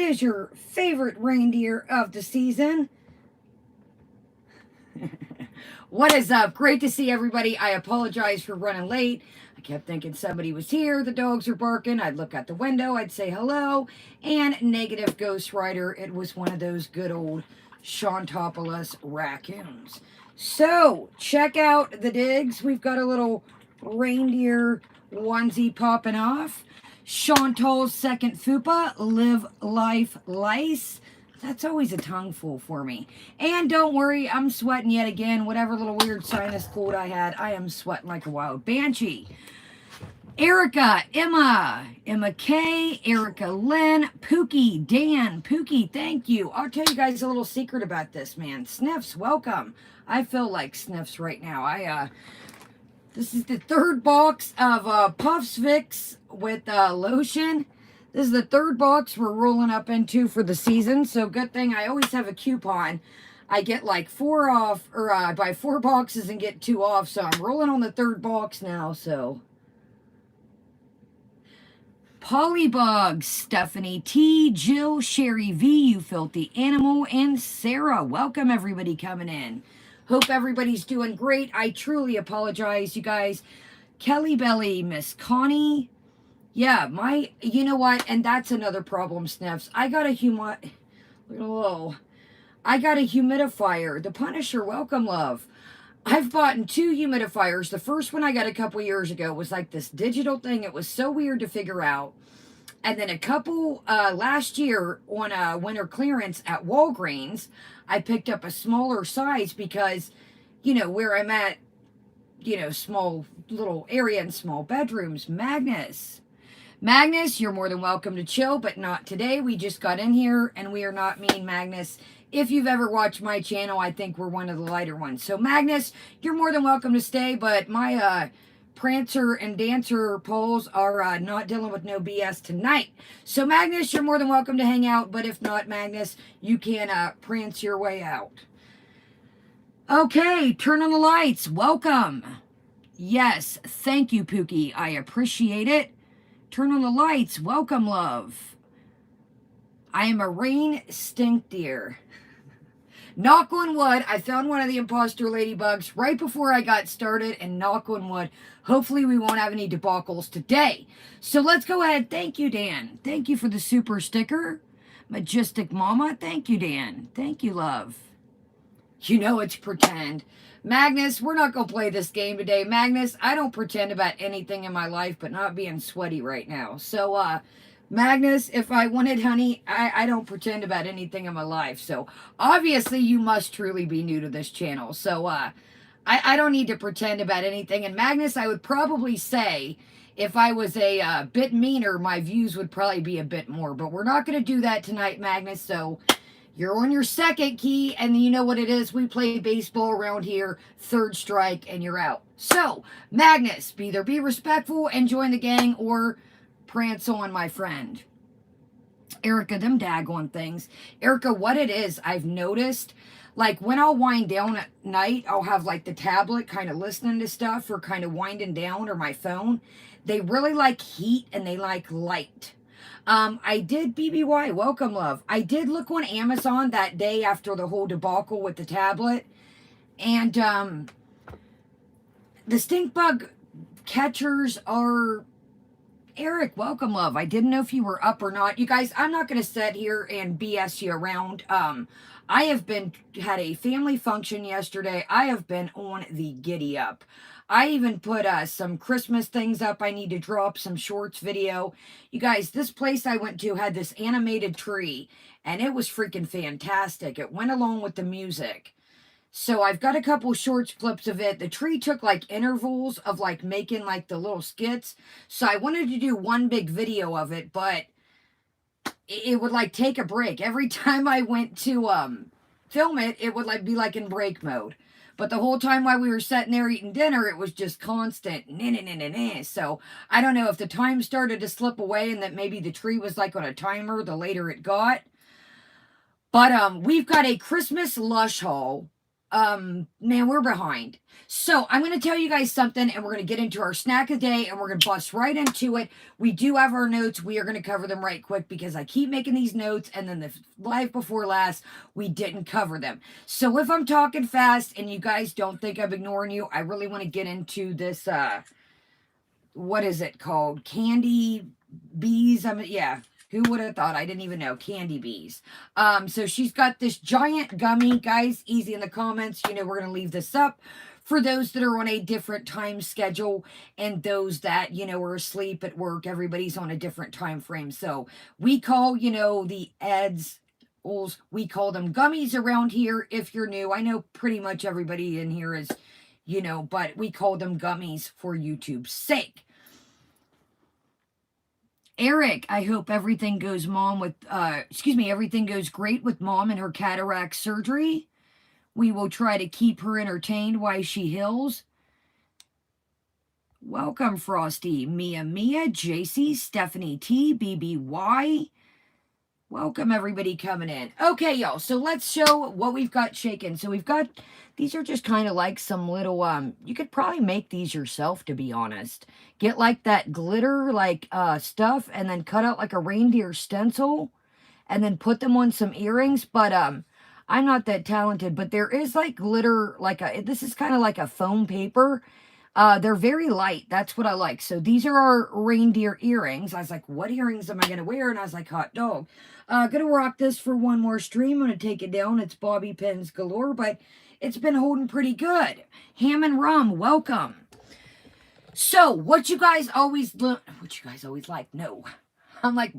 is your favorite reindeer of the season. What is up? Great to see everybody. I apologize for running late. I kept thinking somebody was here. The dogs are barking. I'd look out the window. I'd say hello. And negative Ghost Rider. It was one of those good old Shantopoulos raccoons. So, check out the digs. We've got a little reindeer onesie popping off. Chantal's second fupa, Live Life Lice. That's always a tongue full for me. And don't worry, I'm sweating yet again. Whatever little weird sinus cold I had, I am sweating like a wild banshee. Erica, Emma K, Erica Lynn, Pookie, Dan, Pookie, thank you. I'll tell you guys a little secret about this, man. Sniffs, welcome. I feel like Sniffs right now. This is the third box of Puffs Vicks with lotion. This is the third box we're rolling up into for the season. So good thing I always have a coupon. I get like 4 off, or I buy 4 boxes and get 2 off. So I'm rolling on the third box now. So Polybug, Stephanie T, Jill, Sherry V, You Filthy Animal, and Sarah. Welcome everybody coming in. Hope everybody's doing great. I truly apologize, you guys. Kelly Belly, Miss Connie. Yeah, you know what? And that's another problem, Sniffs. I got a humidifier. The Punisher, welcome, love. I've bought 2 humidifiers. The first one I got a couple years ago was like this digital thing. It was so weird to figure out. And then a couple last year on winter clearance at Walgreens, I picked up a smaller size because, you know, where I'm at, you know, small little area and small bedrooms. Magnus, you're more than welcome to chill, but not today. We just got in here and we are not mean, Magnus. If you've ever watched my channel, I think we're one of the lighter ones. So Magnus, you're more than welcome to stay, but my Prancer and Dancer polls are not dealing with no BS tonight. So Magnus, you're more than welcome to hang out, but if not, Magnus, you can prance your way out. Okay, turn on the lights. Welcome. Yes, thank you, Pookie. I appreciate it. Turn on the lights. Welcome, love. I am a rain stink deer. Knock on wood, I found one of the imposter ladybugs right before I got started, and knock on wood, hopefully we won't have any debacles today. So let's go ahead. Thank you, Dan. Thank you for the super sticker. Majestic Mama, thank you, Dan. Thank you, love. You know it's pretend. Magnus, we're not going to play this game today. Magnus, I don't pretend about anything in my life, but not being sweaty right now. So, Magnus, if I wanted honey, I don't pretend about anything in my life. So, obviously, you must truly be new to this channel. So, I don't need to pretend about anything. And Magnus, I would probably say, if I was a bit meaner, my views would probably be a bit more. But we're not going to do that tonight, Magnus. So, you're on your second key, and you know what it is. We play baseball around here, third strike, and you're out. So, Magnus, either be respectful and join the gang, or prance on, my friend. Erica, them daggone things. Erica, what it is, I've noticed, like when I'll wind down at night, I'll have like the tablet kind of listening to stuff or kind of winding down, or my phone. They really like heat and they like light. I did, BBY, welcome, love. I did look on Amazon that day after the whole debacle with the tablet. And the stink bug catchers are... Eric, welcome, love. I didn't know if you were up or not. You guys, I'm not going to sit here and BS you around. I have had a family function yesterday. I have been on the giddy up. I even put some Christmas things up. I need to drop some shorts video. You guys, this place I went to had this animated tree, and it was freaking fantastic. It went along with the music. So I've got a couple shorts clips of it. The tree took like intervals of like making like the little skits. So I wanted to do one big video of it, but it would like take a break. Every time I went to film it, it would like be like in break mode. But the whole time while we were sitting there eating dinner, it was just constant. So I don't know if the time started to slip away and that maybe the tree was like on a timer the later it got. But we've got a Christmas Lush haul. Man, we're behind. So I'm going to tell you guys something, and we're going to get into our snack of the day, and we're going to bust right into it. We do have our notes. We are going to cover them right quick because I keep making these notes, and then the live before last, we didn't cover them. So if I'm talking fast and you guys don't think I'm ignoring you, I really want to get into this, what is it called? Candy bees. Yeah. Who would have thought? I didn't even know. Candy bees. So she's got this giant gummy. Guys, easy in the comments. You know, we're going to leave this up for those that are on a different time schedule and those that, you know, are asleep at work. Everybody's on a different time frame. So we call, you know, the eds, we call them gummies around here if you're new. I know pretty much everybody in here is, you know, but we call them gummies for YouTube's sake. Eric, I hope everything goes everything goes great with mom and her cataract surgery. We will try to keep her entertained while she heals. Welcome, Frosty, Mia, JC, Stephanie T, BBY. Welcome, everybody coming in. Okay, y'all, so let's show what we've got shaken. So we've got, these are just kind of like some little, you could probably make these yourself, to be honest. Get like that glitter, like, stuff, and then cut out like a reindeer stencil, and then put them on some earrings, but, I'm not that talented, but there is like glitter, like this is kind of like a foam paper. They're very light. That's what I like. So these are our reindeer earrings. I was like, what earrings am I going to wear? And I was like, hot dog. Gonna rock this for one more stream. I'm gonna take it down. It's bobby pins galore, but it's been holding pretty good. Ham and rum, welcome. So, what you guys always like? No, I'm like,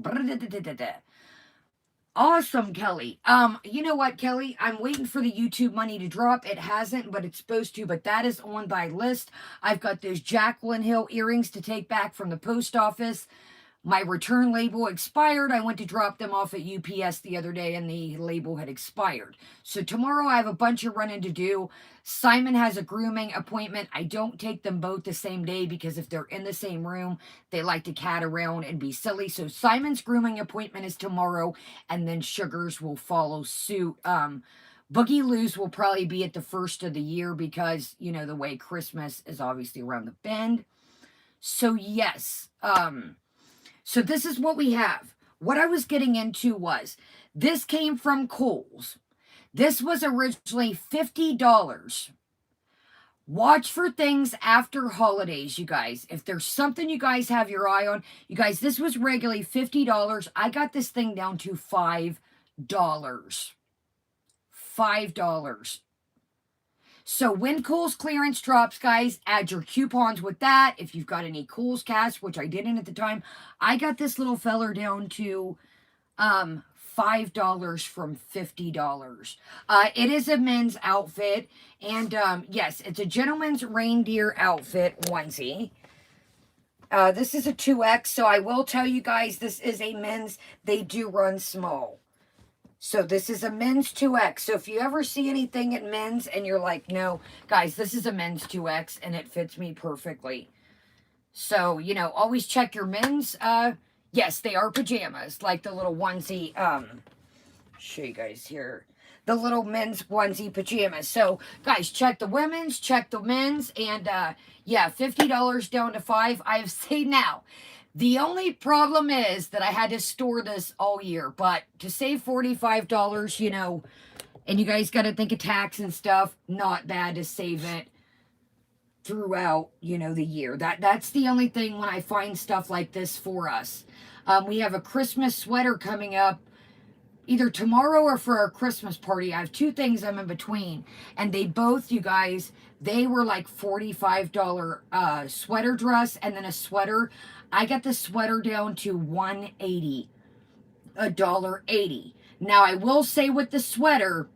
awesome, Kelly. You know what, Kelly? I'm waiting for the YouTube money to drop. It hasn't, but it's supposed to. But that is on thy list. I've got those Jacqueline Hill earrings to take back from the post office. My return label expired. I went to drop them off at UPS the other day and the label had expired. So tomorrow I have a bunch of running to do. Simon has a grooming appointment. I don't take them both the same day because if they're in the same room, they like to cat around and be silly. So Simon's grooming appointment is tomorrow and then Sugar's will follow suit. Boogie Lou's will probably be at the first of the year because, you know, the way Christmas is obviously around the bend. So yes, so this is what we have. What I was getting into was, this came from Kohl's. This was originally $50. Watch for things after holidays, you guys. If there's something you guys have your eye on, you guys, this was regularly $50. I got this thing down to $5. $5. So when Kohl's clearance drops, guys, add your coupons with that. If you've got any Kohl's cash, which I didn't at the time, I got this little feller down to $5 from $50. It is a men's outfit. And yes, it's a gentleman's reindeer outfit onesie. This is a 2X, so I will tell you guys this is a men's. They do run small. So this is a men's 2X. So if you ever see anything at men's and you're like, no, guys, this is a men's 2X and it fits me perfectly. So, you know, always check your men's. Yes, they are pajamas, like the little onesie. Show you guys here. The little men's onesie pajamas. So, guys, check the women's, check the men's, and yeah, $50 down to $5. I have said now. The only problem is that I had to store this all year, but to save $45, you know, and you guys got to think of tax and stuff, not bad to save it throughout, you know, the year. That's the only thing when I find stuff like this for us. We have a Christmas sweater coming up either tomorrow or for our Christmas party. I have two things I'm in between, and they both, you guys, they were like $45 sweater dress and then a sweater. I got the sweater down to $1.80, $1.80. Now, I will say with the sweater,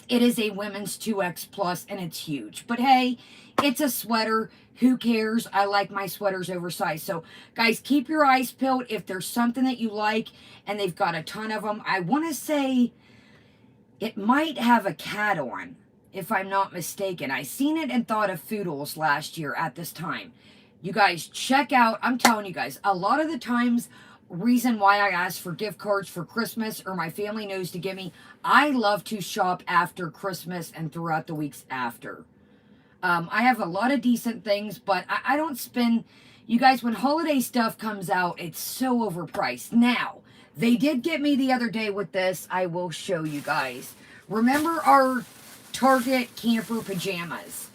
it is a women's 2X plus, and it's huge. But hey, it's a sweater. Who cares? I like my sweaters oversized. So, guys, keep your eyes peeled. If there's something that you like, and they've got a ton of them, I want to say it might have a cat on, if I'm not mistaken. I seen it and thought of Foodles last year at this time. You guys, check out, I'm telling you guys, a lot of the times reason why I ask for gift cards for Christmas, or my family knows to give me. I love to shop after Christmas and throughout the weeks after. I have a lot of decent things, but I don't spend, you guys, when holiday stuff comes out, it's so overpriced. Now, they did get me the other day with this. I will show you guys. Remember our Target camper pajamas?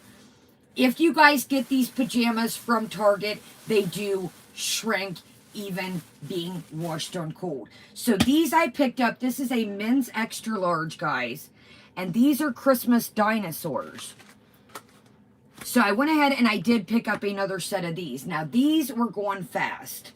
If you guys get these pajamas from Target, they do shrink even being washed on cold. So these I picked up. This is a men's extra large, guys. And these are Christmas dinosaurs. So I went ahead and I did pick up another set of these. Now these were going fast.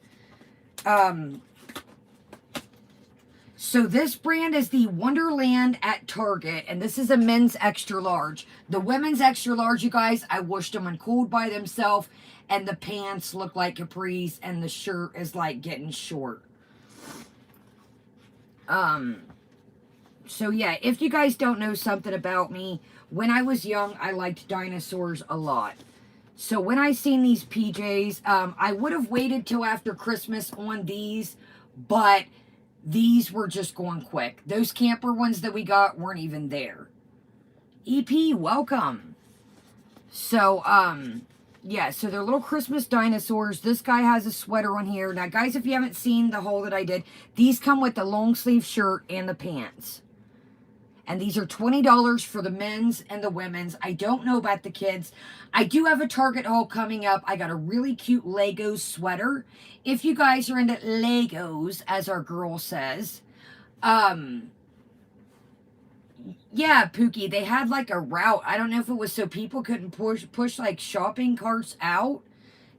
So this brand is the Wonderland at Target, and this is a men's extra large. The women's extra large, you guys, I washed them on cold by themselves, and the pants look like capris, and the shirt is like getting short. So yeah, if you guys don't know something about me, when I was young, I liked dinosaurs a lot. So when I seen these PJs, I would have waited till after Christmas on these, but these were just going quick. Those camper ones that we got weren't even there. EP, welcome. So, yeah, so they're little Christmas dinosaurs. This guy has a sweater on here. Now, guys, if you haven't seen the haul that I did, these come with the long sleeve shirt and the pants. And these are $20 for the men's and the women's. I don't know about the kids. I do have a Target haul coming up. I got a really cute Legos sweater. If you guys are into Legos, as our girl says. Yeah, Pookie, they had like a route. I don't know if it was so people couldn't push like shopping carts out.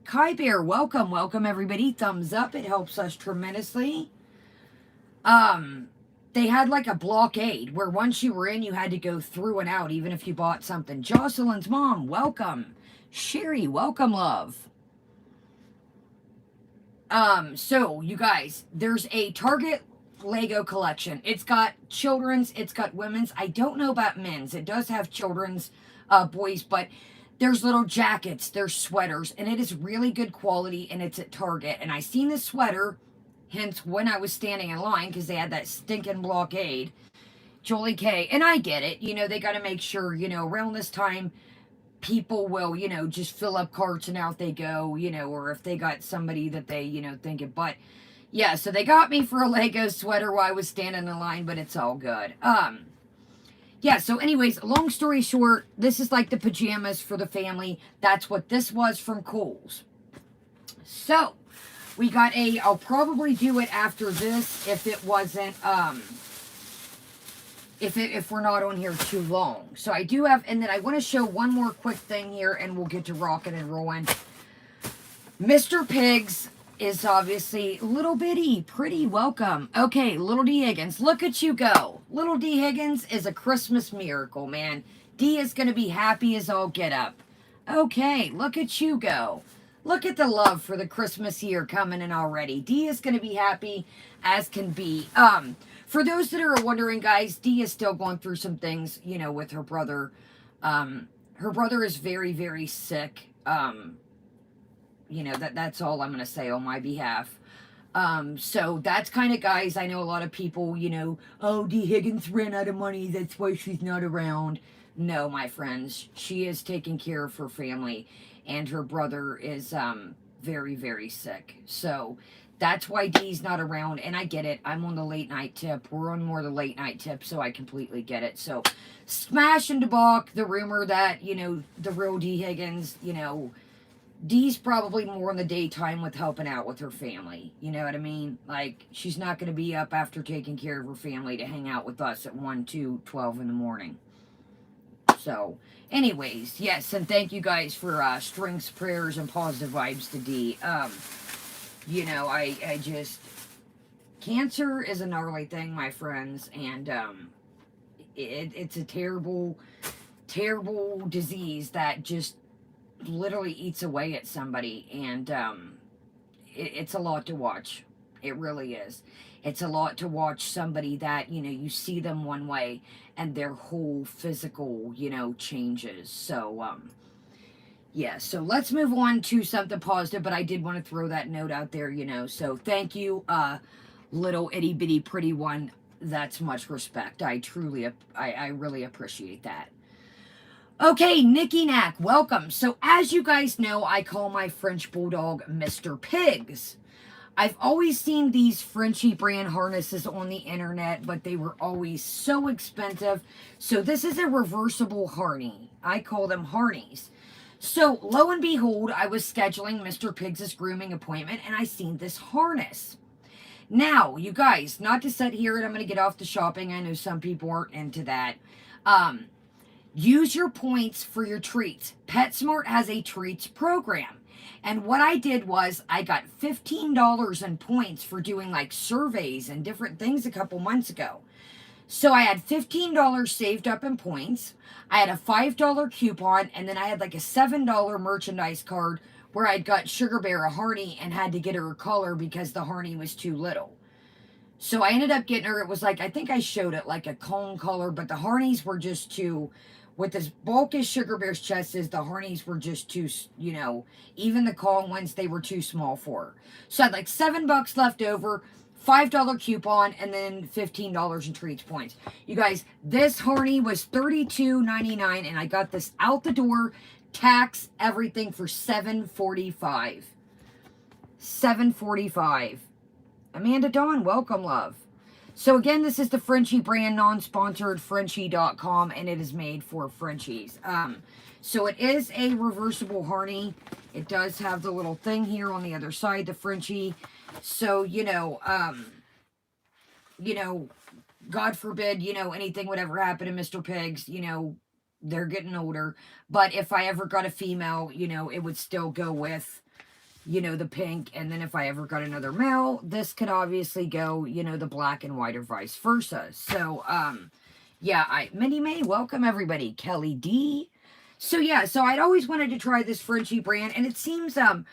Kai Bear, welcome. Welcome, everybody. Thumbs up. It helps us tremendously. They had like a blockade where once you were in, you had to go through and out, even if you bought something. Jocelyn's mom, welcome. Sherry, welcome, love. So you guys, there's a Target Lego collection. It's got children's, it's got women's. I don't know about men's. It does have children's, boys, but there's little jackets, there's sweaters, and it is really good quality, and it's at Target. And I seen this sweater, hence when I was standing in line, because they had that stinking blockade. Jolie K, and I get it, you know, they got to make sure, you know, around this time, people will, you know, just fill up carts and out they go, you know, or if they got somebody that they, you know, think it. But yeah, so they got me for a Lego sweater while I was standing in line, but it's all good. Yeah, so anyways, long story short, this is like the pajamas for the family. That's what this was from Kohl's. So we got a, I'll probably do it after this if it wasn't, if we're not on here too long. So I do have, and then I want to show one more quick thing here, and we'll get to rocking and rolling. Mr. Pigs is obviously little bitty, pretty welcome. Okay, little D Higgins, look at you go. Little D Higgins is a Christmas miracle, man. D is going to be happy as all get up. Okay, look at you go. Look at the love for the Christmas year coming in already. D is going to be happy as can be. For those that are wondering, guys, D is still going through some things, you know, with her brother. Her brother is very, very sick. You know, that's all I'm going to say on my behalf. So that's kind of, guys, I know a lot of people, you know, oh, D Higgins ran out of money, that's why she's not around. No, my friends, she is taking care of her family, and her brother is very, very sick. So that's why D's not around, and I get it. I'm on the late night tip. We're on more the late night tip, so I completely get it. So smash and debunk the rumor that, you know, the real D Higgins, you know, Dee's probably more in the daytime with helping out with her family. You know what I mean? Like, she's not going to be up after taking care of her family to hang out with us at 1, 2, 12 in the morning. So, anyways, yes, and thank you guys for strings, prayers, and positive vibes to Dee. You know, I just... Cancer is a gnarly thing, my friends, and it's a terrible, terrible disease that just literally eats away at somebody, and it's a lot to watch. It really is. It's a lot to watch somebody that, you know, you see them one way and their whole physical, you know, changes. So Yeah, so let's move on to something positive, but I did want to throw that note out there, So thank you, little itty bitty pretty one. That's much respect. I really appreciate that. Okay, Nicky Knack, welcome. So as you guys know, I call my French Bulldog Mr. Pigs. I've always seen these Frenchie brand harnesses on the internet, but they were always so expensive. So this is a reversible harney. I call them harneys. So lo and behold, I was scheduling Mr. Pigs' grooming appointment and I seen this harness. Now, you guys, not to sit here and I'm going to get off the shopping. I know some people aren't into that. Use your points for your treats. PetSmart has a treats program. And what I did was I got $15 in points for doing like surveys and different things a couple months ago. So I had $15 saved up in points. I had a $5 coupon, and then I had like a $7 merchandise card where I'd got Sugar Bear a harney and had to get her a color because the harney was too little. So I ended up getting her, it was like, I think I showed it like a cone color, but the harneys were just too, with as bulk as Sugar Bear's chest is, the harneys were just too, even the cone ones, they were too small for her. So I had like $7 left over, $5 coupon, and then $15 in treats points. You guys, this harney was $32.99, and I got this out the door, tax, everything, for $7.45. $7.45. Amanda Dawn, welcome, love. So again, this is the Frenchie brand, non-sponsored, Frenchie.com, and it is made for Frenchies. So it is a reversible harney. It does have the little thing here on the other side, the Frenchie. So, God forbid, anything would ever happen to Mr. Pigs, they're getting older. But if I ever got a female, it would still go with, the pink. And then if I ever got another male, this could obviously go, the black and white or vice versa. So, yeah, Minnie May, welcome everybody. Kelly D. So, yeah, so I'd always wanted to try this Frenchie brand. And it seems, now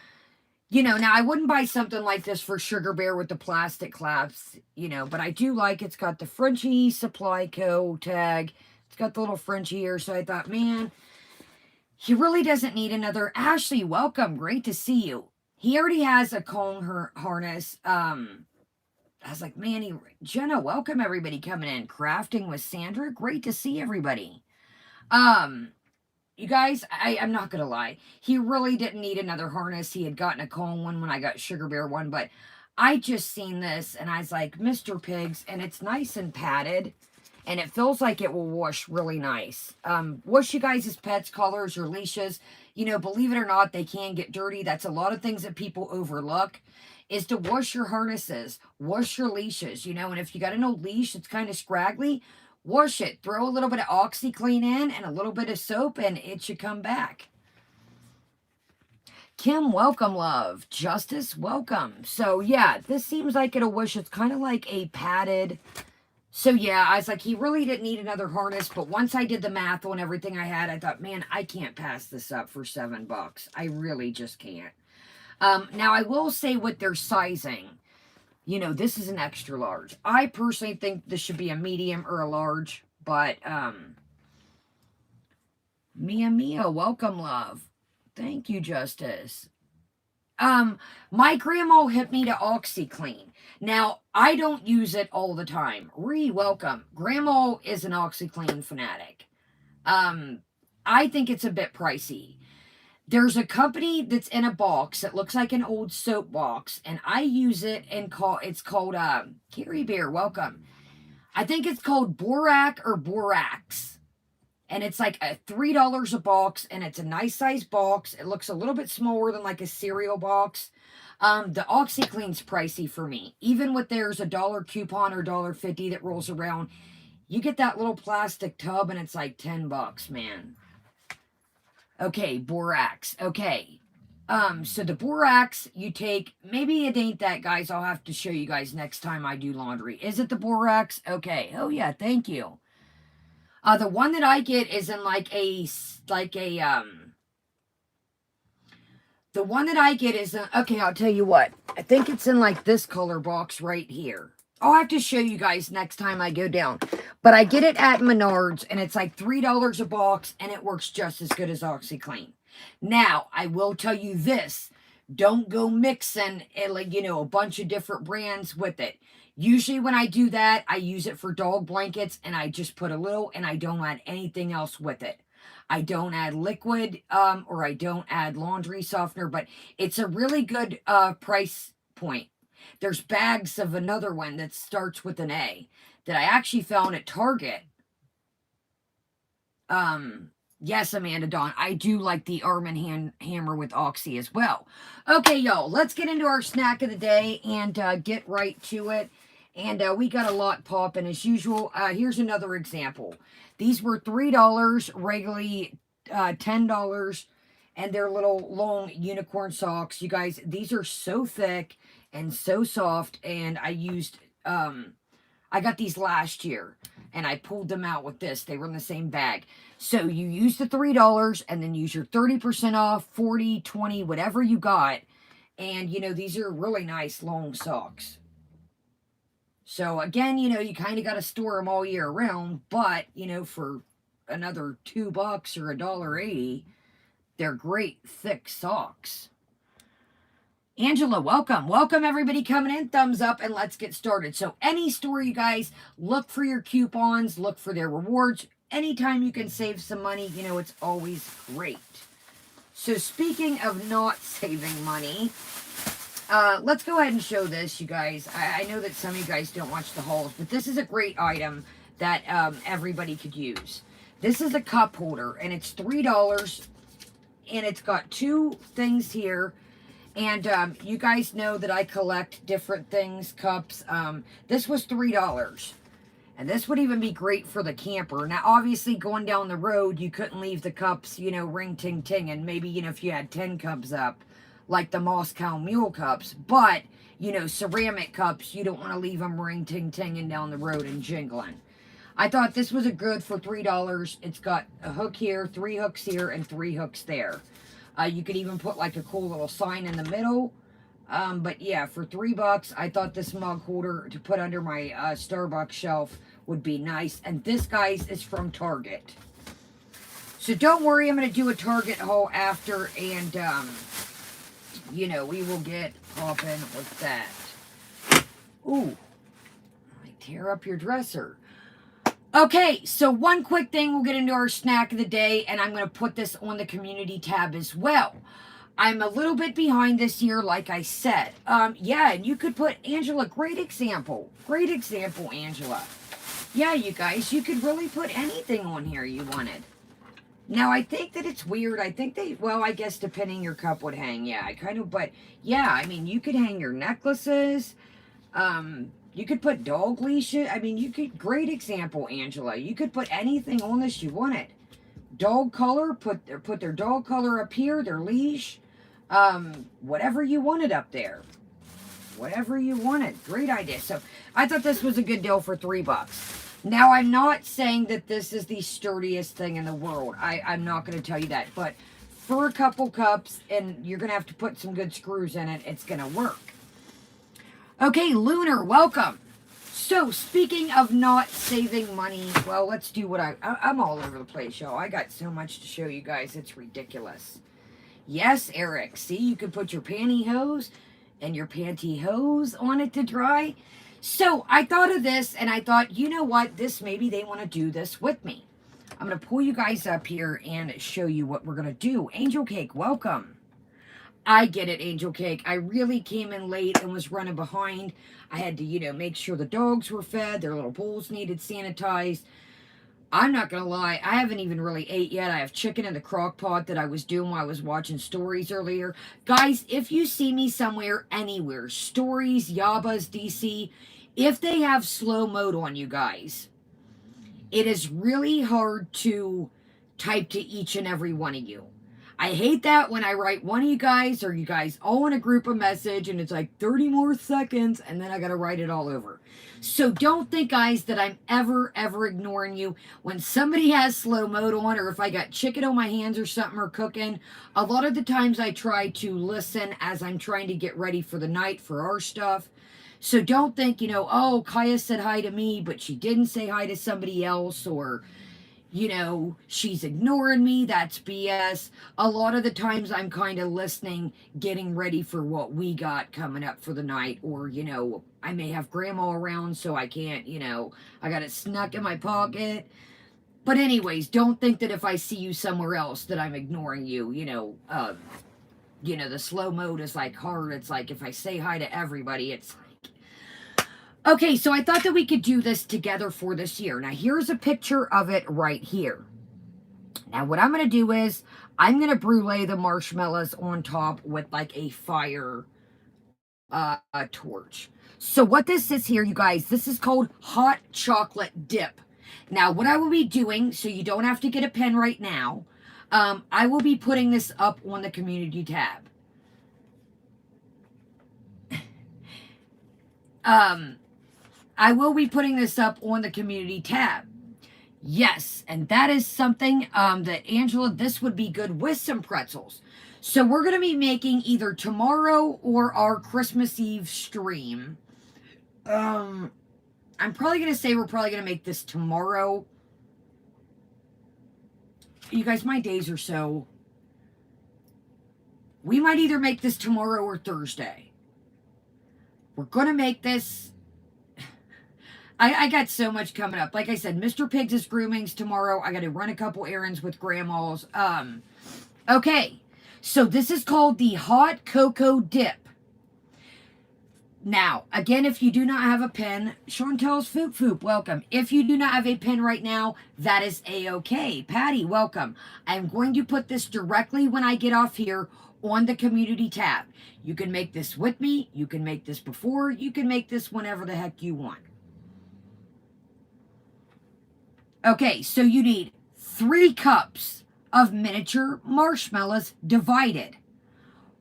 I wouldn't buy something like this for Sugar Bear with the plastic clasps, but I do like it's got the Frenchie Supply Co. tag. It's got the little Frenchie here. So I thought, man, he really doesn't need another. Ashley, welcome. Great to see you. He already has a cone harness. I was like, man, Jenna, welcome everybody coming in. Crafting with Sandra. Great to see everybody. You guys, I'm not going to lie. He really didn't need another harness. He had gotten a cone one when I got Sugar Bear one, but I just seen this and I was like, Mr. Pigs, and it's nice and padded. And it feels like it will wash really nice. Wash you guys' pets' collars or leashes. Believe it or not, they can get dirty. That's a lot of things that people overlook, is to wash your harnesses, wash your leashes, and if you got an old leash that's kind of scraggly, wash it. Throw a little bit of OxyClean in and a little bit of soap, and it should come back. Kim, welcome, love. Justice, welcome. So, yeah, this seems like it'll wash. It's kind of like a padded. So, yeah, I was like, he really didn't need another harness. But once I did the math on everything I had, I thought, man, I can't pass this up for $7. I really just can't. Now, I will say with their sizing, this is an extra large. I personally think this should be a medium or a large. But, Mia, welcome, love. Thank you, Justice. My grandma hit me to OxyClean. Now, I don't use it all the time. Welcome. Grandma is an OxyClean fanatic. I think it's a bit pricey. There's a company that's in a box that looks like an old soap box, and I use it and it's called, Carrie Bear, welcome. I think it's called Borac or Borax. And it's like $3 a box, and it's a nice size box. It looks a little bit smaller than like a cereal box. The OxyClean's pricey for me. Even with there's a $1 coupon or $1.50 that rolls around, you get that little plastic tub, and it's like $10, man. Okay, Borax. Okay. So the Borax, you take, maybe it ain't that, guys. I'll have to show you guys next time I do laundry. Is it the Borax? Okay. Oh, yeah, thank you. The one that I get is in the one that I get is, okay, I'll tell you what. I think it's in like this color box right here. I'll have to show you guys next time I go down. But I get it at Menards, and it's like $3 a box, and it works just as good as OxyClean. Now, I will tell you this. Don't go mixing like, a bunch of different brands with it. Usually when I do that, I use it for dog blankets and I just put a little and I don't add anything else with it. I don't add liquid or I don't add laundry softener, but it's a really good price point. There's bags of another one that starts with an A that I actually found at Target. Yes, Amanda Dawn, I do like the Arm & Hammer with Oxy as well. Okay, y'all, let's get into our snack of the day and get right to it. And we got a lot popping as usual. Here's another example. These were $3, regularly $10, and they're little long unicorn socks. You guys, these are so thick and so soft, and I got these last year, and I pulled them out with this. They were in the same bag. So you use the $3 and then use your 30% off, 40, 20, whatever you got. And, these are really nice long socks. So, again, you kind of got to store them all year round. But, for another $2 or $1.80, they're great thick socks. Angela, welcome. Welcome, everybody coming in. Thumbs up, and let's get started. So any store, you guys, look for your coupons, look for their rewards. Anytime you can save some money, it's always great. So speaking of not saving money, let's go ahead and show this, you guys. I know that some of you guys don't watch the hauls, but this is a great item that everybody could use. This is a cup holder, and it's $3, and it's got two things here. And you guys know that I collect different things, cups. This was $3. And this would even be great for the camper. Now, obviously, going down the road, you couldn't leave the cups, ring ting ting. And maybe, if you had 10 cups up, like the Moscow Mule cups. But, ceramic cups, you don't want to leave them ring ting tinging down the road and jingling. I thought this was a good for $3. It's got a hook here, 3 hooks here, and 3 hooks there. You could even put like a cool little sign in the middle. But yeah, for $3, I thought this mug holder to put under my Starbucks shelf would be nice. And this, guys, is from Target. So don't worry, I'm going to do a Target haul after. And, we will get popping with that. Ooh, I tear up your dresser. Okay, so one quick thing, we'll get into our snack of the day, and I'm going to put this on the community tab as well. I'm a little bit behind this year, like I said. Yeah, and you could put, Angela, great example. Great example, Angela. Yeah, you guys, you could really put anything on here you wanted. Now, I think that it's weird. I think I guess depending your cup would hang. Yeah, but yeah, I mean, you could hang your necklaces. You could put dog leashes. I mean, great example, Angela. You could put anything on this you wanted. Dog color, put their dog color up here, their leash. Whatever you wanted up there. Whatever you wanted. Great idea. So, I thought this was a good deal for $3. Now, I'm not saying that this is the sturdiest thing in the world. I'm not going to tell you that. But for a couple cups, and you're going to have to put some good screws in it, it's going to work. Okay, Lunar, welcome. So, speaking of not saving money, well, let's do what I'm all over the place, y'all. I got so much to show you guys. It's ridiculous. Yes, Eric. See, you could put your pantyhose and your pantyhose on it to dry. So, I thought of this, and I thought, you know what? Maybe they want to do this with me. I'm going to pull you guys up here and show you what we're going to do. Angel Cake, welcome. I get it, Angel Cake. I really came in late and was running behind. I had to, make sure the dogs were fed. Their little bowls needed sanitized. I'm not going to lie. I haven't even really ate yet. I have chicken in the crock pot that I was doing while I was watching stories earlier. Guys, if you see me somewhere, anywhere, stories, Yabas, DC, if they have slow mode on, you guys, it is really hard to type to each and every one of you. I hate that when I write one of you guys or you guys all in a group of message and it's like 30 more seconds and then I got to write it all over. So don't think, guys, that I'm ever ignoring you. When somebody has slow mode on or if I got chicken on my hands or something or cooking, a lot of the times I try to listen as I'm trying to get ready for the night for our stuff. So don't think, oh, Kaya said hi to me, but she didn't say hi to somebody else or... you know, she's ignoring me, that's BS. A lot of the times I'm kind of listening, getting ready for what we got coming up for the night, or, you know, I may have grandma around, so I can't, you know, I got it snuck in my pocket. But anyways, don't think that if I see you somewhere else that I'm ignoring you, you know, the slow mode is like hard. It's like if I say hi to everybody, it's like, okay, so I thought that we could do this together for this year. Now, here's a picture of it right here. Now, what I'm going to do is I'm going to brulee the marshmallows on top with like a fire torch. So what this is here, you guys, this is called hot chocolate dip. Now, what I will be doing, so you don't have to get a pen right now, I will be putting this up on the community tab. I will be putting this up on the community tab. Yes, and that is something that, Angela, this would be good with some pretzels. So we're going to be making either tomorrow or our Christmas Eve stream. I'm probably going to say we're probably going to make this tomorrow. You guys, my days are so... We might either make this tomorrow or Thursday. We're going to make this... I got so much coming up. Like I said, Mr. Pigs' grooming's tomorrow. I got to run a couple errands with grandmas. Okay. So this is called the hot cocoa dip. Now, again, if you do not have a pen, Chantel's Foop Foop, welcome. If you do not have a pen right now, that is A-okay. Patty, welcome. I'm going to put this directly when I get off here on the community tab. You can make this with me. You can make this before. You can make this whenever the heck you want. Okay, so you need 3 cups of miniature marshmallows divided.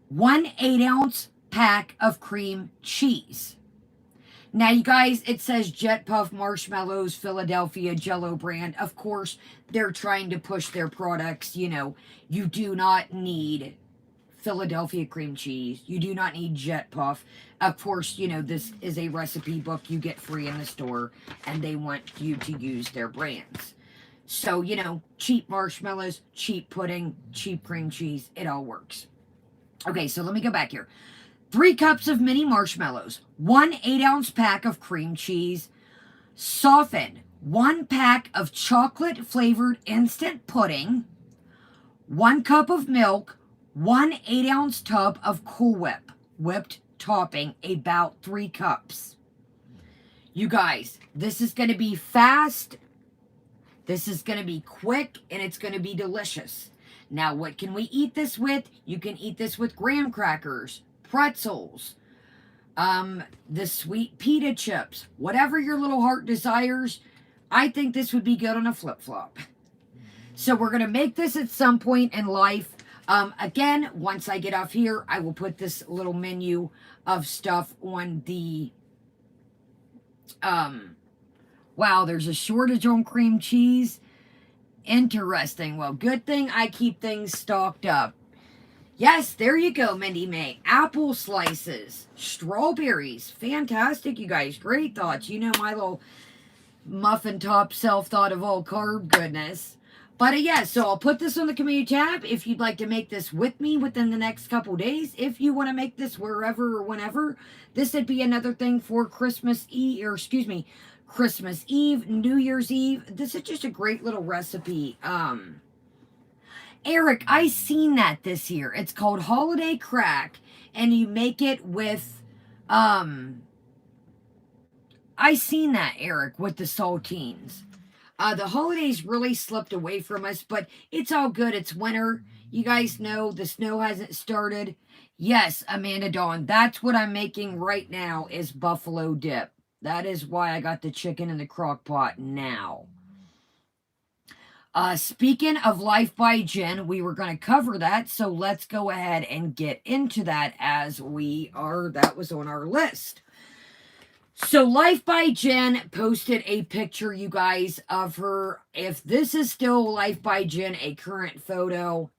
1 8-ounce pack of cream cheese. Now, you guys, it says Jet Puff Marshmallows, Philadelphia Jello brand. Of course, they're trying to push their products. You know, you do not need Philadelphia cream cheese. You do not need Jet Puff. Of course, you know, this is a recipe book you get free in the store, and they want you to use their brands. So, you know, cheap marshmallows, cheap pudding, cheap cream cheese, it all works. Okay, so let me go back here. 3 cups of mini marshmallows, 1 8-ounce pack of cream cheese, softened 1 pack of chocolate-flavored instant pudding, 1 cup of milk, 1 8-ounce tub of Cool Whip, whipped topping, about 3 cups. You guys, this is going to be fast, this is going to be quick, and it's going to be delicious. Now, what can we eat this with? You can eat this with graham crackers, pretzels, the sweet pita chips, whatever your little heart desires. I think this would be good on a flip-flop. So we're going to make this at some point in life. Again, once I get off here, I will put this little menu of stuff on the... Wow, there's a shortage on cream cheese. Interesting. Well, good thing I keep things stocked up. Yes, there you go, Mindy May. Apple slices, strawberries. Fantastic, you guys. Great thoughts. You know my little muffin top self-thought of all carb goodness. But yeah, so I'll put this on the community tab if you'd like to make this with me within the next couple days. If you want to make this wherever or whenever, this would be another thing for Christmas Eve, or excuse me, Christmas Eve, New Year's Eve. This is just a great little recipe. Eric, I seen that this year. It's called Holiday Crack, and you make it with, I seen that, Eric, with the saltines. The holidays really slipped away from us, but it's all good. It's winter. You guys know the snow hasn't started. Yes, Amanda Dawn, that's what I'm making right now is buffalo dip. That is why I got the chicken in the crock pot now. Speaking of Life by Jen, we were going to cover that, so let's go ahead and get into that as that was on our list. So Life by Jen posted a picture, you guys, of her. If this is still Life by Jen, a current photo.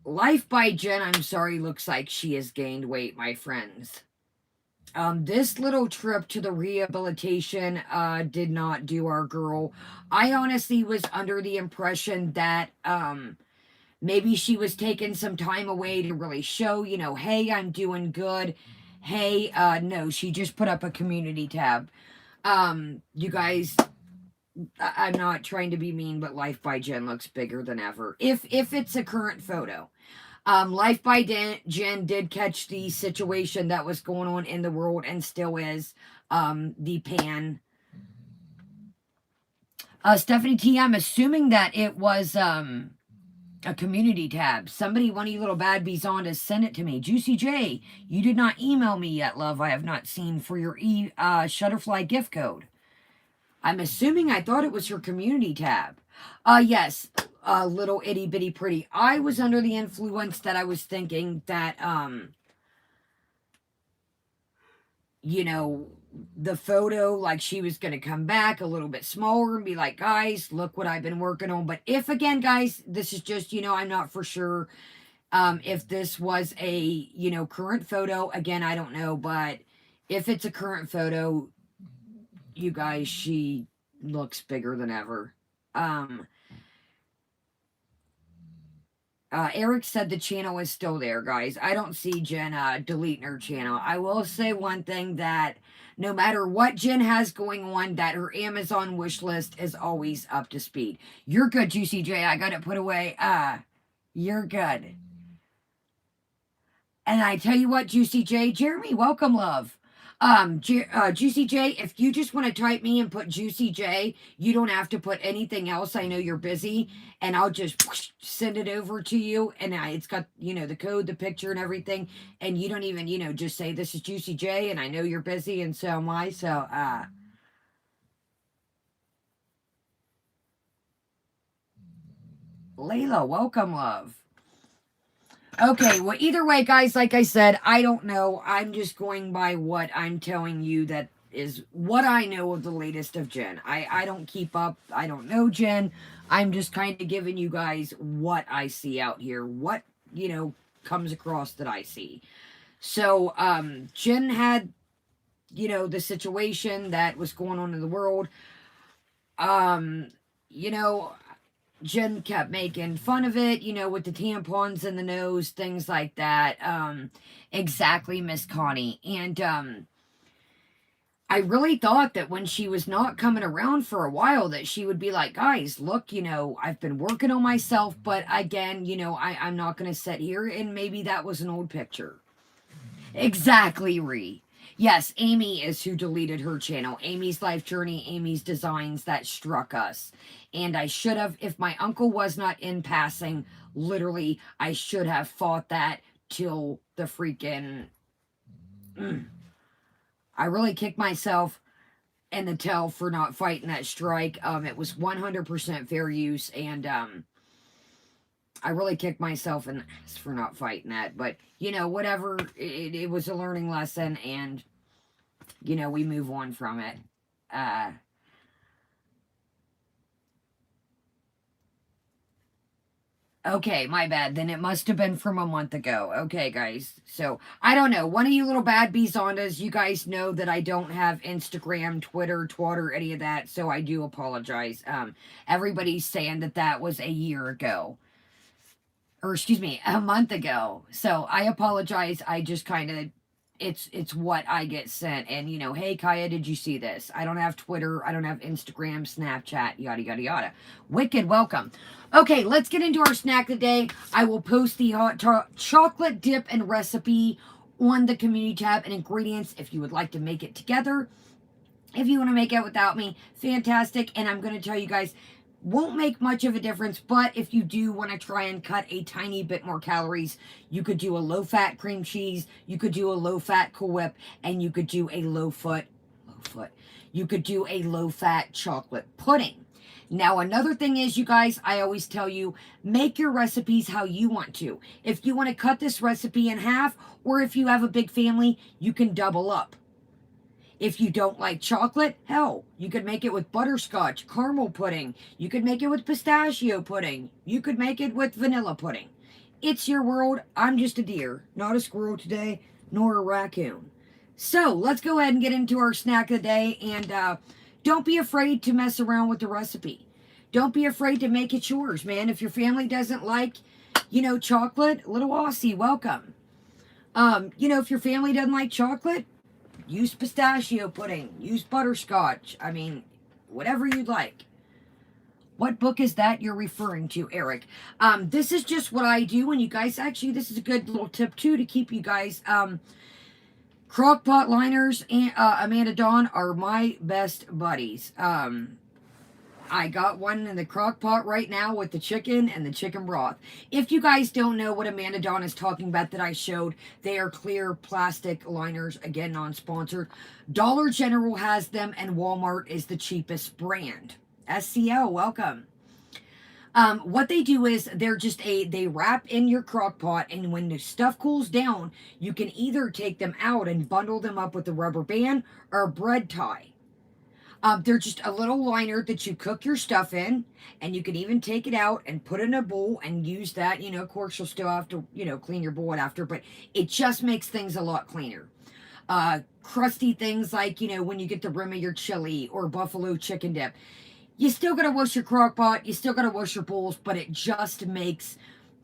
Life by Jen, I'm sorry, looks like she has gained weight, my friends. This little trip to the rehabilitation did not do our girl. I honestly was under the impression that maybe she was taking some time away to really show, you know, hey, I'm doing good. Hey, no, she just put up a community tab. You guys, I'm not trying to be mean, but Life by Jen looks bigger than ever. If it's a current photo. Life by Jen did catch the situation that was going on in the world and still is. The pan. Stephanie T, I'm assuming that it was a community tab. Somebody, one of you little bad bees on to send it to me. Juicy J, you did not email me yet, love. I have not seen for your Shutterfly gift code. I'm assuming I thought it was her community tab. Yes, little itty bitty pretty. I was under the influence that I was thinking that, you know, the photo, like she was going to come back a little bit smaller and be like, guys, look what I've been working on. But if, again, guys, this is just, you know, I'm not for sure if this was a, you know, current photo. Again, I don't know. But if it's a current photo, you guys, she looks bigger than ever. Eric said the channel is still there, guys. I don't see Jen deleting her channel. I will say one thing, that no matter what Jen has going on, that her Amazon wish list is always up to speed. You're good, Juicy J. I got it put away. You're good. And I tell you what, Juicy J, Jeremy, welcome, love. Juicy J, if you just want to type me and put Juicy J, you don't have to put anything else. I know you're busy, and I'll just whoosh, send it over to you. And it's got, you know, the code, the picture, and everything. And you don't even, you know, just say this is Juicy J, and I know you're busy, and so am I. So, Layla, welcome, love. Okay, well, either way, guys, like I said, I don't know. I'm just going by what I'm telling you that is what I know of the latest of Jen. I don't keep up. I don't know Jen. I'm just kind of giving you guys what I see out here, what, you know, comes across that I see. So, Jen had, you know, the situation that was going on in the world. You know, Jen kept making fun of it, you know, with the tampons in the nose, things like that. Exactly, Miss Connie. And I really thought that when she was not coming around for a while, that she would be like, guys, look, you know, I've been working on myself, but again, you know, I'm not going to sit here, and maybe that was an old picture. Exactly, Ree. Yes, Amy is who deleted her channel. Amy's Life Journey, Amy's Designs, that struck us. And I should have, if my uncle was not in passing, literally, I should have fought that till the freaking... I really kicked myself in the tail for not fighting that strike. It was 100% fair use, and I really kicked myself in the ass for not fighting that. But, you know, whatever, it was a learning lesson, and, you know, we move on from it. Okay, my bad. Then it must have been from a month ago. Okay, guys. So, I don't know. One of you little bad bees on us, you guys know that I don't have Instagram, Twitter, Twatter, any of that, so I do apologize. Everybody's saying that that was a year ago. Or, excuse me, a month ago. So, I apologize. I just kind of... It's what I get sent. And, you know, hey, Kaya, did you see this? I don't have Twitter. I don't have Instagram, Snapchat, yada, yada, yada. Wicked, welcome. Okay, let's get into our snack today. I will post the hot chocolate dip and recipe on the community tab and ingredients if you would like to make it together. If you want to make it without me, fantastic. And I'm going to tell you guys, won't make much of a difference, but if you do want to try and cut a tiny bit more calories, you could do a low-fat cream cheese, you could do a low-fat Cool Whip, and you could do a you could do a low-fat chocolate pudding. Now, another thing is, you guys, I always tell you, make your recipes how you want to. If you want to cut this recipe in half, or if you have a big family, you can double up. If you don't like chocolate, hell, you could make it with butterscotch, caramel pudding. You could make it with pistachio pudding. You could make it with vanilla pudding. It's your world. I'm just a deer, not a squirrel today, nor a raccoon. So let's go ahead and get into our snack of the day. And don't be afraid to mess around with the recipe. Don't be afraid to make it yours, man. If your family doesn't like, chocolate, little Aussie, welcome. If your family doesn't like chocolate, use pistachio pudding, use butterscotch. I mean, whatever you'd like. What book is that you're referring to, Eric? This is just what I do. And you guys, actually, this is a good little tip, too, to keep you guys... Crock pot liners and Amanda Dawn are my best buddies. I got one in the crock pot right now with the chicken and the chicken broth. If you guys don't know what Amanda Dawn is talking about that I showed, they are clear plastic liners, again, non-sponsored. Dollar General has them and Walmart is the cheapest brand. SCO, welcome. What they do is they wrap in your crock pot, and when the stuff cools down, you can either take them out and bundle them up with a rubber band or a bread tie. They're just a little liner that you cook your stuff in, and you can even take it out and put it in a bowl and use that. Of course, you'll still have to, clean your bowl after, but it just makes things a lot cleaner. Crusty things like, when you get the rim of your chili or buffalo chicken dip. You still got to wash your crock pot. You still got to wash your bowls, but it just makes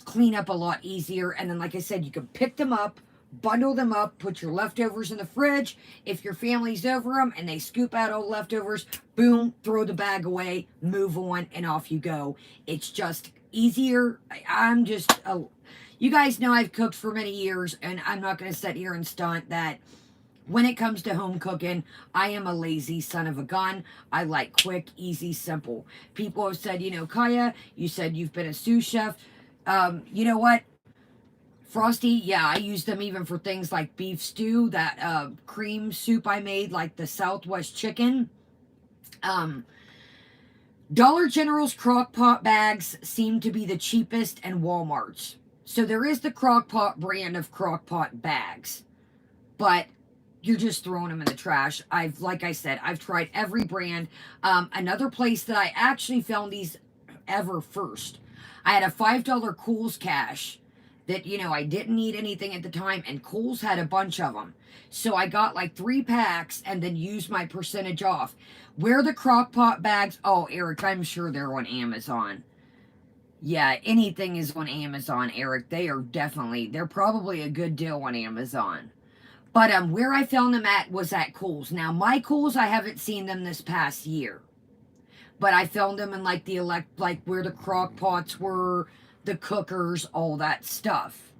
cleanup a lot easier. And then, like I said, you can pick them up, bundle them up, put your leftovers in the fridge. If your family's over them and they scoop out all the leftovers, boom, throw the bag away, move on, and off you go. It's just easier. You guys know I've cooked for many years, and I'm not going to sit here and stunt that when it comes to home cooking, I am a lazy son of a gun. I like quick, easy, simple. People have said, Kaya, you said you've been a sous chef. You know what? Frosty, yeah, I use them even for things like beef stew, that cream soup I made, like the Southwest chicken. Dollar General's crock pot bags seem to be the cheapest, and Walmart's. So there is the crock pot brand of crock pot bags. But you're just throwing them in the trash. Like I said, I've tried every brand. Another place that I actually found these ever first. I had a $5 Kohl's cash that, I didn't need anything at the time, and Kohl's had a bunch of them. So I got like 3 packs and then used my percentage off. Where the crock pot bags, oh, Eric, I'm sure they're on Amazon. Yeah, anything is on Amazon, Eric. They're probably a good deal on Amazon. But where I found them at was at Kohl's. Now, my Kohl's, I haven't seen them this past year. But I found them in like where the crock pots were, the cookers, all that stuff.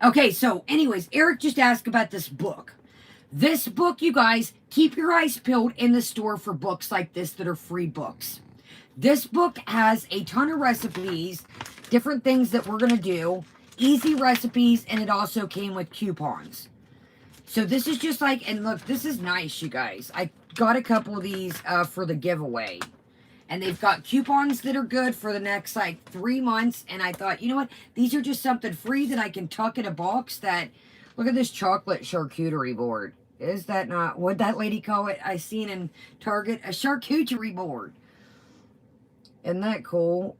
Okay, so anyways, Eric just asked about this book. This book, you guys, keep your eyes peeled in the store for books like this that are free books. This book has a ton of recipes, different things that we're going to do. Easy recipes, and it also came with coupons. So this is just like, and look, this is nice, you guys. I got a couple of these for the giveaway. And they've got coupons that are good for the next, 3 months. And I thought, you know what? These are just something free that I can tuck in a box that, look at this chocolate charcuterie board. Is that not, what'd that lady call it? I seen in Target, a charcuterie board. Isn't that cool?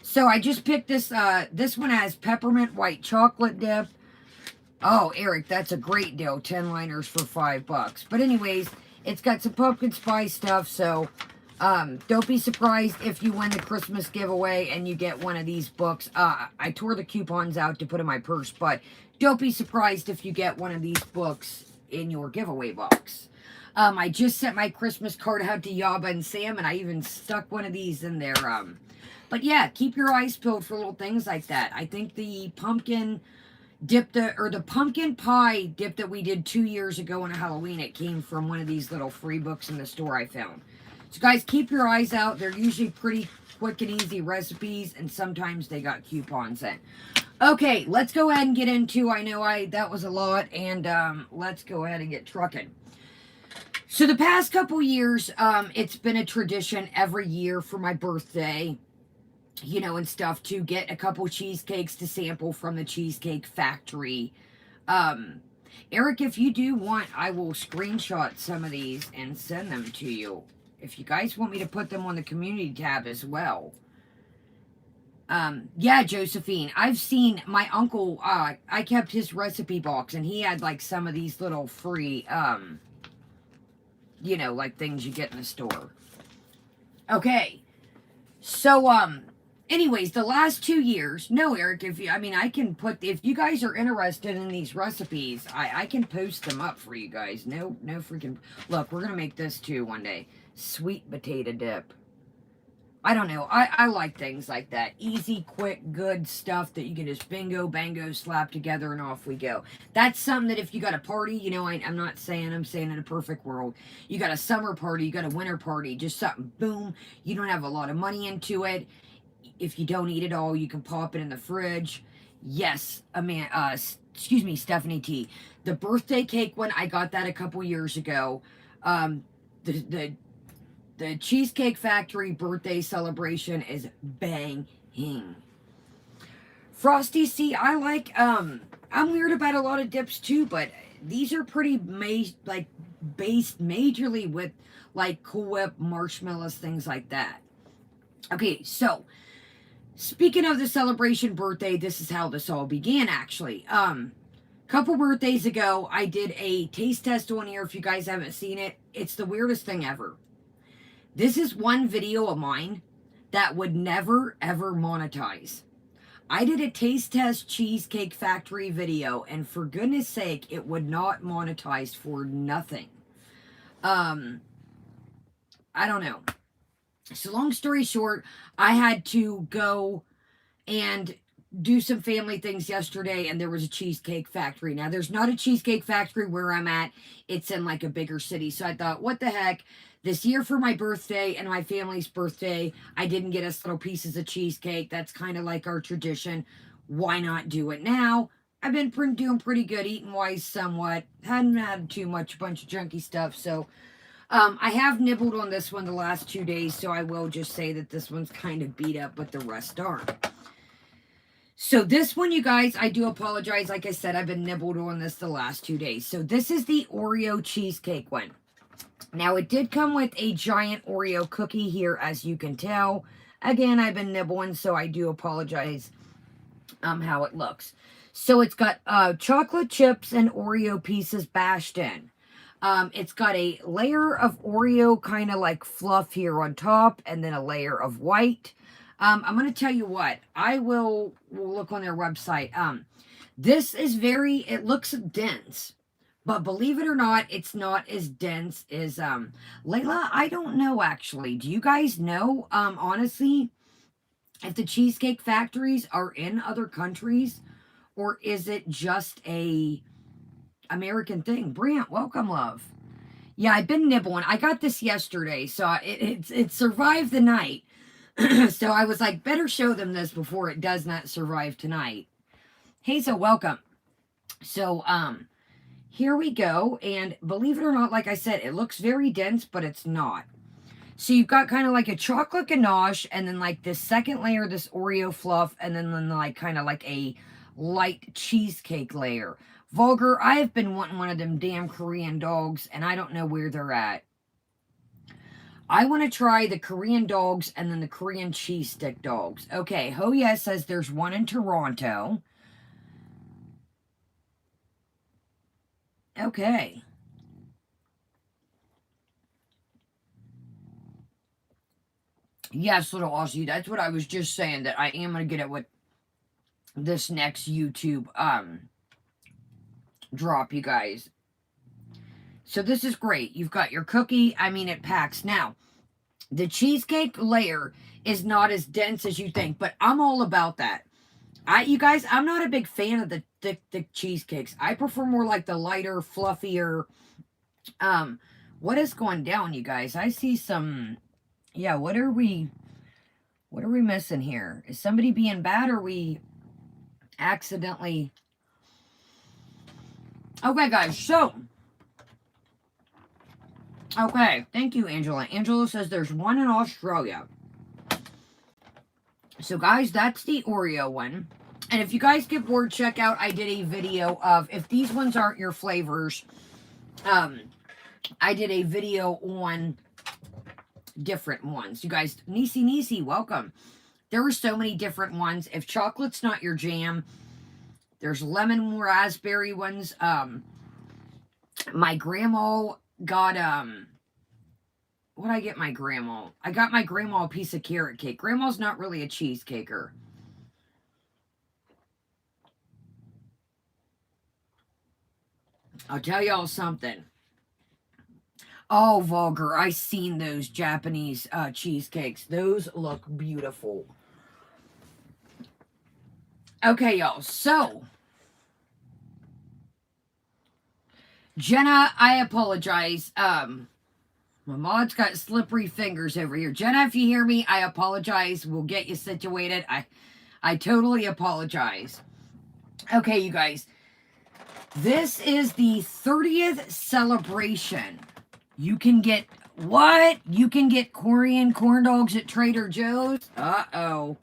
So I just picked this. This one has peppermint white chocolate dip. Oh, Eric, that's a great deal. 10 liners for $5. But anyways, it's got some pumpkin spice stuff. So don't be surprised if you win the Christmas giveaway and you get one of these books. I tore the coupons out to put in my purse. But don't be surprised if you get one of these books in your giveaway box. I just sent my Christmas card out to Yaba and Sam. And I even stuck one of these in there. But yeah, keep your eyes peeled for little things like that. I think the pumpkin dip, the pumpkin pie dip that we did 2 years ago on Halloween, it came from one of these little free books in the store I found. So guys, keep your eyes out. They're usually pretty quick and easy recipes, and sometimes they got coupons in. Okay, let's go ahead and get into, that was a lot, and let's go ahead and get trucking. So the past couple years, it's been a tradition every year for my birthday, and stuff, to get a couple cheesecakes to sample from the Cheesecake Factory. Eric, if you do want, I will screenshot some of these and send them to you. If you guys want me to put them on the community tab as well. Yeah, Josephine, I've seen my uncle, I kept his recipe box, and he had, like, some of these little free, you know, like, things you get in the store. Okay, so, anyways, the last 2 years, no, Eric, if you, I mean, I can put, if you guys are interested in these recipes, I can post them up for you guys. No freaking, look, we're gonna make this too one day. Sweet potato dip. I don't know. I like things like that. Easy, quick, good stuff that you can just bingo, bango, slap together, and off we go. That's something that if you got a party, you know, I'm not saying, I'm saying in a perfect world. You got a summer party, you got a winter party, just something, boom. You don't have a lot of money into it. If you don't eat it all, you can pop it in the fridge. Yes, excuse me, Stephanie T. The birthday cake one, I got that a couple years ago. The Cheesecake Factory birthday celebration is banging. Frosty, see, I like, I'm weird about a lot of dips too, but these are pretty, based majorly with, like, Cool Whip, marshmallows, things like that. Okay, so, speaking of the celebration birthday, this is how this all began, actually. Couple birthdays ago, I did a taste test on here. If you guys haven't seen it, it's the weirdest thing ever. This is one video of mine that would never, ever monetize. I did a taste test Cheesecake Factory video, and for goodness sake, it would not monetize for nothing. I don't know. So long story short, I had to go and do some family things yesterday, and there was a Cheesecake Factory. Now, there's not a Cheesecake Factory where I'm at. It's in, like, a bigger city. So I thought, what the heck? This year for my birthday and my family's birthday, I didn't get us little pieces of cheesecake. That's kind of like our tradition. Why not do it now? I've been doing pretty good, eating wise somewhat. Hadn't had too much, bunch of junky stuff. So I have nibbled on this one the last 2 days. So I will just say that this one's kind of beat up, but the rest aren't. So this one, you guys, I do apologize. Like I said, I've been nibbled on this the last 2 days. So this is the Oreo cheesecake one. Now, it did come with a giant Oreo cookie here, as you can tell. Again, I've been nibbling, so I do apologize how it looks. So it's got chocolate chips and Oreo pieces bashed in. It's got a layer of Oreo kind of like fluff here on top, and then a layer of white. I'm going to tell you what. We'll look on their website. This is it looks dense. But believe it or not, it's not as dense as, Layla, I don't know, actually. Do you guys know, honestly, if the Cheesecake Factories are in other countries, or is it just a American thing? Brant, welcome, love. Yeah, I've been nibbling. I got this yesterday, so it survived the night. So I was like, better show them this before it does not survive tonight. Hazel, welcome. So, here we go, and believe it or not, like I said, it looks very dense, but it's not. So you've got kind of like a chocolate ganache, and then like this second layer, this Oreo fluff, and then like kind of like a light cheesecake layer. Vulgar, I have been wanting one of them damn Korean dogs, and I don't know where they're at. I want to try the Korean dogs and then the Korean cheese stick dogs. Okay, Ho Yes says there's one in Toronto. Okay. Yes, little Aussie. That's what I was just saying, that I am going to get it with this next YouTube drop, you guys. So this is great. You've got your cookie. I mean, it packs. Now, the cheesecake layer is not as dense as you think, but I'm all about that. You guys, I'm not a big fan of the thick cheesecakes. I prefer more like the lighter, fluffier. What is going down, you guys? I see some. Yeah, what are we missing here? Is somebody being bad, or we accidentally? Okay, guys. So. Okay, thank you, Angela. Angela says there's one in Australia. So, guys, that's the Oreo one. And if you guys get bored, check out, I did a video of, if these ones aren't your flavors, I did a video on different ones. You guys, Nisi, welcome. There are so many different ones. If chocolate's not your jam, there's lemon raspberry ones. My grandma got what did I get my grandma? I got my grandma a piece of carrot cake. Grandma's not really a cheesecaker. I'll tell y'all something. Oh, vulgar. I seen those Japanese cheesecakes. Those look beautiful. Okay, y'all. So, Jenna, I apologize. My mod's got slippery fingers over here. Jenna, if you hear me, I apologize. We'll get you situated. I totally apologize. Okay, you guys. This is the 30th celebration. You can get what? You can get Korean corn dogs at Trader Joe's? Uh-oh.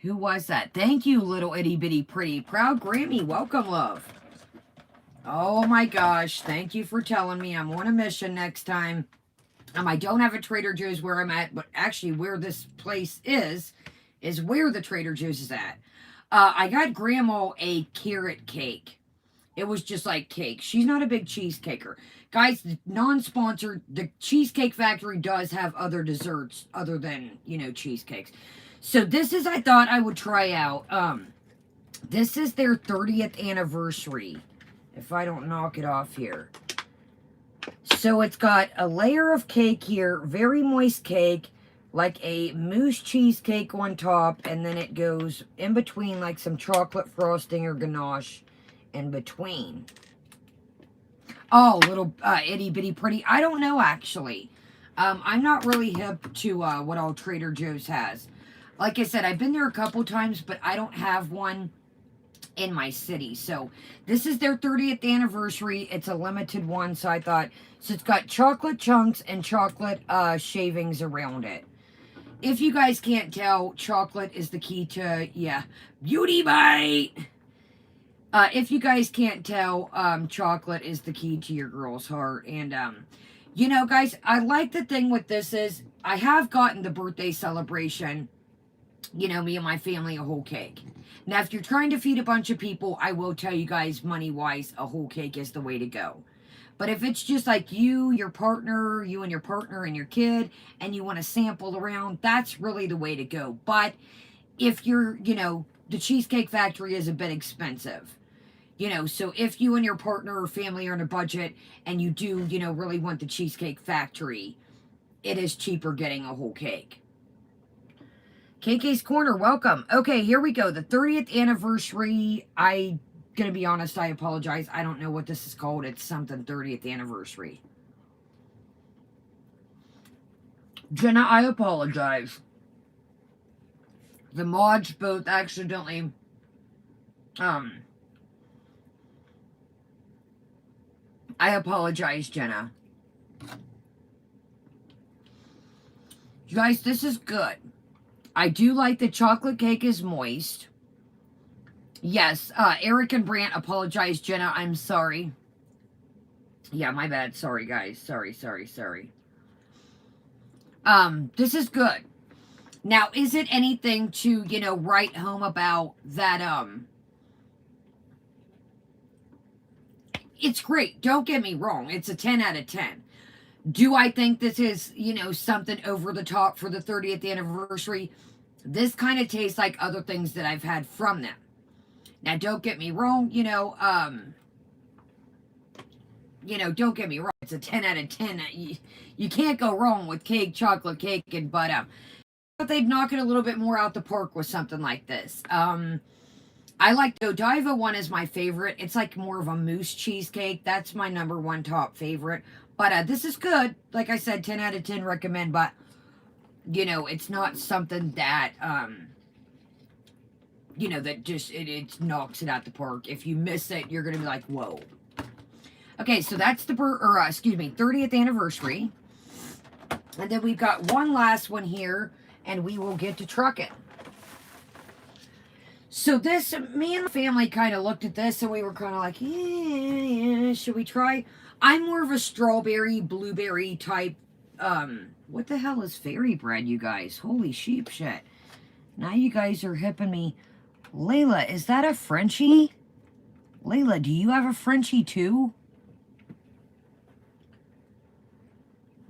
Who was that? Thank you, little itty bitty pretty. Proud Grammy. Welcome, love. Oh my gosh. Thank you for telling me. I'm on a mission next time. I don't have a Trader Joe's where I'm at, but actually where this place is where the Trader Joe's is at. I got Grandma a carrot cake. It was just like cake. She's not a big cheesecaker. Guys, non-sponsored, the Cheesecake Factory does have other desserts other than, cheesecakes. So this is, I thought I would try out. This is their 30th anniversary. If I don't knock it off here. So it's got a layer of cake here, very moist cake, like a mousse cheesecake on top, and then it goes in between like some chocolate frosting or ganache in between. Oh, little itty bitty pretty. I don't know, actually. I'm not really hip to what all Trader Joe's has. Like I said, I've been there a couple times, but I don't have one in my city. So this is their 30th anniversary. It's a limited one, so I thought, so it's got chocolate chunks and chocolate shavings around it. If you guys can't tell, chocolate is the key to, beauty bite. If you guys can't tell, chocolate is the key to your girl's heart. And, guys, I like the thing with this is I have gotten the birthday celebration, me and my family, a whole cake. Now, if you're trying to feed a bunch of people, I will tell you guys, money-wise, a whole cake is the way to go. But if it's just like you and your partner and your kid, and you want to sample around, that's really the way to go. But if you're, the Cheesecake Factory is a bit expensive. So if you and your partner or family are on a budget and you do, really want the Cheesecake Factory, it is cheaper getting a whole cake. KK's Corner, welcome. Okay, here we go. The 30th anniversary. I gonna be honest, I apologize. I don't know what this is called. It's something 30th anniversary. Jenna, I apologize. The mods both accidentally I apologize, Jenna. You guys, this is good. I do like the chocolate cake is moist. Yes, Eric and Brant apologize, Jenna. I'm sorry. Yeah, my bad. Sorry, guys. Sorry. This is good. Now, is it anything to, write home about that, it's great. Don't get me wrong. It's a 10 out of 10. Do I think this is, something over the top for the 30th anniversary? This kind of tastes like other things that I've had from them. Now, don't get me wrong, don't get me wrong. It's a 10 out of 10. You can't go wrong with cake, chocolate cake, and but they'd knock it a little bit more out the park with something like this. I like the Godiva one is my favorite. It's like more of a mousse cheesecake. That's my number one top favorite. But this is good. Like I said, 10 out of 10 recommend. But, it's not something that, that just, it knocks it out the park. If you miss it, you're going to be like, whoa. Okay, so that's the, 30th anniversary. And then we've got one last one here. And we will get to trucking. So this, me and the family kind of looked at this and we were kind of like, yeah, should we try? I'm more of a strawberry, blueberry type what the hell is fairy bread, you guys? Holy sheep shit. Now you guys are hipping me. Layla, is that a Frenchie? Layla, do you have a Frenchie too?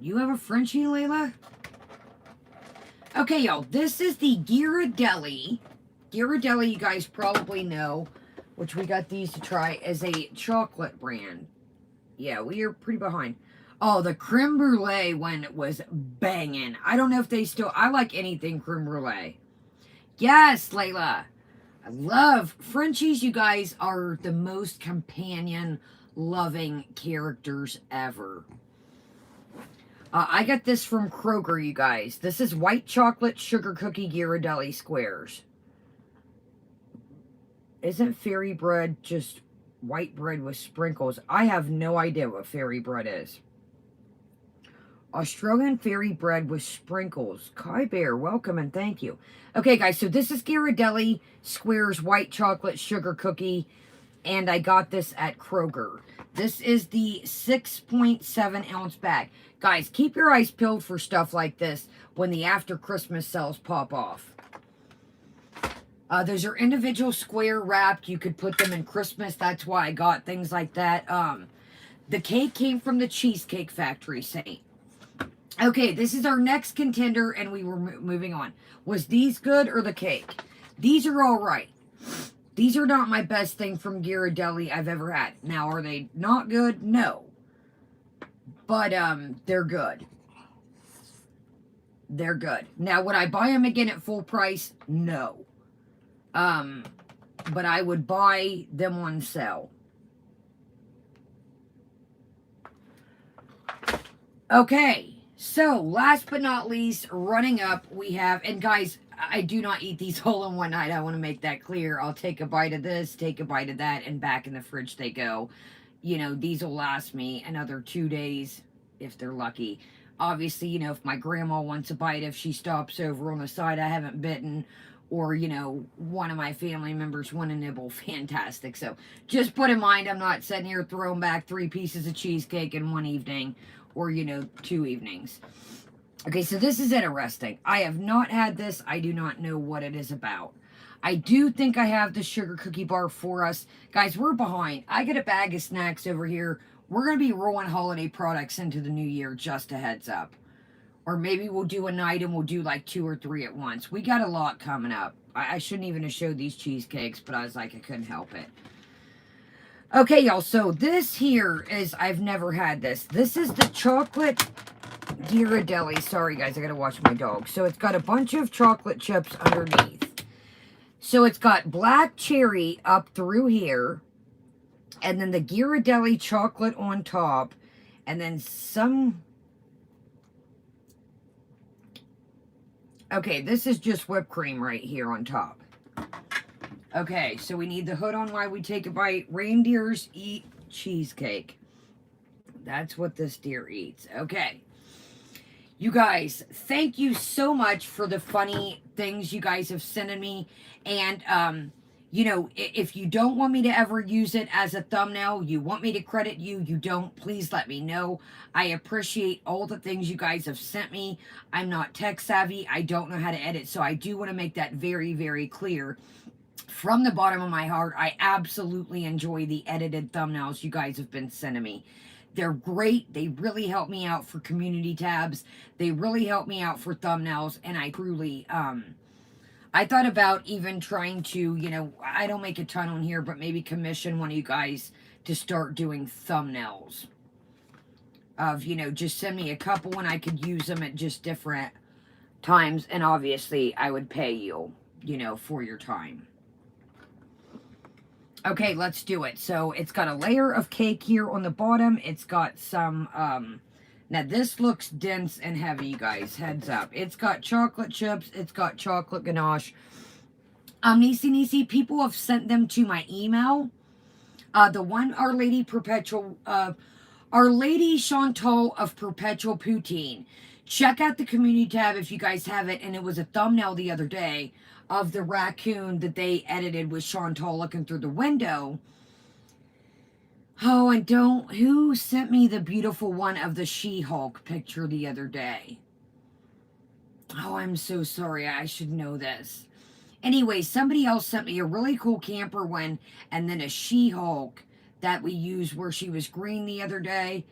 You have a Frenchie, Layla? Okay, y'all, this is the Ghirardelli. Ghirardelli, you guys probably know, which we got these to try, as a chocolate brand. Yeah, we are pretty behind. Oh, the creme brulee one was banging. I don't know if they still... I like anything creme brulee. Yes, Layla. I love... Frenchies, you guys, are the most companion-loving characters ever. I got this from Kroger, you guys. This is white chocolate sugar cookie Ghirardelli squares. Isn't fairy bread just white bread with sprinkles? I have no idea what fairy bread is. Australian fairy bread with sprinkles. Kai Bear, welcome and thank you. Okay, guys, so this is Ghirardelli squares white chocolate sugar cookie, and I got this at Kroger. This is the 6.7 ounce bag. Guys, keep your eyes peeled for stuff like this when the after Christmas sales pop off. Those are individual square wrapped. You could put them in Christmas. That's why I got things like that. The cake came from the Cheesecake Factory, Saint. Okay, this is our next contender, and we were moving on. Was these good or the cake? These are all right. These are not my best thing from Ghirardelli I've ever had. Now, are they not good? No. But, they're good. They're good. Now, would I buy them again at full price? No. But I would buy them on sale. Okay. So, last but not least, running up, we have, and guys, I do not eat these whole in one night. I want to make that clear. I'll take a bite of this, take a bite of that, and back in the fridge they go. You know, these will last me another 2 days, if they're lucky. Obviously, you know, if my grandma wants a bite, if she stops over on the side I haven't bitten, or, you know, one of my family members want to nibble, fantastic. So, just put in mind, I'm not sitting here throwing back 3 pieces of cheesecake in one evening, or, you know, 2 evenings. Okay, so this is interesting. I have not had this. I do not know what it is about. I do think I have the sugar cookie bar for us. Guys, we're behind. I get a bag of snacks over here. We're going to be rolling holiday products into the new year, just a heads up. Or maybe we'll do a night and we'll do like 2 or 3 at once. We got a lot coming up. I shouldn't even have showed these cheesecakes, but I was like, I couldn't help it. Okay, y'all, so this here is, I've never had this. This is the chocolate Ghirardelli. Sorry, guys, I gotta watch my dog. So it's got a bunch of chocolate chips underneath. So it's got black cherry up through here, and then the Ghirardelli chocolate on top, and then some... Okay, this is just whipped cream right here on top. Okay, so we need the hood on while we take a bite. Reindeers eat cheesecake. That's what this deer eats. Okay. You guys, thank you so much for the funny things you guys have sent me. And, you know, if you don't want me to ever use it as a thumbnail, you want me to credit you, you don't, please let me know. I appreciate all the things you guys have sent me. I'm not tech savvy. I don't know how to edit, so I do want to make that very, very clear. From the bottom of my heart, I absolutely enjoy the edited thumbnails you guys have been sending me. They're great. They really help me out for community tabs. They really help me out for thumbnails. And I truly, I thought about even trying to, you know, I don't make a ton on here, but maybe commission one of you guys to start doing thumbnails. Of, you know, just send me a couple and I could use them at just different times. And obviously, I would pay you, you know, for your time. Okay, let's do it. So, it's got a layer of cake here on the bottom. It's got some, now this looks dense and heavy, you guys. Heads up. It's got chocolate chips. It's got chocolate ganache. Nisi, people have sent them to my email. The one Our Lady Chantal of Perpetual Poutine. Check out the community tab if you guys have it. And it was a thumbnail the other day of the raccoon that they edited with Chantal looking through the window. Oh, Oh, and who sent me the beautiful one of the She-Hulk picture the other day? Oh, I'm so sorry. I should know this. Anyway, somebody else sent me a really cool camper one and then a She-Hulk that we used where she was green the other day.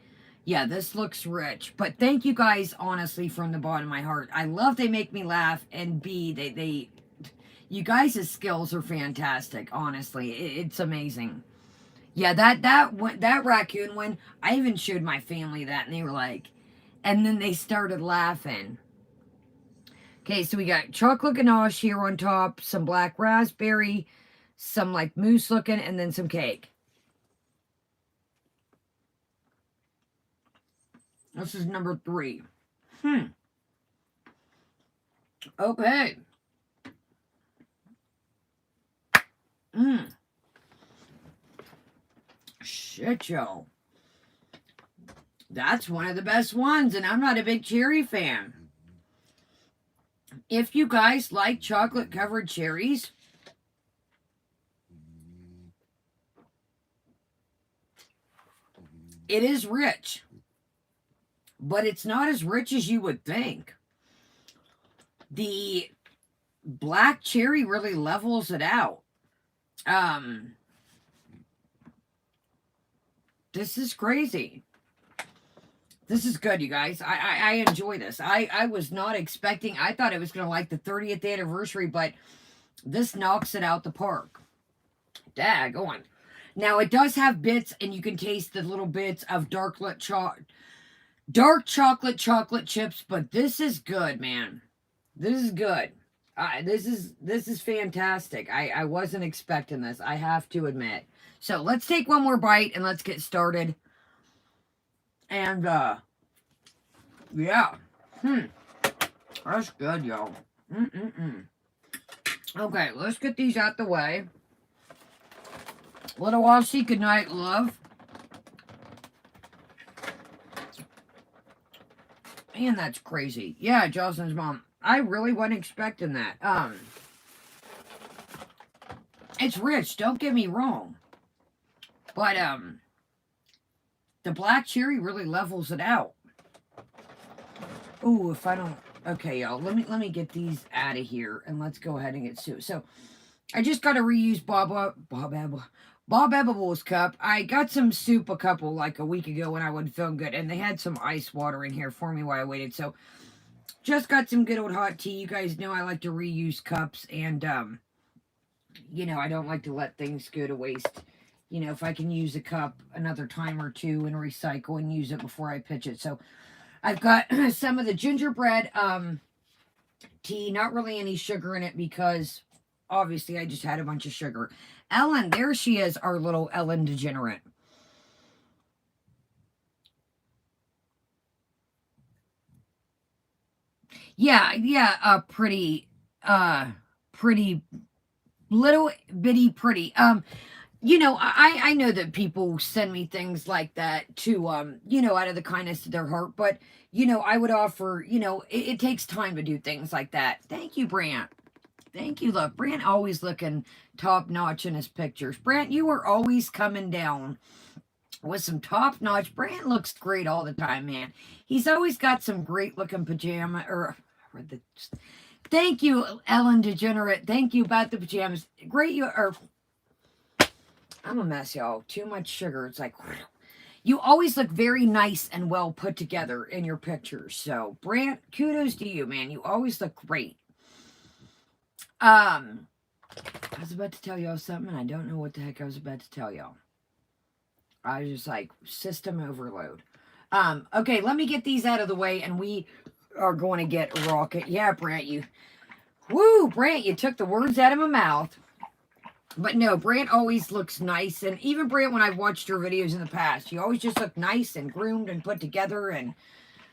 Yeah, this looks rich. But thank you guys, honestly, from the bottom of my heart. I love they make me laugh, and B, they you guys' skills are fantastic, honestly. It's amazing. Yeah, that raccoon one, I even showed my family that, and they were like, and then they started laughing. Okay, so we got chocolate ganache here on top, some black raspberry, some like mousse looking, and then some cake. This is number 3. Okay. Shit, yo. That's one of the best ones, and I'm not a big cherry fan. If you guys like chocolate covered cherries, it is rich, but it's not as rich as you would think. The black cherry really levels it out. This is crazy. This is good, you guys. I enjoy this. I was not expecting, I thought it was going to like the 30th anniversary, but this knocks it out the park. Daggone. Now, it does have bits, and you can taste the little bits of dark chocolate chips, but this is good, man. This is good. This is fantastic. I wasn't expecting this, I have to admit. So let's take one more bite and let's get started. And yeah, that's good, y'all. Okay, let's get these out the way. Little Aussie, good night, love. Man, that's crazy. Yeah, Jocelyn's mom. I really wasn't expecting that. It's rich, don't get me wrong. But, the black cherry really levels it out. Ooh, if I don't... Okay, y'all, let me get these out of here, and let's go ahead and get soup. So, I just got to reuse Bob Ebble's cup. I got some soup like a week ago when I wasn't feeling good, and they had some ice water in here for me while I waited. So, just got some good old hot tea. You guys know I like to reuse cups, and, you know, I don't like to let things go to waste. You know, if I can use a cup another time or two and recycle and use it before I pitch it. So, I've got some of the gingerbread tea, not really any sugar in it because obviously I just had a bunch of sugar. Ellen, there she is, our little Ellen degenerate. Yeah, pretty little bitty pretty. You know, I know that people send me things like that to, you know, out of the kindness of their heart, but, you know, I would offer, you know, it takes time to do things like that. Thank you, Brant. Thank you, love. Brant always looking top-notch in his pictures. Brant, you are always coming down with some top-notch. Brant looks great all the time, man. He's always got some great-looking pajama, thank you, Ellen Degenerate. Thank you about the pajamas. Great, I'm a mess, y'all. Too much sugar. It's like, you always look very nice and well put together in your pictures. So, Brant, kudos to you, man. You always look great. I was about to tell y'all something. I don't know what the heck I was about to tell y'all. I was just like, system overload. Okay, let me get these out of the way, and we are going to get rocket. Yeah, Brant, you took the words out of my mouth. But no, Brant always looks nice, and even Brant, when I've watched her videos in the past, you always just look nice and groomed and put together and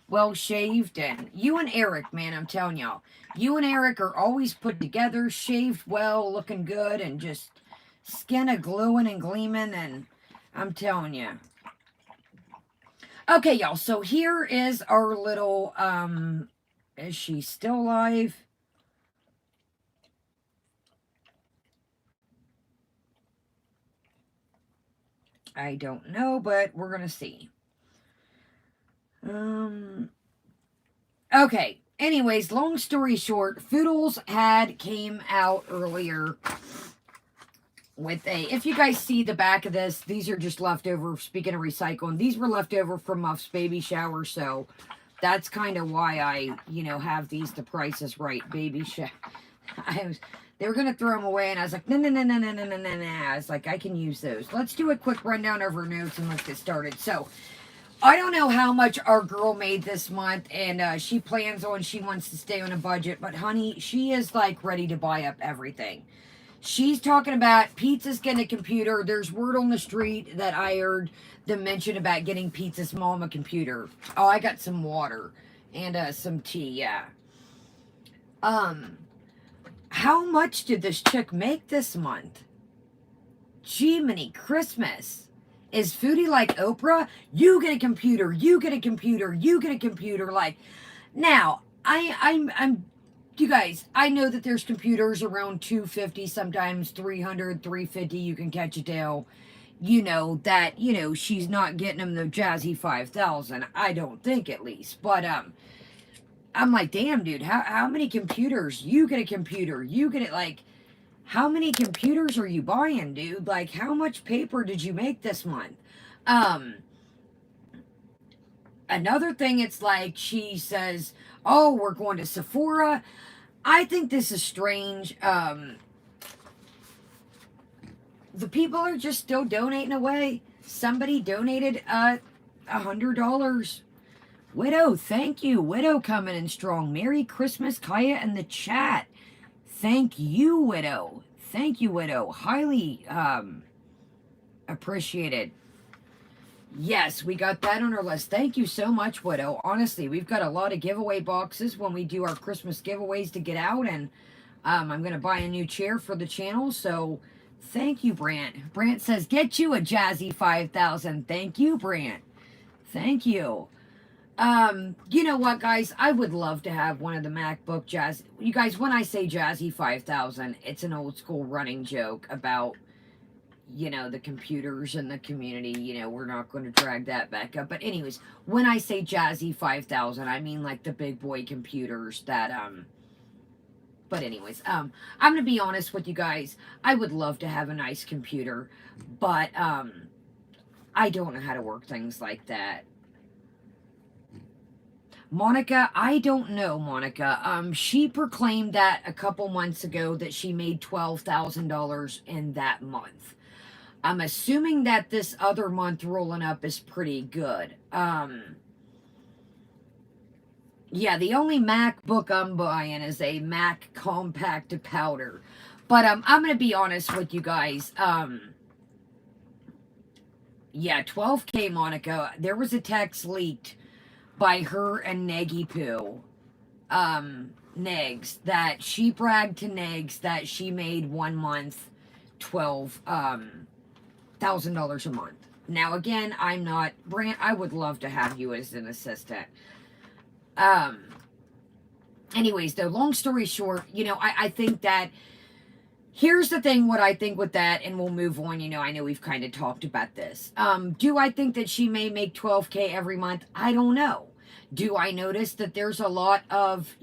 well shaved. And you and Eric, man, I'm telling y'all, you and Eric are always put together, shaved well, looking good, and just skin a glowing and gleaming, and I'm telling you. Okay, y'all, so here is our little, is she still alive? I don't know, but we're going to see. Okay. Anyways, long story short, Foodles came out earlier with if you guys see the back of this, these are just leftover. Speaking of recycling, these were leftover from Muff's baby shower, so that's kind of why I, have these. The Price is Right baby shower. They were gonna throw them away, and I was like, no, no, no, no, no, no, no, no, no. I was like, I can use those. Let's do a quick rundown of her notes and let's get started. So, I don't know how much our girl made this month, and she wants to stay on a budget, but honey, she is like ready to buy up everything. She's talking about Pizza's getting a computer. There's word on the street that I heard them mention about getting Pizza's mom a computer. Oh, I got some water and some tea, yeah. How much did this chick make this month? Jiminy Christmas. Is Foodie like Oprah? You get a computer, you get a computer, you get a computer. Like, now, I'm you guys, I know that there's computers around 250, sometimes 300, 350. You can catch a deal. She's not getting them the Jazzy 5000. I don't think, at least. But I'm like, damn, dude, how many computers? You get a computer. You get it, like, how many computers are you buying, dude? Like, how much paper did you make this month? Another thing, it's like she says, oh, we're going to Sephora. I think this is strange. The people are just still donating away. Somebody donated $100. Widow, thank you. Widow coming in strong. Merry Christmas, Kaya, in the chat. Thank you, Widow. Thank you, Widow. Highly appreciated. Yes, we got that on our list. Thank you so much, Widow. Honestly, we've got a lot of giveaway boxes when we do our Christmas giveaways to get out, and I'm going to buy a new chair for the channel, so thank you, Brant. Brant says, get you a Jazzy 5000. Thank you, Brant. Thank you. You know what, guys? I would love to have one of the MacBook Jazz. You guys, when I say Jazzy 5000, it's an old school running joke about, the computers and the community. We're not going to drag that back up. But anyways, when I say Jazzy 5000, I mean like the big boy computers that, but anyways, I'm going to be honest with you guys. I would love to have a nice computer, but, I don't know how to work things like that. Monica, I don't know, Monica. She proclaimed that a couple months ago that she made $12,000 in that month. I'm assuming that this other month rolling up is pretty good. Yeah, the only MacBook I'm buying is a Mac Compact Powder. But I'm going to be honest with you guys. Yeah, 12K, Monica. There was a text leaked by her and Neggy Poo, Negs, that she bragged to Negs that she made 1 month $12,000 a month. Now again, I'm not Brant. I would love to have you as an assistant. Anyways, though, long story short, I think that here's the thing, what I think with that, and we'll move on. I know we've kind of talked about this. Do I think that she may make 12K every month? I don't know. Do I notice that there's a lot of,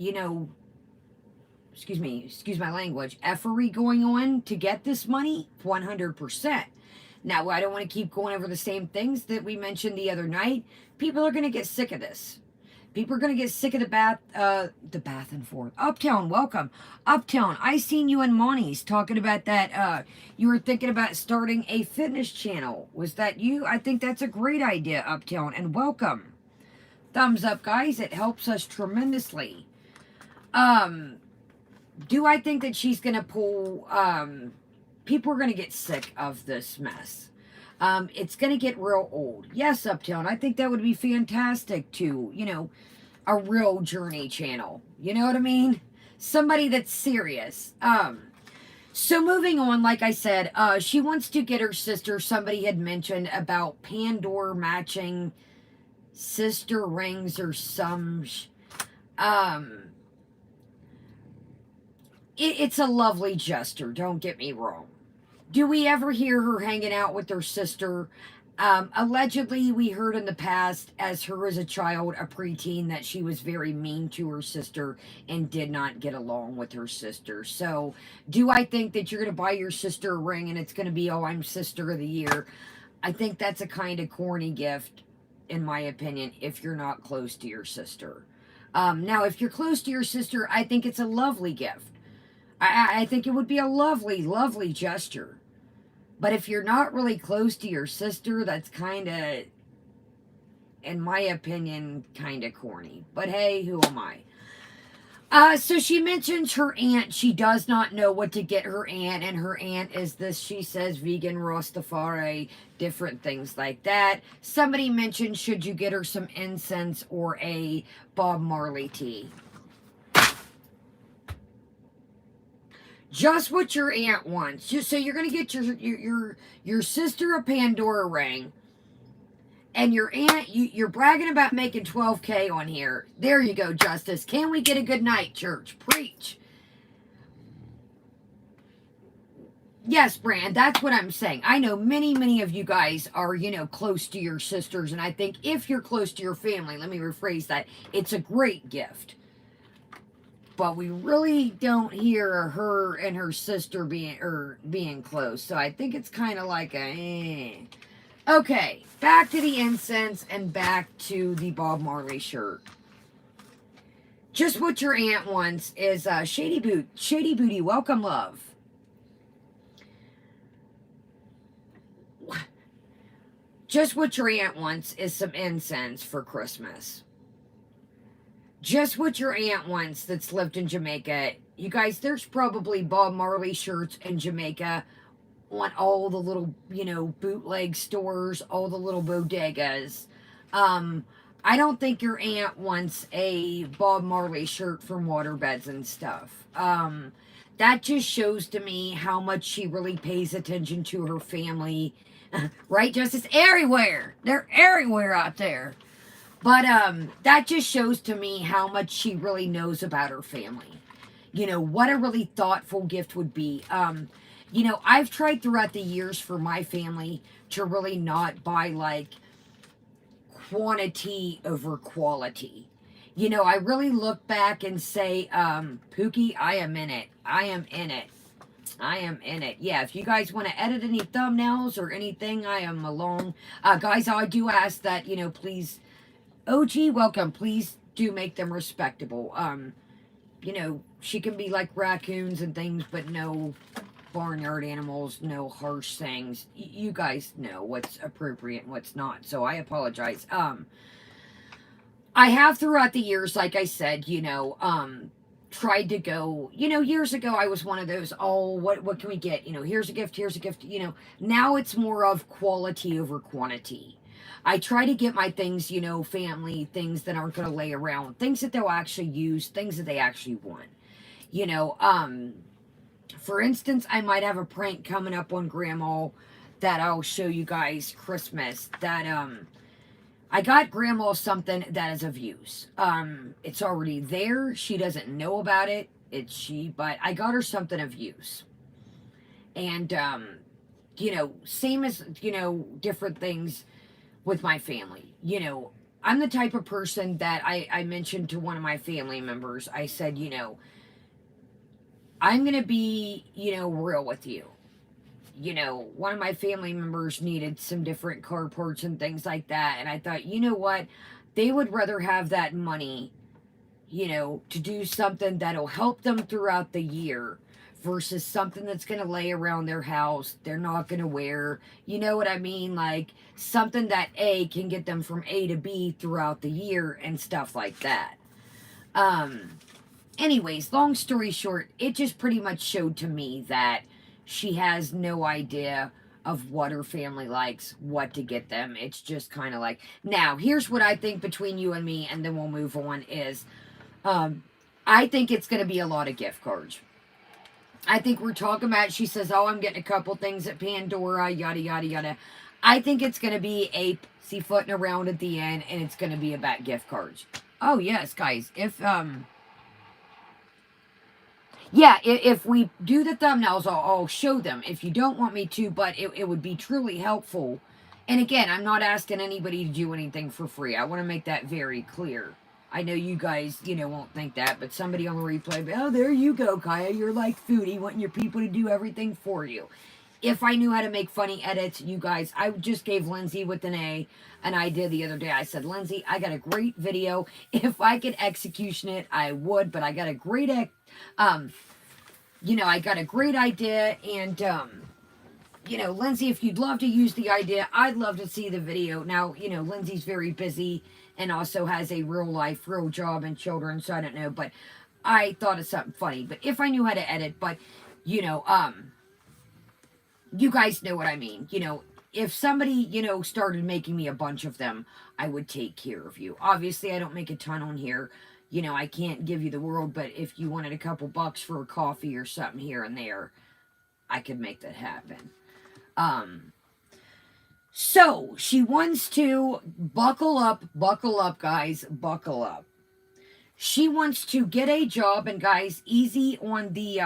excuse my language, effery going on to get this money? 100%. Now, I don't want to keep going over the same things that we mentioned the other night. People are going to get sick of this. People are going to get sick of the bath and forth. Uptown, welcome. Uptown, I seen you and Monty's talking about that. You were thinking about starting a fitness channel. Was that you? I think that's a great idea, Uptown, and welcome. Thumbs up, guys. It helps us tremendously. Do I think that she's going to pull... people are going to get sick of this mess. It's going to get real old. Yes, Uptown, I think that would be fantastic to, a real journey channel. You know what I mean? Somebody that's serious. So moving on, like I said, she wants to get her sister, somebody had mentioned about Pandora matching sister rings or some... It's a lovely gesture, don't get me wrong. Do we ever hear her hanging out with her sister Allegedly, we heard in the past, as her as a child, a preteen, that she was very mean to her sister and did not get along with her sister. So, do I think that you're going to buy your sister a ring and it's going to be, oh, I'm sister of the year? I think that's a kind of corny gift, in my opinion, if you're not close to your sister. Now, if you're close to your sister, I think it's a lovely gift. I think it would be a lovely, lovely gesture. But if you're not really close to your sister, that's kind of, in my opinion, kind of corny. But hey, who am I? So she mentions her aunt. She does not know what to get her aunt, and her aunt is this, she says, vegan, Rastafari, different things like that. Somebody mentioned, should you get her some incense or a Bob Marley tea? Just what your aunt wants. So you're gonna get your sister a Pandora ring, and your aunt, you're bragging about making 12K on here. There you go, Justice. Can we get a good night, church? Preach. Yes, Brand, that's what I'm saying. I know many of you guys are, close to your sisters, and I think if you're close to your family, let me rephrase that, it's a great gift. But we really don't hear her and her sister being close. So I think it's kind of like a Okay, back to the incense and back to the Bob Marley shirt. Just what your aunt wants is Shady Booty, welcome, love. Just what your aunt wants is some incense for Christmas. Just what your aunt wants that's lived in Jamaica. You guys, there's probably Bob Marley shirts in Jamaica on all the little, bootleg stores, all the little bodegas. I don't think your aunt wants a Bob Marley shirt from Waterbeds and stuff. That just shows to me how much she really pays attention to her family. Right, Justice? Everywhere. They're everywhere out there. But that just shows to me how much she really knows about her family. What a really thoughtful gift would be. I've tried throughout the years for my family to really not buy like quantity over quality. I really look back and say, Pookie, I am in it. I am in it. I am in it. Yeah, if you guys want to edit any thumbnails or anything, I am along. Guys, I do ask that, please, OG, welcome. Please do make them respectable. She can be like raccoons and things, but no barnyard animals, no harsh things. You guys know what's appropriate and what's not, so I apologize. I have throughout the years, like I said, tried to go, years ago I was one of those, what can we get? Here's a gift, now it's more of quality over quantity. I try to get my things, family, things that aren't going to lay around, things that they'll actually use, things that they actually want. For instance, I might have a prank coming up on Grandma that I'll show you guys Christmas, that, I got Grandma something that is of use. It's already there. She doesn't know about it. But I got her something of use. And, same as, different things with my family. I'm the type of person that I mentioned to one of my family members. I said, I'm going to be, real with you. One of my family members needed some different car parts and things like that. And I thought, you know what? They would rather have that money, to do something that'll help them throughout the year versus something that's going to lay around their house. They're not going to wear, you know what I mean? Like something that can get them from A to B throughout the year and stuff like that. Anyways, long story short, it just pretty much showed to me that she has no idea of what her family likes, what to get them. It's just kind of like, now, here's what I think between you and me, and then we'll move on, is I think it's going to be a lot of gift cards. I think we're talking about, she says, oh, I'm getting a couple things at Pandora, yada, yada, yada. I think it's going to be a pussyfooting around at the end, and it's going to be about gift cards. Oh, yes, guys, if we do the thumbnails, I'll show them if you don't want me to, but it would be truly helpful And again, I'm not asking anybody to do anything for free. I want to make that very clear. I know you guys, won't think that, but somebody on the replay, oh, there you go, Kaya. You're like Foodie, wanting your people to do everything for you. If I knew how to make funny edits, you guys, I just gave Lindsay with an A an idea the other day. I said, Lindsay, I got a great video. If I could execution it, I would, but I got a great, I got a great idea, and, Lindsay, if you'd love to use the idea, I'd love to see the video. Now, Lindsay's very busy and also has a real job and children, so I don't know, but I thought of something funny. But if I knew how to edit, but, you guys know what I mean. If somebody, started making me a bunch of them, I would take care of you. Obviously, I don't make a ton on here. I can't give you the world, but if you wanted a couple bucks for a coffee or something here and there, I could make that happen. So she wants to buckle up, guys, buckle up. She wants to get a job, and guys, easy on the,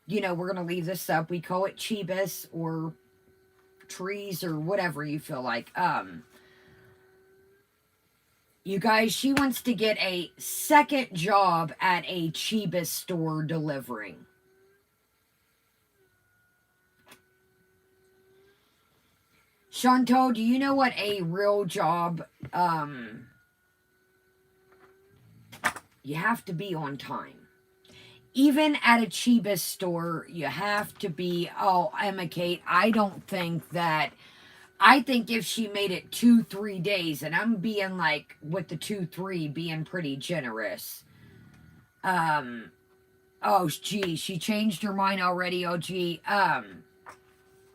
we're going to leave this up. We call it Cheebus or trees or whatever you feel like. You guys, she wants to get a second job at a Cheebus store delivering. Chantal, do you know what a real job, you have to be on time. Even at a Cheebus store, you have to be, Emma Kate, I don't think that, I think if she made it 2-3 days, and I'm being like, with the 2-3, being pretty generous. Oh, gee, she changed her mind already, oh, gee,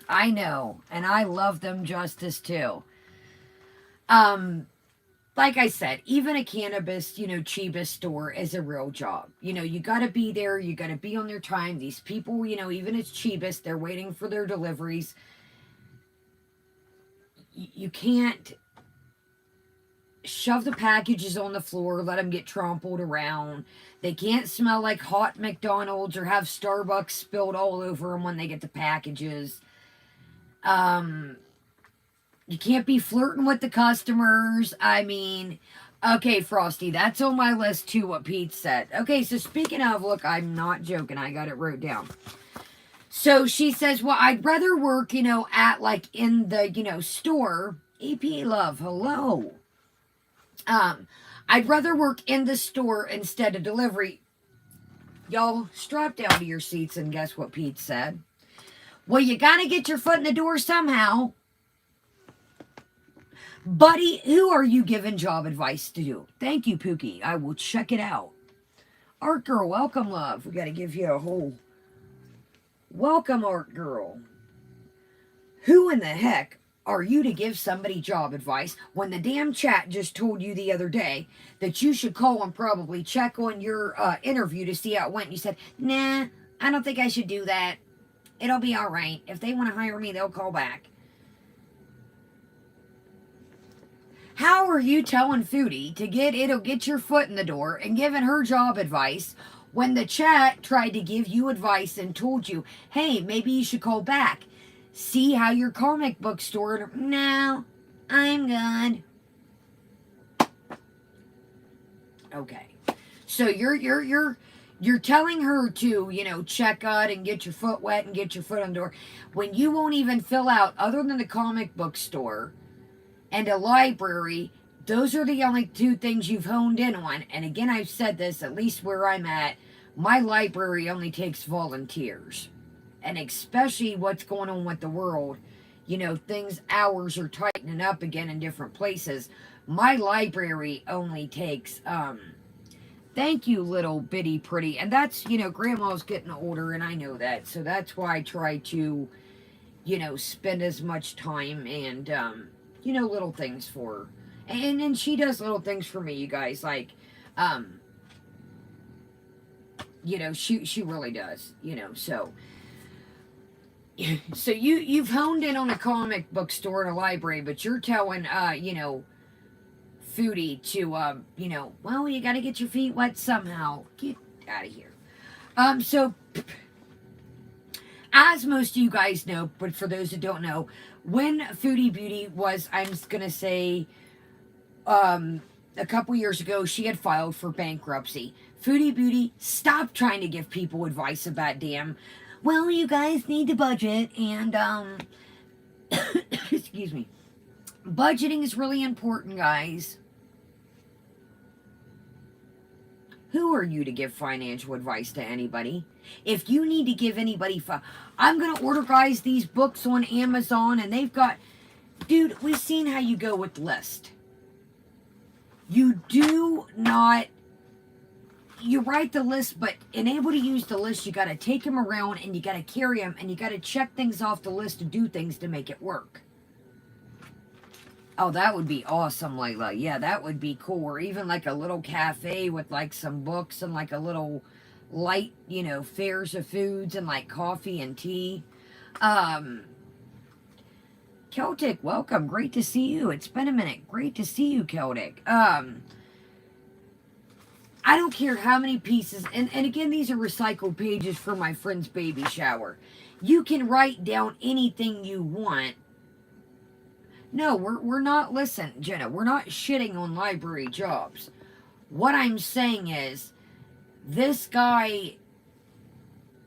I know, and I love them justice too. Like I said, even a cannabis, Cheebus store is a real job. You got to be there. You got to be on their time. These people, even it's Cheebus, they're waiting for their deliveries. You can't shove the packages on the floor, let them get trampled around. They can't smell like hot McDonald's or have Starbucks spilled all over them when they get the packages. You can't be flirting with the customers. I mean, okay, Frosty, that's on my list too, what Pete said. Okay, so speaking of, look, I'm not joking. I got it wrote down. So she says, well, I'd rather work, at like in the, store. EP Love, hello. I'd rather work in the store instead of delivery. Y'all, strap down to your seats and guess what Pete said. Well, you got to get your foot in the door somehow. Buddy, who are you giving job advice to do? Thank you, Pookie. I will check it out. Art Girl, welcome, love. We got to give you a whole... Welcome, Art Girl. Who in the heck are you to give somebody job advice when the damn chat just told you the other day that you should call and probably check on your interview to see how it went? And you said, nah, I don't think I should do that. It'll be all right. If they want to hire me, they'll call back. How are you telling Foodie to it'll get your foot in the door and giving her job advice when the chat tried to give you advice and told you, hey, maybe you should call back. See how your comic book store... No, I'm good. Okay. So you're telling her to, check out and get your foot wet and get your foot on the door when you won't even fill out, other than the comic book store and a library. Those are the only two things you've honed in on. And again, I've said this, at least where I'm at, my library only takes volunteers. And especially what's going on with the world, hours are tightening up again in different places. My library only takes, thank you, little bitty pretty. And that's, grandma's getting older, and I know that. So that's why I try to, spend as much time and, little things for her. And she does little things for me, you guys. Like, she really does, so. So you've honed in on a comic book store and a library, but you're telling, Foodie to, well, you got to get your feet wet somehow. Get out of here. So, as most of you guys know, but for those that don't know, when Foodie Beauty was, I'm going to say, a couple years ago, she had filed for bankruptcy. Foodie Beauty stopped trying to give people advice about damn, well, you guys need to budget, and, excuse me, budgeting is really important, guys. Who are you to give financial advice to anybody? If you need to give anybody, I'm going to order, guys, these books on Amazon, and they've got, dude, we've seen how you go with list. You do not, you write the list, but in able to use the list, you got to take them around, and you got to carry them, and you got to check things off the list to do things to make it work. Oh, that would be awesome, Layla. Yeah, that would be cool. Or even like a little cafe with like some books and like a little light, you know, fares of foods and like coffee and tea. Celtic, welcome. Great to see you. It's been a minute. Great to see you, Celtic. I don't care how many pieces, and again, these are recycled pages for my friend's baby shower. You can write down anything you want. No, we're not, listen, Jenna, we're not shitting on library jobs. What I'm saying is, this guy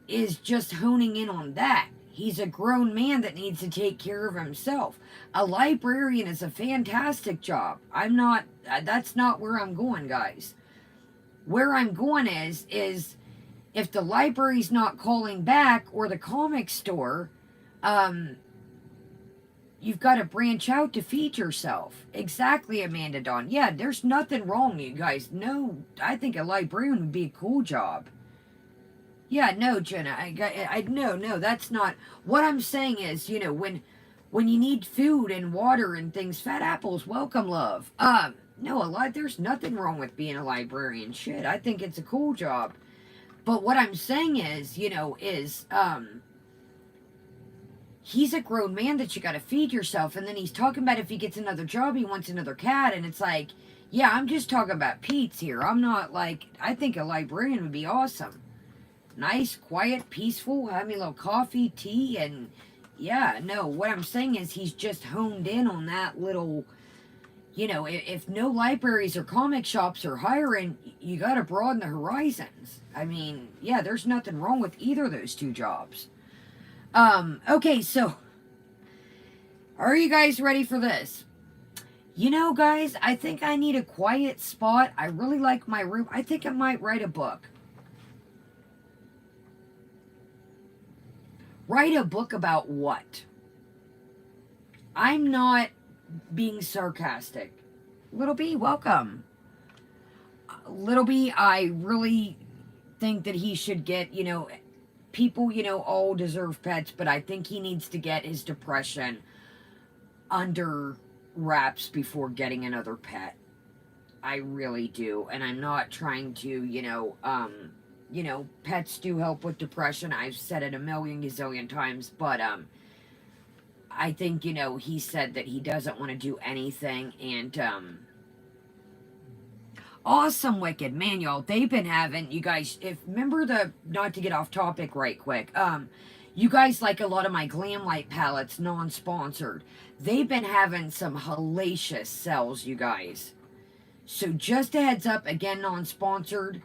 is just honing in on that. He's a grown man that needs to take care of himself. A librarian is a fantastic job. That's not where I'm going, guys. Where I'm going is if the library's not calling back, or the comic store, you've got to branch out to feed yourself. Exactly, Amanda Dawn. Yeah, there's nothing wrong, you guys. No, I think a librarian would be a cool job. Yeah, no, Jenna. No, that's not. What I'm saying is, you know, when you need food and water and things, Fat Apples, welcome, love. No, there's nothing wrong with being a librarian. Shit, I think it's a cool job. But what I'm saying is, you know, he's a grown man that you got to feed yourself. And then he's talking about if he gets another job, he wants another cat. And it's like, yeah, I'm just talking about Pete's here. I'm not like, I think a librarian would be awesome. Nice, quiet, peaceful, have me a little coffee, tea, and yeah, no, what I'm saying is he's just honed in on that little, you know, if no libraries or comic shops are hiring, you got to broaden the horizons. I mean, yeah, there's nothing wrong with either of those two jobs. Okay, so, are you guys ready for this? You know, guys, I think I need a quiet spot. I really like my room. I think I might write a book. Write a book about what? I'm not being sarcastic. Little B, welcome. Little B, I really think that he should get, you know, people, you know, all deserve pets, but I think he needs to get his depression under wraps before getting another pet. I really do. And I'm not trying to, you know, pets do help with depression. I've said it a million gazillion times, but I think, you know, he said that he doesn't want to do anything, and awesome, Wicked. Man, y'all, they've been having, you guys, remember not to get off topic right quick, you guys like a lot of my Glam Light palettes, non-sponsored. They've been having some hellacious sales, you guys. So just a heads up, again, non-sponsored,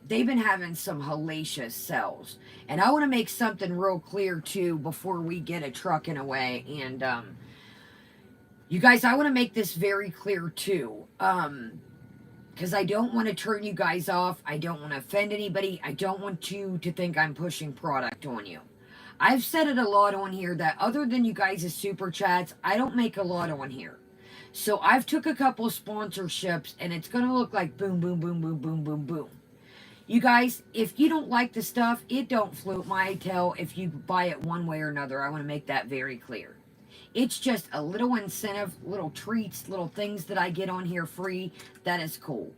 they've been having some hellacious sales. And I want to make something real clear, too, before we get a trucking away. And, you guys, I want to make this very clear, too. Because I don't want to turn you guys off. I don't want to offend anybody. I don't want you to think I'm pushing product on you. I've said it a lot on here that other than you guys' super chats, I don't make a lot on here. So I've took a couple sponsorships, and it's going to look like boom, boom, boom, boom, boom, boom, boom. You guys, if you don't like the stuff, it don't float my tail if you buy it one way or another. I want to make that very clear. It's just a little incentive, little treats, little things that I get on here free. That is cool.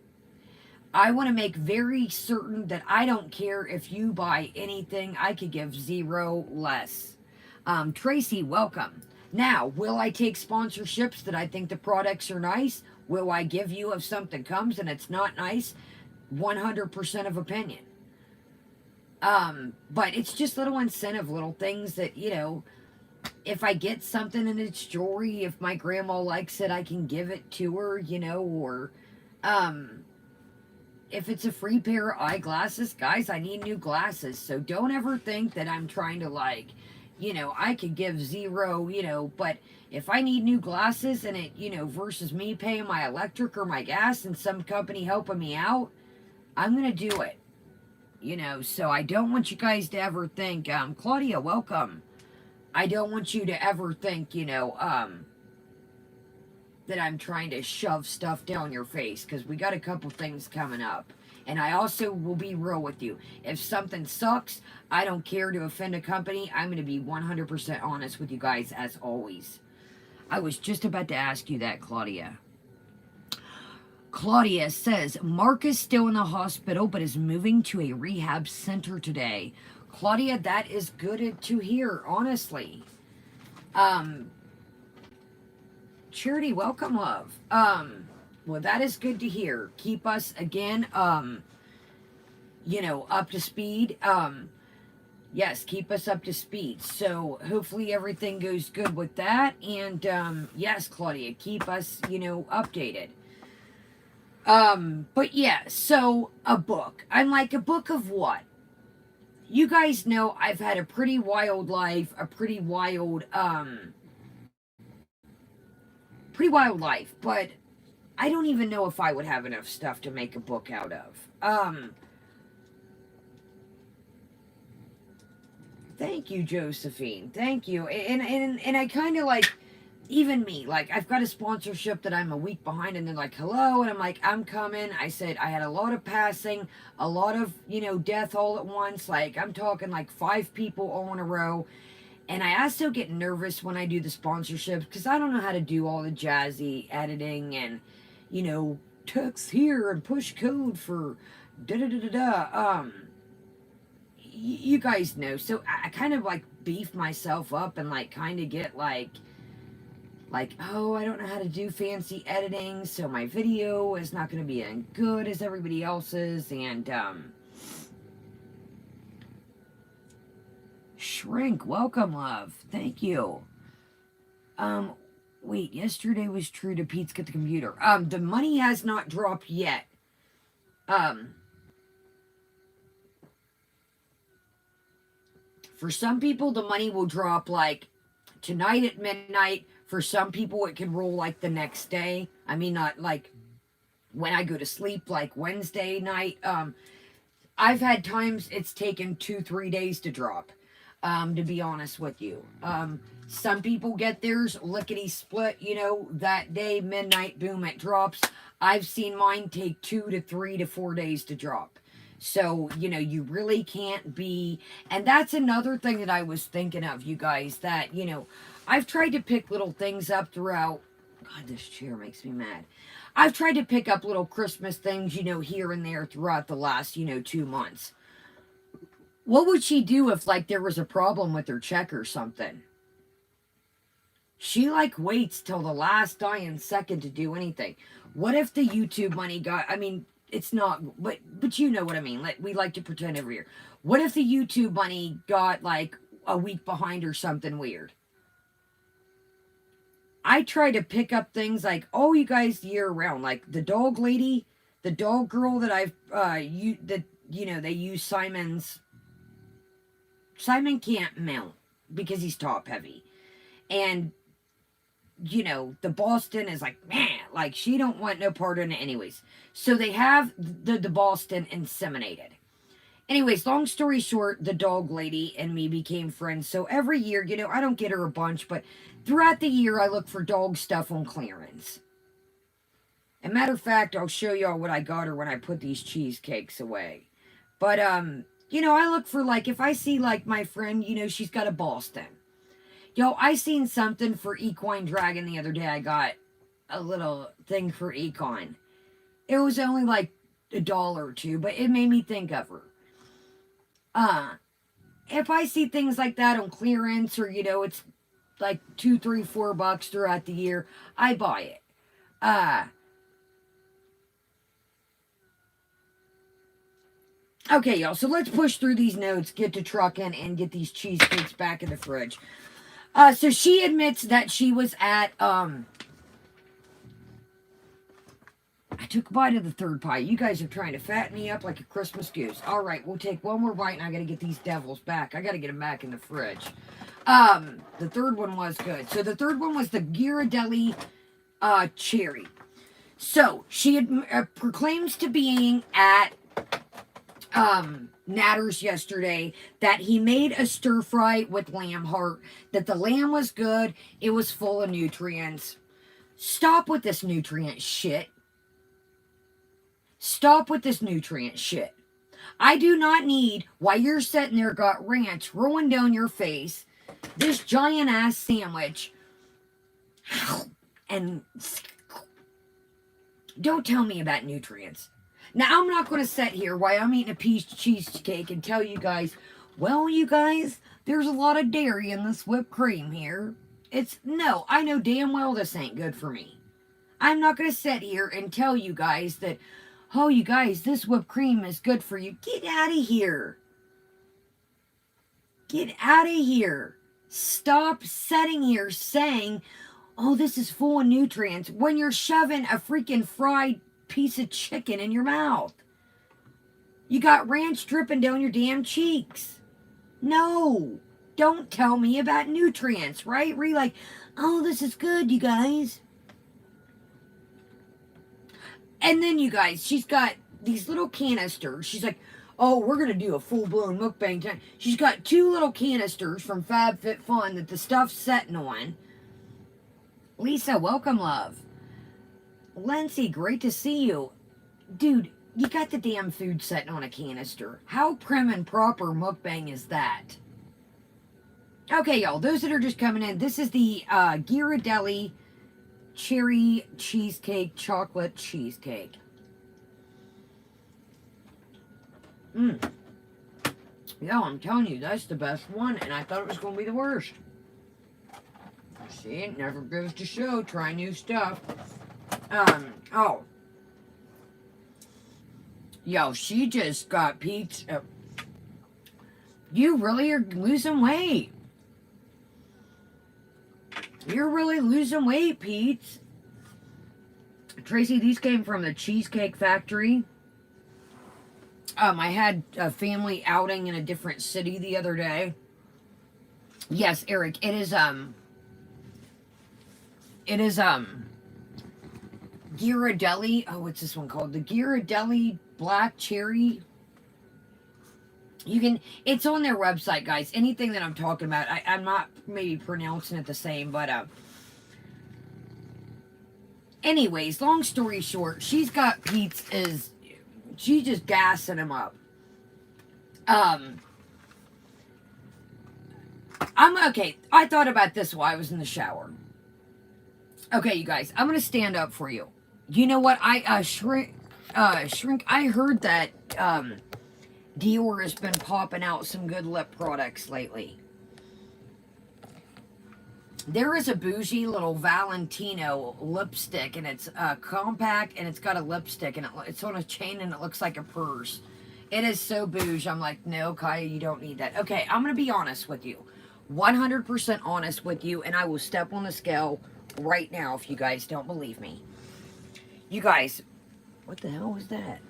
I want to make very certain that I don't care if you buy anything. I could give zero less. Tracy, welcome. Now, will I take sponsorships that I think the products are nice? Will I give you if something comes and it's not nice? 100% of opinion. But it's just little incentive, little things that, you know, if I get something in its jewelry, if my grandma likes it, I can give it to her, you know, or um, if it's a free pair of eyeglasses, guys, I need new glasses. So don't ever think that I'm trying to like, you know, I could give zero, you know, but if I need new glasses and it, you know, versus me paying my electric or my gas and some company helping me out, I'm going to do it. You know, so I don't want you guys to ever think, Claudia, welcome. I don't want you to ever think, you know, that I'm trying to shove stuff down your face, because we got a couple things coming up. And I also will be real with you. If something sucks, I don't care to offend a company. I'm going to be 100% honest with you guys as always. I was just about to ask you that, Claudia. Claudia says, Mark is still in the hospital but is moving to a rehab center today. Claudia, that is good to hear, honestly. Charity, welcome, love. Well, that is good to hear. Keep us, again, you know, up to speed. Yes, keep us up to speed. So hopefully everything goes good with that. And, yes, Claudia, keep us, you know, updated. But yeah, so a book. I'm like, a book of what? You guys know I've had a pretty wild life, pretty wild life, but I don't even know if I would have enough stuff to make a book out of. Thank you, Josephine. Thank you. And I kind of like, even me, like, I've got a sponsorship that I'm a week behind, and they're like, hello, and I'm like, I'm coming. I said, I had a lot of passing, a lot of, you know, death all at once. Like, I'm talking like 5 people all in a row. And I also get nervous when I do the sponsorships, because I don't know how to do all the jazzy editing and, you know, text here and push code for da-da-da-da-da. You guys know. So I kind of like beef myself up and like kind of get like, oh, I don't know how to do fancy editing, so my video is not going to be as good as everybody else's. And Shrink, welcome, love. Thank you. Wait, yesterday was true to Pete's Get the Computer. The money has not dropped yet. For some people, the money will drop like tonight at midnight. For some people, it can roll like the next day. I mean, not like when I go to sleep, like Wednesday night. I've had times it's taken 2-3 days to drop, to be honest with you. Some people get theirs lickety split, you know, that day, midnight, boom, it drops. I've seen mine take 2 to 3 to 4 days to drop. So, you know, you really can't be, and that's another thing that I was thinking of, you guys, that, you know, I've tried to pick little things up throughout. God, this chair makes me mad. I've tried to pick up little Christmas things, you know, here and there throughout the last, you know, 2 months. What would she do if, like, there was a problem with her check or something? She, like, waits till the last dying second to do anything. What if the YouTube money got, I mean, it's not, but you know what I mean. Like, we like to pretend every year. What if the YouTube money got, like, a week behind or something weird? I try to pick up things like, oh, you guys, year round, like the dog lady, the dog girl that I've, you know, they use Simon's. Simon can't mount because he's top heavy. And, you know, the Boston is like, man, like she don't want no part in it anyways. So they have the Boston inseminated. Anyways, long story short, the dog lady and me became friends. So every year, you know, I don't get her a bunch, but throughout the year, I look for dog stuff on clearance. And matter of fact, I'll show y'all what I got her when I put these cheesecakes away. But, you know, I look for, like, if I see, like, my friend, you know, she's got a Boston. Yo, I seen something for Equine Dragon the other day. I got a little thing for Equine. It was only, like, $1 or $2, but it made me think of her. If I see things like that on clearance, or, you know, it's like $2, $3, $4 throughout the year, I buy it. Okay, y'all, so let's push through these notes, get to trucking, and get these cheesecakes back in the fridge. So she admits that she was at, I took a bite of the third pie. You guys are trying to fatten me up like a Christmas goose. All right, we'll take one more bite, and I got to get these devils back. I got to get them back in the fridge. The third one was good. So the third one was the Ghirardelli cherry. So she proclaims to being at Natter's yesterday that he made a stir fry with lamb heart, that the lamb was good, it was full of nutrients. Stop with this nutrient shit. Stop with this nutrient shit. I do not need, while you're sitting there got ranch rolling down your face, this giant ass sandwich, and don't tell me about nutrients. Now, I'm not going to sit here while I'm eating a piece of cheesecake and tell you guys, well, you guys, there's a lot of dairy in this whipped cream here. No, I know damn well this ain't good for me. I'm not going to sit here and tell you guys that, oh, you guys, this whipped cream is good for you. Get out of here. Get out of here. Stop sitting here saying, oh, this is full of nutrients when you're shoving a freaking fried piece of chicken in your mouth. You got ranch dripping down your damn cheeks. No, don't tell me about nutrients, right? Where you're like, oh, this is good, you guys. And then, you guys, she's got these little canisters. She's like, oh, we're going to do a full-blown mukbang time. She's got 2 little canisters from FabFitFun that the stuff's setting on. Lisa, welcome, love. Lindsay, great to see you. Dude, you got the damn food setting on a canister. How prim and proper mukbang is that? Okay, y'all, those that are just coming in, this is the Ghirardelli cherry cheesecake, chocolate cheesecake. Yeah, I'm telling you, that's the best one, and I thought it was going to be the worst. See, it never goes to show. Try new stuff. Oh. Yo, she just got pizza. You really are losing weight. You're really losing weight, Pete. Tracy, these came from the Cheesecake Factory. I had a family outing in a different city the other day. Yes, Eric, it is Ghirardelli. Oh, what's this one called? The Ghirardelli Black Cherry. It's on their website, guys. Anything that I'm talking about, I'm not maybe pronouncing it the same, but, anyways, long story short, she's got Pete's she's just gassing him up. Okay, I thought about this while I was in the shower. Okay, you guys, I'm going to stand up for you. You know what? Shrink, I heard that, Dior has been popping out some good lip products lately. There is a bougie little Valentino lipstick, and it's compact, and it's got a lipstick, and it's on a chain, and it looks like a purse. It is so bougie. I'm like, no, Kaya, you don't need that. Okay, I'm going to be honest with you. 100% honest with you, and I will step on the scale right now if you guys don't believe me. You guys, what the hell was that?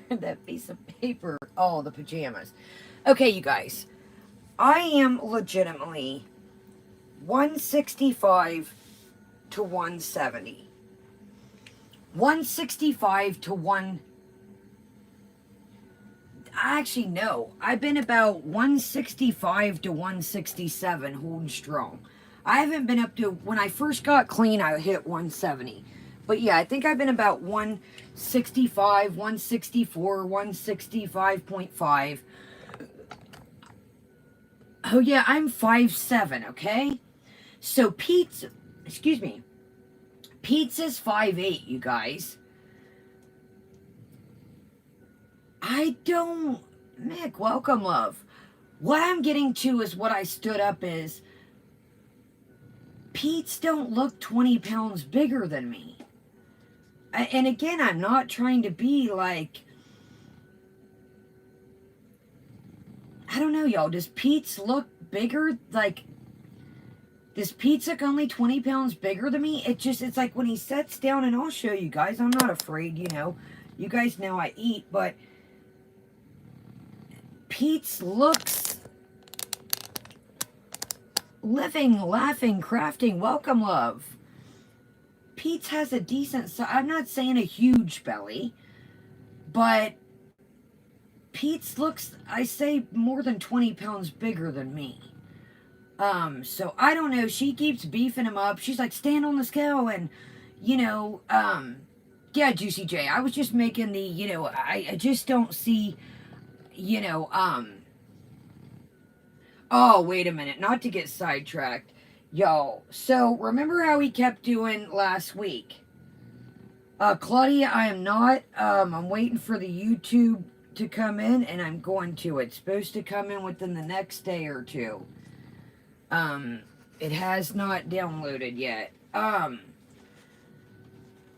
That piece of paper. Oh, the pajamas. Okay, you guys. I am legitimately 165 to 170. 165 to 1... Actually, no. I've been about 165 to 167 holding strong. I haven't been up to... When I first got clean, I hit 170. But yeah, I think I've been about 165, 164, 165.5. Oh yeah, I'm 5'7", okay? So Pete's is 5'8", you guys. Mick, welcome, love. What I'm getting to is what I stood up is, Pete's don't look 20 pounds bigger than me. And again, I'm not trying to be like, I don't know, y'all. Does Pete's look bigger? Like, This pizza only 20 pounds bigger than me. It's like when he sits down, and I'll show you guys. I'm not afraid, you know. You guys know I eat, but Pete's looks living, laughing, crafting. Welcome, love. Pete's has a decent size. I'm not saying a huge belly, but Pete's looks, I say, more than 20 pounds bigger than me. So I don't know. She keeps beefing him up. She's like, stand on the scale, and, you know, yeah, Juicy J. I was just making the, you know, I just don't see, you know, oh, wait a minute. Not to get sidetracked. Y'all, so remember how he kept doing last week? Claudia, I am not. I'm waiting for the YouTube to come in, and I'm going to. It's supposed to come in within the next day or two. It has not downloaded yet.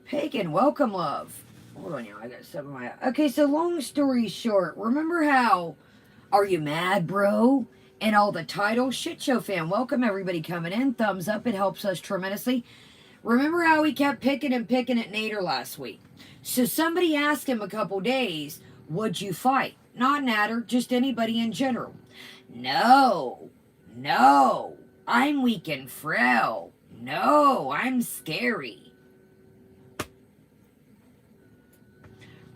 Pagan, welcome, love. Hold on, y'all. I got some of my... Okay, so long story short, remember how Are You Mad, Bro? And all the titles. Shit Show fan, welcome everybody coming in. Thumbs up, it helps us tremendously. Remember how we kept picking at Nader last week? So somebody asked him a couple days, would you fight? Not Nader, just anybody in general. No, I'm weak and frail. No, I'm scary.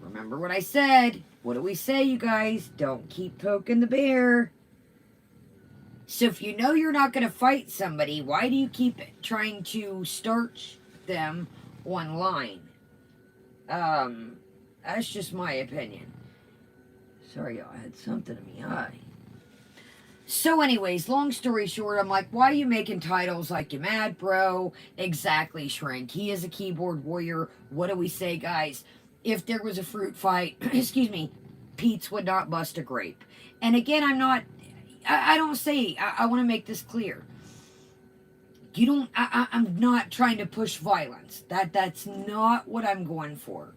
Remember what I said. What do we say, you guys? Don't keep poking the bear. So if you know you're not going to fight somebody, why do you keep trying to starch them online? That's just my opinion. Sorry, y'all, I had something in my eye. So anyways, long story short, I'm like, why are you making titles like You Mad, Bro? Exactly, Shrink. He is a keyboard warrior. What do we say, guys? If there was a fruit fight, excuse me, Pete's would not bust a grape. And again, I don't say, I want to make this clear. I'm not trying to push violence. That's not what I'm going for.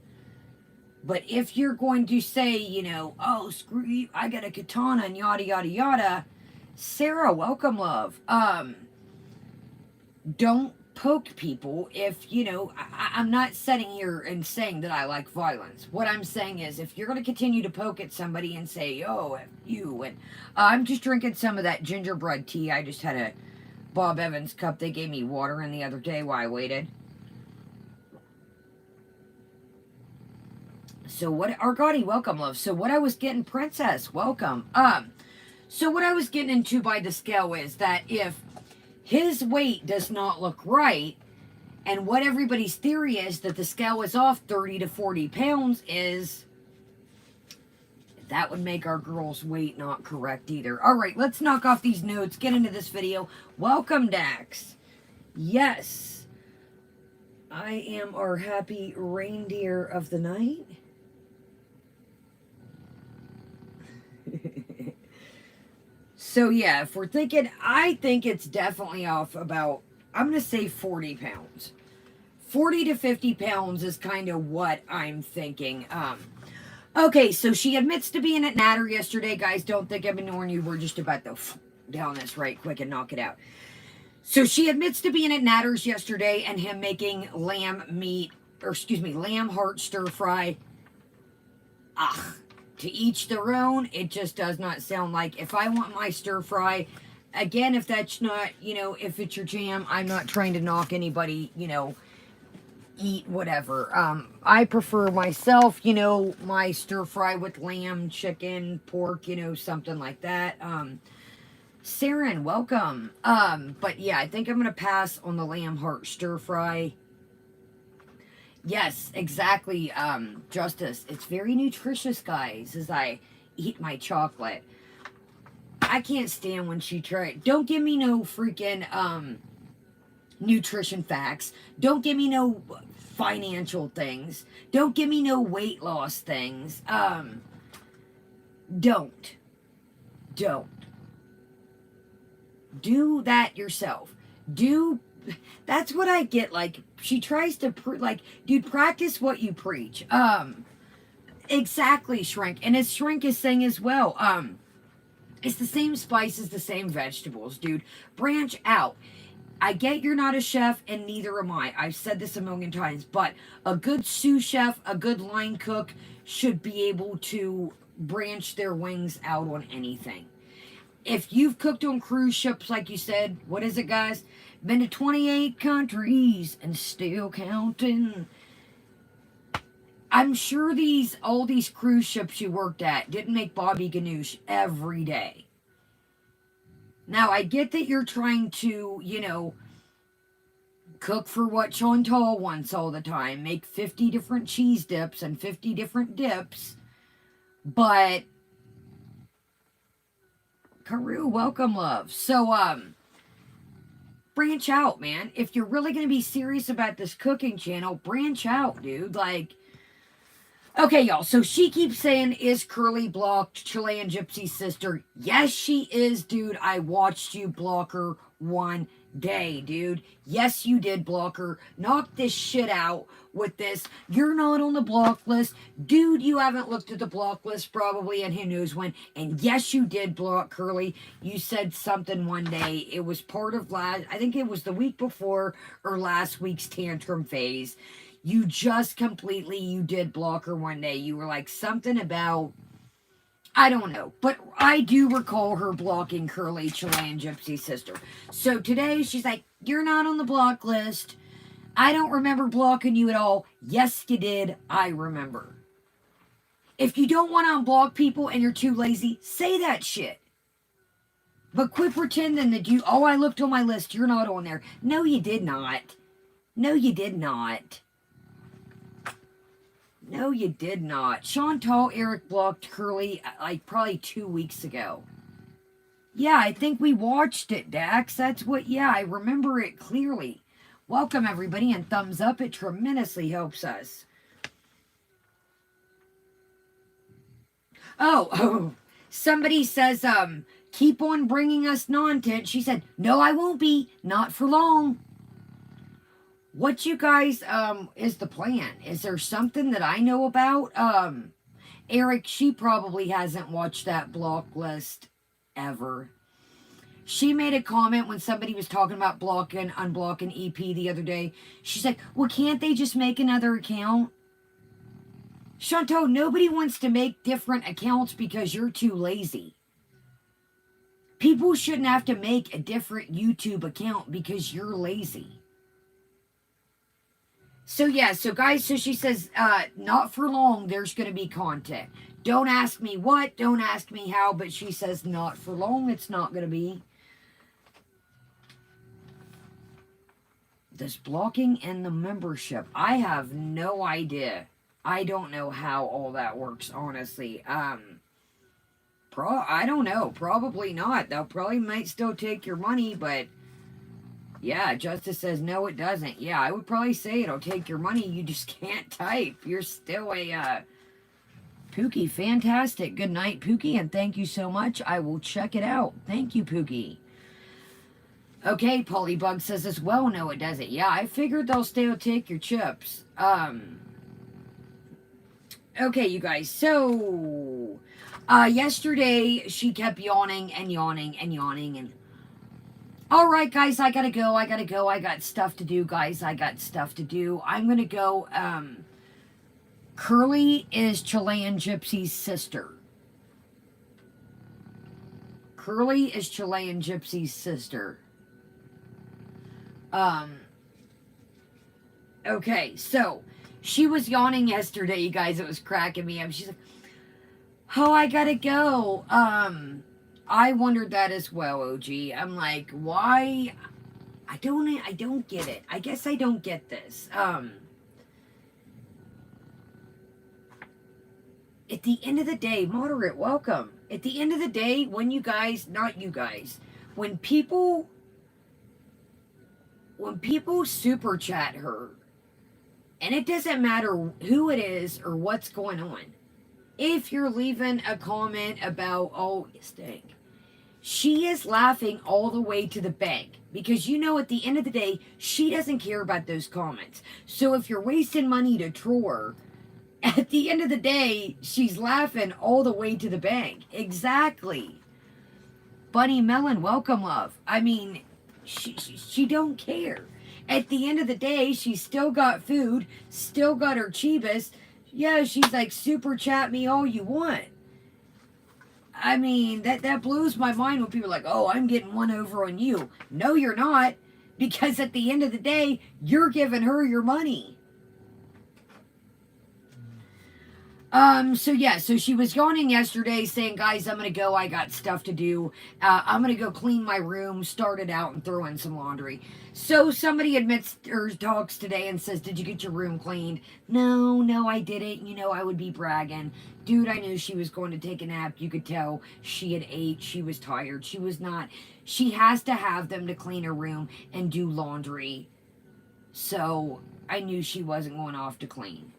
But if you're going to say, you know, oh, screw you, I got a katana and yada, yada, yada. Sarah, welcome, love. Don't poke people if, you know, I'm not sitting here and saying that I like violence. What I'm saying is if you're going to continue to poke at somebody and say, oh, F you, and I'm just drinking some of that gingerbread tea. I just had a Bob Evans cup. They gave me water in the other day while I waited. So what, Argati, welcome, love. So what I was getting, Princess, welcome. So what I was getting into by the scale is that if his weight does not look right, and what everybody's theory is that the scale is off 30 to 40 pounds is, that would make our girl's weight not correct either. All right, let's knock off these notes, get into this video. Welcome, Dax. Yes, I am our happy reindeer of the night. So yeah, if we're thinking, I think it's definitely off about, I'm going to say 40 pounds. 40 to 50 pounds is kind of what I'm thinking. Okay, so she admits to being at Natter yesterday. Guys, don't think I'm ignoring you. We're just about to down this right quick and knock it out. So she admits to being at Natter's yesterday and him making lamb heart stir fry. Ugh. To each their own. It just does not sound like, if I want my stir fry, again, if that's not, you know, if it's your jam, I'm not trying to knock anybody, you know, eat whatever. I prefer myself, you know, my stir fry with lamb, chicken, pork, you know, something like that. Saren, welcome. But yeah, I think I'm going to pass on the lamb heart stir fry. Yes, exactly, Justice. It's very nutritious, guys, as I eat my chocolate. I can't stand when she don't give me no freaking, nutrition facts. Don't give me no financial things. Don't give me no weight loss things. Don't. Do that yourself. That's what I get. Like, she tries to, dude, practice what you preach. Exactly, Shrink. And as Shrink is saying as well, it's the same spices, the same vegetables, dude. Branch out. I get you're not a chef, and neither am I. I've said this a million times, but a good sous chef, a good line cook should be able to branch their wings out on anything. If you've cooked on cruise ships, like you said, what is it, guys? Been to 28 countries and still counting. I'm sure all these cruise ships you worked at didn't make Bobby Ganoush every day. Now, I get that you're trying to, cook for what Chantal wants all the time. Make 50 different cheese dips and 50 different dips. But, Carew, welcome, love. So, branch out, man. If you're really going to be serious about this cooking channel, branch out, dude. Like, okay, y'all, so she keeps saying, is Curly blocked Chilean Gypsy's sister? Yes, she is, dude. I watched you block her one day, dude. Yes, you did block her. Knock this shit out with this. You're not on the block list. Dude, you haven't looked at the block list probably, and who knows when. And yes, you did block Curly. You said something one day. It was part of I think it was the week before or last week's tantrum phase. You did block her one day. You were like something about, I don't know. But I do recall her blocking Curly, Chilean Gypsy's sister. So today she's like, you're not on the block list. I don't remember blocking you at all. Yes, you did. I remember. If you don't want to unblock people and you're too lazy, say that shit. But quit pretending that I looked on my list. You're not on there. No, you did not. No, you did not. No, you did not. Chantal Eric blocked Curly like probably 2 weeks ago. Yeah, I think we watched it, Dax. I remember it clearly. Welcome, everybody, and thumbs up. It tremendously helps us. Oh, somebody says, keep on bringing us nonsense. She said, no, I won't be. Not for long. What you guys, is the plan? Is there something that I know about? Eric, she probably hasn't watched that block list ever. She made a comment when somebody was talking about unblocking EP the other day. She's like, well, can't they just make another account? Chantal, nobody wants to make different accounts because you're too lazy. People shouldn't have to make a different YouTube account because you're lazy. So guys, she says, not for long, there's going to be content. Don't ask me what, don't ask me how, but she says not for long, it's not going to be. This blocking and the membership, I have no idea. I don't know how all that works, honestly. I don't know, probably not. They'll probably might still take your money, but... yeah, Justice says, no, it doesn't. Yeah, I would probably say it'll take your money. You just can't type. You're still a, Pookie, fantastic. Good night, Pookie, and thank you so much. I will check it out. Thank you, Pookie. Okay, Polybug says as well, no, it doesn't. Yeah, I figured they'll still take your chips. Okay, you guys, so, yesterday, she kept yawning and yawning and yawning and... all right, guys, I gotta go. I got stuff to do, guys. I got stuff to do. I'm gonna go. Curly is Chilean Gypsy's sister. Curly is Chilean Gypsy's sister. Okay, so she was yawning yesterday, you guys. It was cracking me up. She's like, oh, I gotta go. I wondered that as well, OG. I'm like, why? I don't get it. I guess I don't get this. At the end of the day, moderate, welcome. At the end of the day, when you guys, not you guys, when people super chat her, and it doesn't matter who it is or what's going on, if you're leaving a comment about, oh, you stink, she is laughing all the way to the bank. Because at the end of the day, she doesn't care about those comments. So if you're wasting money to troll her, at the end of the day, she's laughing all the way to the bank. Exactly. Bunny Melon, welcome, love. I mean, She don't care. At the end of the day, she's still got food, still got her Chibas. Yeah, she's like, super chat me all you want. I mean, that blows my mind when people are like, oh, I'm getting one over on you. No, you're not. Because at the end of the day, you're giving her your money. So she was yawning yesterday saying, guys, I'm going to go. I got stuff to do. I'm going to go clean my room, start it out, and throw in some laundry. So somebody admits or talks today and says, did you get your room cleaned? No, I didn't. You know, I would be bragging. Dude, I knew she was going to take a nap. You could tell she had ate. She was tired. She was not. She has to have them to clean her room and do laundry. So I knew she wasn't going off to clean.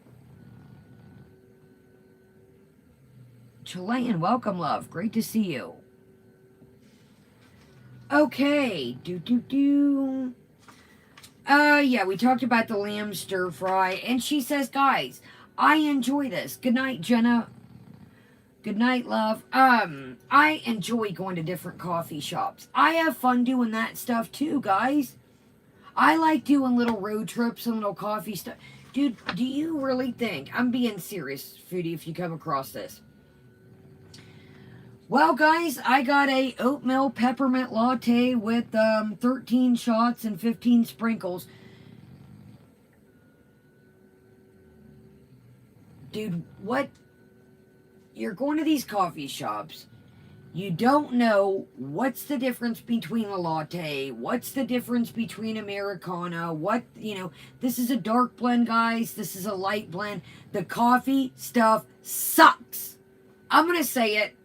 Chilean, welcome, love. Great to see you. Okay. Yeah, we talked about the lamb stir fry, and she says, guys, I enjoy this. Good night, Jenna. Good night, love. I enjoy going to different coffee shops. I have fun doing that stuff too, guys. I like doing little road trips and little coffee stuff. Dude, do you really think, I'm being serious, Foodie, if you come across this. Well, guys, I got a oatmeal peppermint latte with 13 shots and 15 sprinkles. Dude, what? You're going to these coffee shops. You don't know what's the difference between a latte, what's the difference between Americano, this is a dark blend, guys, this is a light blend. The coffee stuff sucks. I'm going to say it.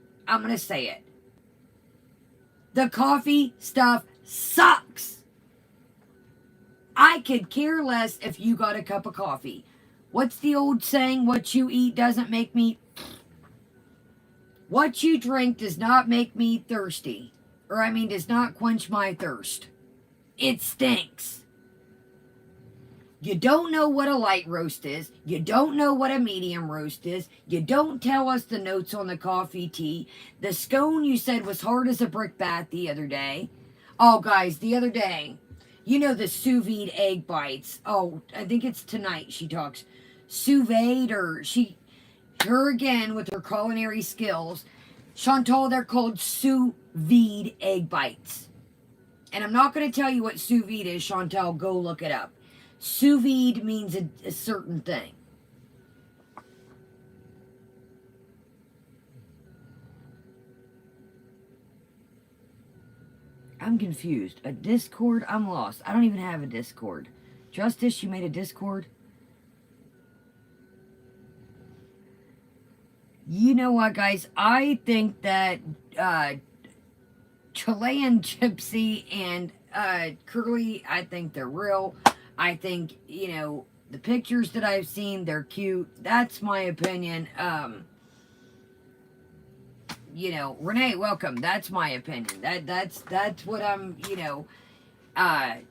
The coffee stuff sucks. I could care less if you got a cup of coffee. What's the old saying? What you eat doesn't make me... What you drink does not make me thirsty. Does not quench my thirst. It stinks. You don't know what a light roast is. You don't know what a medium roast is. You don't tell us the notes on the coffee tea. The scone you said was hard as a brick bat the other day. Oh, guys, the other day, the sous vide egg bites. Oh, I think it's tonight she talks. Sous vide her again with her culinary skills. Chantal, they're called sous vide egg bites. And I'm not going to tell you what sous vide is, Chantal. Go look it up. Sous vide means a certain thing. I'm confused. A Discord? I'm lost. I don't even have a Discord. Justice, you made a Discord? You know what, guys? I think that Chilean Gypsy and Curly, I think they're real. I think, the pictures that I've seen, they're cute. That's my opinion. Renee, welcome. That's my opinion. That's what I'm, I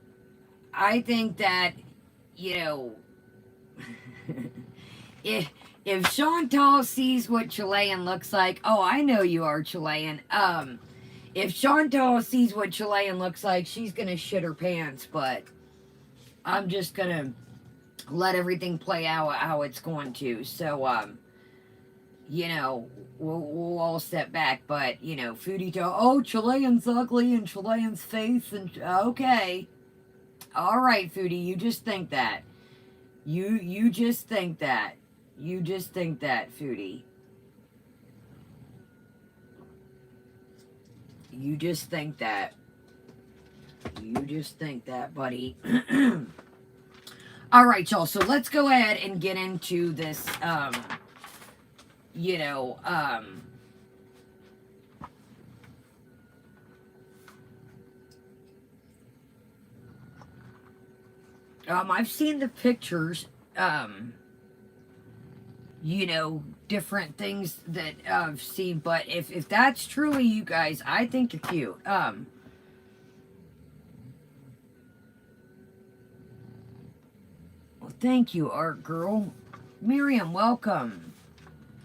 think that, if Chantal sees what Chilean looks like, oh, I know you are Chilean. If Chantal sees what Chilean looks like, she's gonna shit her pants, but I'm just gonna let everything play out how it's going to. So, we'll all step back, but, Foodie Chilean's ugly and Chilean's face, and, okay. Alright, Foodie, you just think that. You just think that. You just think that, Foodie. You just think that. You just think that, buddy. Alright, y'all, so let's go ahead and get into this, I've seen the pictures, different things that I've seen, but if that's truly you guys, I think you're cute. Well, thank you, Art Girl. Miriam, welcome.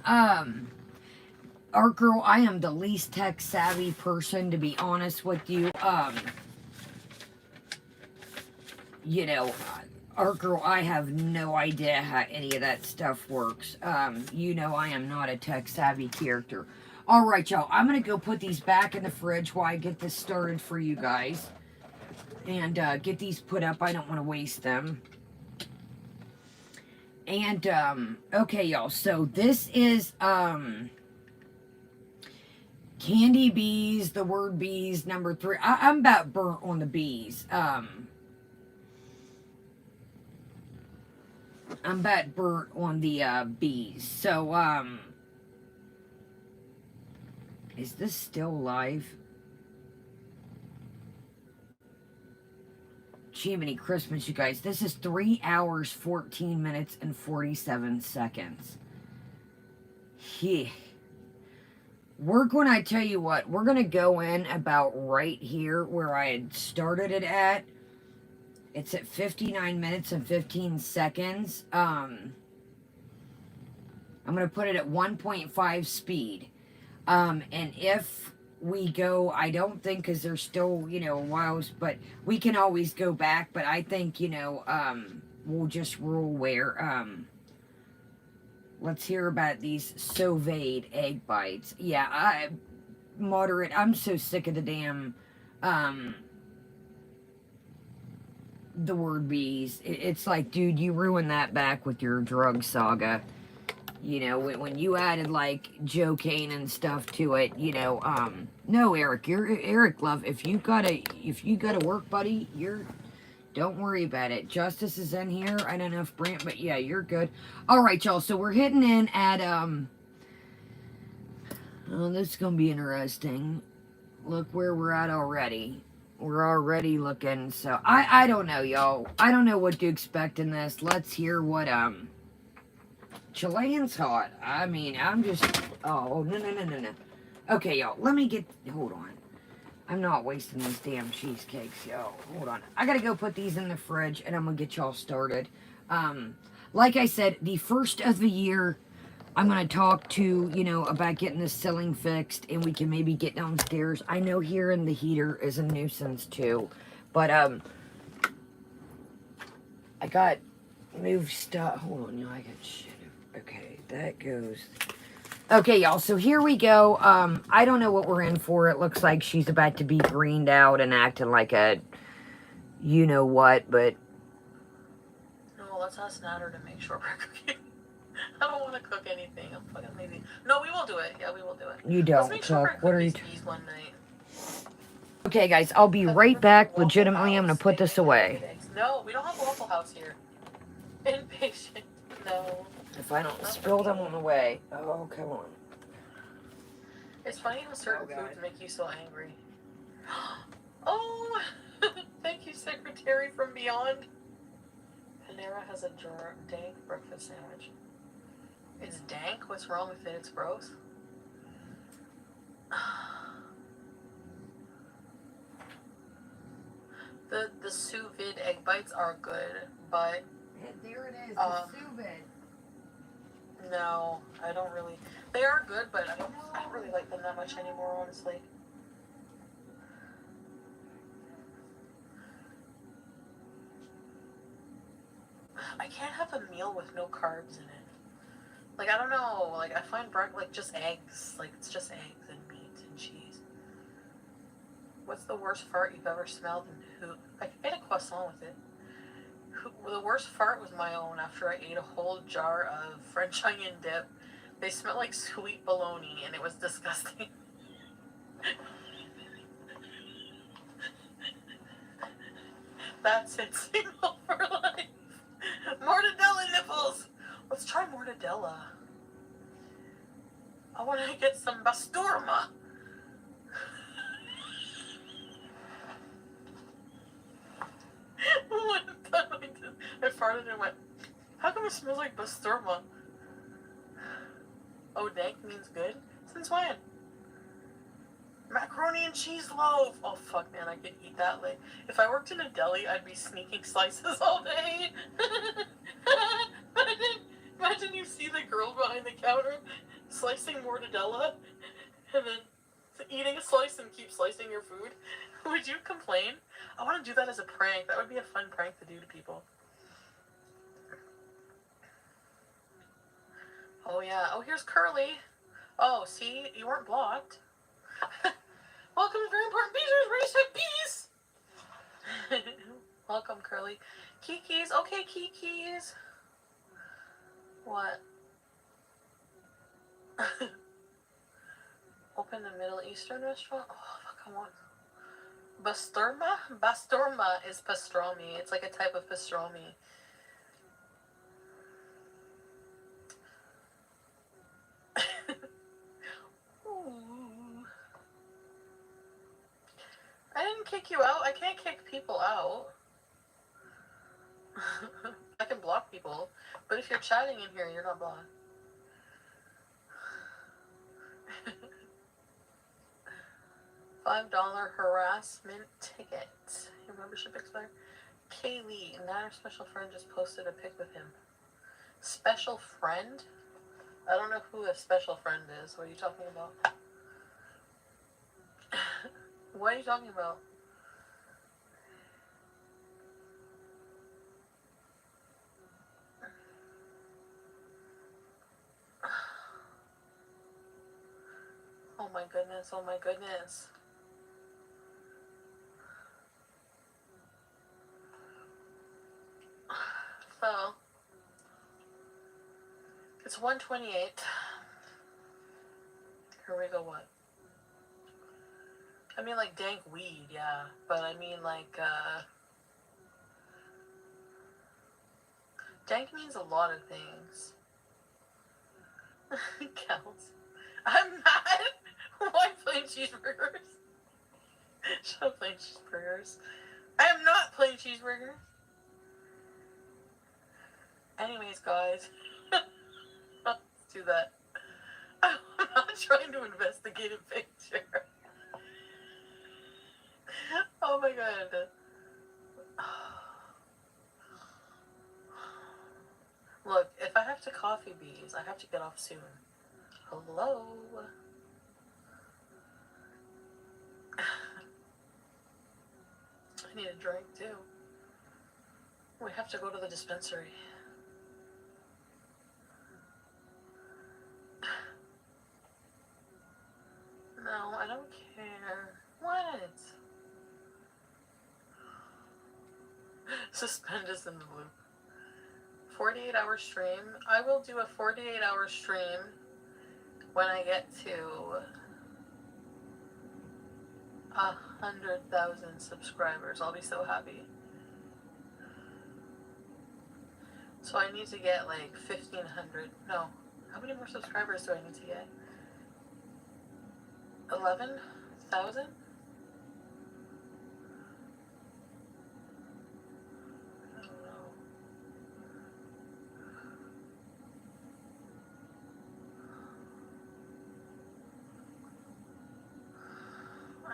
Art Girl, I am the least tech savvy person, to be honest with you. you know, Art Girl, I have no idea how any of that stuff works. You know, I am not a tech savvy character. All right, y'all, I'm going to go put these back in the fridge while I get this started for you guys. And get these put up. I don't want to waste them. And, okay, y'all, so this is, Candy Bees, the word bees, number 3. I'm about burnt on the bees. I'm about burnt on the bees. So, is this still live? Jiminy Christmas, you guys. This is 3 hours, 14 minutes, and 47 seconds. Yeah. We're going to, tell you what, we're going to go in about right here where I had started it at. It's at 59 minutes and 15 seconds. I'm going to put it at 1.5 speed. And if we go, I don't think, because there's still, you know, whiles, but we can always go back. But I think, you know, we'll just rule where, let's hear about these sauvé egg bites. Yeah, moderate. I'm so sick of the damn, the word bees. It's like, dude, you ruined that back with your drug saga. You know, when you added, like, cocaine and stuff to it, you know, no, Eric, Eric, love, if you gotta work, buddy, don't worry about it. Justice is in here. I don't know if Brant, but yeah, you're good. All right, y'all, so we're hitting in at, oh, this is gonna be interesting. Look where we're at already. We're already looking, so, I don't know, y'all. I don't know what to expect in this. Let's hear what, Chilean's hot. I mean, I'm just... Oh, no. Okay, y'all. Let me get... Hold on. I'm not wasting these damn cheesecakes, y'all. Hold on. I gotta go put these in the fridge, and I'm gonna get y'all started. Like I said, the first of the year, I'm gonna talk to, you know, about getting this ceiling fixed, and we can maybe get downstairs. I know hearing the heater is a nuisance, too. But, I got moved stuff. Hold on, y'all. I got shit. Okay, that goes. Okay, y'all, so here we go. I don't know what we're in for. It looks like she's about to be greened out and acting like a you-know-what, but... No, let's ask Natter to make sure we're cooking. I don't want to cook anything. I'm fucking lazy. No, we will do it. Yeah, we will do it. You don't let's make sure cook. What are you... one night. Okay, guys, I'll be right back. Legitimately, I'm going to put this away. No, we don't have Waffle House here. Impatient. No. If I don't spill them on the way. Oh, come on. It's funny how certain foods make you so angry. Oh! Thank you, Secretary from Beyond. Panera has a dank breakfast sandwich. It's dank? What's wrong with it? It's gross. The sous vide egg bites are good, but... There it is, the sous vide. No, I don't really. They are good, but I don't really like them that much anymore, honestly. I can't have a meal with no carbs in it. Like, I don't know. Like, I find like just eggs. Like, it's just eggs and meat and cheese. What's the worst fart you've ever smelled, and who? I ate a croissant with it. The worst fart was my own after I ate a whole jar of French onion dip. They smelled like sweet bologna, and it was disgusting. That's it. Single for life. Mortadella nipples. Let's try mortadella. I want to get some basturma. One time I farted and went, how come it smells like basturma? Oh, dank means good? Since when? Macaroni and cheese loaf! Oh, fuck, man, I could eat that late. If I worked in a deli, I'd be sneaking slices all day. Imagine you see the girl behind the counter slicing mortadella and then eating a slice and keep slicing your food. Would you complain? I want to do that as a prank. That would be a fun prank to do to people. Oh yeah. Oh, here's Curly. Oh, see? You weren't blocked. Welcome to Very Important Beezers, where you said bees! Welcome, Curly. Kiki's. Okay, Kiki's. What? Open a Middle Eastern restaurant? Oh, fuck, I want... Basturma? Basturma is pastrami. It's like a type of pastrami. Ooh. I didn't kick you out. I can't kick people out. I can block people, but if you're chatting in here, you're not blocked. $5 harassment ticket. Your membership expired. Kaylee, not our special friend, just posted a pic with him. Special friend? I don't know who a special friend is. What are you talking about? What are you talking about? Oh my goodness, oh my goodness. So, it's 1:28. Here we go, what? I mean, like, dank weed, yeah. But I mean, like, dank means a lot of things. Counts. I'm not. Why plain cheeseburgers? Shut up, plain cheeseburgers. I am not plain cheeseburgers. Anyways, guys. Let's do that. I'm not trying to investigate a picture. Oh my god. Look, if I have to coffee bees, I have to get off soon. Hello? I need a drink too. We have to go to the dispensary. No, I don't care. What? Suspend us in the loop. 48-hour stream. I will do a 48-hour stream when I get to 100,000 subscribers. I'll be so happy. So I need to get like 1,500. No. How many more subscribers do I need to get? 11,000?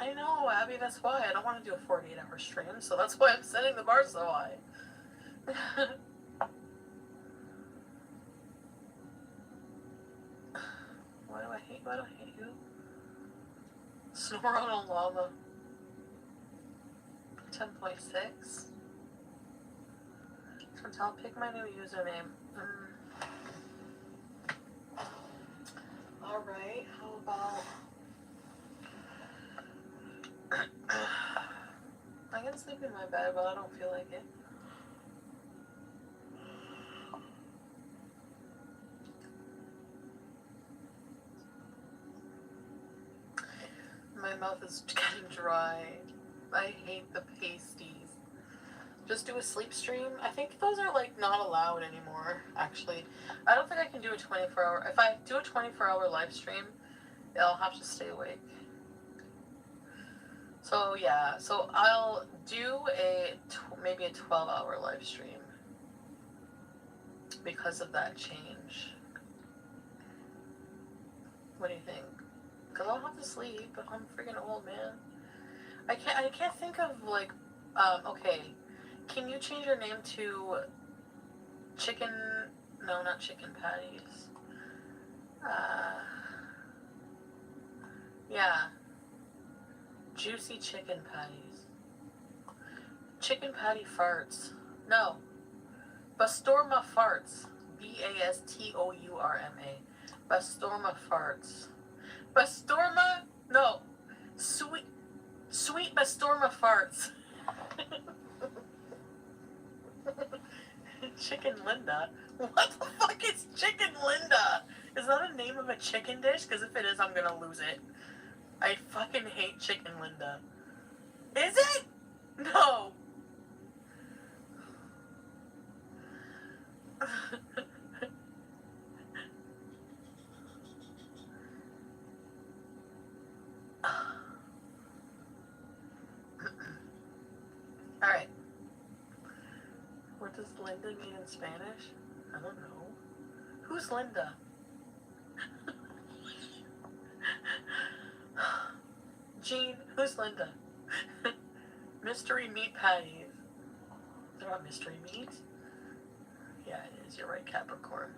I know, Abby, that's why. I don't want to do a 48-hour stream, so that's why I'm setting the bar so high. Why do I hate you? Snore on a llama. 10.6. Chantal, pick my new username. Alright, how about... I can sleep in my bed, but I don't feel like it. My mouth is getting dry. I hate the pasties. Just do a sleep stream. I think those are like not allowed anymore, actually. I don't think I can do a 24-hour. If I do a 24-hour live stream, I'll have to stay awake. So yeah, so I'll do maybe a 12-hour live stream because of that change. What do you think? Because I'll have to sleep. I'm freaking old, man. I can't think of like, okay. Can you change your name to chicken? No, not chicken patties. Yeah. Juicy chicken patties. Chicken patty farts. No. Bastorma farts. Bastourma. Bastorma farts. Bastorma? No. Sweet Bastorma farts. Chicken Linda? What the fuck is Chicken Linda? Is that a name of a chicken dish? Because if it is, I'm gonna lose it. I fucking hate Chicken Linda. Is it? No. Alright. What does Linda mean in Spanish? I don't know. Who's Linda? Jean, who's Linda? Mystery meat patties. They're not mystery meat? Yeah, it is. You're right, Capricorn.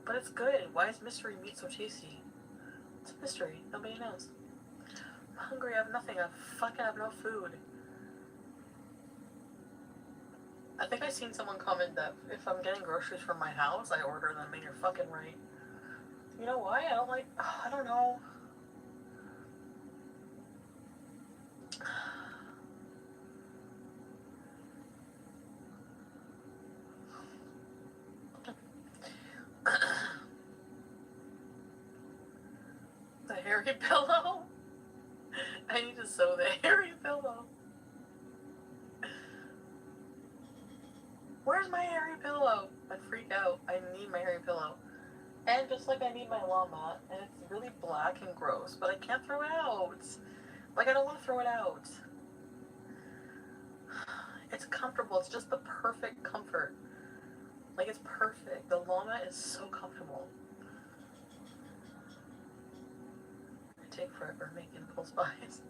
But it's good. Why is mystery meat so tasty? It's a mystery. Nobody knows. I'm hungry. I have nothing. I fucking have no food. I think I seen someone comment that if I'm getting groceries from my house, I order them, and you're fucking right. You know why? I don't know. The hairy pillow? I need to sew the hairy pillow. Where's my hairy pillow? I freak out. I need my hairy pillow. And just like I need my llama, and it's really black and gross, but I can't throw it out. Like, I don't want to throw it out. It's comfortable. It's just the perfect comfort. Like, it's perfect. The llama is so comfortable. I take forever making impulse buys.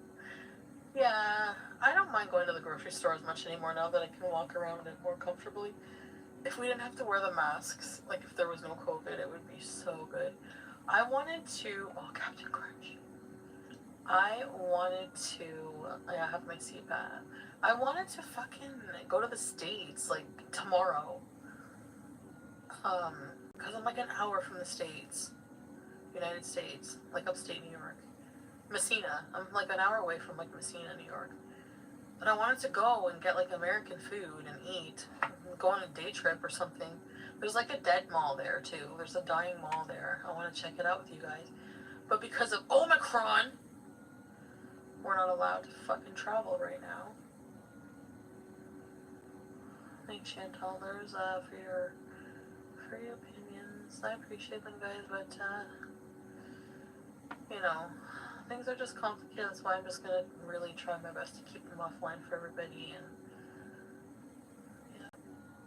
Yeah, I don't mind going to the grocery store as much anymore now that I can walk around it more comfortably. If we didn't have to wear the masks, like if there was no COVID, it would be so good. I wanted to, oh, Captain Crunch. I have my CPAP. I wanted to fucking go to the States, like, tomorrow. Because I'm like an hour from the States. United States, like upstate New York. Messina. I'm like an hour away from like Messina, New York. But I wanted to go and get like American food and eat. And go on a day trip or something. There's like a dead mall there too. There's a dying mall there. I want to check it out with you guys. But because of Omicron, we're not allowed to fucking travel right now. Thanks, Chantal. There's for your opinions. I appreciate them, guys, but you know, things are just complicated. That's why I'm just gonna really try my best to keep them offline for everybody. And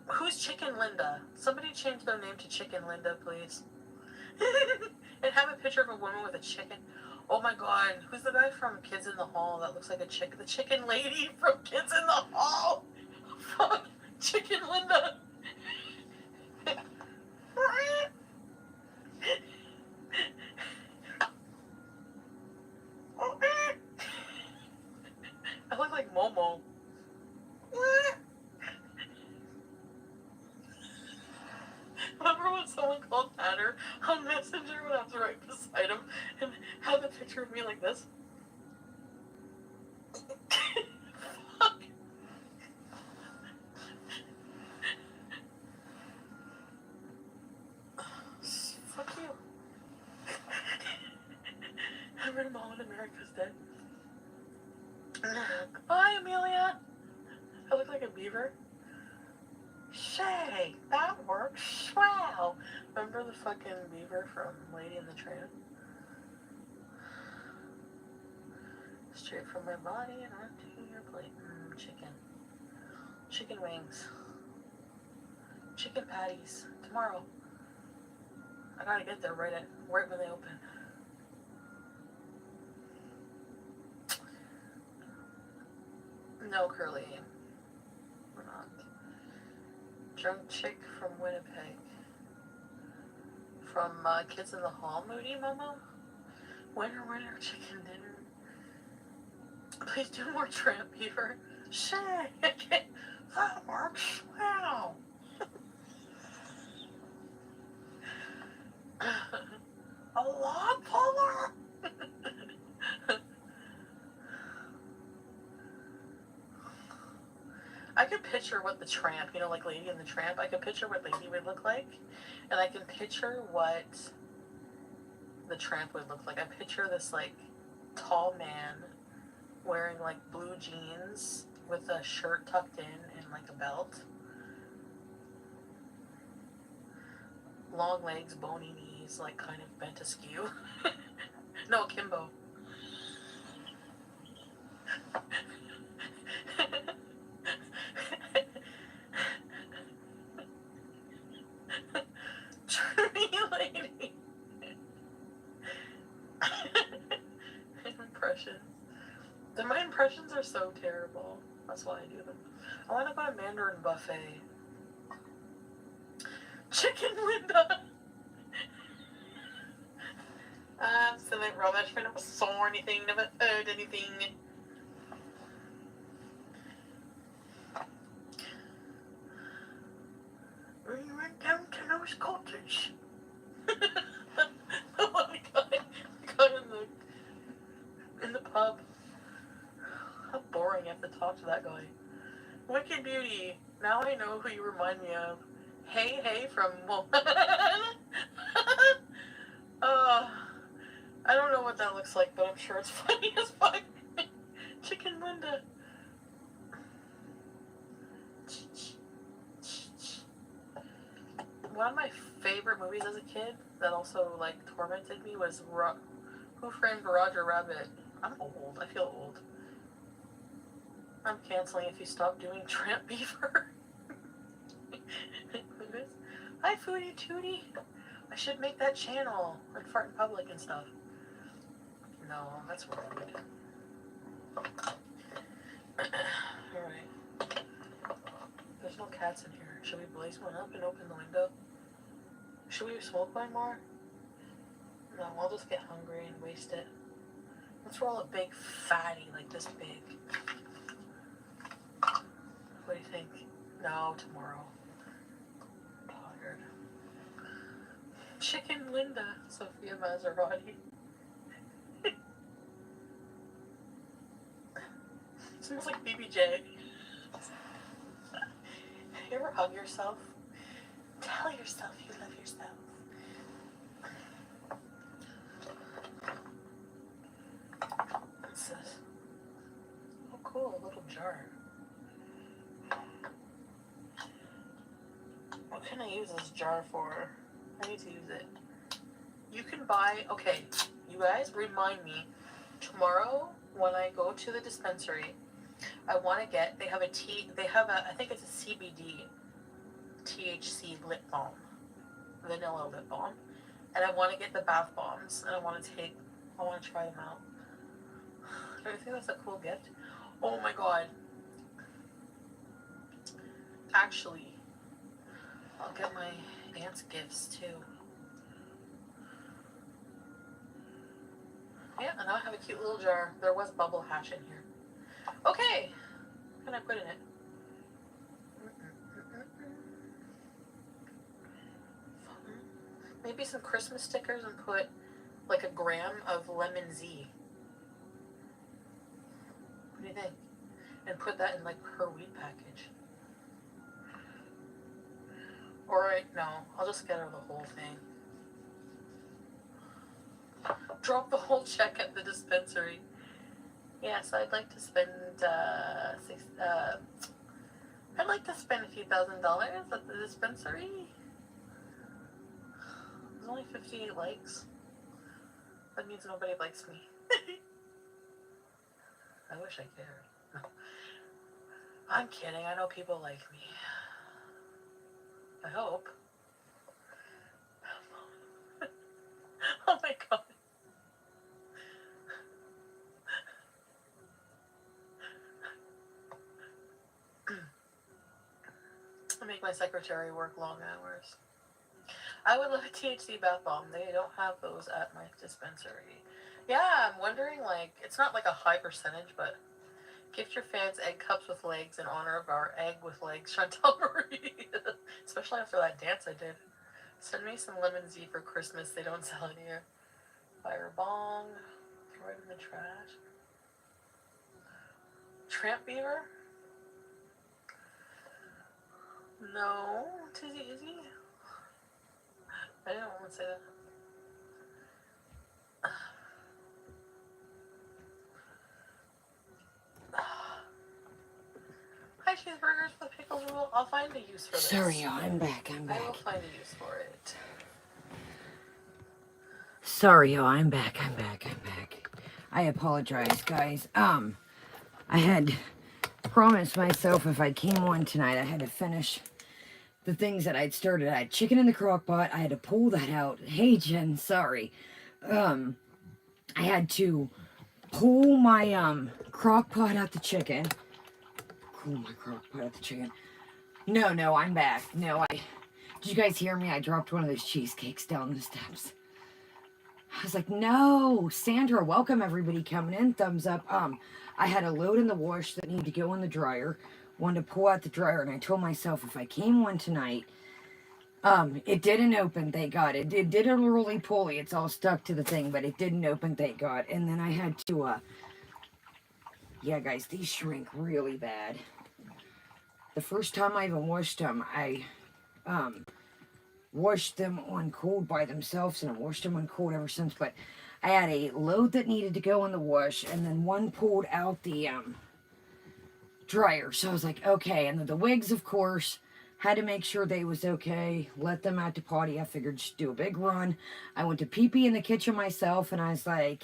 who's Chicken Linda? Somebody change their name to Chicken Linda, please. And have a picture of a woman with a chicken. Oh my god, who's the guy from Kids in the Hall that looks like a chicken? The chicken lady from Kids in the Hall. Fuck, Chicken Linda. I look like Momo. Remember when someone called Tanner on Messenger when I was right beside him and had a picture of me like this? Fuck. Fuck you. Every mom in America's dead. Goodbye, Amelia. I look like a beaver. Shay, that works. Wow. Remember the fucking beaver from Lady in the Tramp? Straight from my body and onto your plate. Chicken. Chicken wings. Chicken patties. Tomorrow. I gotta get there right when they open. No, Curly. We're not. Drunk chick from Winnipeg. From Kids in the Hall, Moody Momo. Winner, chicken dinner. Please do more tramp beaver. Shay, that works. Wow. A log puller? I could picture what the tramp, you know, like Lady and the Tramp, I could picture what Lady would look like, and I can picture what the tramp would look like. I picture this, like, tall man wearing, like, blue jeans with a shirt tucked in and, like, a belt. Long legs, bony knees, like, kind of bent askew. No, akimbo. Tree lady. Impressions. My impressions are so terrible. That's why I do them. I want to go to Mandarin Buffet. Chicken Linda. Absolute rubbish. I never saw anything, never heard anything. We went down to Noah's Cottage. The one guy in the pub. How boring you have to talk to that guy. Wicked Beauty. Now I know who you remind me of. Hey from I don't know what that looks like, but I'm sure it's funny as fuck. Chicken Linda. One of my favorite movies as a kid that also, like, tormented me was Who Framed Roger Rabbit. I'm old. I feel old. I'm canceling if you stop doing Tramp Beaver. Hi, Foodie Tootie. I should make that channel and fart in public and stuff. No, that's rude. Alright. There's no cats in here. Should we blaze one up and open the window? Should we smoke one more? No, I'll just get hungry and waste it. Let's roll a big fatty, like this big. What do you think? No, tomorrow. I'm tired. Chicken Linda, Sophia Maserati. Smells like BBJ. You ever hug yourself? Tell yourself you love yourself. What's this? Oh, cool, a little jar. What can I use this jar for? I need to use it. You can buy, okay, you guys remind me, tomorrow when I go to the dispensary, I want to get, they have I think it's a CBD THC lip balm, vanilla lip balm, and I want to get the bath bombs, and I want to try them out. Do you think that's a cool gift? Oh my god. Actually, I'll get my aunt's gifts too. Yeah, and I have a cute little jar. There was bubble hash in here. Okay, what can I put in it? Maybe some Christmas stickers and put like a gram of lemon Z. What do you think? And put that in like her weed package. Alright, no, I'll just get her the whole thing. Drop the whole check at the dispensary. Yes, I'd like to spend I'd like to spend a few $1,000s at the dispensary. There's only 58 likes. That means nobody likes me. I wish I cared. I'm kidding. I know people like me. I hope. Oh my god. I make my secretary work long hours. I would love a THC bath bomb. They don't have those at my dispensary. Yeah, I'm wondering, like, it's not like a high percentage, but Gift your fans egg cups with legs in honor of our egg with legs, Chantal Marie. Especially after that dance I did. Send me some lemon Z for Christmas. They don't sell it here. Fire bong. Throw it in the trash. Tramp beaver? No. Tizzy Izzy? I didn't want to say that. Hi, cheeseburgers with pickles. I'll find a use for this. Sorry, y'all. I'm back. I will find a use for it. Sorry, y'all. I'm back. I apologize, guys. I had promised myself if I came on tonight, I had to finish the things that I'd started. I had chicken in the crock pot. I had to pull that out. Hey, Jen, sorry. I had to pull my crock pot out the chicken. Pull my crock pot out the chicken. No, I'm back. Did you guys hear me? I dropped one of those cheesecakes down the steps. I was like, no, Sandra, welcome everybody coming in. Thumbs up. I had a load in the wash that needed to go in the dryer. Wanted to pull out the dryer, and I told myself if I came on tonight, it didn't open, thank God. It did a really pulley. It's all stuck to the thing, but it didn't open, thank God. And then I had to, yeah, guys, these shrink really bad. The first time I even washed them, I, washed them on cold by themselves, and I've washed them on cold ever since. But I had a load that needed to go in the wash, and then one pulled out the dryer. So I was like, okay. And then the wigs, of course, had to make sure they was okay. Let them out to potty. I figured just do a big run. I went to pee-pee in the kitchen myself, and I was like,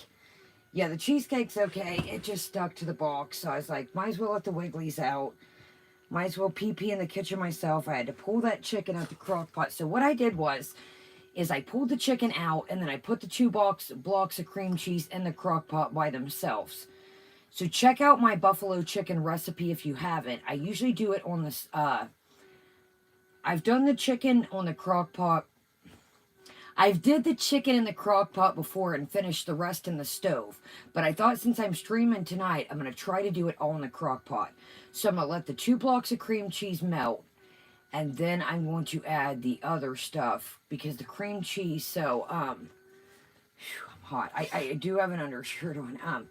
yeah, the cheesecake's okay. It just stuck to the box. So I was like, might as well let the wigglies out. Might as well pee-pee in the kitchen myself. I had to pull that chicken out the crock pot. So what I did is I pulled the chicken out, and then I put the two blocks of cream cheese in the crock pot by themselves. So check out my buffalo chicken recipe if you haven't. I usually do it on this, I've done the chicken on the crock pot. I've did the chicken in the crock pot before and finished the rest in the stove. But I thought since I'm streaming tonight, I'm going to try to do it all in the crock pot. So I'm going to let the 2 blocks of cream cheese melt. And then I'm going to add the other stuff. Because the cream cheese, so, I'm hot. I do have an undershirt on.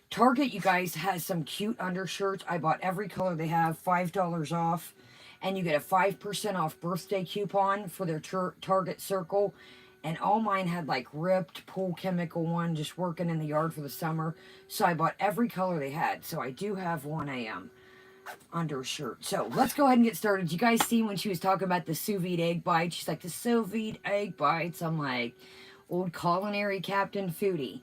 Target, you guys, has some cute undershirts. I bought every color they have, $5 off. And you get a 5% off birthday coupon for their Target Circle. And all mine had like ripped pool chemical one, just working in the yard for the summer. So I bought every color they had. So I do have one undershirt. So let's go ahead and get started. You guys see when she was talking about the sous vide egg bites? She's like, the sous vide egg bites. I'm like, old culinary Captain Foodie.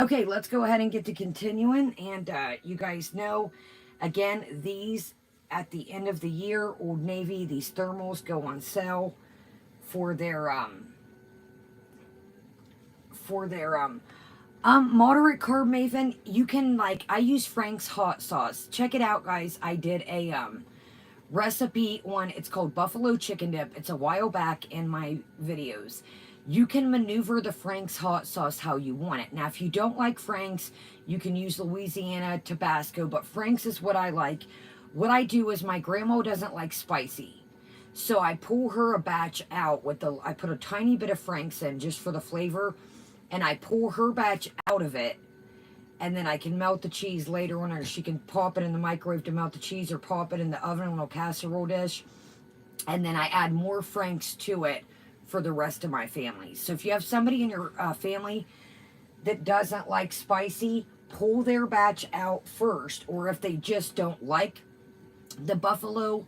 Okay, let's go ahead and get to continuing. And you guys know, again, these at the end of the year, Old Navy, these thermals go on sale for their moderate carb maven. You can, like, I use Frank's hot sauce. Check it out, guys. I did a recipe on, it's called buffalo chicken dip. It's a while back in my videos. You can maneuver the Frank's hot sauce how you want it. Now, if you don't like Frank's, you can use Louisiana Tabasco, but Frank's is what I like. What I do is my grandma doesn't like spicy. So I pull her a batch out with I put a tiny bit of Frank's in just for the flavor, and I pull her batch out of it, and then I can melt the cheese later on, or she can pop it in the microwave to melt the cheese, or pop it in the oven on a casserole dish, and then I add more Frank's to it for the rest of my family. So if you have somebody in your family that doesn't like spicy, pull their batch out first, or if they just don't like the buffalo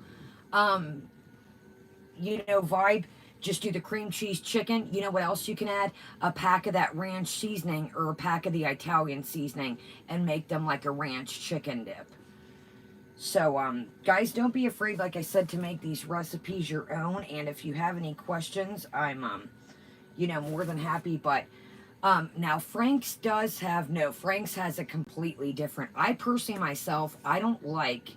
vibe, just do the cream cheese chicken. You know what else you can add? A pack of that ranch seasoning, or a pack of the Italian seasoning, and make them like a ranch chicken dip. So, guys, don't be afraid, like I said, to make these recipes your own. And if you have any questions, I'm, more than happy. But, now Frank's Frank's has a completely different, I personally myself, I don't like,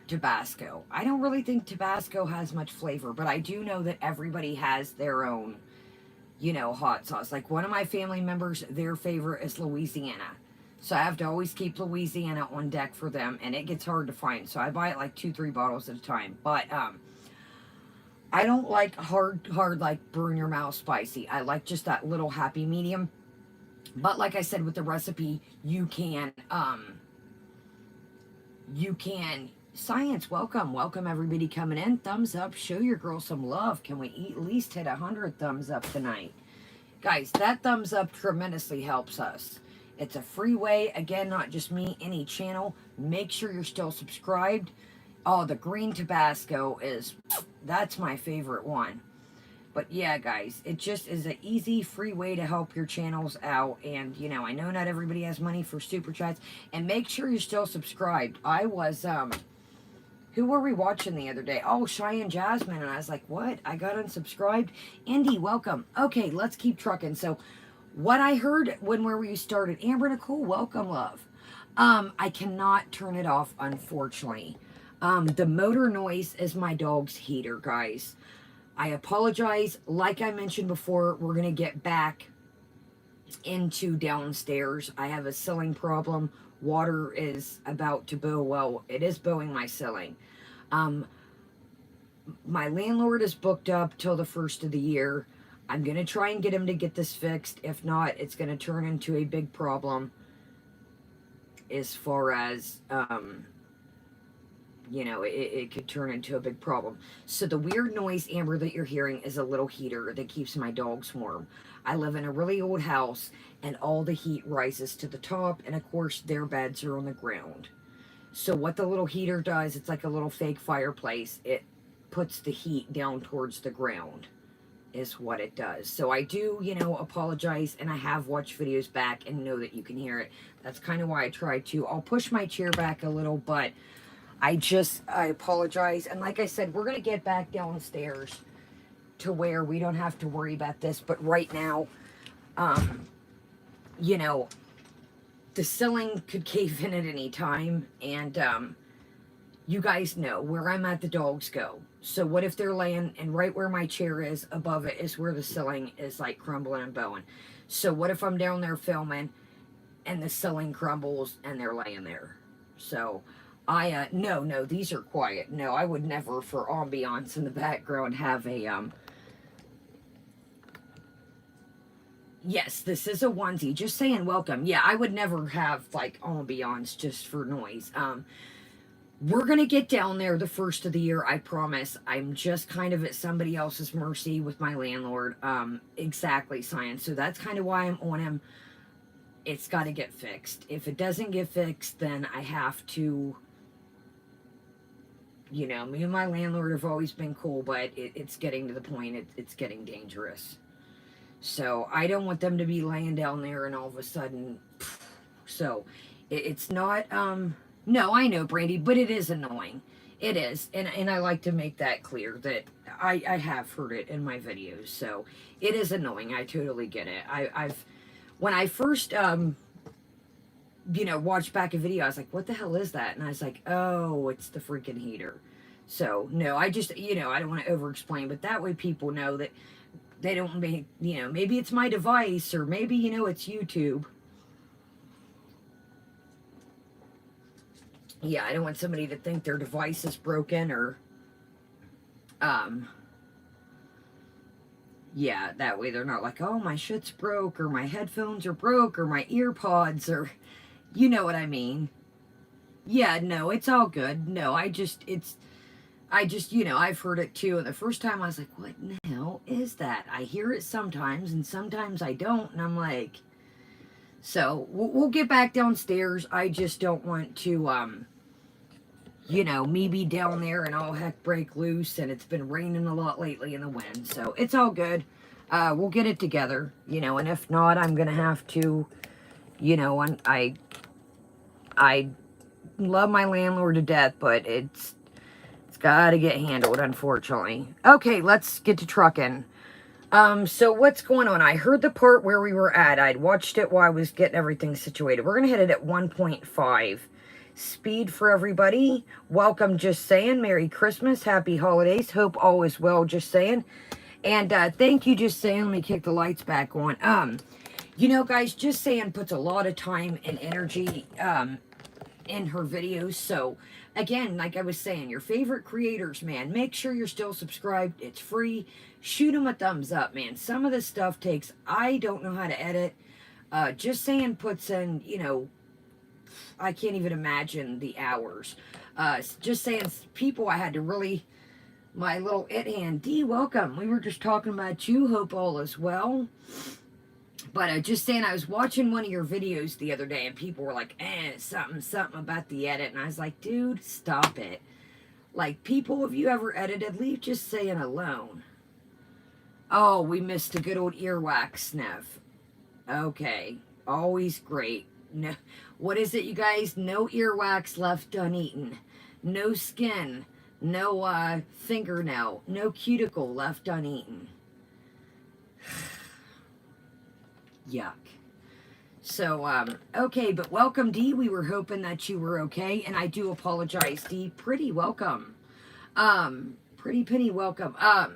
Tabasco. I don't really think Tabasco has much flavor, but I do know that everybody has their own, hot sauce. Like one of my family members, their favorite is Louisiana. So I have to always keep Louisiana on deck for them, and it gets hard to find. So I buy it like 2-3 bottles at a time. But I don't like hard like burn your mouth spicy. I like just that little happy medium. But like I said with the recipe, you can science, welcome everybody coming in. Thumbs up, show your girl some love. Can we at least hit 100 thumbs up tonight? Guys, that thumbs up tremendously helps us. It's a free way, again, not just me, any channel. Make sure you're still subscribed. Oh, the green Tabasco that's my favorite one. But yeah, guys, it just is an easy, free way to help your channels out. And, you know, I know not everybody has money for super chats. And make sure you're still subscribed. I was, who were we watching the other day? Oh, Cheyenne Jasmine. And I was like, what? I got unsubscribed? Andy, welcome. Okay, let's keep trucking. So, what I heard where you started, Amber Nicole, welcome, love. I cannot turn it off, unfortunately. The motor noise is my dog's heater, guys. I apologize. Like I mentioned before, we're going to get back into downstairs. I have a ceiling problem. Water is about to bow. Well, it is bowing my ceiling. My landlord is booked up till the 1st of the year. I'm going to try and get him to get this fixed. If not, it's going to turn into a big problem as far as, you know, it could turn into a big problem. So the weird noise, Amber, that you're hearing is a little heater that keeps my dogs warm. I live in a really old house, and all the heat rises to the top, and of course their beds are on the ground. So what the little heater does, it's like a little fake fireplace. It puts the heat down towards the ground, is what it does. So I do, you know, apologize, and I have watched videos back and know that you can hear it. That's kind of why I try to. I'll push my chair back a little, but I apologize. And like I said, we're going to get back downstairs to where we don't have to worry about this. But right now, you know, the ceiling could cave in at any time. And you guys know where I'm at, the dogs go. So what if they're laying, and right where my chair is, above it is where the ceiling is like crumbling and bowing. So what if I'm down there filming and the ceiling crumbles and they're laying there? So no, these are quiet. No, I would never, for ambiance in the background, have a, yes, this is a onesie. Just saying welcome. Yeah, I would never have, like, ambiance just for noise. We're going to get down there the 1st of the year, I promise. I'm just kind of at somebody else's mercy with my landlord. Exactly, science. So that's kind of why I'm on him. It's got to get fixed. If it doesn't get fixed, then I have to... You know, me and my landlord have always been cool, but it's getting to the point, it's getting dangerous. So, I don't want them to be laying down there and all of a sudden, so, it's not, no, I know, Brandy, but it is annoying. It is, and I like to make that clear, that I have heard it in my videos, so, it is annoying, I totally get it. When I first, you know, watched back a video, I was like, what the hell is that? And I was like, oh, it's the freaking heater. So, no, I just, you know, I don't want to over-explain, but that way people know that they don't make, you know, maybe it's my device, or maybe, you know, it's YouTube. Yeah, I don't want somebody to think their device is broken, or, yeah, that way they're not like, oh, my shit's broke, or my headphones are broke, or my earpods, or... You know what I mean. Yeah, no, it's all good. No, I just, you know, I've heard it too. And the first time I was like, what in the hell is that? I hear it sometimes, and sometimes I don't. And I'm like, so we'll get back downstairs. I just don't want to, you know, me be down there and all heck break loose. And it's been raining a lot lately in the wind. So it's all good. We'll get it together, you know, and if not, I'm going to have to, you know, I love my landlord to death, but it's got to get handled, unfortunately. Okay, let's get to trucking. So what's going on? I heard the part where we were at. I'd watched it while I was getting everything situated. We're going to hit it at 1.5. Speed for everybody. Welcome, Just Saying. Merry Christmas. Happy holidays. Hope all is well, Just Saying. And thank you, Just Saying. Let me kick the lights back on. You know, guys, Just Saying puts a lot of time and energy in her videos. So, again, like I was saying, your favorite creators, man, make sure you're still subscribed. It's free. Shoot them a thumbs up, man. Some of this stuff takes, I don't know how to edit. Just Saying puts in, you know, I can't even imagine the hours. Just Saying, people I had to really, my little it hand, D, welcome. We were just talking about you. Hope all is well. But Just Saying, I was watching one of your videos the other day, and people were like, something about the edit. And I was like, dude, stop it. Like, people, have you ever edited? Leave Just Saying alone. Oh, we missed a good old earwax sniff. Okay. Always great. No, what is it, you guys? No earwax left uneaten. No skin. No fingernail. No cuticle left uneaten. Yuck. So, okay, but welcome, Dee. We were hoping that you were okay, and I do apologize, Dee. Pretty welcome. Pretty Penny, welcome. Oh,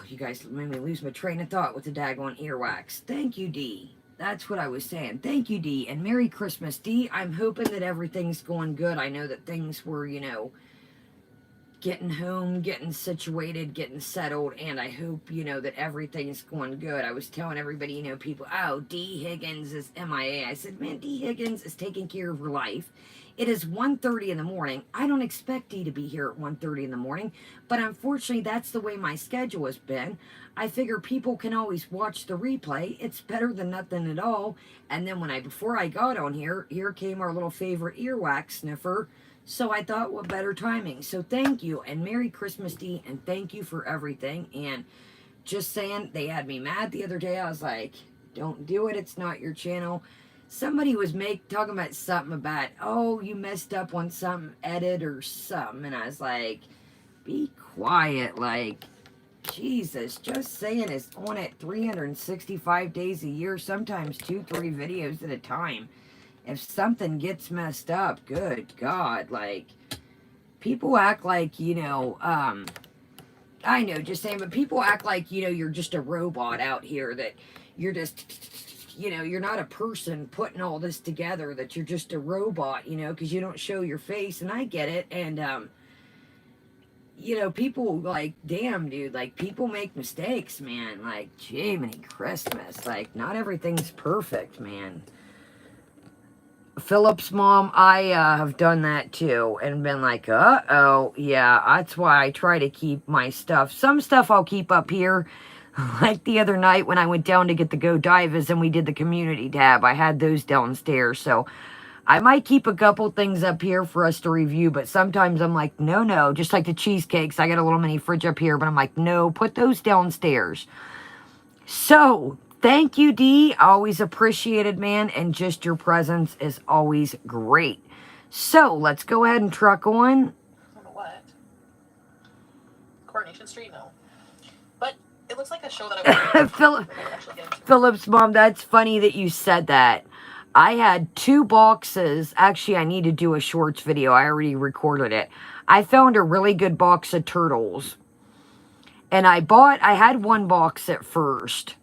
you guys made me lose my train of thought with the daggone earwax. Thank you, Dee. That's what I was saying. Thank you, Dee, and Merry Christmas, Dee. I'm hoping that everything's going good. I know that things were, you know, getting home, getting situated, getting settled, and I hope, you know, that everything's going good. I was telling everybody, you know, people, oh, D. Higgins is MIA. I said, man, D. Higgins is taking care of her life. It is 1:30 in the morning. I don't expect D to be here at 1:30 in the morning, but unfortunately, that's the way my schedule has been. I figure people can always watch the replay. It's better than nothing at all. And then before I got on here came our little favorite earwax sniffer. So I thought, what better timing? So thank you, and Merry Christmas, Dee, and thank you for everything. And Just Saying, they had me mad the other day. I was like, don't do it. It's not your channel. Somebody was talking about something about, oh, you messed up on some edit or something. And I was like, be quiet. Like, Jesus, Just Saying is on it 365 days a year, sometimes 2-3 videos at a time. If something gets messed up, good God, like, people act like, you know, I know, Just Saying, but people act like, you know, you're just a robot out here, that you're just, you know, you're not a person putting all this together, that you're just a robot, you know, because you don't show your face, and I get it, and, you know, people, like, damn, dude, like, people make mistakes, man, like, Jiminy Christmas, like, not everything's perfect, man. Philip's mom, I have done that too, and been like, uh-oh, yeah, that's why I try to keep my stuff. Some stuff I'll keep up here, like the other night when I went down to get the Godivas and we did the community tab. I had those downstairs, so I might keep a couple things up here for us to review, but sometimes I'm like, no, just like the cheesecakes. I got a little mini fridge up here, but I'm like, no, put those downstairs. So, thank you, Dee. Always appreciated, man. And just your presence is always great. So, let's go ahead and truck on. I don't know what. Coronation Street? No. But it looks like a show that I would Philip's mom, that's funny that you said that. I had 2 boxes. Actually, I need to do a shorts video. I already recorded it. I found a really good box of turtles. And I had 1 box at first.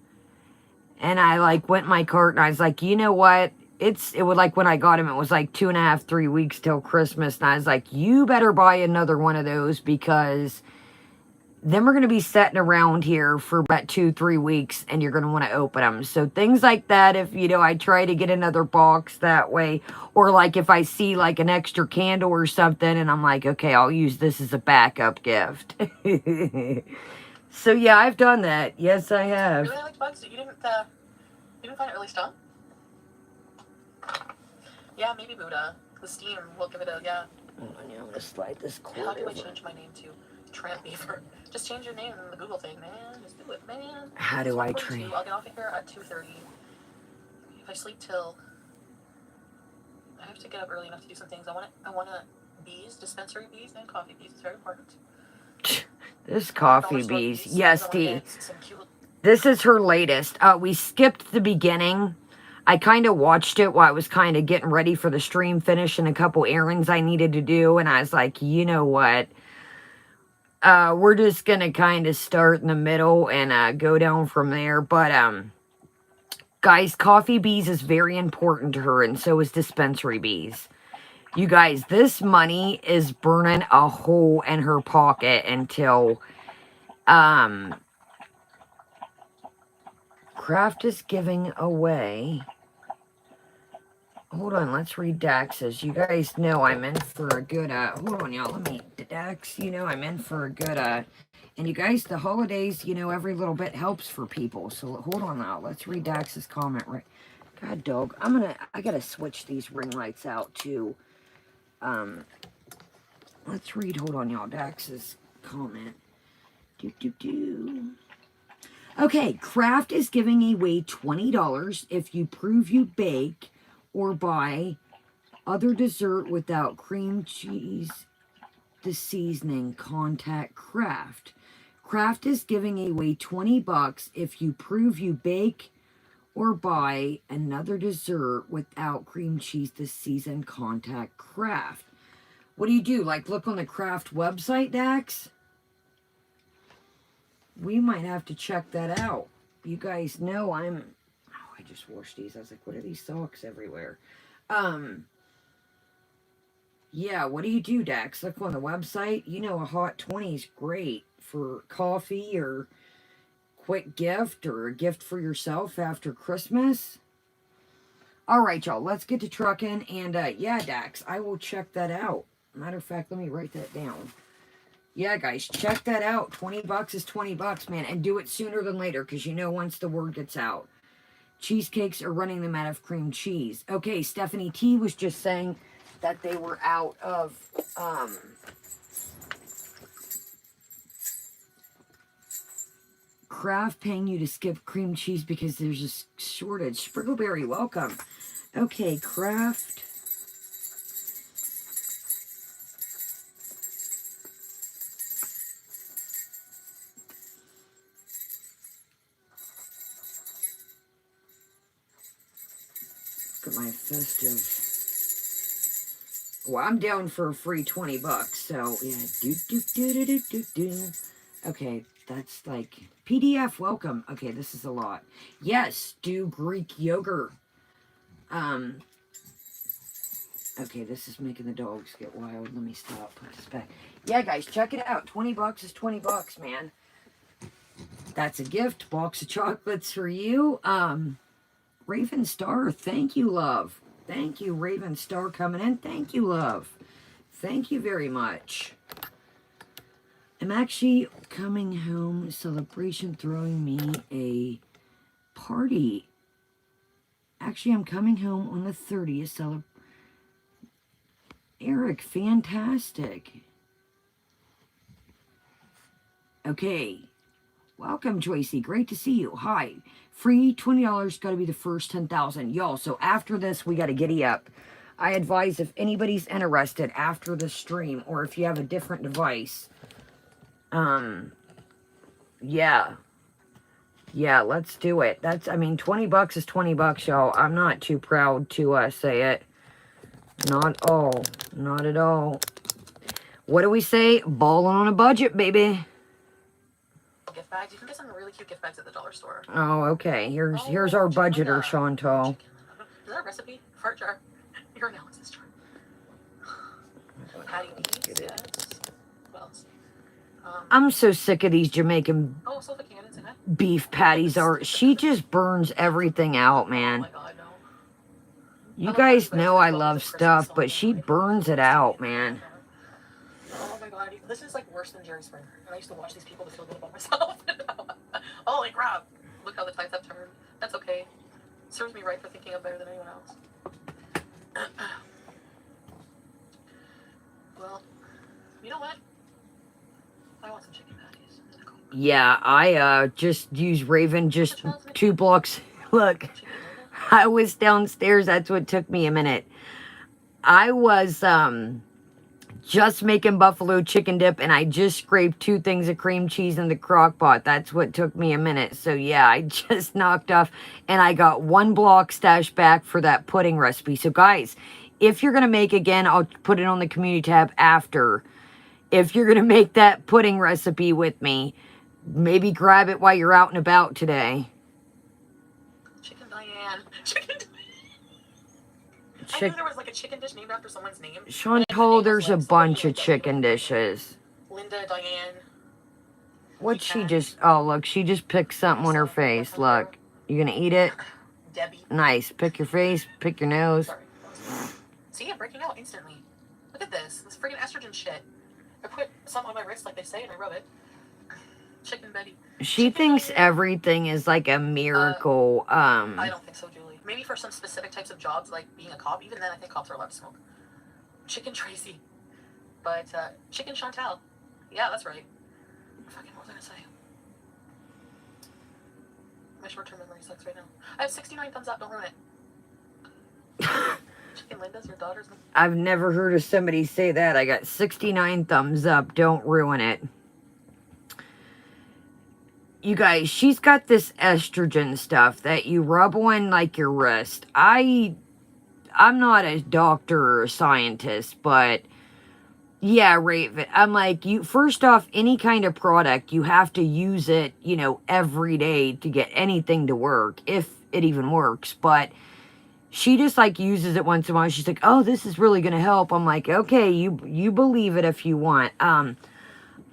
And I, like, went in my cart, and I was like, you know what? It was like when I got him, it was like 2.5, 3 weeks till Christmas. And I was like, you better buy another one of those, because then we're going to be sitting around here for about 2-3 weeks, and you're going to want to open them. So things like that, if, you know, I try to get another box that way, or like if I see like an extra candle or something, and I'm like, okay, I'll use this as a backup gift. So yeah, I've done that. Yes, I have. Really liked bugs. You didn't find it really stung? Yeah, maybe Buddha. The steam will give it a, yeah. Oh, I'm going to slide this cord How do I over. change my name to Tramp Beaver? Just change your name in the Google thing, man. Just do it, man. How do I train? I'll get off of here at 2:30. If I sleep till... I have to get up early enough to do some things. I want bees, dispensary bees, and coffee bees. It's very important. This coffee bees. Yes, Dee. This is her latest. We skipped the beginning. I kind of watched it while I was kind of getting ready for the stream finish and a couple errands I needed to do. And I was like, you know what? We're just going to kind of start in the middle and go down from there. But Guys, coffee bees is very important to her, and so is dispensary bees. You guys, this money is burning a hole in her pocket until, Kraft is giving away. Hold on, let's read Dax's. You guys know I'm in for a good, hold on, y'all, let me, Dax, you know I'm in for a good, and you guys, the holidays, you know, every little bit helps for people. So hold on now, let's read Dax's comment right. God, dog, I gotta switch these ring lights out too. Let's read, hold on, y'all, Dax's comment. Okay, Kraft is giving away $20 if you prove you bake or buy other dessert without cream cheese, the seasoning. Contact Kraft. Kraft is giving away $20 if you prove you bake or buy another dessert without cream cheese this season. Contact Kraft. What do? Like look on the Kraft website, Dax? We might have to check that out. You guys know I just washed these. I was like, what are these socks everywhere? Yeah, what do, Dax? Look on the website. You know, a hot 20 is great for coffee or quick gift or a gift for yourself after Christmas. All right, y'all, let's get to trucking. And yeah, Dax, I will check that out. Matter of fact, let me write that down. Yeah, guys, check that out. $20 is $20, man. And do it sooner than later because you know once the word gets out. Cheesecakes are running them out of cream cheese. Okay, Stephanie T was just saying that they were out of Kraft paying you to skip cream cheese because there's a shortage. Spriggleberry, welcome. Okay, Kraft. Look at my festive. Well, I'm down for a free $20, so yeah. Okay, that's like PDF. Welcome. Okay, this is a lot. Yes, do Greek yogurt. Okay, this is making the dogs get wild. Let me stop. Put this back. Yeah, guys, check it out. $20 is $20, man. That's a gift. Box of chocolates for you. Raven Star, thank you, love. Thank you, Raven Star, coming in. Thank you, love. Thank you very much. I'm actually coming home. Celebration throwing me a party. Actually, I'm coming home on the 30th. Eric, fantastic. Okay. Welcome, Joycey. Great to see you. Hi. Free $20. Got to be the first 10,000. Y'all, so after this, we got to giddy up. I advise if anybody's interested after the stream, or if you have a different device, yeah, let's do it. I mean, $20 is $20, y'all. I'm not too proud to say it. Not at all. What do we say? Balling on a budget, baby. Gift bags. You can get some really cute gift bags at the dollar store. Oh, okay. Here's our budgeter, Chantal. Is that a recipe? Fart jar. Your analysis jar. Patty needs, yes. What else? I'm so sick of these Jamaican beef patties. She just burns everything out, man. Oh my God, no. You guys know I love stuff, but she burns it out, man. Oh my God, this is like worse than Jerry Springer. And I used to watch these people to feel good about myself. Holy crap. Look how the tides have turned. That's okay. Serves me right for thinking I'm better than anyone else. Well, you know what? I want some chicken patties. Yeah, I just used Raven just 2 blocks. Look, I was downstairs. That's what took me a minute. I was just making buffalo chicken dip, and I just scraped 2 things of cream cheese in the crock pot. That's what took me a minute. So yeah, I just knocked off, and I got 1 block stashed back for that pudding recipe. So guys, if you're gonna make, again, I'll put it on the community tab after. If you're gonna make that pudding recipe with me, maybe grab it while you're out and about today. Chicken Diane. I knew there was like a chicken dish named after someone's name. Chantal, there's a bunch of chicken dishes. Linda, Diane. What'd she just... Oh, look, she just picked something on her face. Look. You gonna eat it? Debbie. Nice. Pick your face, pick your nose. Sorry. See, I'm breaking out instantly. Look at this. This freaking estrogen shit. I put some on my wrist like they say and I rub it. Chicken Betty. She thinks everything is like a miracle. I don't think so, Julie. Maybe for some specific types of jobs, like being a cop. Even then, I think cops are allowed to smoke. Chicken Tracy. But, Chicken Chantal. Yeah, that's right. Fucking, what was I gonna say? My short-term memory sucks right now. I have 69 thumbs up. Don't ruin it. Chicken Linda's your daughter's name? I've never heard of somebody say that. I got 69 thumbs up. Don't ruin it. You guys, she's got this estrogen stuff that you rub on like your wrist. I'm not a doctor or a scientist, but yeah, Raven. I'm like, first off, any kind of product, you have to use it, you know, every day to get anything to work, if it even works. But she just like uses it once in a while. She's like, oh, this is really gonna help. I'm like, okay, you believe it if you want.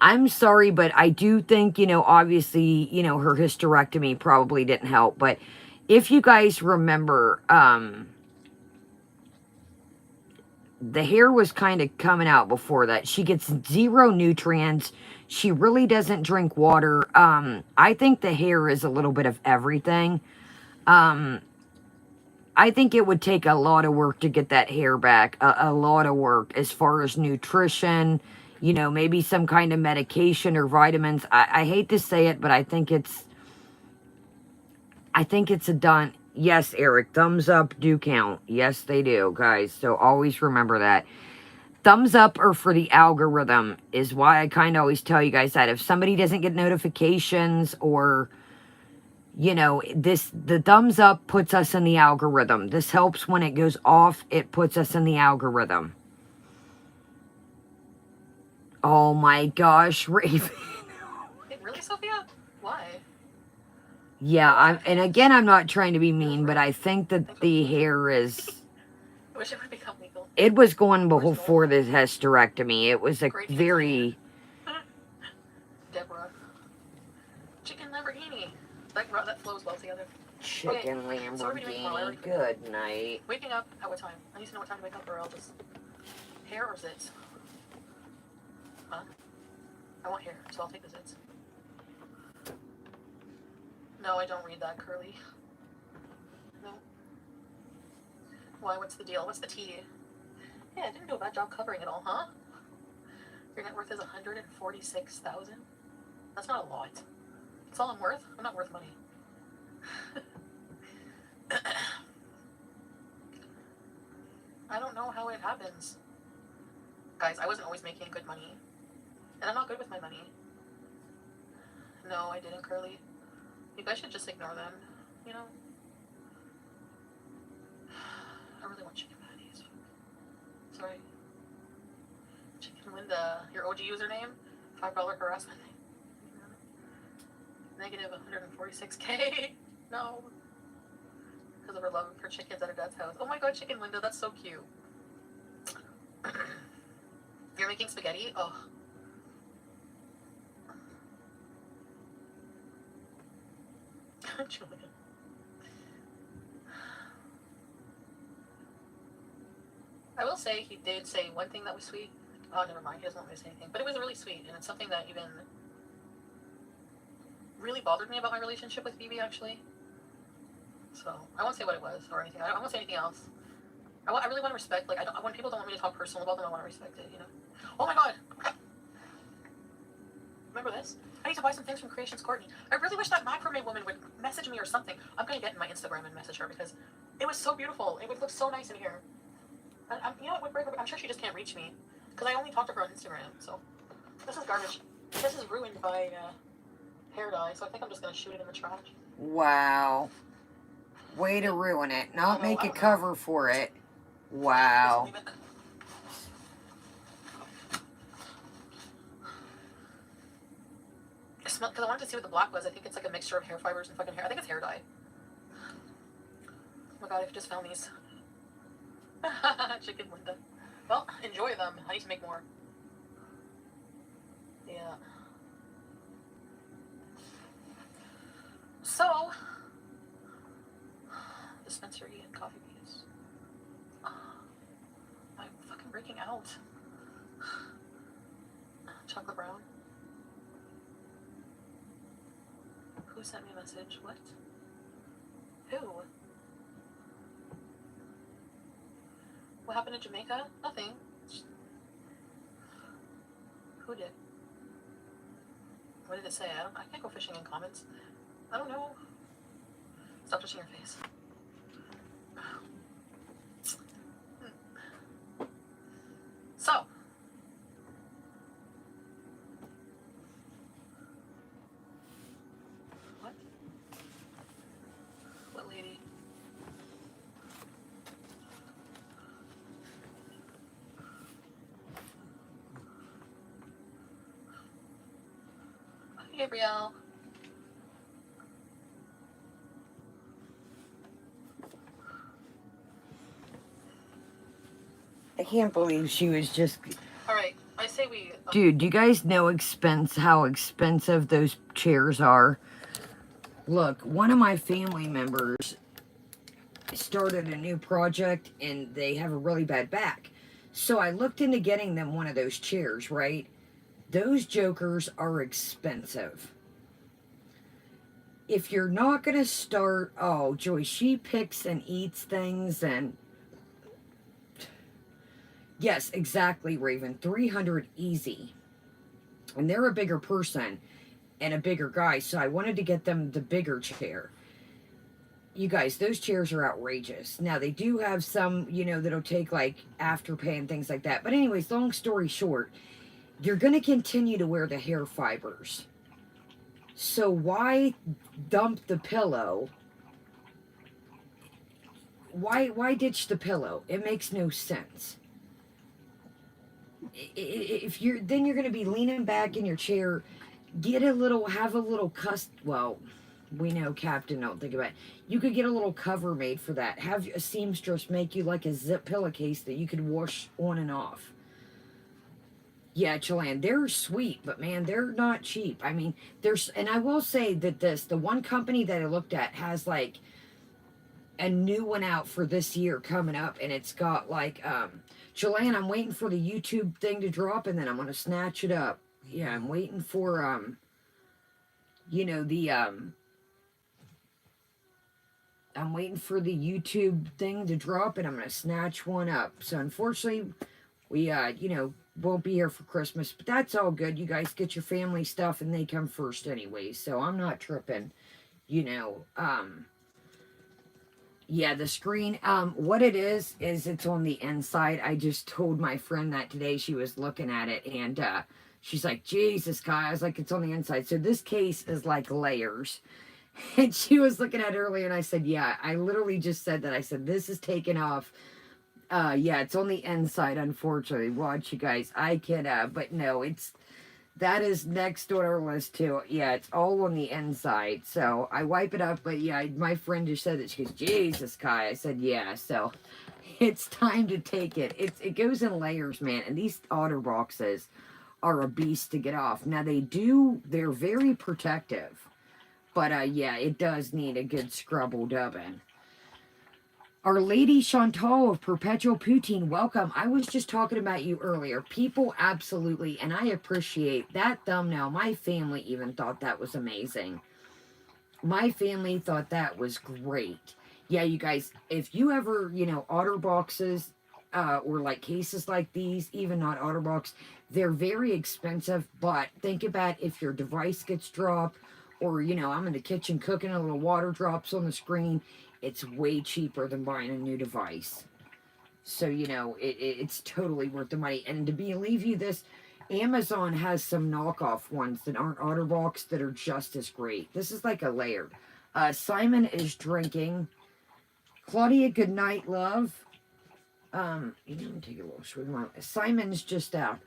I'm sorry, but I do think, you know, obviously, you know, her hysterectomy probably didn't help. But if you guys remember, the hair was kind of coming out before that. She gets 0 nutrients. She really doesn't drink water. I think the hair is a little bit of everything. I think it would take a lot of work to get that hair back. A lot of work as far as nutrition. You know, maybe some kind of medication or vitamins. I hate to say it, but I think it's a done. Yes, Eric, thumbs up do count. Yes, they do, guys. So always remember that. Thumbs up are for the algorithm is why I kind of always tell you guys that. If somebody doesn't get notifications or, you know, the thumbs up puts us in the algorithm. This helps when it goes off. It puts us in the algorithm. Oh my gosh, Raven. Really, Sophia? Why? Yeah, and again, I'm not trying to be mean, but I think that the hair is... I wish it would become legal. It was going before the hysterectomy. It was a very... Deborah. Chicken Lamborghini. That flows well together. Chicken Lamborghini. Good night. Waking up at what time? I need to know what time to wake up or I'll just... Hair or zits? Huh? I want hair, so I'll take the zits. No, I don't read that, Curly. No. Why? What's the deal? What's the tea? Yeah, I didn't do a bad job covering it all, huh? Your net worth is $146,000. That's not a lot. That's all I'm worth. I'm not worth money. I don't know how it happens. Guys, I wasn't always making good money. And I'm not good with my money. No, I didn't, Curly. You guys should just ignore them, you know? I really want chicken patties. Sorry. Chicken Linda, your OG username? $5 harassment. Negative 146K. No. Because of her love for chickens at her dad's house. Oh my god, Chicken Linda, that's so cute. You're making spaghetti? Oh. Julia. I will say he did say one thing that was sweet. Oh, never mind. He doesn't want me to say anything. But it was really sweet, and it's something that even really bothered me about my relationship with Phoebe, actually. So I won't say what it was or anything. I won't say anything else. I really want to respect. Like, when people don't want me to talk personal about them, I want to respect it. You know. Oh my god. Remember this? I need to buy some things from Creations Courtney. I really wish that macrame woman would message me or something. I'm going to get in my Instagram and message her because it was so beautiful. It would look so nice in here. And you know what? I'm sure she just can't reach me because I only talk to her on Instagram. So this is garbage. This is ruined by hair dye. So I think I'm just going to shoot it in the trash. Wow. Way to ruin it. Not make a cover for it. Wow. Because I wanted to see what the black was. I think it's like a mixture of hair fibers and fucking hair. I think it's hair dye. Oh my god, I just found these. Chicken Linda. Well, enjoy them. I need to make more. Yeah. So, dispensary and coffee beans. I'm fucking breaking out. Chocolate brown. Who sent me a message? What? Who? What happened in Jamaica? Nothing. Who did? What did it say? I can't go fishing in comments. I don't know. Stop touching your face. So. What? What lady? Hi, Gabrielle. I can't believe she was just... Alright, I say we... Dude, do you guys know how expensive those chairs are? Look, one of my family members started a new project and they have a really bad back. So I looked into getting them one of those chairs, right? Those jokers are expensive. If you're not going to start... Oh, Joy, she picks and eats things and... Yes, exactly, Raven. 300 easy. And they're a bigger person and a bigger guy, so I wanted to get them the bigger chair. You guys, those chairs are outrageous. Now, they do have some, you know, that'll take, like, Afterpay and things like that. But anyways, long story short, you're going to continue to wear the hair fibers. So why dump the pillow? Why ditch the pillow? It makes no sense. If you're then you're going to be leaning back in your chair, have a little well, we know Captain, don't think about it. You could get a little cover made for that. Have a seamstress make you like a zip pillowcase that you could wash on and off. Yeah, Chilean, they're sweet, but man, they're not cheap. I mean, and I will say that the one company that I looked at has like a new one out for this year coming up, and it's got like Chilean, I'm waiting for the YouTube thing to drop, and then I'm gonna snatch it up. Yeah, I'm waiting for you know, I'm waiting for the YouTube thing to drop, and I'm gonna snatch one up. So unfortunately, we you know, won't be here for Christmas, but that's all good. You guys get your family stuff, and they come first anyway. So I'm not tripping. You know, yeah, the screen, what it is it's on the inside. I just told my friend that today. She was looking at it, and she's like, Jesus, Kai. I was like, it's on the inside. So this case is like layers. And she was looking at it earlier, and I said, yeah, I literally just said that. I said, this is taken off. Yeah, it's on the inside, unfortunately. Watch, you guys. I can, but no, that is next on our list too. Yeah, it's all on the inside. So I wipe it up, but yeah, my friend just said that. She goes, Jesus, Kai. I said, yeah. So it's time to take it. It goes in layers, man. And these otter boxes are a beast to get off. Now they're very protective. But yeah, it does need a good scrubble dubbing. Our Lady Chantal of Perpetual Poutine, welcome. I was just talking about you earlier. People absolutely, and I appreciate that thumbnail. My family even thought that was amazing. My family thought that was great. Yeah, you guys, if you ever, you know, otter boxes or like cases like these, even not otter box, they're very expensive. But think about if your device gets dropped, or, you know, I'm in the kitchen cooking, a little water drops on the screen. It's way cheaper than buying a new device. So, you know, it's totally worth the money. And to believe you this, Amazon has some knockoff ones that aren't OtterBox that are just as great. This is like a layered. Simon is drinking. Claudia, good night, love. You know, take a little swig. Simon's just I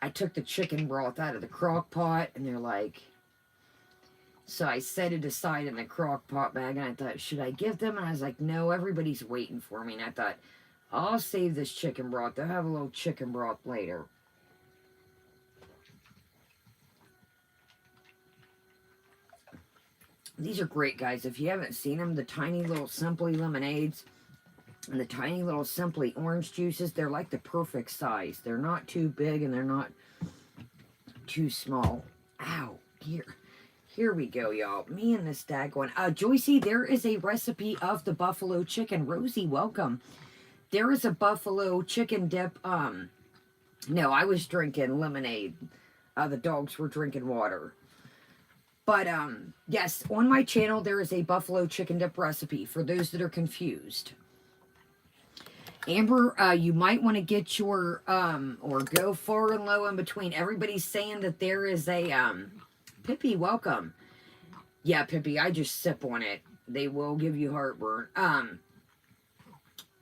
took the chicken broth out of the crock pot, and they're like, So I set it aside in the crock pot bag, and I thought, should I give them? And I was like, no, everybody's waiting for me. And I thought, I'll save this chicken broth. They'll have a little chicken broth later. These are great, guys. If you haven't seen them, the tiny little Simply lemonades and the tiny little Simply orange juices, they're like the perfect size. They're not too big and they're not too small. Ow, here we go, y'all. Me and this daggone. Joycey, there is a recipe of the buffalo chicken. Rosie, welcome. There is a buffalo chicken dip. No, I was drinking lemonade. The dogs were drinking water. But, yes, on my channel, there is a buffalo chicken dip recipe for those that are confused. Amber, you might want to get your, or go far and low in between. Everybody's saying that there is a, Pippi, welcome. Yeah, Pippi, I just sip on it. They will give you heartburn.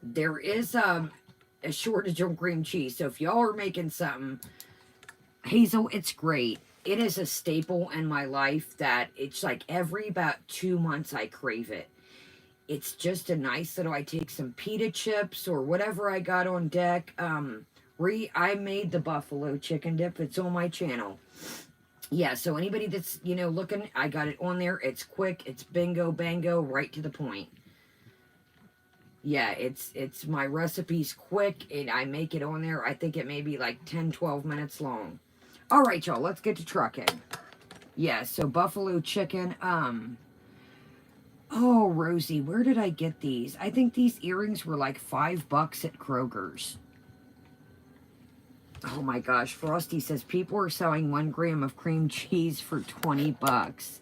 There is, a shortage on cream cheese. So if y'all are making something, Hazel, it's great. It is a staple in my life that it's like every about 2 months I crave it. It's just a nice little, I take some pita chips or whatever I got on deck. I made the buffalo chicken dip. It's on my channel. Yeah, so anybody that's, you know, looking, I got it on there. It's quick. It's bingo, bango, right to the point. Yeah, it's my recipe's quick, and I make it on there. I think it may be like 10, 12 minutes long. All right, y'all, let's get to trucking. Yeah, so buffalo chicken. Oh, Rosie, where did I get these? I think these earrings were like $5 at Kroger's. Oh my gosh, Frosty says people are selling 1 gram of cream cheese for $20.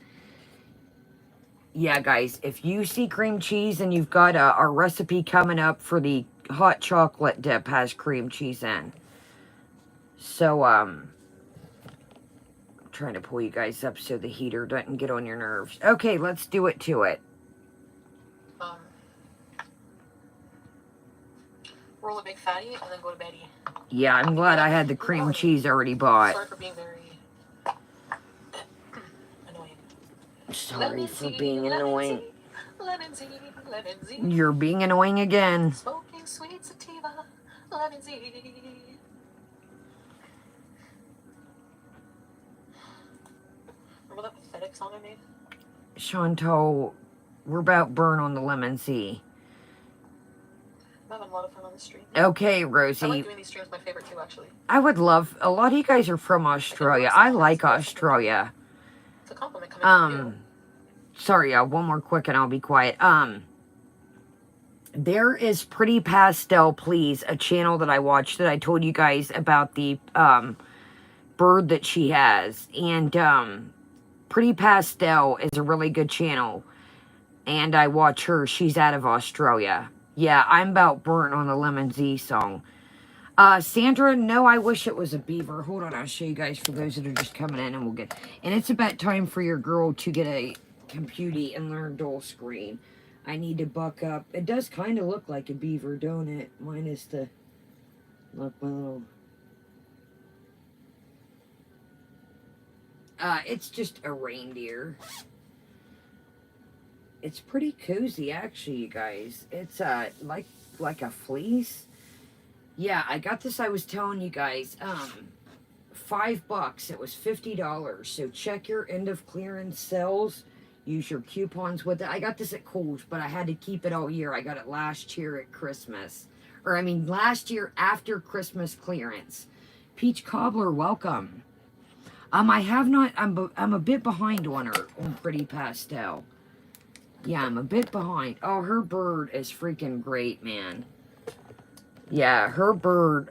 Yeah, guys, if you see cream cheese and you've got our recipe coming up for the hot chocolate dip has cream cheese in. So, trying to pull you guys up so the heater doesn't get on your nerves. Okay, let's do it to it. Roll a big fatty and then go to Betty. Yeah, I'm glad I had the cream cheese already bought. Sorry for being very annoying. Sorry for being annoying. You're being annoying again. Smoking sweet sativa, lemon seed. Remember that pathetic song I made? Chantal, we're about burn on the lemon sea. I'm having a lot of fun on the stream. Okay, Rosie. I like doing these streams. My favorite too, actually. I would love. A lot of you guys are from Australia. I like Australia. It's a compliment coming from you. Sorry, one more quick and I'll be quiet. There is Pretty Pastel, please, a channel that I watched that I told you guys about the bird that she has, and Pretty Pastel is a really good channel, and I watch her. She's out of Australia. Yeah, I'm about burnt on the Lemon Z song. Sandra, no, I wish it was a beaver. Hold on, I'll show you guys for those that are just coming in, and we'll get... And it's about time for your girl to get a computer and learn dual screen. I need to buck up. It does kind of look like a beaver, don't it? Minus the... Look, my little... it's just a reindeer. It's pretty cozy, actually, you guys. It's, like a fleece. Yeah, I got this, I was telling you guys, $5. It was $50. So check your end of clearance sales. Use your coupons with it. I got this at Kohl's, but I had to keep it all year. I got it last year at Christmas. Or, I mean, last year after Christmas clearance. Peach Cobbler, welcome. I have not, I'm a bit behind on her, on Pretty Pastel. Yeah, I'm a bit behind. Oh, her bird is freaking great, man. Yeah, her bird,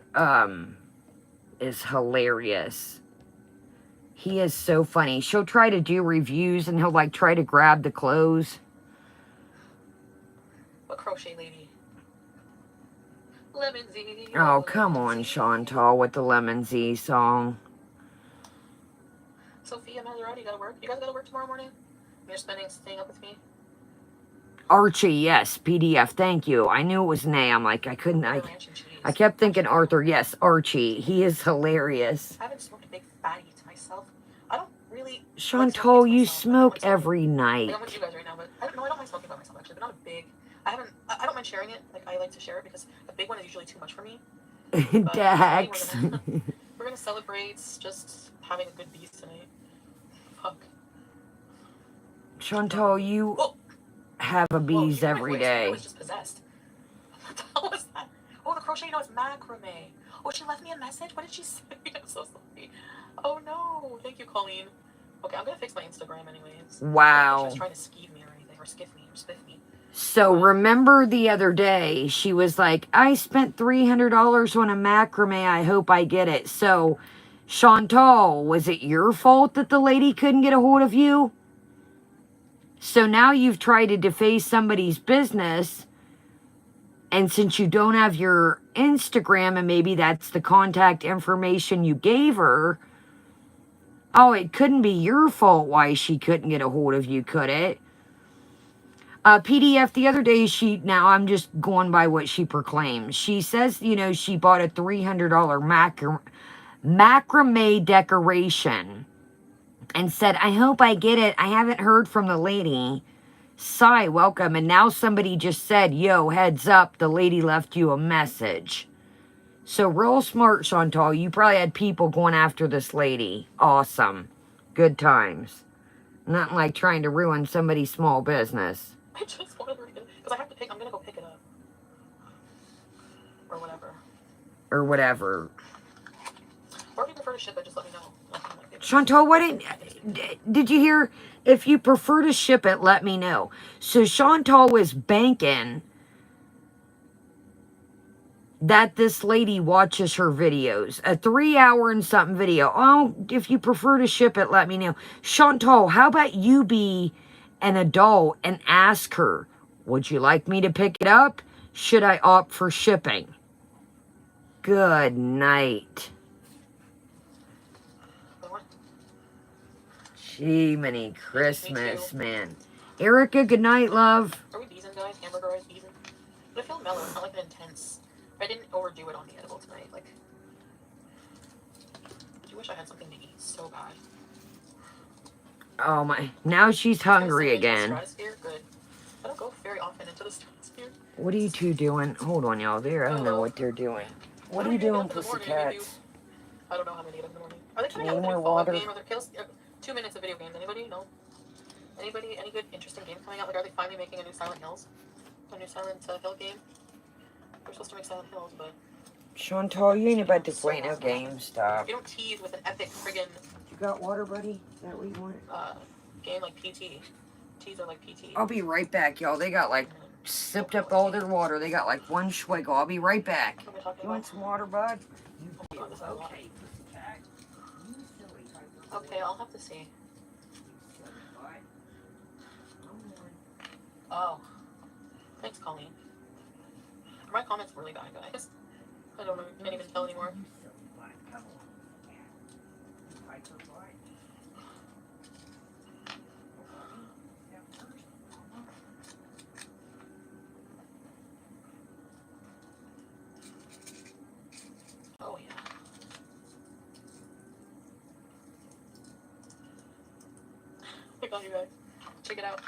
is hilarious. He is so funny. She'll try to do reviews and he'll, like, try to grab the clothes. What crochet lady? Lemon Z. Oh, come on, Chantal, with the Lemon Z song. Sophia, Maserati, you gotta work? You guys gotta work tomorrow morning? You're staying up with me? Archie, yes, PDF, thank you. I knew it was an A. I'm like, I kept thinking Arthur. Yes, Archie. He is hilarious. I haven't smoked a big fatty to myself. I don't really like smoking Chantal, to you myself. Like, I don't smoke like smoking. every Like, night. I'm with you guys right now, but I don't mind smoking by myself actually. But not a big. I don't mind sharing it. Like, I like to share it because a big one is usually too much for me. But Dax. tonight we're gonna celebrate just having a good beast tonight. Fuck. Chantal, you Whoa. have a Whoa, bees you hear my every voice? I day. was just possessed. What the hell was that? Oh, the crochet, it's macrame. Oh, she left me a message? What did she say? I'm so sorry. Oh no. Thank you, Colleen. Okay, I'm gonna fix my Instagram anyways. Wow. She was trying to skeeve me or anything, or skiff me, or spiff me. So remember the other day, she was like, I spent $300 on a macrame. I hope I get it. So, Chantal, was it your fault that the lady couldn't get a hold of you? So now you've tried to deface somebody's business. And since you don't have your Instagram and maybe that's the contact information you gave her, oh, it couldn't be your fault why she couldn't get a hold of you, could it? PDF the other day, now I'm just going by what she proclaims. She says, you know, she bought a $300 macrame decoration and said, I hope I get it. I haven't heard from the lady. Sigh, welcome. And now somebody just said, yo, heads up, the lady left you a message. So real smart, Chantal. You probably had people going after this lady. Awesome. Good times. Nothing like trying to ruin somebody's small business. I just wanted her to get it. Because I have to pick, I'm gonna go pick it up. Or whatever. Or whatever. Or if you prefer to ship it, just let me know. Chantal, did you hear? If you prefer to ship it, let me know. So Chantal was banking that this lady watches her videos. A 3-hour and something video. Oh, if you prefer to ship it, let me know. Chantal, how about you be an adult and ask her, would you like me to pick it up? Should I opt for shipping? Good night. Jiminy Christmas, man. Erica, good night, love. Are we beezing, guys? Hamburgerized beezing? But I feel mellow. It's not like an intense. I didn't overdo it on the edible tonight. Like, I wish I had something to eat so bad. Oh my! Now she's hungry again. Stratosphere, good. I don't go very often into the stratosphere. What are you two doing? Hold on, y'all. I don't know what they're doing. What are you doing, pussycats? I don't know how many of them in the morning. Are they coming Need out with a more new Fallout water? game? Are there kills? 2 minutes of video games. Anybody? No. Anybody? Any good, interesting game coming out? Like, are they finally making a new Silent Hills? A new Silent Hill game? We're supposed to make Silent Hills, but... Chantal, you ain't about to play no game. Stop. You don't tease with an epic friggin'... You got water, buddy? Is that what you want? Game like PT. Teas are like PT. I'll be right back, y'all. They got, like, sipped up all their water. They got, like, one swiggle. I'll be right back. You want some water, bud? Okay. Okay, I'll have to see. Oh. Thanks, Colleen. Are my comments really bad, guys? I don't know. Can't even tell anymore. Oh, yeah. I got you guys. Check it out.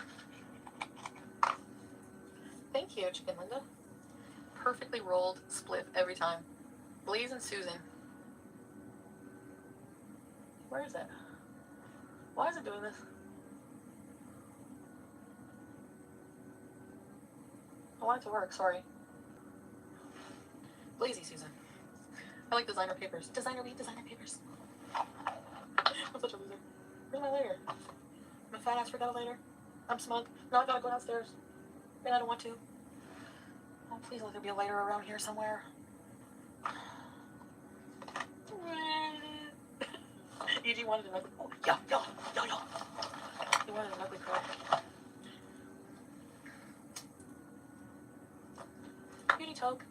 Thank you, Chicken Linda. Perfectly rolled split every time. Blaze and Susan. Where is it? Why is it doing this? I want it to work, sorry. Blazy Susan. I like designer papers. Designer papers. I'm such a loser. Where's my lighter? My fat ass forgot a lighter. I'm smug. Now I gotta go downstairs. And I don't want to. Oh, please let there be a lighter around here somewhere. EG wanted an ugly. Oh, yeah. He wanted an ugly cry. Beauty toke.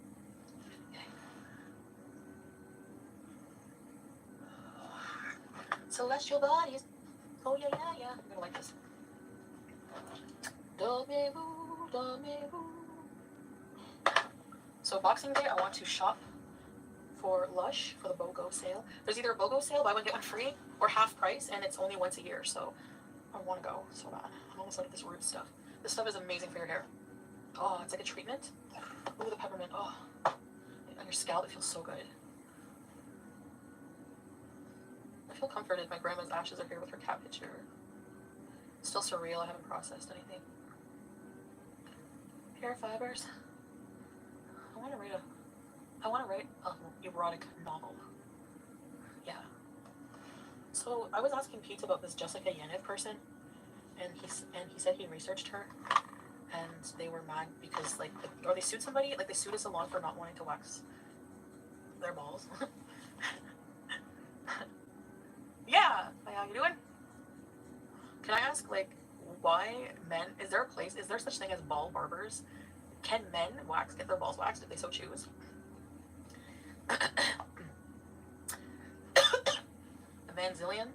Celestial bodies. Oh, yeah. I'm gonna like this. So Boxing Day, I want to shop for Lush for the BOGO sale. There's either a BOGO sale, buy one get one free, or half price, and it's only once a year. So I want to go so bad. I'm almost out of this root stuff. This stuff is amazing for your hair. Oh, it's like a treatment. Ooh, the peppermint. Oh, on your scalp, it feels so good. I feel comforted. My grandma's ashes are here with her cat picture. Still surreal. I haven't processed anything. Hair fibers. I want to write a erotic novel. Yeah. So I was asking Pete about this Jessica Yaniv person, and he said he researched her, and they were mad because or they sued somebody, like they sued a salon for not wanting to wax their balls. Yeah. How you doing? Can I ask, why men? Is there such thing as ball barbers? Can men get their balls waxed if they so choose? A manzillion?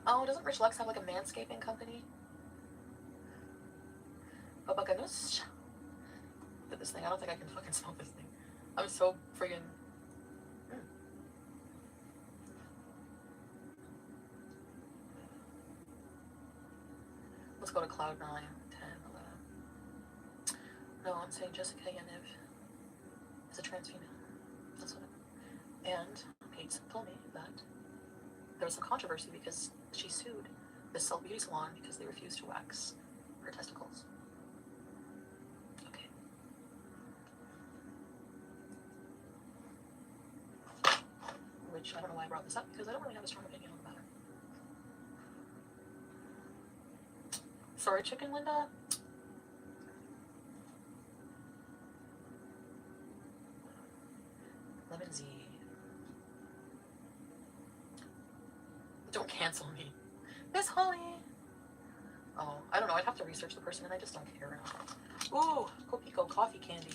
Oh, doesn't Rich Lux have like a manscaping company? Babaganus? Look at this thing. I don't think I can fucking smoke this thing. I'm so friggin'. Let's go to Cloud 9, 10, 11. No, I'm saying Jessica Yaniv is a trans female. That's what And Pete told me that there was some controversy because she sued this self-beauty salon because they refused to wax her testicles. Okay. Which I don't know why I brought this up because I don't really have a strong opinion on the matter. Sorry, chicken, Linda. Lemon Z. Don't cancel me. Miss Holly. Oh, I don't know. I'd have to research the person and I just don't care. Ooh, Copico coffee candy.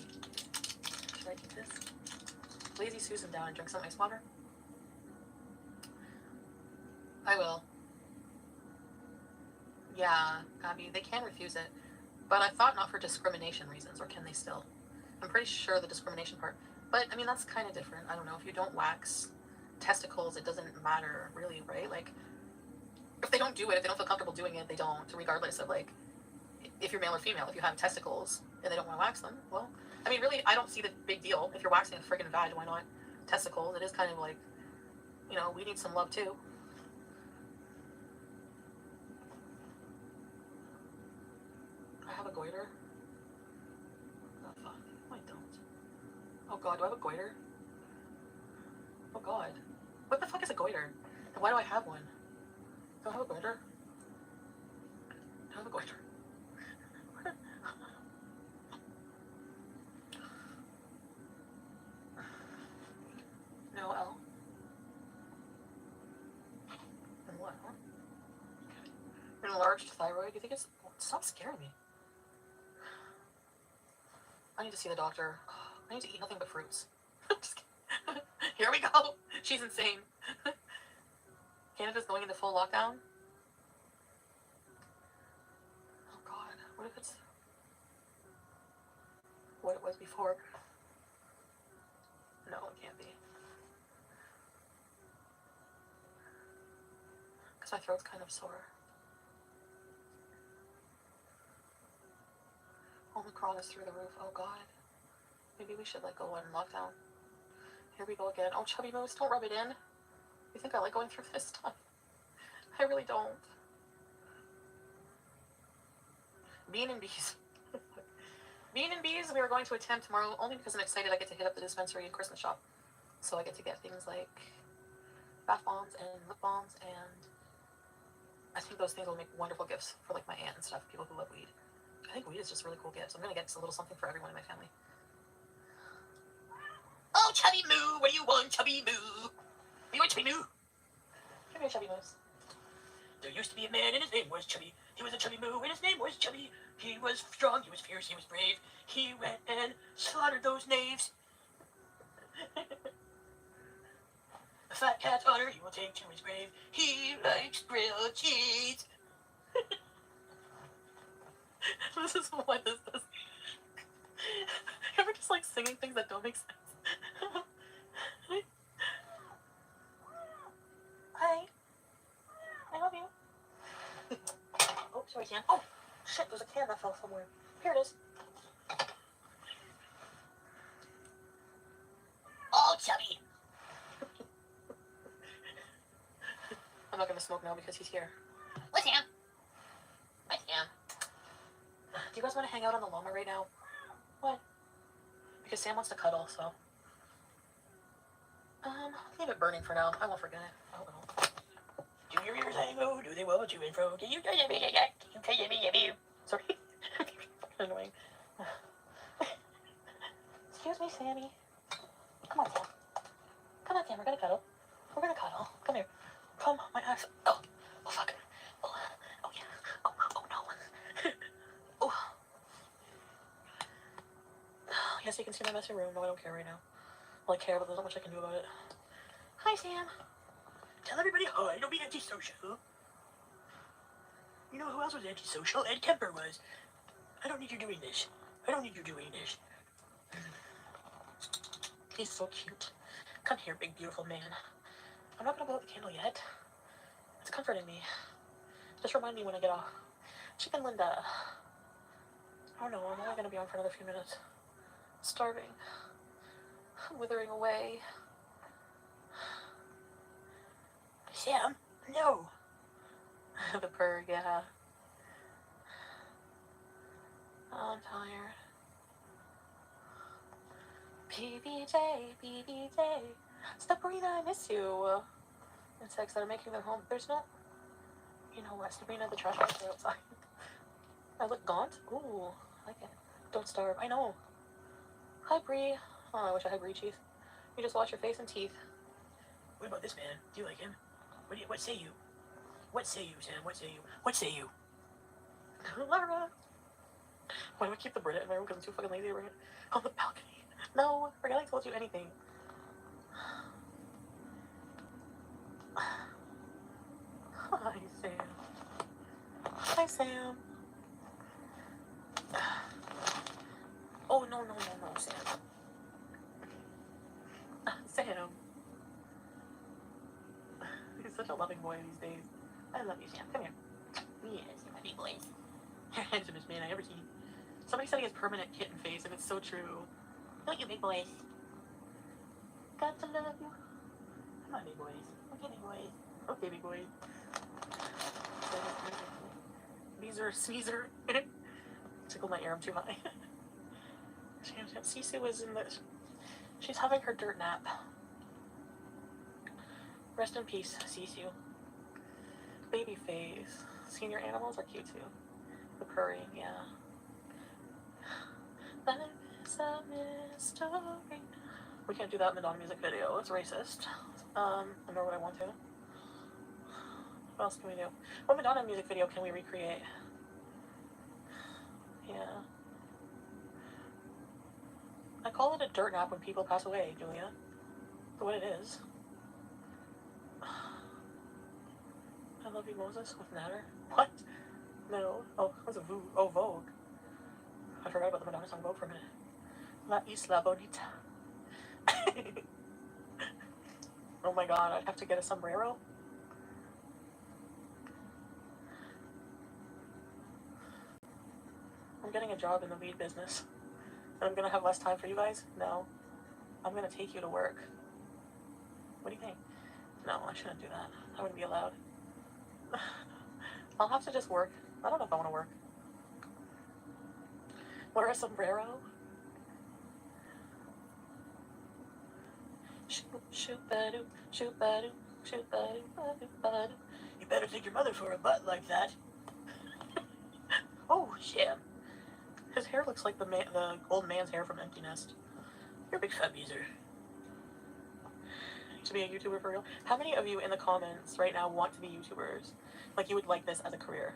Should I keep this? Lazy Susan down and drink some ice water? I will. Yeah, Abby, they can refuse it. But I thought not for discrimination reasons, or can they still? I'm pretty sure the discrimination part. But, I mean, that's kind of different. I don't know. If you don't wax testicles, it doesn't matter, really, right? Like, if they don't do it, if they don't feel comfortable doing it, they don't, regardless of, if you're male or female. If you have testicles and they don't want to wax them, well, I mean, really, I don't see the big deal. If you're waxing a friggin' vag, why not testicles? It is kind of like, we need some love, too. I have a goiter. Oh, fuck. No, I don't. Oh, God, do I have a goiter? Oh, God. What the fuck is a goiter? And why do I have one? Do I have a goiter? Do I have a goiter? No, L. And what, huh? Okay. Enlarged thyroid? You think it's... Stop scaring me. I need to see the doctor. I need to eat nothing but fruits. Here we go. She's insane. Canada's going into full lockdown. Oh, God. What if it's what it was before? No, it can't be. Because my throat's kind of sore. Omicron is through the roof. Oh, God. Maybe we should, go on lockdown. Here we go again. Oh, Chubby Moose, don't rub it in. You think I like going through this stuff? I really don't. Bean and Bees. Bean and Bees, we are going to attempt tomorrow, only because I'm excited I get to hit up the dispensary and Christmas shop. So I get to get things like bath bombs and lip balms, and I think those things will make wonderful gifts for, my aunt and stuff, people who love weed. I think weed is just really cool gifts. I'm going to get a little something for everyone in my family. Oh, Chubby Moo, what do you want, Chubby Moo? What do you want, Chubby Moo? Come here, Chubby Moose. There used to be a man and his name was Chubby. He was a Chubby Moo and his name was Chubby. He was strong, he was fierce, he was brave. He went and slaughtered those knaves. A fat cat's honor he will take to his grave. He likes grilled cheese. This is what this is. You ever just singing things that don't make sense? I love you. Oh, sorry, Sam. Oh, shit, there's a can that fell somewhere. Here it is. Oh, chubby. I'm not gonna smoke now because he's here. What's Sam? What's Sam? Do you guys want to hang out on the llama right now? What? Because Sam wants to cuddle, so. Leave it burning for now. I won't forget it. Oh well. Do your ears angle? Do they want you in fro? Can you tell me? Can you tell me? Sorry. Annoying. Excuse me, Sammy. Come on, Sam. Come on, Sam. We're gonna cuddle. We're gonna cuddle. Come here. Come, my ass. Oh, oh fuck. Oh, oh yeah. Oh, oh no. Oh. Yes, you can see my messy room. No, I don't care right now. Well, I care, but there's not much I can do about it. Hi, Sam. Tell everybody hi. Don't be antisocial. You know who else was antisocial? Ed Kemper was. I don't need you doing this. I don't need you doing this. He's so cute. Come here, big beautiful man. I'm not gonna blow out the candle yet. It's comforting me. Just remind me when I get off. Chicken Linda. Oh no, I'm only gonna be on for another few minutes. Starving. I'm withering away. Sam? No. The purr, yeah. Oh, I'm tired. PBJ, PBJ. Sabrina, I miss you. Insects that are making their home. There's no. You know what, Sabrina, the trash bags are outside. I look gaunt? Ooh, I like it. Don't starve. I know. Hi, Bree. Oh, I wish I had Bree cheese. You just wash your face and teeth. What about this man? Do you like him? What say you? What say you, Sam? What say you? What say you? Lara! Why do I keep the Brita in my room? Because I'm too fucking lazy to bring it on the balcony. No, forget I told you anything. Hi, Sam. Hi, Sam. Oh, no, Sam. Sam. He's such a loving boy these days. I love you, Sam. Come here. Yes, you're my big boys. You're the handsomest man I ever seen. Somebody said he has permanent kitten face, and it's so true. Don't you, big boys? Got to love you. Come on, big boys. Okay, big boys. Okay, big boys. Beezer, sneezer. Tickle my ear, I'm too high. Sisu is in the. She's having her dirt nap. Rest in peace, Sisu. Baby face. Senior animals are cute too. The purring, yeah. Life is a mystery. We can't do that in the Madonna music video. It's racist. Nor would I want to. What else can we do? What Madonna music video can we recreate? Yeah. I call it a dirt nap when people pass away, Julia. For what it is. I love you, Moses, with Natter. What? No. Oh, that's a Vogue. I forgot about the Madonna song Vogue for a minute. La Isla Bonita. Oh my god, I'd have to get a sombrero. I'm getting a job in the weed business. And I'm gonna have less time for you guys? No. I'm gonna take you to work. What do you think? No, I shouldn't do that. I wouldn't be allowed. I'll have to just work. I don't know if I want to work. Wear a sombrero? Shoot-ba-doo, shoot-ba-doo, shoot-ba-doo, ba-doo. You better take your mother for a butt like that. Oh, shit. His hair looks like the old man's hair from Empty Nest. You're a big fat beezer. To be a YouTuber for real? How many of you in the comments right now want to be YouTubers? Like, you would like this as a career?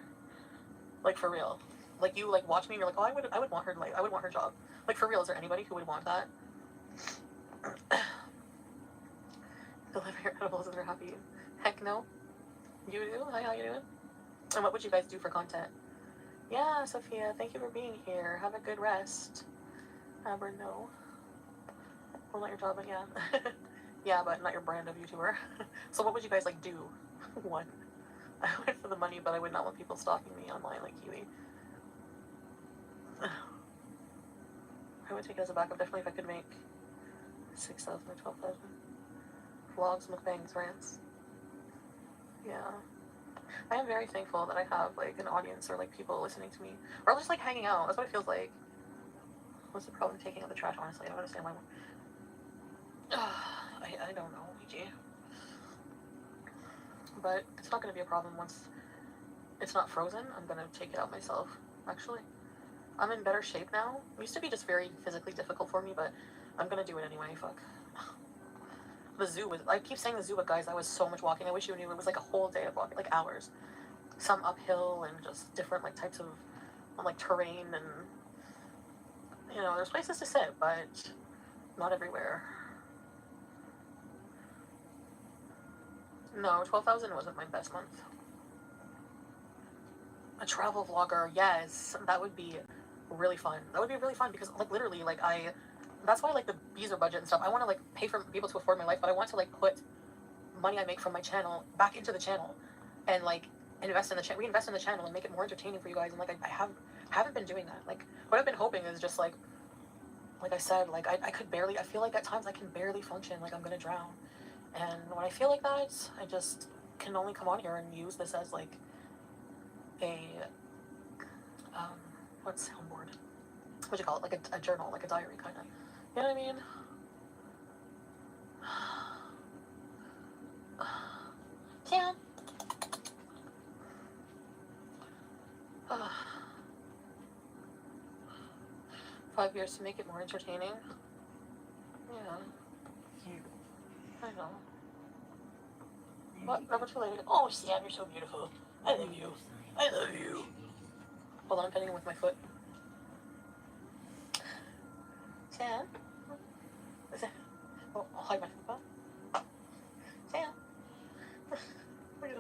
Like, for real? Like, you, like, watch me and you're like, oh, I would want her, like, I would want her job. Like, for real, is there anybody who would want that? Deliver your edibles and they're happy. Heck no. You do? Hi, how you doing? And what would you guys do for content? Yeah, Sophia, thank you for being here. Have a good rest. Aber, no. Well, not your job, but yeah. Yeah, but not your brand of YouTuber. So what would you guys, like, do? One. I went for the money, but I would not want people stalking me online like Kiwi. I would take it as a backup, definitely, if I could make 6,000 or 12,000. Vlogs, mukbangs, rants. Yeah. I am very thankful that I have, like, an audience or, like, people listening to me. Or just, like, hanging out. That's what it feels like. What's the problem taking out the trash, honestly? I don't understand why. I don't know, EG. But it's not going to be a problem once it's not frozen. I'm going to take it out myself, actually. I'm in better shape now. It used to be just very physically difficult for me, but I'm going to do it anyway. Fuck. The zoo was... I keep saying the zoo, but guys, that was so much walking. I wish you knew. It was like a whole day of walking, like hours. Some uphill and just different, like, types of, like, terrain and... You know, there's places to sit, but not everywhere. No, 12,000 wasn't my best month. A travel vlogger, yes, that would be really fun. That would be really fun because, like, literally, like, that's why, like, the Beezer budget and stuff, I want to, like, pay for people to afford my life, but I want to, like, put money I make from my channel back into the channel and, like, reinvest in the channel and make it more entertaining for you guys. And, like, I haven't been doing that. Like, what I've been hoping is just, like I said, like, I could barely, I feel like at times I can barely function, like I'm gonna drown. And when I feel like that, I just can only come on here and use this as, like, a, what's soundboard? What'd you call it? Like a journal, like a diary, kind of. You know what I mean? Yeah. 5 years to make it more entertaining. Yeah. I know. What? Number 2 lady. Oh, Sam, you're so beautiful. I love you. I love you. Hold on, I'm petting with my foot. Sam? Oh, I'll hide my foot. Sam? What are you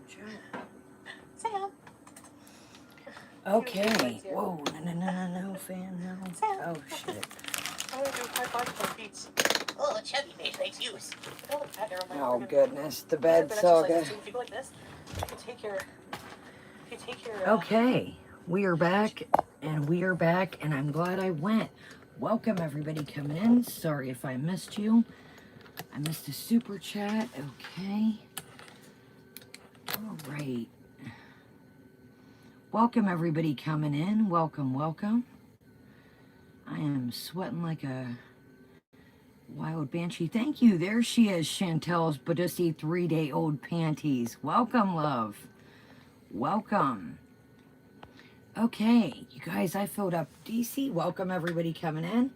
doing? Sam? Okay. Whoa, no, fan, no. Sam? Oh, shit. I'm gonna do 5 on beats. Oh, chubby face makes use. Oh, goodness. The bed saga. So if you go like this, you can take your... Okay. We are back, and I'm glad I went. Welcome, everybody coming in. Sorry if I missed you. I missed a super chat. Okay. All right. Welcome, everybody coming in. Welcome, welcome. I am sweating like a wild banshee. Thank you. There she is, Chantel's Badussi 3-day-old panties. Welcome, love. Welcome. Okay, you guys, I filled up DC. Welcome, everybody coming in.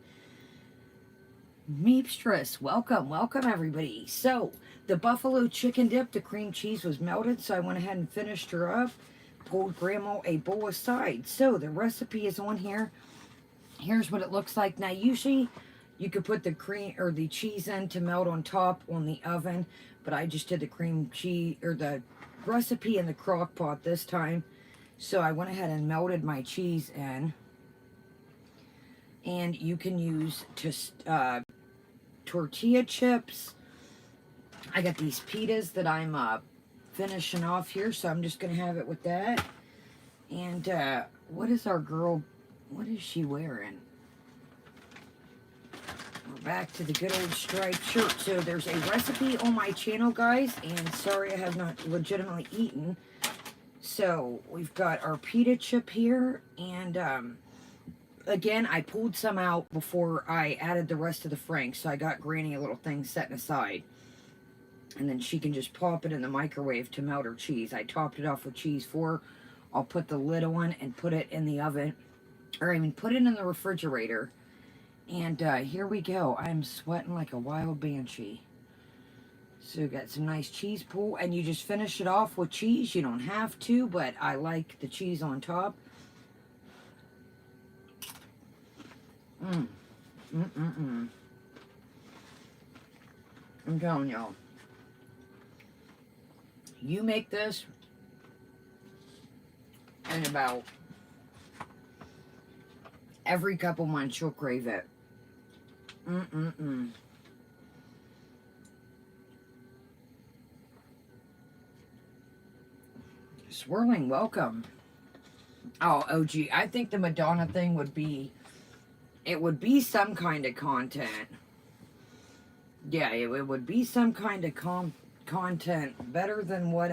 Meepstress, welcome, everybody. So, the buffalo chicken dip, the cream cheese was melted, so I went ahead and finished her up. Pulled Grandma a bowl aside. So, the recipe is on here. Here's what it looks like. Now, usually, you could put the cream or the cheese in to melt on top on the oven, but I just did the cream cheese or the recipe in the crock pot this time. So, I went ahead and melted my cheese in. And you can use just tortilla chips. I got these pitas that I'm finishing off here, so I'm just going to have it with that. And what is our girl, what is she wearing? We're back to the good old striped shirt. So there's a recipe on my channel, guys, and sorry I have not legitimately eaten. So we've got our pita chip here, and again, I pulled some out before I added the rest of the franks, so I got Granny a little thing set aside. And then she can just pop it in the microwave to melt her cheese. I topped it off with cheese for her. I'll put the lid on and put it in the oven, or I mean put it in the refrigerator. And here we go. I'm sweating like a wild banshee. So got some nice cheese pool, and you just finish it off with cheese. You don't have to, but I like the cheese on top. I'm telling y'all. You make this in about every couple months, you'll crave it. Swirling, welcome. Oh, OG, I think the Madonna thing would be, it would be some kind of content. Yeah, it would be some kind of content better than what,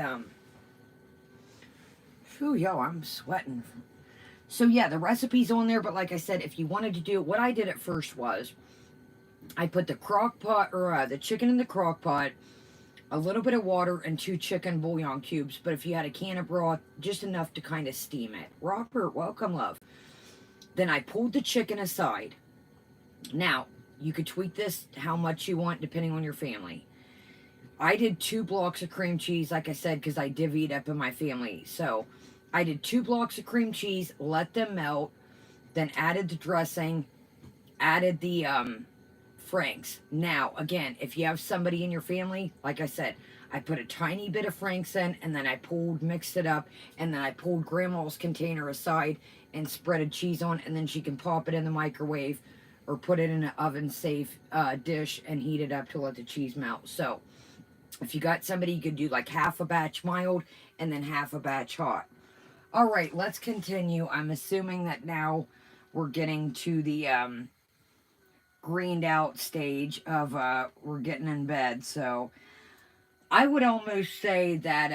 phew, yo, I'm sweating. So yeah, the recipe's on there, but like I said, if you wanted to do, what I did at first was, I put the crock pot, or the chicken in the crock pot, a little bit of water, and 2 chicken bouillon cubes. But if you had a can of broth, just enough to kind of steam it. Robert, welcome, love. Then I pulled the chicken aside. Now, you could tweak this how much you want depending on your family. I did 2 blocks of cream cheese, like I said, because I divvied up in my family. So I did 2 blocks of cream cheese, let them melt, then added the dressing, added the Franks. Now, again, if you have somebody in your family, like I said, I put a tiny bit of Franks in, and then I mixed it up, and then I pulled Grandma's container aside and spreaded cheese on, and then she can pop it in the microwave or put it in an oven-safe dish and heat it up to let the cheese melt. So, if you got somebody, you could do like half a batch mild and then half a batch hot. All right, let's continue. I'm assuming that now we're getting to the greened out stage of we're getting in bed. So I would almost say that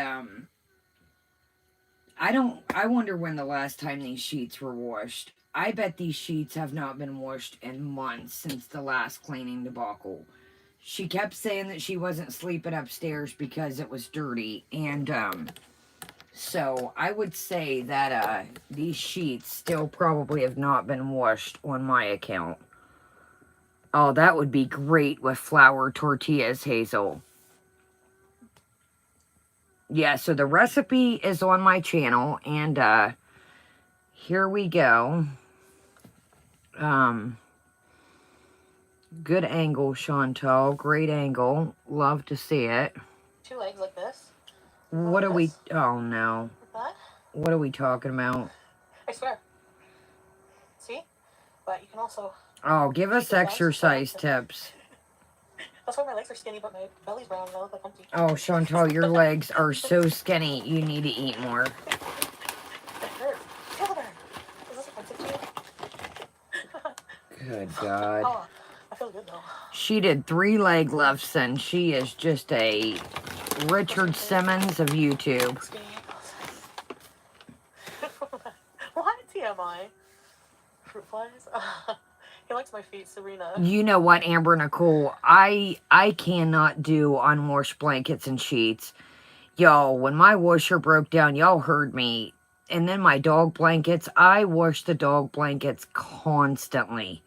I wonder when the last time these sheets were washed. I bet these sheets have not been washed in months since the last cleaning debacle. She kept saying that she wasn't sleeping upstairs because it was dirty, and so I would say that these sheets still probably have not been washed on my account. Oh, that would be great with flour tortillas, Hazel. Yeah, so the recipe is on my channel, and here we go. Good angle, Chantal. Great angle. Love to see it. 2 legs like this. What are we... Oh, no. Like that. What are we talking about? I swear. See? But you can also... Oh, give us exercise tips. That's why my legs are skinny, but my belly's round and I look like empty. Oh, Chantal, your legs are so skinny. You need to eat more. It hurts. Feel the burn. Is this offensive to you? Good God. Oh, I feel good, though. She did 3 leg lifts, and she is just a Richard Simmons of YouTube. What? TMI? Fruit flies? He likes my feet, Serena. You know what, Amber Nicole? I cannot do unwashed blankets and sheets. Y'all, when my washer broke down, y'all heard me. And then my dog blankets, I wash the dog blankets constantly.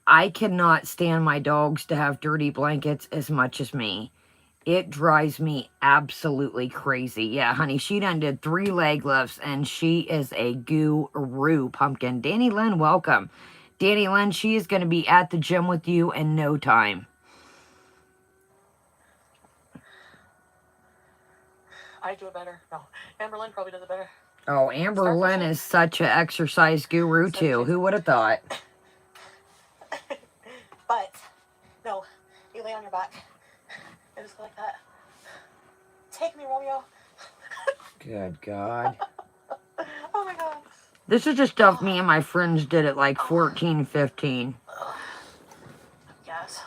I cannot stand my dogs to have dirty blankets as much as me. It drives me absolutely crazy. Yeah, honey, she done did 3 leg lifts, and she is a guru, Pumpkin. Danny Lynn, welcome. Danny Lynn, she is going to be at the gym with you in no time. I do it better. No, Amber Lynn probably does it better. Oh, Amber Lynn is such an exercise guru, too. Who would have thought? But, no, you lay on your back. And just go like that. Take me, Romeo. Good God. Oh my God. This is the stuff me and my friends did at like 14, 15. Yes.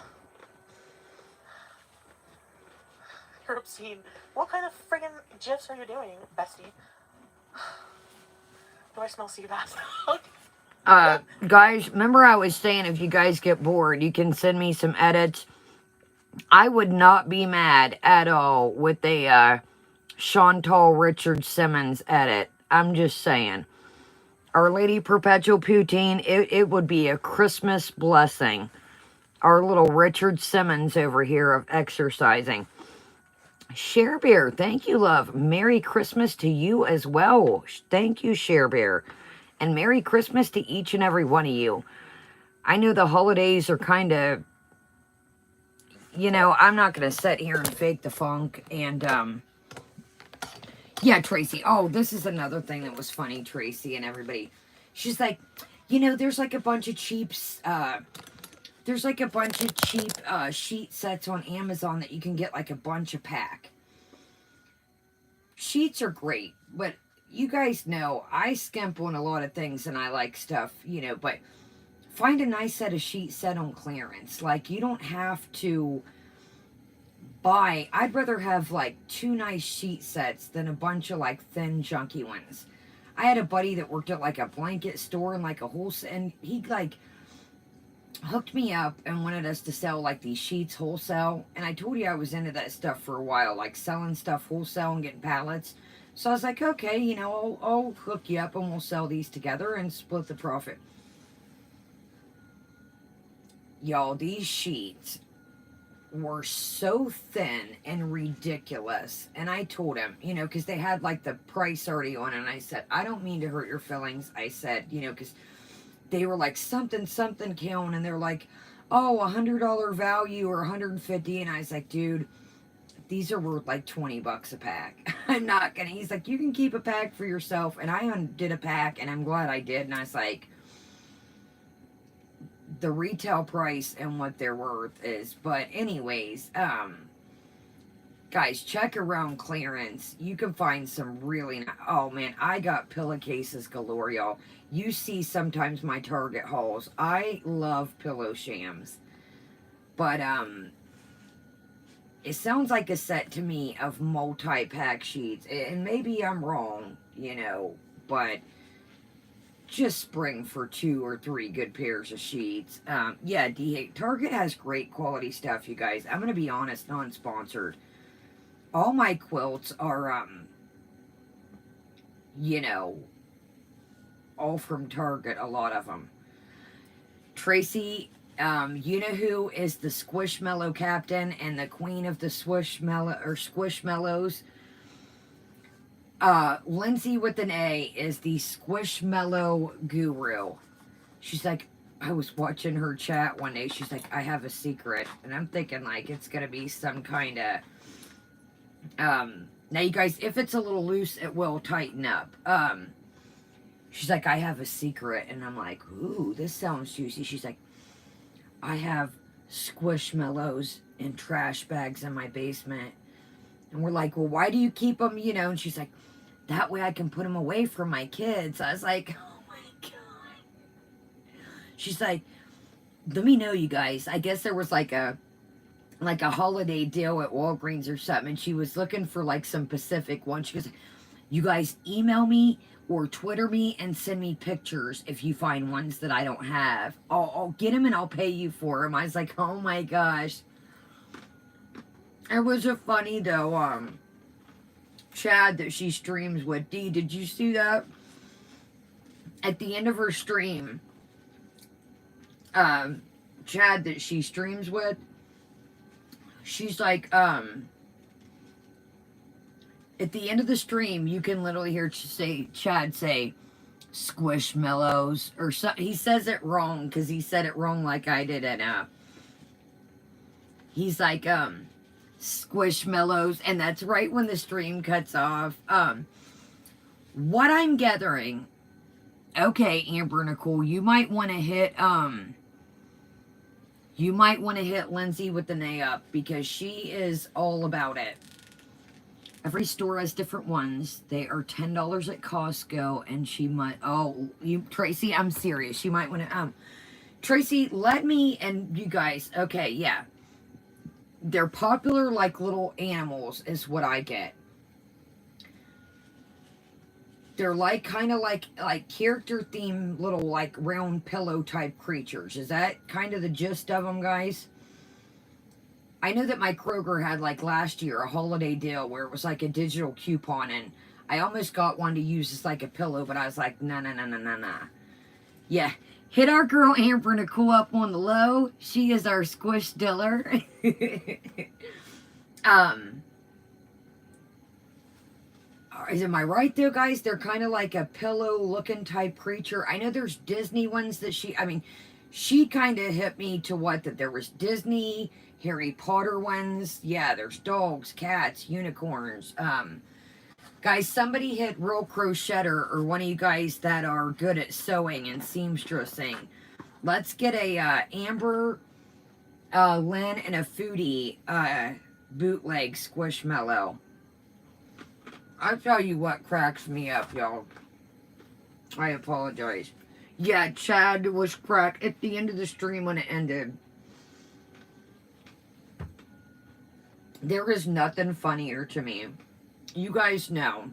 You're obscene. What kind of friggin' gifs are you doing, bestie? Do I smell sea bass? Guys, remember I was saying if you guys get bored, you can send me some edits. I would not be mad at all with a Chantal Richard Simmons edit. I'm just saying. Our Lady Perpetual Poutine, it would be a Christmas blessing. Our little Richard Simmons over here of exercising. Share Bear, thank you, love. Merry Christmas to you as well. Thank you, Share Bear. And Merry Christmas to each and every one of you. I know the holidays are kind of, you know, I'm not going to sit here and fake the funk. And, yeah, Tracy. Oh, this is another thing that was funny, Tracy and everybody. She's like, you know, there's like a bunch of cheap, sheet sets on Amazon that you can get like a bunch of pack. sheets are great, but you guys know I skimp on a lot of things and I like stuff, but find a nice set of sheet set on clearance. Like, you don't have to buy. I'd rather have like two nice sheet sets than a bunch of like thin, junky ones. I had a buddy that worked at like a blanket store and like a wholesale, and he like hooked me up and wanted us to sell like these sheets wholesale. And I told you I was into that stuff for a while, like selling stuff wholesale and getting pallets. So I was like, okay, I'll hook you up and we'll sell these together and split the profit. Y'all, these sheets were so thin and ridiculous. And I told him, because they had like the price already on it. And I said, I don't mean to hurt your feelings. I said, because they were like something count, and they're like, oh, $100 value or 150. And I was like, dude, these are worth like $20 a pack. I'm not gonna. He's like, you can keep a pack for yourself. And I did a pack, and I'm glad I did. And I was like, the retail price and what they're worth is. But anyways, guys, check around clearance. You can find some really oh man, I got pillowcases galore, y'all. You see sometimes my Target hauls. I love pillow shams. But it sounds like a set to me of multi-pack sheets. And maybe I'm wrong, but just spring for 2 or 3 good pairs of sheets. Yeah, Target has great quality stuff, you guys. I'm going to be honest, non-sponsored. All my quilts are, all from Target, a lot of them. Tracy, you know who is the Squishmallow captain and the queen of the Squishmallows? Lindsay with an A is the Squishmallow guru. She's like, I was watching her chat one day. She's like, I have a secret. And I'm thinking like it's going to be some kind of, now you guys, if it's a little loose, it will tighten up. She's like, I have a secret. And I'm like, ooh, this sounds juicy. She's like, I have Squishmallows in trash bags in my basement. And we're like, well, why do you keep them, And she's like, that way I can put them away from my kids. I was like, oh my God. She's like, let me know, you guys. I guess there was like a holiday deal at Walgreens or something. And she was looking for like some Pacific ones. She goes, you guys email me or Twitter me and send me pictures if you find ones that I don't have. I'll get them and I'll pay you for them. I was like, oh my gosh. It was a funny though, Chad that she streams with. Dee, did you see that? At the end of her stream, Chad that she streams with, she's like, at the end of the stream, you can literally hear Chad say, Squishmallows, or so, he says it wrong, because he said it wrong like I did, and, he's like, Squishmallows, and that's right when the stream cuts off. What I'm gathering, okay, Amber Nicole, you might want to hit Lindsay with an A up, because she is all about it. Every store has different ones. They are $10 at Costco, and she might, Tracy, I'm serious. She might want to, Tracy, let me, and you guys, okay, yeah. They're popular like little animals is what I get. They're like kind of like character theme little like round pillow type creatures. Is that kind of the gist of them, guys? I know that my Kroger had like last year a holiday deal where it was like a digital coupon, and I almost got one to use as like a pillow, but I was like, nah. Yeah. Hit our girl Amber Nicole up on the low. She is our squish diller. Am I right though, guys? They're kind of like a pillow looking type creature. I know there's Disney ones that she kind of hit me to that there was Disney, Harry Potter ones. Yeah, there's dogs, cats, unicorns. Guys, somebody hit Real Crocheter, or one of you guys that are good at sewing and seamstressing. Let's get a Amber, Lynn, and a Foodie bootleg Squishmallow. I'll tell you what cracks me up, y'all. I apologize. Yeah, Chad was cracked at the end of the stream when it ended. There is nothing funnier to me. You guys know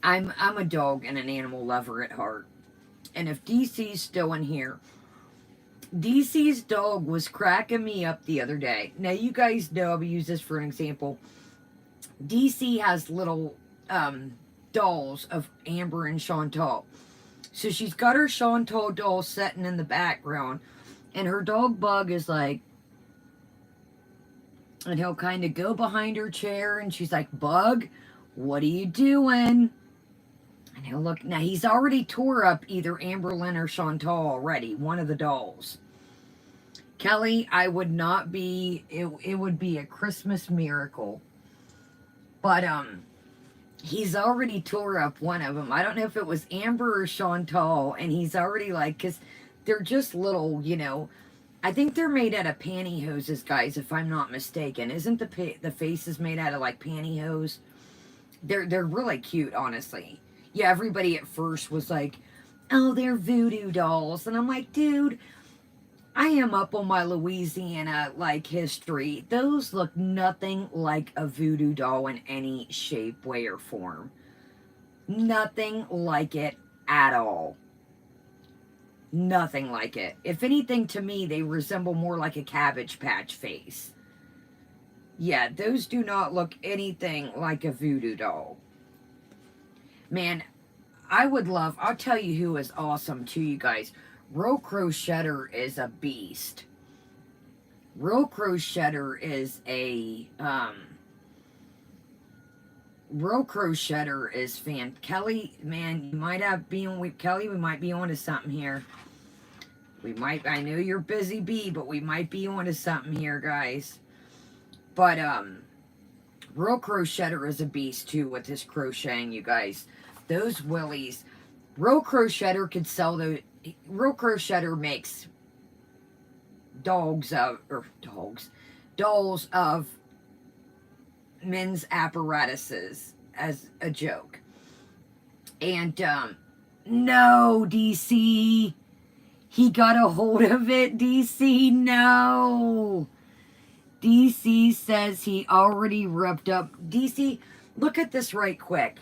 I'm a dog and an animal lover at heart. And if DC's still in here, DC's dog was cracking me up the other day. Now you guys know I'll use this for an example. DC has little dolls of Amber and Chantal. So she's got her Chantal doll sitting in the background, and her dog Bug is like, and he'll kind of go behind her chair, and she's like, Bug, what are you doing? And he'll look. Now he's already tore up either Amberlynn or Chantal already, one of the dolls. Kelly, I would not be. It would be a Christmas miracle. But he's already tore up one of them. I don't know if it was Amber or Chantal, and he's already like, because they're just little, you know. I think they're made out of pantyhoses, guys, if I'm not mistaken. Isn't the faces made out of like pantyhose? They're really cute, honestly. Yeah, everybody at first was like, oh, they're voodoo dolls. And I'm like, dude, I am up on my Louisiana, like, history. Those look nothing like a voodoo doll in any shape, way, or form. Nothing like it at all. Nothing like it. If anything, to me, they resemble more like a Cabbage Patch face. Yeah, those do not look anything like a voodoo doll. Man, I'll tell you who is awesome to you guys. Real Crochetter is a beast. Real Crochetter is Real Crochetter is fan. Kelly, man, you might have been with Kelly. We might be onto something here. I know you're busy, bee, but we might be onto something here, guys. But Real Crochetter is a beast too with his crocheting, you guys. Those willies. Real Crochetter could sell those. Real Crochetter makes dolls of men's apparatuses as a joke. And no, DC, he got a hold of it. DC, no. DC says he already ripped up. DC, look at this right quick.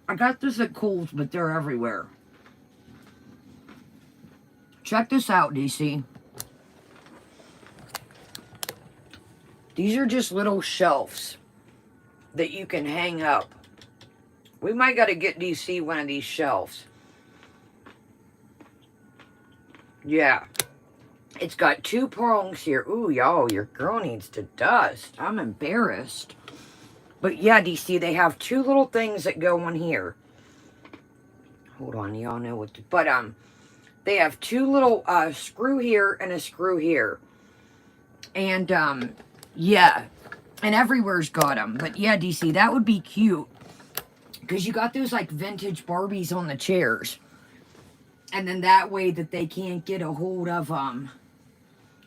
I got this at Kohl's, but they're everywhere. Check this out, DC. These are just little shelves that you can hang up. We might got to get DC one of these shelves. Yeah. It's got 2 prongs here. Ooh, y'all, your girl needs to dust. I'm embarrassed. But yeah, DC, they have 2 little things that go on here. Hold on, y'all know what to... But, they have 2 little, screw here and a screw here. And, yeah. And everywhere's got them. But yeah, DC, that would be cute. Because you got those, like, vintage Barbies on the chairs. And then that way that they can't get a hold of,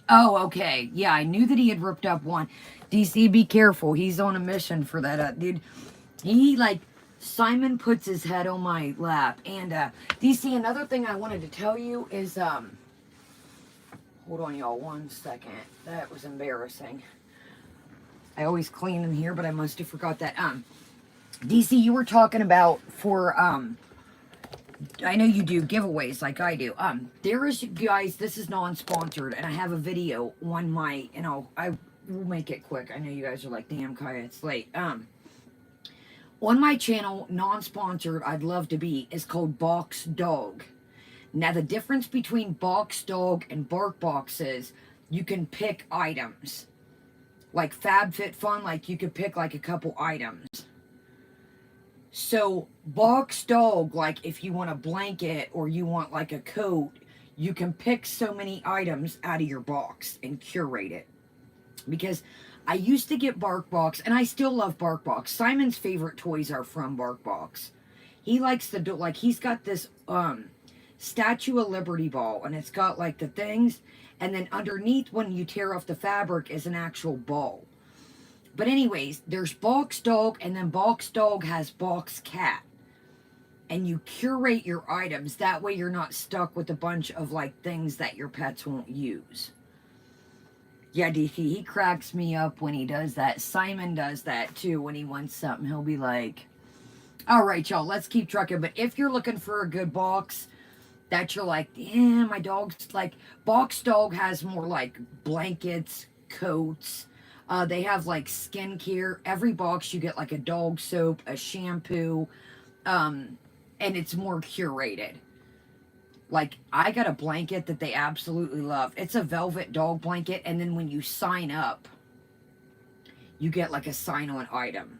Oh, okay. Yeah, I knew that he had ripped up one. DC, be careful. He's on a mission for that, dude. He, like, Simon puts his head on my lap. And, DC, another thing I wanted to tell you is, hold on, y'all, 1 second. That was embarrassing. I always clean in here, but I must have forgot that. DC, you were talking about for, I know you do giveaways like I do. There is, guys, this is non-sponsored, and I have a video on my, I will make it quick. I know you guys are like, damn, Kaya, it's late. On my channel, non-sponsored, I'd love to be, is called Box Dog. Now, the difference between Box Dog and Bark Box is you can pick items. Like FabFitFun, like you could pick like a couple items. So, Box Dog, like if you want a blanket or you want like a coat, you can pick so many items out of your box and curate it. Because I used to get BarkBox, and I still love BarkBox. Simon's favorite toys are from BarkBox. He likes to do, like, he's got this Statue of Liberty ball, and it's got like the things, and then underneath when you tear off the fabric is an actual ball. But anyways, there's box dog, and then box dog has box cat. And you curate your items. That way you're not stuck with a bunch of like things that your pets won't use. Yeah, DC, he cracks me up when he does that. Simon does that too when he wants something. He'll be like, all right, y'all, let's keep trucking. But if you're looking for a good box that you're like, yeah, my dog's like, box dog has more like blankets, coats. They have like skincare. Every box you get like a dog soap, a shampoo, and it's more curated. Like, I got a blanket that they absolutely love. It's a velvet dog blanket, and then when you sign up, you get like a sign-on item.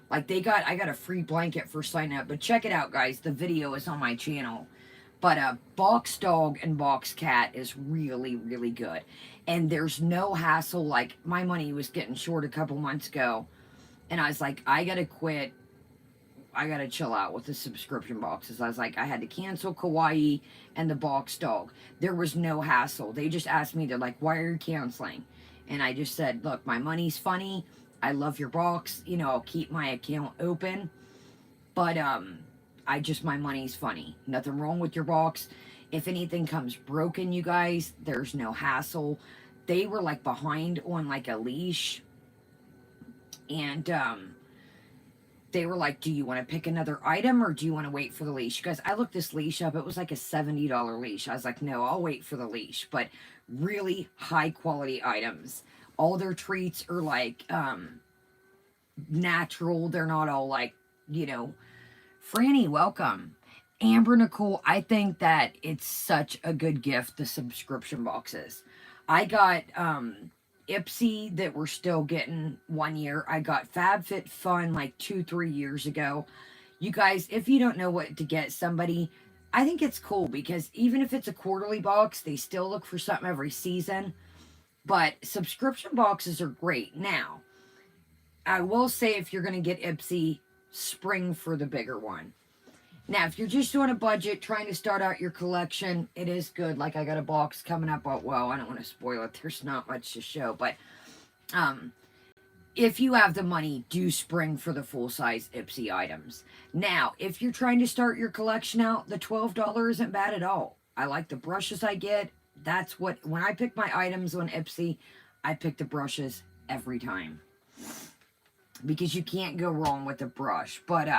Like, I got a free blanket for sign up. But check it out, guys. The video is on my channel. But box dog and box cat is really, really good. And there's no hassle. Like, my money was getting short a couple months ago. And I was like, I gotta quit. I gotta chill out with the subscription boxes. I was like, I had to cancel Kawaii and the box dog. There was no hassle. They just asked me, they're like, why are you canceling? And I just said, look, my money's funny. I love your box. You know, I'll keep my account open. But my money's funny. Nothing wrong with your box. If anything comes broken, you guys, there's no hassle. They were like behind on like a leash. And they were like, do you want to pick another item or do you want to wait for the leash? Because I looked this leash up. It was like a $70 leash. I was like, no, I'll wait for the leash. But really high quality items. All their treats are like natural. They're not all like, you know. Franny, welcome. Amber Nicole, I think that it's such a good gift, the subscription boxes. I got Ipsy that we're still getting 1 year. I got FabFitFun like 2-3 years ago. You guys, if you don't know what to get somebody, I think it's cool because even if it's a quarterly box, they still look for something every season. But subscription boxes are great. Now, I will say if you're going to get Ipsy, spring for the bigger one. Now, if you're just doing a budget, trying to start out your collection, it is good. Like, I got a box coming up. Well, I don't want to spoil it. There's not much to show. But if you have the money, do spring for the full-size Ipsy items. Now, if you're trying to start your collection out, the $12 isn't bad at all. I like the brushes I get. That's what, when I pick my items on Ipsy, I pick the brushes every time. Because you can't go wrong with a brush. But,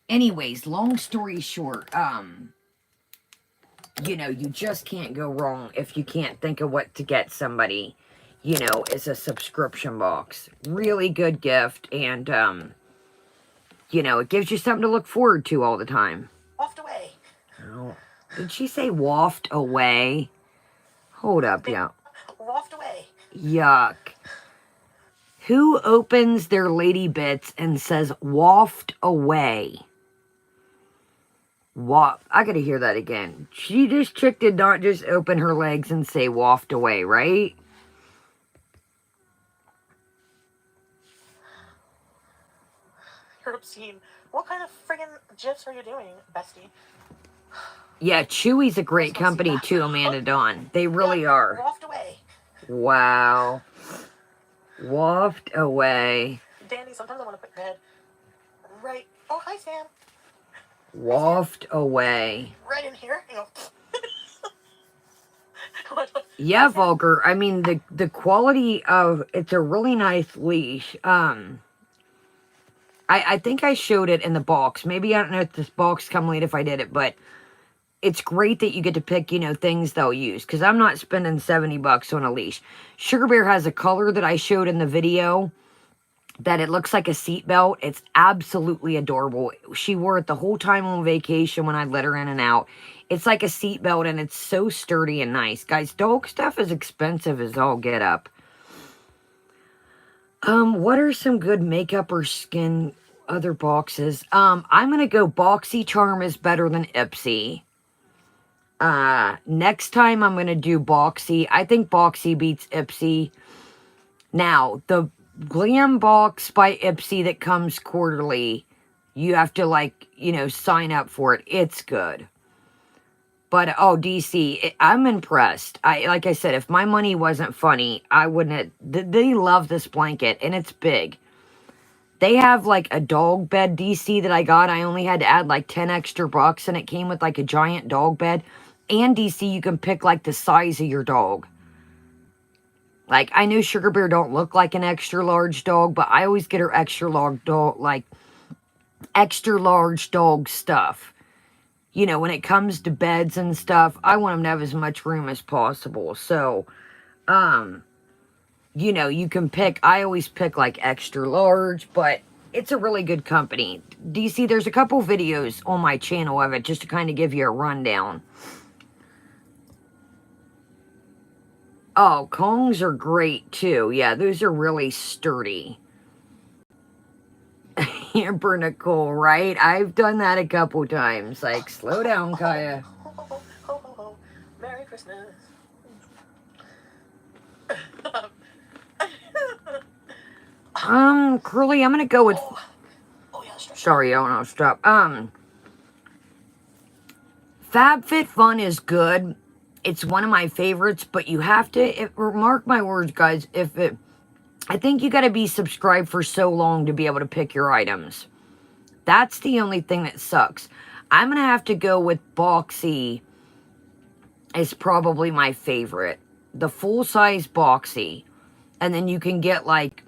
anyways, long story short, you know, you just can't go wrong if you can't think of what to get somebody, you know, as a subscription box. Really good gift, and, you know, it gives you something to look forward to all the time. Waft away. Oh, did she say waft away? Hold up, yeah. Waft away. Yuck. Who opens their lady bits and says waft away? I gotta hear that again. This chick did not just open her legs and say waft away, right? You're obscene. What kind of friggin' GIFs are you doing, bestie? Yeah, Chewy's a great company too, Amanda Dawn. They really are. Waft away. Wow. Waft away. Danny, sometimes I want to put your head right. Oh, hi, Sam. Waft away. Right in here. You know. Yeah, Vulgar. I mean, the quality of it's a really nice leash. I think I showed it in the box. Maybe I don't know if this box come late if I did it, but it's great that you get to pick, you know, things they'll use. Because I'm not spending $70 on a leash. Sugar Bear has a color that I showed in the video that it looks like a seatbelt. It's absolutely adorable. She wore it the whole time on vacation when I let her in and out. It's like a seatbelt, and it's so sturdy and nice. Guys, dog stuff is expensive as all get up. What are some good makeup or skin other boxes? I'm going to go Boxy Charm is better than Ipsy. Next time I'm going to do Boxy. I think Boxy beats Ipsy. Now, the Glam Box by Ipsy that comes quarterly, you have to, like, you know, sign up for it. It's good. But oh, DC, I'm impressed. Like I said, if my money wasn't funny, I wouldn't have, they love this blanket, and it's big. They have like a dog bed, DC, that I got. I only had to add like 10 extra bucks, and it came with like a giant dog bed. And DC, you can pick like the size of your dog. Like, I know Sugar Bear don't look like an extra large dog, but I always get her extra large dog, like extra large dog stuff. You know, when it comes to beds and stuff, I want them to have as much room as possible. So, you know, you can pick, I always pick like extra large, but it's a really good company. DC, there's a couple videos on my channel of it just to kind of give you a rundown. Oh, Kongs are great too. Yeah, those are really sturdy. Amber Nicole, right? I've done that a couple times. Like, slow down, Kaya. Merry Christmas. Curly, I'm gonna go with. Yeah, sorry, I don't know. Stop. FabFitFun is good. It's one of my favorites, but you have to mark my words, guys. I think you got to be subscribed for so long to be able to pick your items. That's the only thing that sucks. I'm going to have to go with Boxy is probably my favorite. The full-size Boxy. And then you can get, like,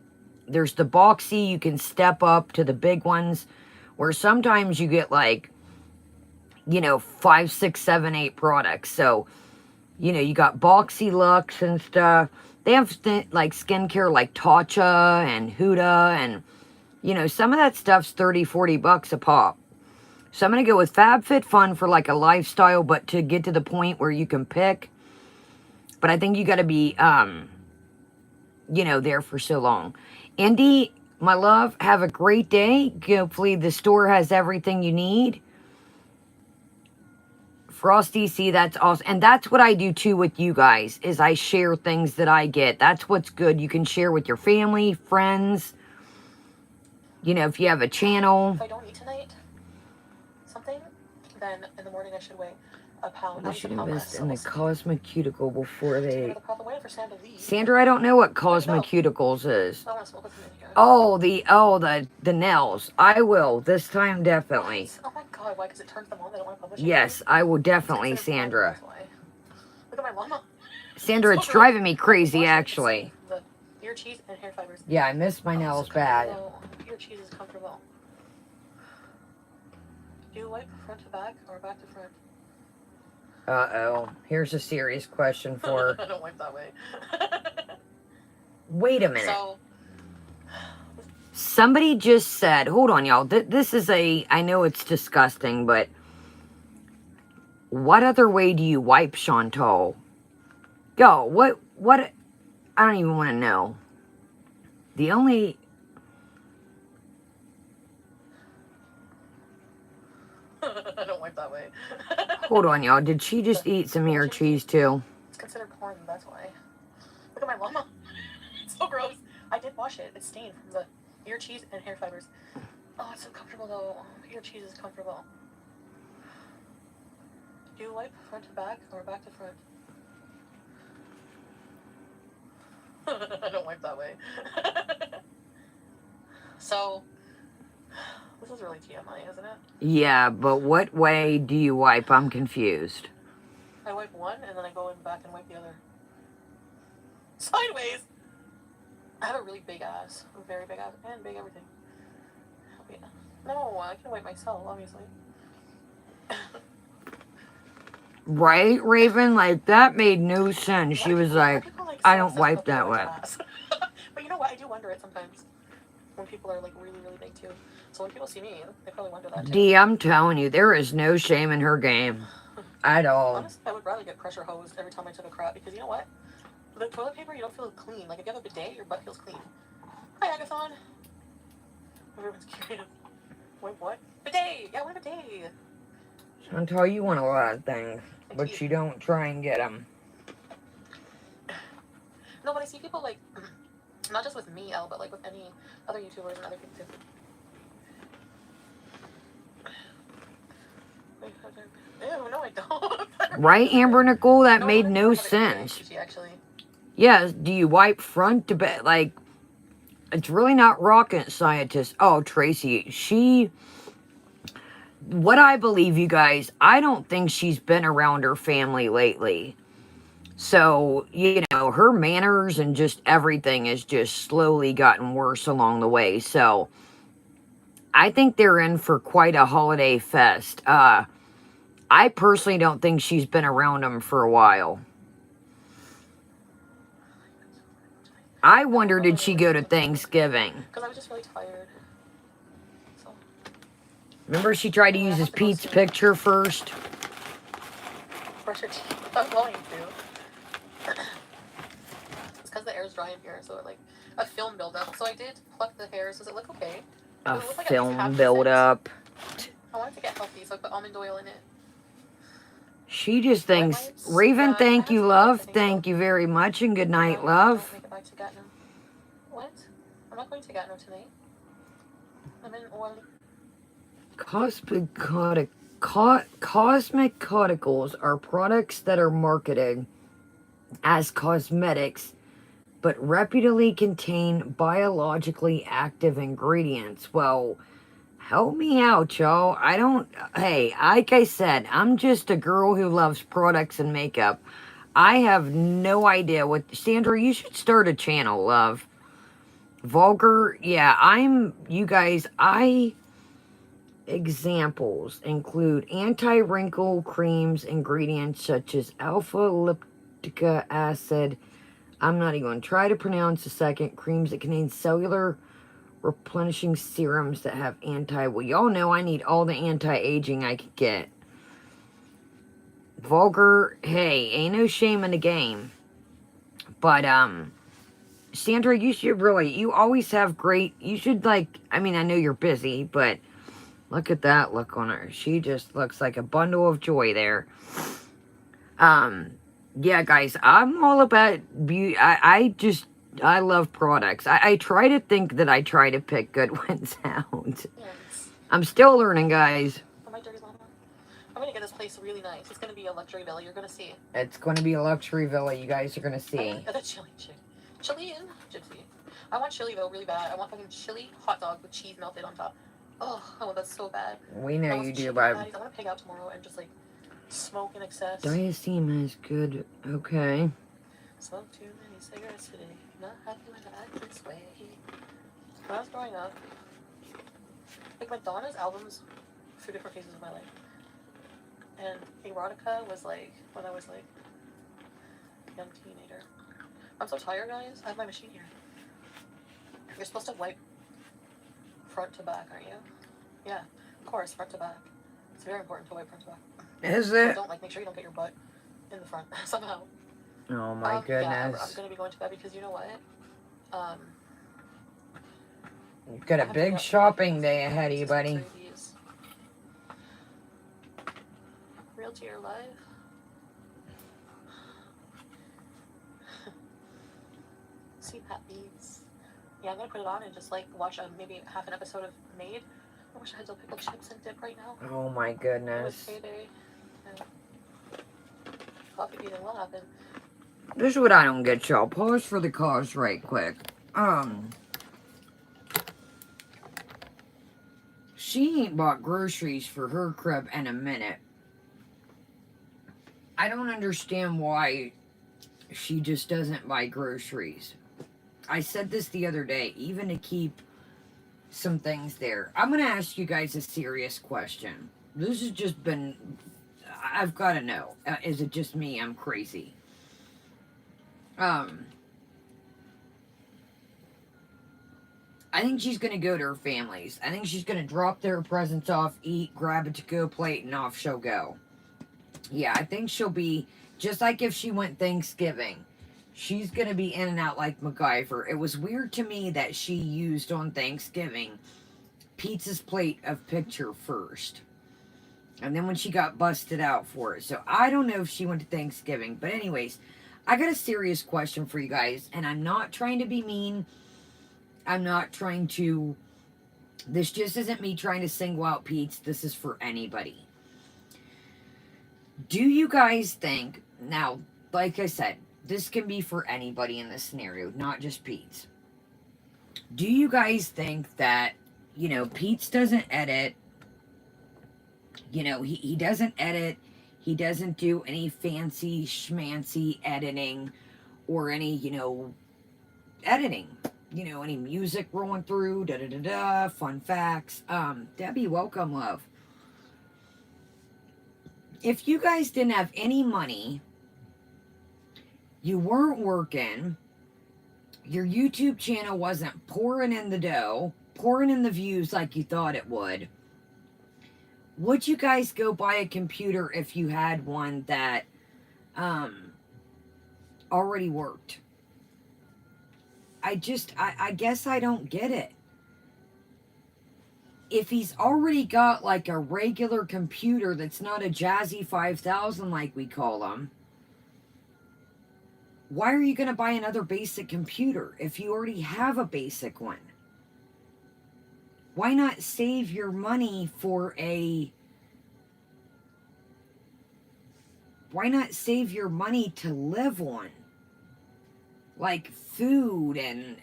there's the Boxy. You can step up to the big ones. Where sometimes you get, like, you know, 5, 6, 7, 8 products. So, you know, you got Boxy Lux and stuff. They have, like, skincare like Tatcha and Huda. And, you know, some of that stuff's 30, 40 bucks a pop. So I'm going to go with FabFitFun for, like, a lifestyle, but to get to the point where you can pick. But I think you got to be, you know, there for so long. Indy, my love, have a great day. Hopefully the store has everything you need. Frosty, see, that's awesome. And that's what I do, too, with you guys, is I share things that I get. That's what's good. You can share with your family, friends. You know, if you have a channel. If I don't eat tonight, something, then in the morning I should weigh a pound. I should invest in the Cosmic Cuticle before they... Sandra, I don't know what Cosmic Cuticles is. Oh, the nails. I will. This time, definitely. Oh my god, why? Because it turns them on, they don't want to publish it. Yes, I will definitely, Sandra. Look at my llama. Sandra, it's driving me crazy, actually. The ear cheese and hair fibers. Yeah, I missed my nails bad. Ear cheese is comfortable. Do you wipe front to back or back to front? Uh-oh. Here's a serious question for her. I don't wipe that way. Wait a minute. So, somebody just said, hold on, y'all. This is I know it's disgusting, but what other way do you wipe, Chantal? Yo, what, I don't even want to know. The only... I don't wipe that way. Hold on, y'all. Did she just eat some ear cheese, too? It's considered porn, that's why. Look at my llama. It's so gross. I did wash it. It's stained from the ear cheese and hair fibers. Oh, it's so comfortable, though. Ear cheese is comfortable. Do you wipe front to back or back to front? I don't wipe that way. So, this is really TMI, isn't it? Yeah, but what way do you wipe? I'm confused. I wipe one, and then I go in back and wipe the other. Sideways! I have a really big ass. A very big ass. And big everything. Yeah. No, I can wipe myself, obviously. Right, Raven? Like, that made no sense. She was like, I don't wipe that way. But you know what? I do wonder it sometimes. When people are, like, really, really big, too. So when people see me, they probably wonder that, too. D, I'm telling you, there is no shame in her game. At all. Honestly, I would rather get pressure hosed every time I took a crap. Because you know what? The toilet paper, you don't feel clean. Like, if you have a bidet, your butt feels clean. Hi, Agathon. Everyone's curious. Wait, what? Bidet! Yeah, I want a bidet! Chantal, you want a lot of things, but you don't try and get them. No, but I see people, like, not just with me, Elle, but, like, with any other YouTubers and other people, too. Ew, no, I don't. Right, Amber Nicole? That No, made I no don't have a sense. sushi, actually. Yeah, do you wipe front to back? Like, it's really not rocket scientist. Oh, Tracy, what I believe, you guys, I don't think she's been around her family lately. So, you know, her manners and just everything has just slowly gotten worse along the way. So, I think they're in for quite a holiday fest. I personally don't think she's been around them for a while. I wonder, did she go to Thanksgiving? Because I was just really tired. So. Remember she tried to use his Pete's picture first? Brush your teeth. I'm going to. It's because the air is dry in here, so it, like, a film buildup. So I did pluck the hairs. Does it look okay? A Does it look like film buildup. I wanted to get healthy, so I put almond oil in it. She just thinks, Raven, thank you, love. Thank you very much, and good night, love. Make it back to Gatineau. What? I'm not going to Gatineau tonight. I'm in oil. Cosmic Cosmeceuticals are products that are marketed as cosmetics, but reputably contain biologically active ingredients. Well, help me out, y'all. Hey, like I said, I'm just a girl who loves products and makeup. I have no idea what... Sandra, you should start a channel, love. Vulgar, yeah, you guys, examples include anti-wrinkle creams, ingredients such as alpha-liptic acid. I'm not even going to try to pronounce the second. Creams that contain cellular replenishing serums that have well, y'all know I need all the anti-aging I could get. Vulgar, hey, ain't no shame in the game. But, Sandra, you always have you should, like, I mean, I know you're busy, but look at that look on her. She just looks like a bundle of joy there. Yeah, guys, I'm all about beauty. I love products. I try to think that I try to pick good ones out. Yes. I'm still learning, guys. Oh, my dirty mama. I'm gonna get this place really nice. It's gonna be a luxury villa. You're gonna see. It's gonna be a luxury villa. You guys are gonna see. The chili chick. Chili and gypsy. I want chili though, really bad. I want fucking chili hot dog with cheese melted on top. Oh, I want that so bad. We know you do, babe. I want to pig out tomorrow and just like smoke in excess. Diacetyl is good. Okay. Smoke too many cigarettes today. Not happy when I act this way. When I was growing up, like Madonna's albums through different phases of my life. And erotica was like when I was like a young teenager. I'm so tired, guys. I have my machine here. You're supposed to wipe front to back, aren't you? Yeah, of course, front to back. It's very important to wipe front to back. Is it? Don't make sure you don't get your butt in the front somehow. Oh my goodness. Yeah, I'm gonna be going to bed because you know what? You've got a big shopping day ahead of you, buddy. Real to your life. Sweet puppies. Yeah, I'm gonna put it on and just like watch maybe half an episode of Made. I wish I had dill pickle chips and dip right now. Oh my goodness. It was payday. Coffee beating will happen. This is what I don't get, y'all. Pause for the cause right quick. She ain't bought groceries for her crib in a minute. I don't understand why she just doesn't buy groceries. I said this the other day, even to keep some things there. I'm going to ask you guys a serious question. This has just been... I've got to know. Is it just me? I'm crazy. I think she's going to go to her family's. I think she's going to drop their presents off, eat, grab a to-go plate, and off she'll go. Yeah, I think she'll be... Just like if she went Thanksgiving. She's going to be in and out like MacGyver. It was weird to me that she used on Thanksgiving Pizza's plate of picture first. And then when she got busted out for it. So I don't know if she went to Thanksgiving. But anyways, I got a serious question for you guys. And I'm not trying to be mean. I'm not trying to... This just isn't me trying to single out Pete's. This is for anybody. Do you guys think, now, like I said, this can be for anybody in this scenario, not just Pete's. Do you guys think that, Pete's doesn't edit, he doesn't edit, he doesn't do any fancy schmancy editing or any, editing, any music rolling through, da da da da, fun facts. Debbie, welcome, love. If you guys didn't have any money, you weren't working, your YouTube channel wasn't pouring in the dough, pouring in the views like you thought it would you guys go buy a computer if you had one that already worked? I guess I don't get it. If he's already got like a regular computer that's not a Jazzy 5000 like we call them, why are you going to buy another basic computer if you already have a basic one? Why not save your money for why not save your money to live on? Like food and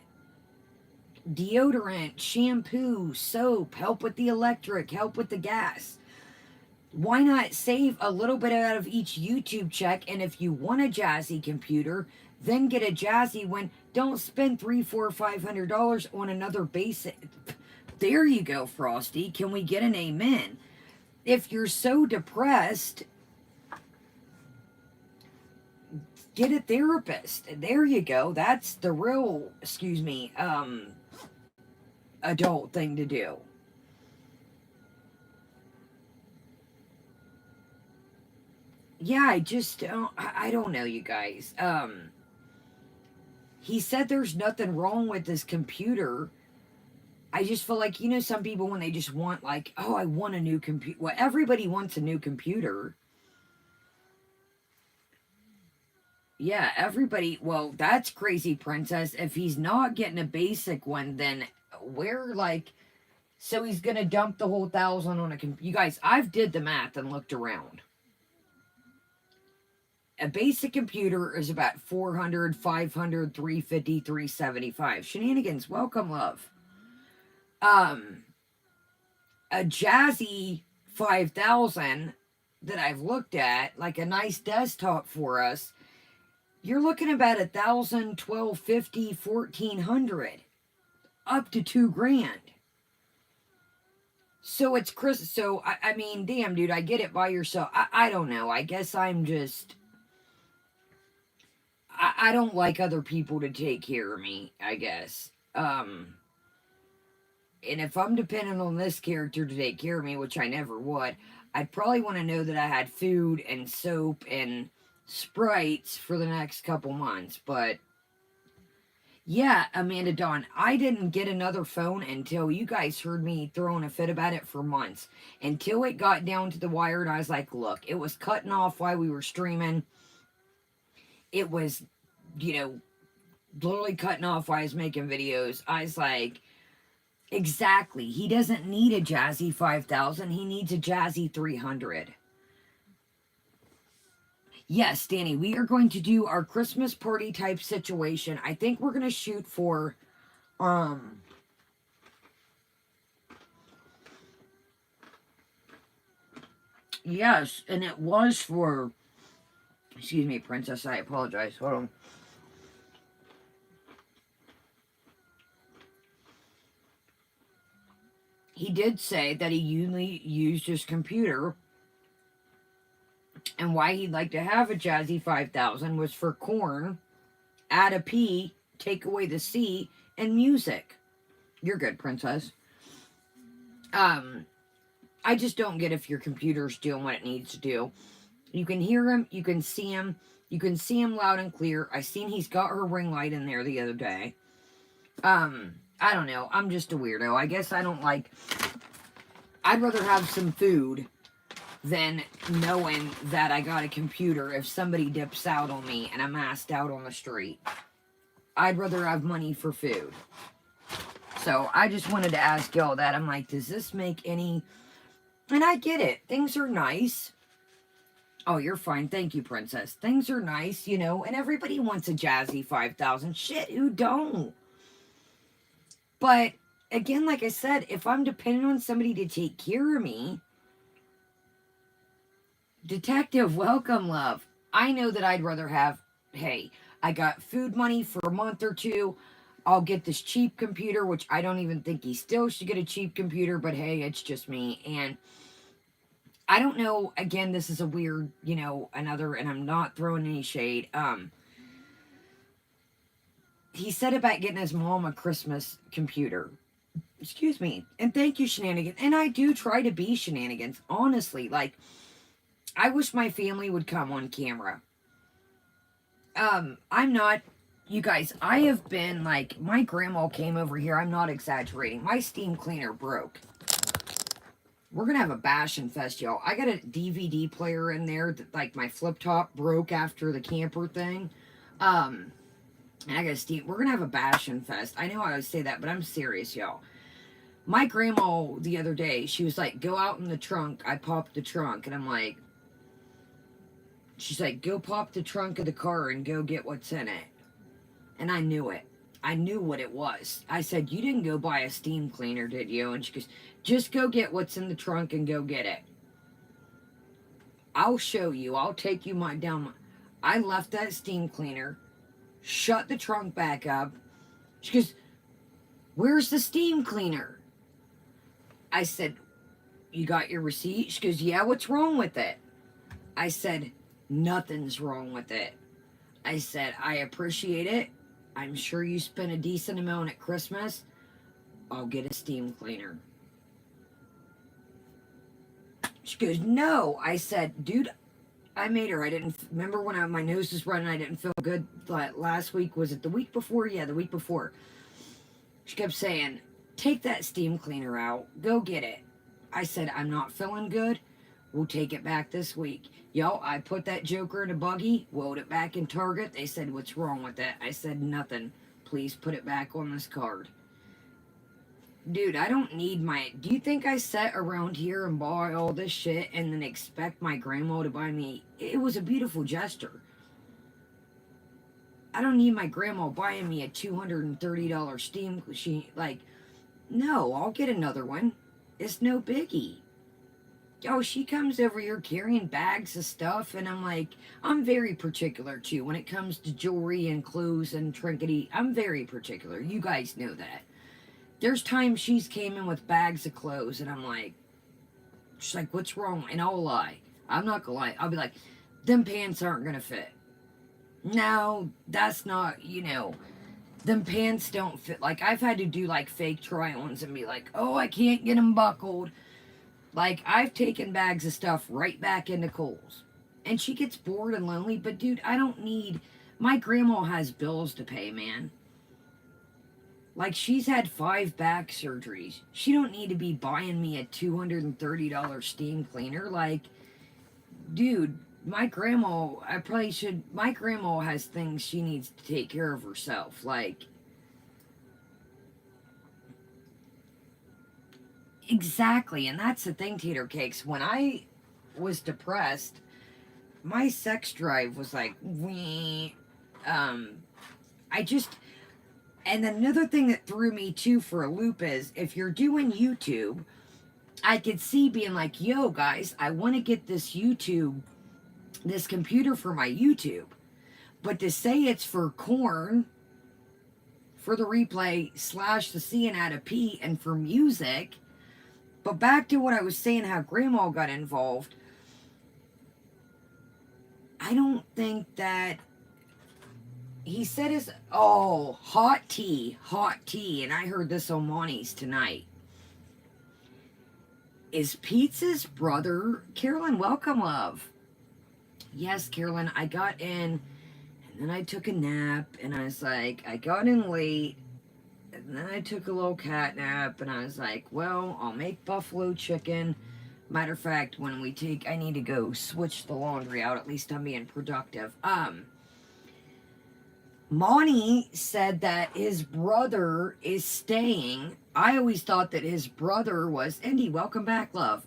deodorant, shampoo, soap, help with the electric, help with the gas. Why not save a little bit out of each YouTube check? And if you want a Jazzy computer, then get a Jazzy one. Don't spend $300, $400, $500 on another basic. There you go, Frosty. Can we get an amen? If you're so depressed, get a therapist. There you go. That's the real, adult thing to do. Yeah, I don't know, you guys. He said there's nothing wrong with this computer. I just feel like, some people when they just want like, oh, I want a new computer. Well, everybody wants a new computer. Yeah, everybody. Well, that's crazy, Princess. If he's not getting a basic one, then where, like, so he's gonna dump the whole 1,000 on a computer. You guys, I've did the math and looked around. A basic computer is about 400, 500, 350, 375. Shenanigans, welcome, love. A Jazzy 5000 that I've looked at, like a nice desktop for us, you're looking about 1,000, 1,250, 1,400, up to $2,000. So it's Chris. So I mean, damn, dude, I get it by yourself. I don't know. I guess I'm just. I don't like other people to take care of me, I guess. And if I'm dependent on this character to take care of me, which I never would, I'd probably want to know that I had food and soap and Sprites for the next couple months. But yeah, Amanda Dawn, I didn't get another phone until you guys heard me throwing a fit about it for months. Until it got down to the wire and I was like, look, it was cutting off while we were streaming. It was, literally cutting off while I was making videos. I was like, exactly. He doesn't need a Jazzy 5000. He needs a Jazzy 300. Yes, Danny, we are going to do our Christmas party type situation. I think we're going to shoot for, yes, and it was for, excuse me, Princess, I apologize. Hold on. He did say that he only used his computer, and why he'd like to have a Jazzy 5000 was for corn, add a P, take away the C, and music. You're good, Princess. I just don't get if your computer's doing what it needs to do. You can hear him, you can see him, you can see him loud and clear. I seen he's got her ring light in there the other day. I don't know. I'm just a weirdo. I guess I don't like... I'd rather have some food than knowing that I got a computer if somebody dips out on me and I'm asked out on the street. I'd rather have money for food. So I just wanted to ask y'all that. I'm like, does this make any... And I get it. Things are nice. Oh, you're fine. Thank you, princess. Things are nice, you know, and everybody wants a jazzy 5,000. Shit, who don't? But again, like I said, if I'm depending on somebody to take care of me, detective, welcome, love. I know that I'd rather have, hey, I got food money for a month or two. I'll get this cheap computer, which I don't even think he still should get a cheap computer, but hey, it's just me. And I don't know, again, this is a weird, you know, another, and I'm not throwing any shade. He said about getting his mom a Christmas computer. Excuse me. And thank you, Shenanigans. And I do try to be Shenanigans, honestly. Like, I wish my family would come on camera. I'm not, you guys, I have been, like, my grandma came over here. I'm not exaggerating. My steam cleaner broke. We're gonna have a bash and fest, y'all. I got a DVD player in there that, like, my flip top broke after the camper thing. And I got Steve. We're gonna have a bash and fest. I know I always say that, but I'm serious, y'all. My grandma the other day, she was like, "Go out in the trunk." I popped the trunk, and I'm like, she's like, "Go pop the trunk of the car and go get what's in it." And I knew it. I knew what it was. I said, "You didn't go buy a steam cleaner, did you?" And she goes, "Just go get what's in the trunk and go get it. I'll show you. I'll take you down." I left that steam cleaner, shut the trunk back up. She goes, "Where's the steam cleaner?" I said, "You got your receipt?" She goes, "Yeah, what's wrong with it?" I said, "Nothing's wrong with it." I said, "I appreciate it. I'm sure you spent a decent amount at Christmas. I'll get a steam cleaner." She goes, "No." I said, "Dude, I made her. I didn't remember when my nose was running. I didn't feel good. Last week, was it the week before? Yeah, the week before." She kept saying, "Take that steam cleaner out. Go get it." I said, "I'm not feeling good. We'll take it back this week." Yo, I put that joker in a buggy, wheeled it back in Target. They said, "What's wrong with it?" I said, "Nothing. Please put it back on this card." Dude, I don't need my... Do you think I sat around here and bought all this shit and then expect my grandma to buy me... It was a beautiful gesture. I don't need my grandma buying me a $230 steam machine. Like, no, I'll get another one. It's no biggie. Oh, she comes over here carrying bags of stuff, and I'm like, I'm very particular too when it comes to jewelry and clothes and trinkety. I'm very particular. You guys know that. There's times she's came in with bags of clothes, and I'm like, she's like, "What's wrong?" And I'll lie. I'm not gonna lie. I'll be like, "Them pants aren't gonna fit." No, that's not, you know, them pants don't fit. Like, I've had to do like fake try-ons and be like, "Oh, I can't get them buckled." Like, I've taken bags of stuff right back into Kohl's. And she gets bored and lonely, but dude, I don't need... My grandma has bills to pay, man. Like, she's had 5 back surgeries. She don't need to be buying me a $230 steam cleaner. Like, dude, my grandma, I probably should... My grandma has things she needs to take care of herself. Like, exactly. And that's the thing, Tater Cakes. When I was depressed, my sex drive was like, wee. I just... And another thing that threw me too for a loop is if you're doing YouTube, I could see being like, "Yo, guys, I want to get this this computer for my YouTube." But to say it's for corn, for the replay / the C and add a P, and for music. But back to what I was saying, how grandma got involved. I don't think that... He said his... Oh, hot tea. And I heard this on Monty's tonight. Is Pete's brother... Carolyn, welcome, love. Yes, Carolyn, I got in, and then I took a nap, and I was like, I got in late, and then I took a little cat nap, and I was like, well, I'll make buffalo chicken. Matter of fact, when we take... I need to go switch the laundry out. At least I'm being productive. Monty said that his brother is staying. I always thought that his brother was... Indy, welcome back, love.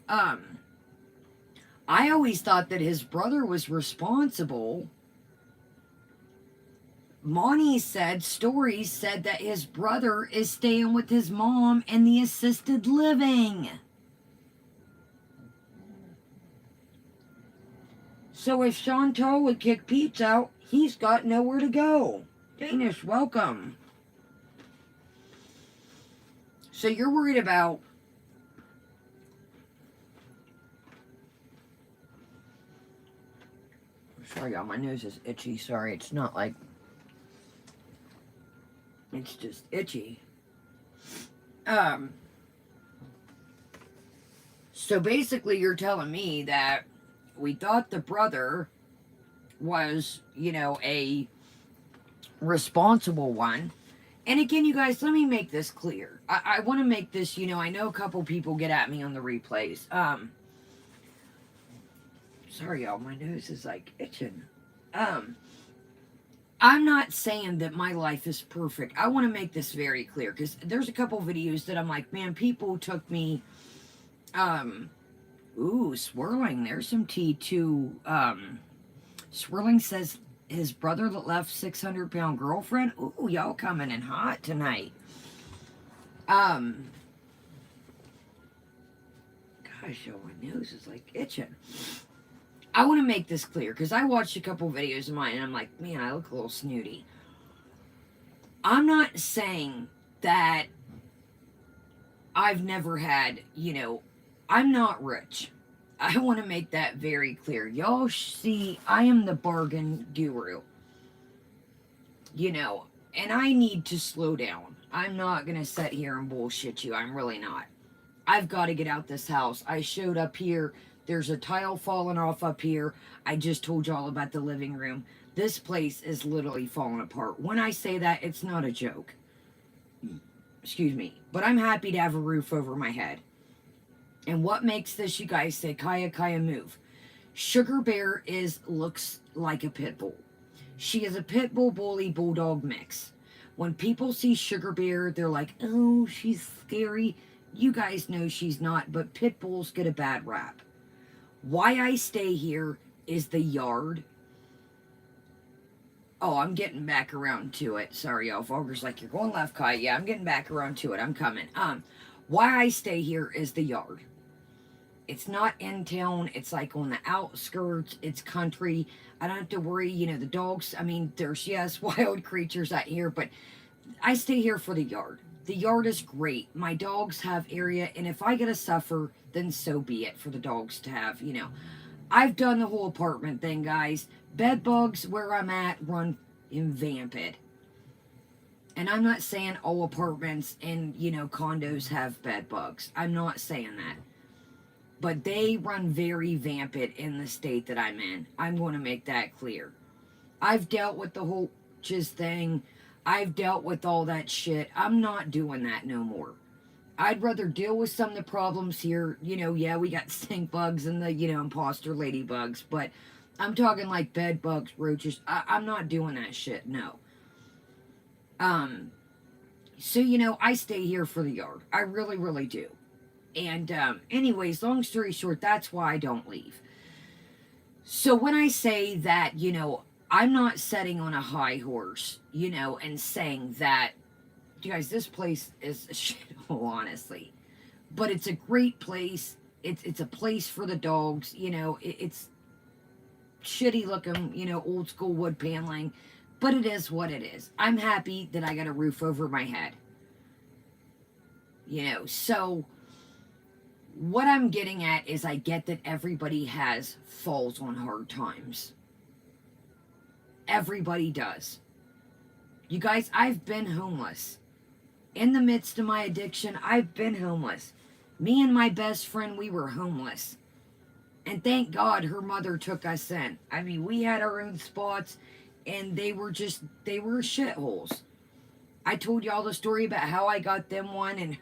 I always thought that his brother was responsible. Monty said, stories said that his brother is staying with his mom in the assisted living. So if Chantal would kick Pete out, he's got nowhere to go. Danish, welcome. So you're worried about... Sorry, y'all, my nose is itchy. Sorry, it's not like... It's just itchy. So basically you're telling me that we thought the brother was, you know, a responsible one. And again, you guys, let me make this clear. I want to make this, you know, I know a couple people get at me on the replays. Sorry, y'all, my nose is like itching. I'm not saying that my life is perfect. I want to make this very clear because there's a couple videos that I'm like, man, people took me, ooh, swirling. There's some tea too. Swirling says his brother that left 600-pound girlfriend. Ooh, y'all coming in hot tonight. Gosh, y'all, my nose is like itching. I want to make this clear because I watched a couple videos of mine and I'm like, man, I look a little snooty. I'm not saying that I've never had, you know, I'm not rich. I want to make that very clear. Y'all see, I am the bargain guru. You know, and I need to slow down. I'm not going to sit here and bullshit you. I'm really not. I've got to get out this house. I showed up here. There's a tile falling off up here. I just told y'all about the living room. This place is literally falling apart. When I say that, it's not a joke. Excuse me. But I'm happy to have a roof over my head. And what makes this, you guys say, Kaya move? Sugar Bear looks like a pit bull. She is a pit bull bully bulldog mix. When people see Sugar Bear, they're like, oh, she's scary. You guys know she's not, but pit bulls get a bad rap. Why I stay here is the yard. Oh, I'm getting back around to it. Sorry, y'all. Vulgar's like, you're going left, Kai. Yeah, I'm getting back around to it. I'm coming. Why I stay here is the yard. It's not in town. It's like on the outskirts. It's country. I don't have to worry, you know, the dogs. I mean, there's, yes, wild creatures out here, but I stay here for the yard. The yard is great. My dogs have area, and if I get to suffer, then so be it for the dogs to have, you know. I've done the whole apartment thing, guys. Bed bugs where I'm at run in vamped. And I'm not saying all apartments and, you know, condos have bed bugs. I'm not saying that. But they run very vamped in the state that I'm in. I'm going to make that clear. I've dealt with the whole just thing. I've dealt with all that shit. I'm not doing that no more. I'd rather deal with some of the problems here. You know, yeah, we got stink bugs and the, you know, imposter ladybugs. But I'm talking like bed bugs, roaches. I'm not doing that shit, no. So, you know, I stay here for the yard. I really, really do. And anyways, long story short, that's why I don't leave. So when I say that, you know, I'm not sitting on a high horse, you know, and saying that, you guys, this place is a shithole, honestly. But it's a great place. It's a place for the dogs, you know. It's shitty looking, you know, old school wood paneling. But it is what it is. I'm happy that I got a roof over my head. You know, so what I'm getting at is I get that everybody falls on hard times. Everybody does. You guys, I've been homeless. In the midst of my addiction, I've been homeless. Me and my best friend, we were homeless. And thank God her mother took us in. I mean, we had our own spots, and they were shitholes. I told y'all the story about how I got them one, and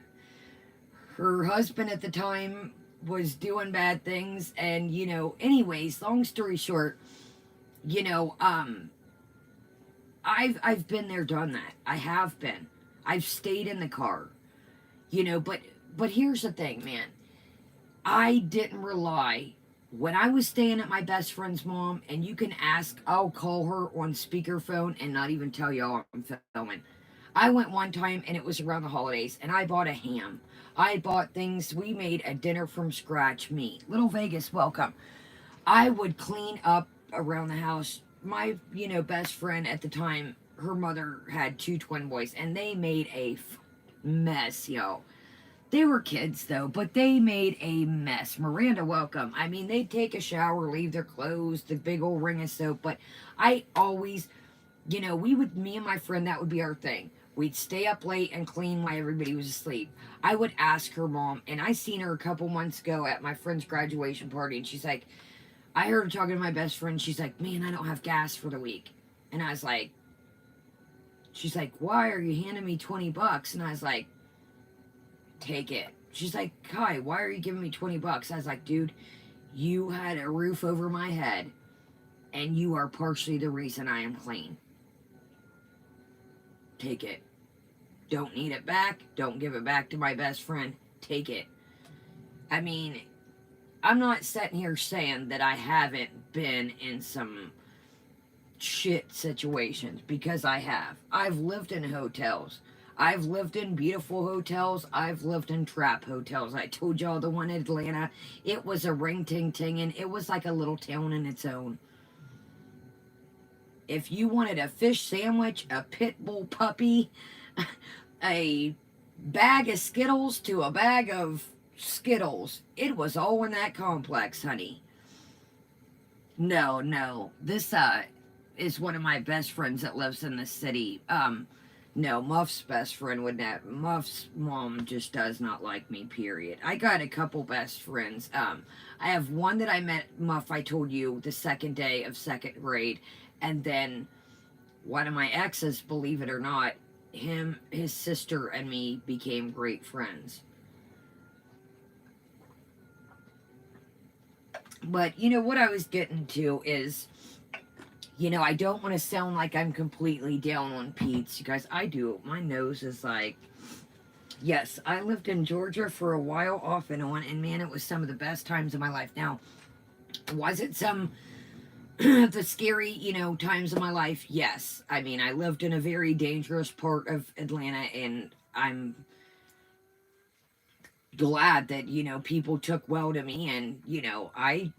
her husband at the time was doing bad things. And, you know, anyways, long story short, you know, I've been there, done that. I have been. I've stayed in the car, you know, but here's the thing, man. I didn't rely When I was staying at my best friend's mom, and you can ask, I'll call her on speakerphone and not even tell y'all I'm filming. I went one time and it was around the holidays and I bought a ham. I bought things, we made a dinner from scratch meat. Little Vegas, welcome. I would clean up around the house. My, best friend at the time, her mother had two twin boys and they made a mess, yo. They were kids though, but they made a mess. Miranda, welcome. I mean, they'd take a shower, leave their clothes, the big old ring of soap, but I always, me and my friend, that would be our thing. We'd stay up late and clean while everybody was asleep. I would ask her mom, and I seen her a couple months ago at my friend's graduation party, and she's like, I heard her talking to my best friend. She's like, man, I don't have gas for the week. And I was like, she's like, why are you handing me $20? And I was like, take it. She's like, Kai, why are you giving me $20? I was like, dude, you had a roof over my head, and you are partially the reason I am clean. Take it. Don't need it back. Don't give it back to my best friend. Take it. I mean, I'm not sitting here saying that I haven't been in some shit situations, because I have. I've lived in hotels. I've lived in beautiful hotels. I've lived in trap hotels. I told y'all the one in Atlanta, it was a ring ting ting, and it was like a little town in its own. If you wanted a fish sandwich, a pit bull puppy, a bag of Skittles to a bag of Skittles, it was all in that complex, honey. No. This is one of my best friends that lives in the city. No, Muff's best friend would not. Muff's mom just does not like me, period. I got a couple best friends. I have one that I met, Muff, I told you, the second day of second grade. And then one of my exes, believe it or not, his sister, and me became great friends. But, what I was getting to is, I don't want to sound like I'm completely down on Pete's. You guys, I do. My nose is like, yes, I lived in Georgia for a while off and on, and man, it was some of the best times of my life. Now, was it some of the scary, times of my life? Yes. I mean, I lived in a very dangerous part of Atlanta, and I'm glad that, people took well to me, and, I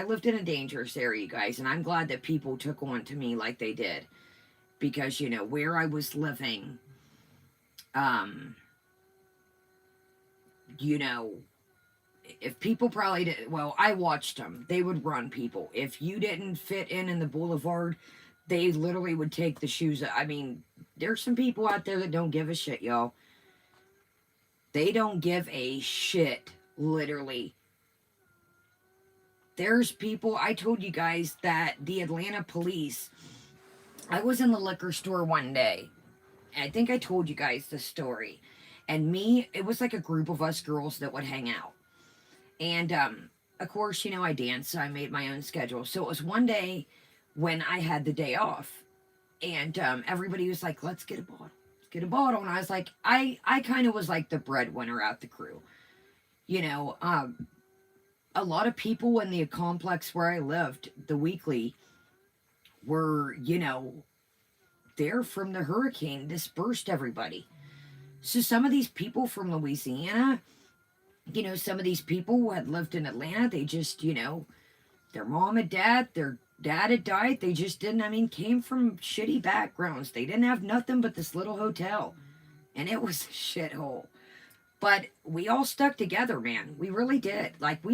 lived in a dangerous area, you guys, and I'm glad that people took on to me like they did, because, where I was living, you know, if people probably did, well, I watched them. They would run people. If you didn't fit in the boulevard, they literally would take the shoes. I mean, there's some people out there that don't give a shit, y'all. They don't give a shit, literally. There's people, I told you guys that the Atlanta police, I was in the liquor store one day. I think I told you guys the story. And it was like a group of us girls that would hang out. And, of course, I danced, so I made my own schedule. So it was one day when I had the day off. And everybody was like, let's get a bottle. Let's get a bottle. And I was like, I kind of was like the breadwinner out the crew. A lot of people in the complex where I lived, the Weekly, were, there from the hurricane, dispersed everybody. So some of these people from Louisiana, some of these people who had lived in Atlanta, they just, their mom and their dad had died. They just came from shitty backgrounds. They didn't have nothing but this little hotel. And it was a shithole. But we all stuck together, man. We really did. Like,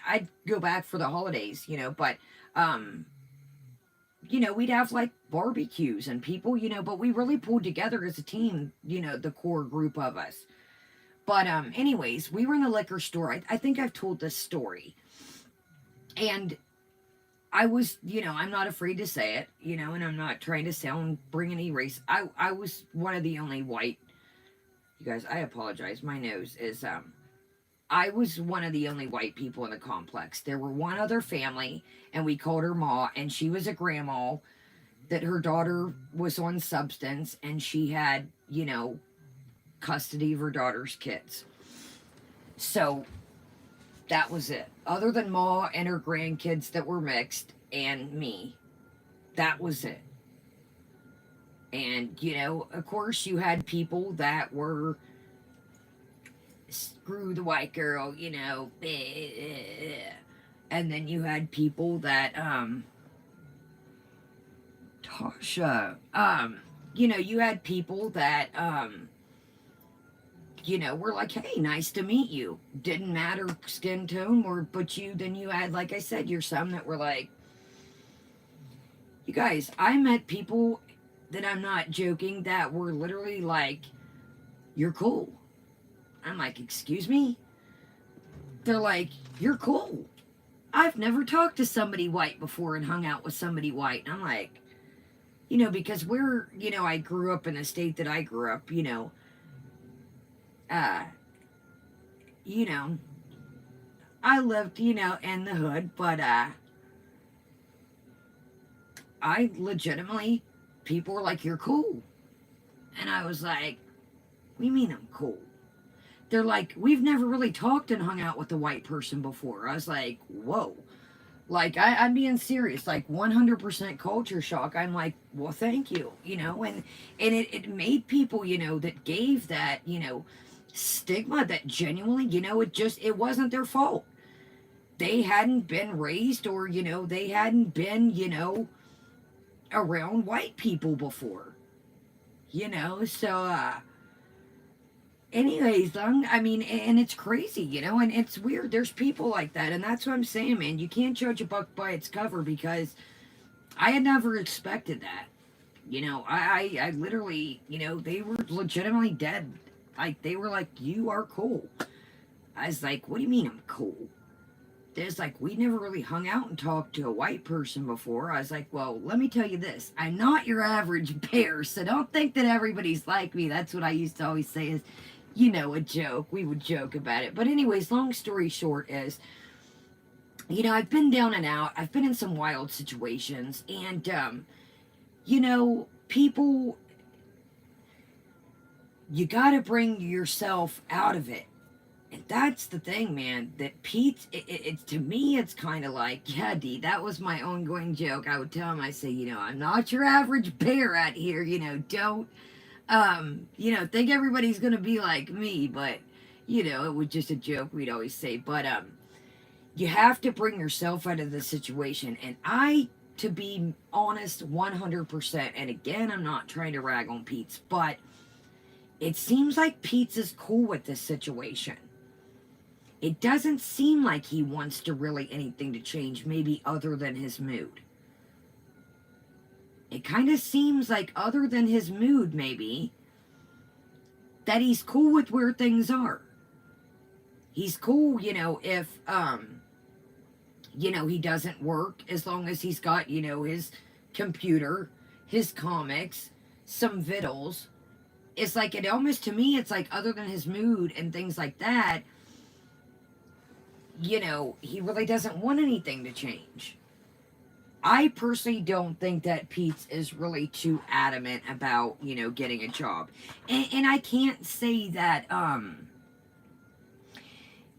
I'd go back for the holidays, but, we'd have, like, barbecues and people, but we really pulled together as a team, the core group of us. But, anyways, we were in the liquor store. I think I've told this story. And I was, I'm not afraid to say it, and I'm not trying to bring any race. I was one of the only white. You guys, I apologize. My nose is, I was one of the only white people in the complex. There were one other family, and we called her Ma, and she was a grandma that her daughter was on substance, and she had, custody of her daughter's kids. So That was it. Other than Ma and her grandkids that were mixed and me, that was it. And, you know, of course, you had people that were screw the white girl, you know, and then you had people that, Tasha, you know, you had people that, you know, were like, hey, nice to meet you. Didn't matter skin tone, or but you, then you had, like I said, you're some that were like, you guys, I met people that I'm not joking that were literally like, you're cool. I'm like, excuse me? They're like, you're cool. I've never talked to somebody white before and hung out with somebody white. And I'm like, you know, because we're, you know, I grew up in a state that I grew up, uh, you know, I lived, you know, in the hood, but, I legitimately, people were like, you're cool. And I was like, what do you mean I'm cool? They're like, we've never really talked and hung out with a white person before. I was like, whoa. Like, I'm being serious, like 100% culture shock. I'm like, well, thank you, you know, and it made people, you know, that gave that, you know, stigma that genuinely, you know, it wasn't their fault. They hadn't been raised or, you know, they hadn't been, you know, around white people before, you know, so, anyways, I mean, and it's crazy, you know, and it's weird. There's people like that, and that's what I'm saying, man. You can't judge a book by its cover because I had never expected that. You know, I literally, you know, they were legitimately dead. Like, they were like, you are cool. I was like, what do you mean I'm cool? There's like, we never really hung out and talked to a white person before. I was like, well, let me tell you this. I'm not your average bear, so don't think that everybody's like me. That's what I used to always say is, you know, a joke. We would joke about it. But anyways, long story short is, you know, I've been down and out. I've been in some wild situations. And, you know, people, you got to bring yourself out of it. And that's the thing, man. That Pete, it's to me, it's kind of like, yeah, Dee, that was my ongoing joke. I would tell him, I say, you know, I'm not your average bear out here. You know, don't, you know, think everybody's gonna be like me. But, you know, it was just a joke. We'd always say, but you have to bring yourself out of the situation. And to be honest, 100%. And again, I'm not trying to rag on Pete's, but it seems like Pete's is cool with this situation. It doesn't seem like he wants to really anything to change, maybe other than his mood. It kind of seems like other than his mood, maybe, that he's cool with where things are. He's cool, you know, if, you know, he doesn't work as long as he's got, you know, his computer, his comics, some vittles. It's like, it almost, to me, it's like other than his mood and things like that, you know, he really doesn't want anything to change. I personally don't think that Pete is really too adamant about, you know, getting a job. And I can't say that,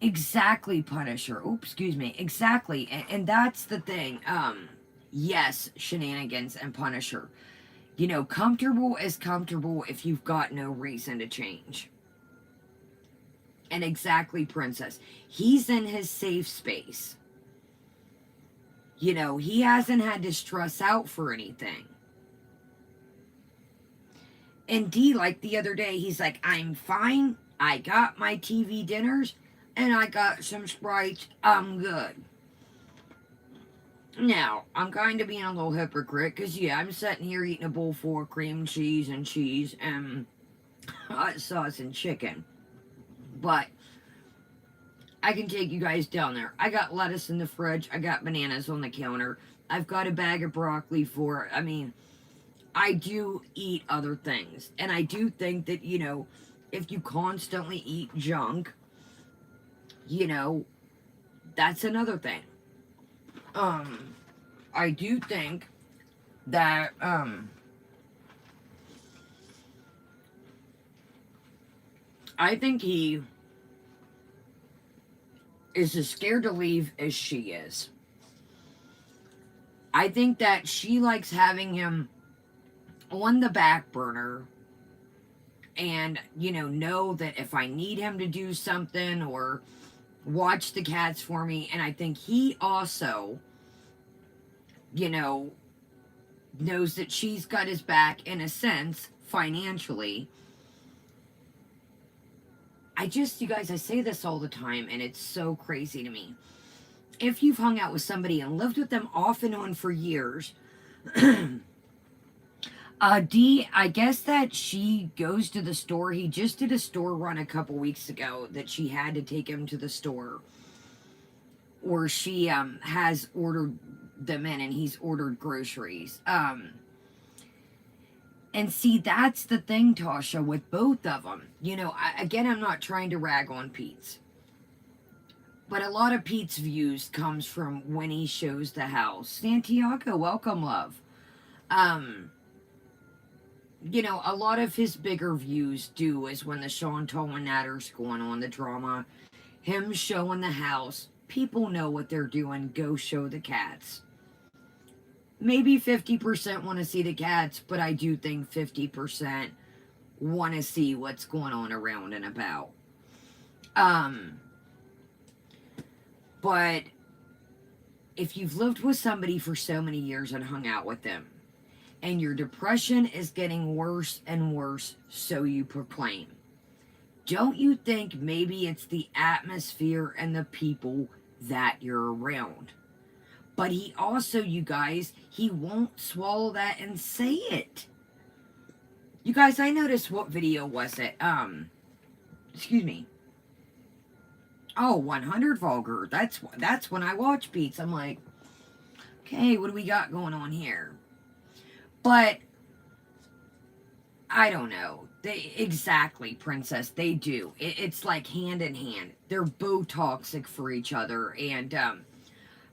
exactly Punisher. Oops, excuse me. Exactly. And that's the thing. Yes, Shenanigans and Punisher. You know, comfortable is comfortable if you've got no reason to change. And exactly, Princess. He's in his safe space. You know, he hasn't had to stress out for anything. And D, like the other day, he's like, I'm fine. I got my TV dinners and I got some Sprites. I'm good. Now, I'm kind of being a little hypocrite because, yeah, I'm sitting here eating a bowl full of cream cheese and hot sauce and chicken. But I can take you guys down there. I got lettuce in the fridge. I got bananas on the counter. I've got a bag of broccoli I do eat other things. And I do think that, you know, if you constantly eat junk, you know, that's another thing. I do think that, I think he is as scared to leave as she is. I think that she likes having him on the back burner and, know that if I need him to do something or watch the cats for me, and I think he also, you know, knows that she's got his back in a sense financially. You guys, I say this all the time and it's so crazy to me. If you've hung out with somebody and lived with them off and on for years, D, I guess that she goes to the store. He just did a store run a couple weeks ago that she had to take him to the store. Or she has ordered them in and he's ordered groceries. And see, that's the thing, Tasha, with both of them. Again, I'm not trying to rag on Pete's. But a lot of Pete's views comes from when he shows the house. Santiago, welcome, love. A lot of his bigger views do is when the Chantal and Natter's going on, the drama. Him showing the house. People know what they're doing. Go show the cats. Maybe 50% want to see the cats, but I do think 50% want to see what's going on around and about. But if you've lived with somebody for so many years and hung out with them, and your depression is getting worse and worse, so you proclaim, don't you think maybe it's the atmosphere and the people that you're around? But he also, you guys, he won't swallow that and say it. You guys, I noticed, what video was it? Excuse me. Oh, 100 Vulgar. That's when I watch Pete's. I'm like, okay, what do we got going on here? But I don't know. Exactly, Princess. They do. It's like hand in hand. They're both toxic for each other, and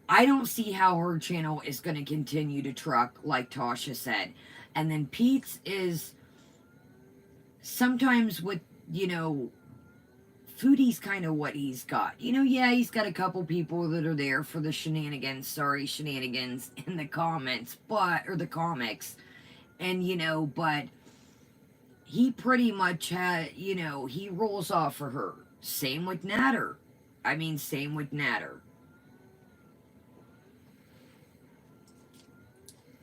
I don't see how her channel is going to continue to truck, like Tasha said. And then Pete's is sometimes with, Foodie's kind of what he's got. Yeah, he's got a couple people that are there for the shenanigans, shenanigans in the comments, or the comics. And, but he pretty much he rolls off for her. Same with Natter. Same with Natter.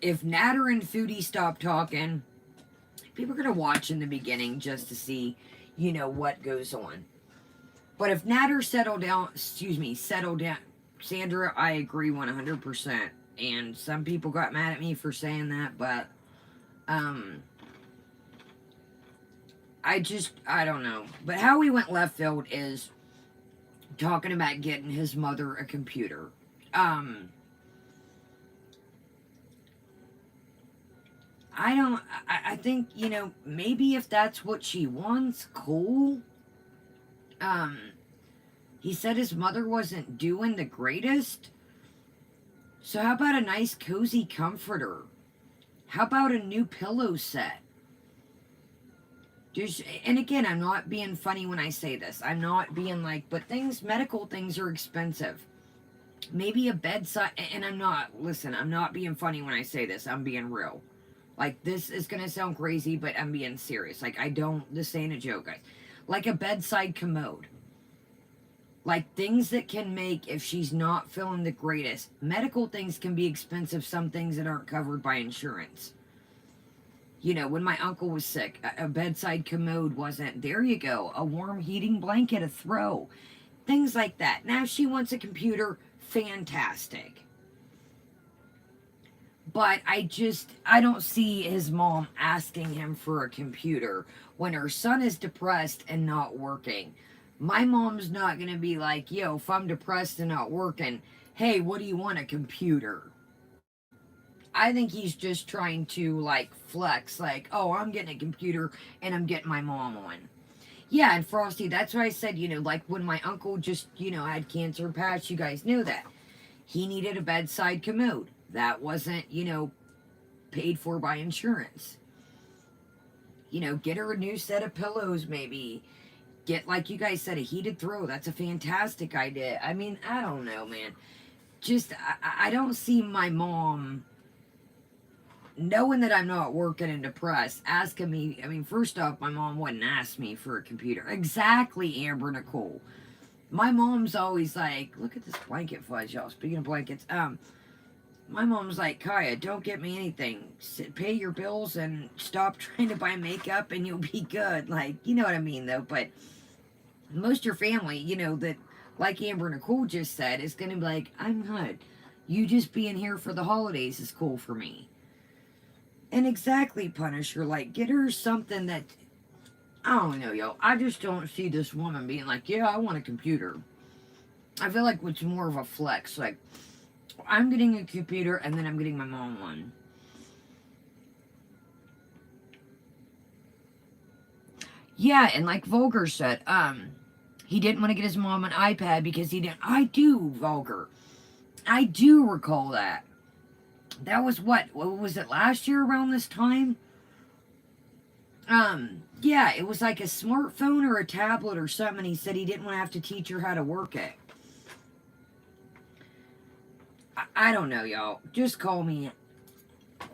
If Natter and Foodie stop talking, people are going to watch in the beginning just to see, what goes on. But if Natter settle down, Sandra, I agree 100%. And some people got mad at me for saying that, but, I don't know. But how we went left field is talking about getting his mother a computer. I think, maybe if that's what she wants, cool. He said his mother wasn't doing the greatest. So how about a nice cozy comforter? How about a new pillow set? And again, I'm not being funny when I say this. I'm not being like, but medical things are expensive. Maybe a bedside, and I'm not being funny when I say this. I'm being real. Like, this is going to sound crazy, but I'm being serious. Like, this ain't a joke, guys. Like a bedside commode. Like, things that can make, if she's not feeling the greatest. Medical things can be expensive, some things that aren't covered by insurance. When my uncle was sick, a bedside commode wasn't. There you go. A warm heating blanket, a throw. Things like that. Now, if she wants a computer, fantastic. But I don't see his mom asking him for a computer when her son is depressed and not working. My mom's not going to be like, yo, if I'm depressed and not working, hey, what do you want, a computer? I think he's just trying to, like, flex, like, oh, I'm getting a computer and I'm getting my mom on. Yeah, and Frosty, that's why I said, like when my uncle just, had cancer patch, you guys knew that. He needed a bedside commode. That wasn't, paid for by insurance. Get her a new set of pillows, maybe. Get, like you guys said, a heated throw. That's a fantastic idea. I mean, I don't know, man. Just, I don't see my mom, knowing that I'm not working and depressed, asking me. I mean, first off, my mom wouldn't ask me for a computer. Exactly, Amber Nicole. My mom's always like, look at this blanket fudge, y'all. Speaking of blankets, my mom's like, Kaya, don't get me anything. Pay your bills and stop trying to buy makeup and you'll be good. Like, you know what I mean, though. But most of your family, you know, that, like Amber Nicole just said, is going to be like, I'm good. You just being here for the holidays is cool for me. And exactly, Punisher, like, get her something that, I don't know, yo. I just don't see this woman being like, yeah, I want a computer. I feel like it's more of a flex. Like, I'm getting a computer and then I'm getting my mom one. Yeah, and like Vulgar said, he didn't want to get his mom an iPad because he didn't. I do, Vulgar. I do recall that. That was what was it, last year around this time? Yeah, it was like a smartphone or a tablet or something. He said he didn't want to have to teach her how to work it. I don't know, y'all. Just call me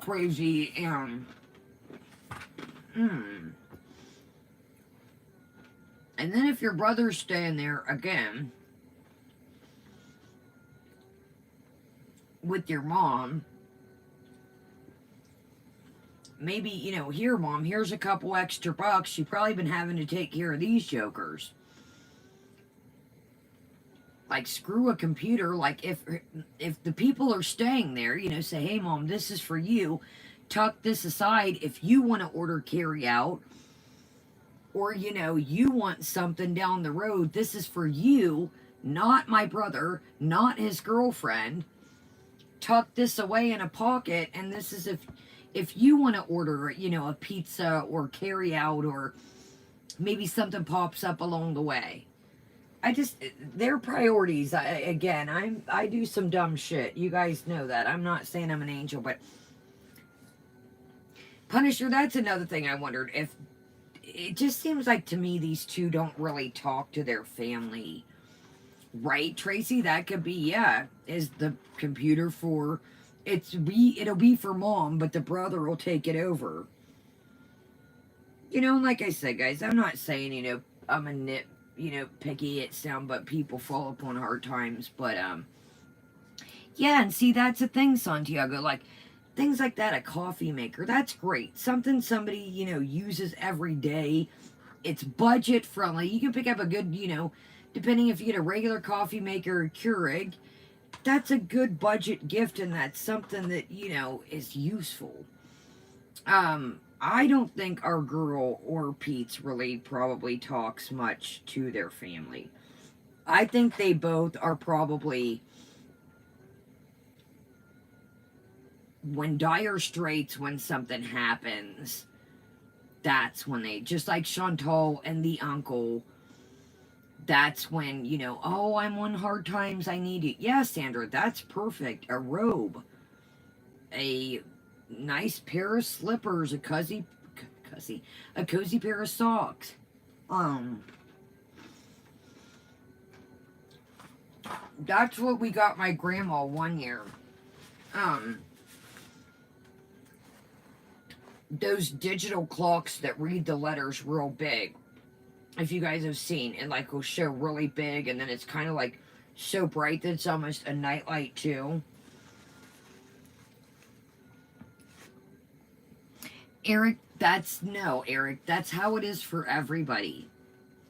crazy. And then if your brother's staying there again with your mom, maybe, you know, here, Mom, here's a couple extra bucks. You've probably been having to take care of these jokers. Like, screw a computer. Like, if the people are staying there, you know, say, hey, Mom, this is for you. Tuck this aside if you want to order carry out. Or, you know, you want something down the road. This is for you, not my brother, not his girlfriend. Tuck this away in a pocket, and this is if you want to order, you know, a pizza or carry out, or maybe something pops up along the way. I just, their priorities. I do some dumb shit. You guys know that. I'm not saying I'm an angel, but Punisher. That's another thing I wondered if. It just seems like to me these two don't really talk to their family. Right, Tracy? That could be, yeah. Is the computer for it'll be for mom, but the brother will take it over. You know, like I said, guys, I'm not saying, you know, I'm a picky at sound, but people fall upon hard times. But yeah, and see, that's the thing, Santiago. Like, things like that, a coffee maker, that's great. Something somebody, you know, uses every day. It's budget friendly. You can pick up a good, you know, depending if you get a regular coffee maker or Keurig, that's a good budget gift, and that's something that, you know, is useful. I don't think our girl or Pete's really probably talks much to their family. I think they both are probably, when dire straits, when something happens, that's when they, just like Chantal and the uncle, that's when, you know, oh, I'm on hard times, I need you. Yeah, Sandra, that's perfect. A robe, a nice pair of slippers, a cozy pair of socks. That's what we got my grandma one year. Those digital clocks that read the letters real big. If you guys have seen, it like will show really big, and then it's kind of like so bright that it's almost a nightlight too. Eric, that's how it is for everybody.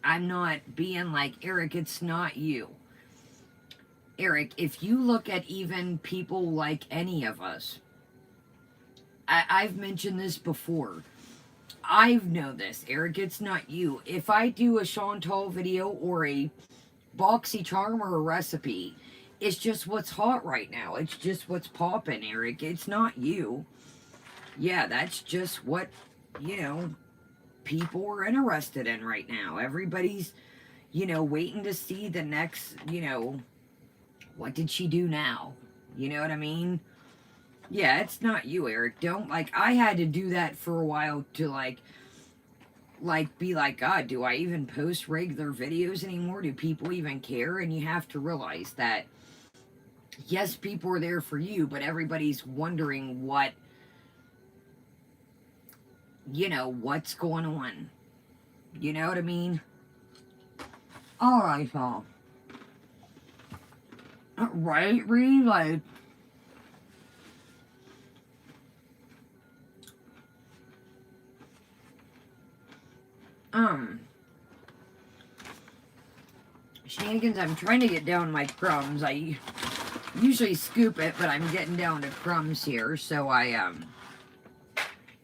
I'm not being like, Eric, it's not you. Eric, if you look at even people like any of us, I've mentioned this before. I know this, Eric, it's not you. If I do a Chantal video or a boxy charm or a recipe, it's just what's hot right now. It's just what's popping, Eric. It's not you. Yeah, that's just what, you know, people are interested in right now. Everybody's, you know, waiting to see the next, you know, what did she do now? You know what I mean? Yeah, it's not you, Eric. Don't, like, I had to do that for a while to, like, like be like, God, do I even post regular videos anymore? Do people even care? And you have to realize that yes, people are there for you, but everybody's wondering what, what's going on. You know what I mean? All right, y'all. Right, Reed? Like, um, Shenanigans, I'm trying to get down my crumbs. I usually scoop it, but I'm getting down to crumbs here, so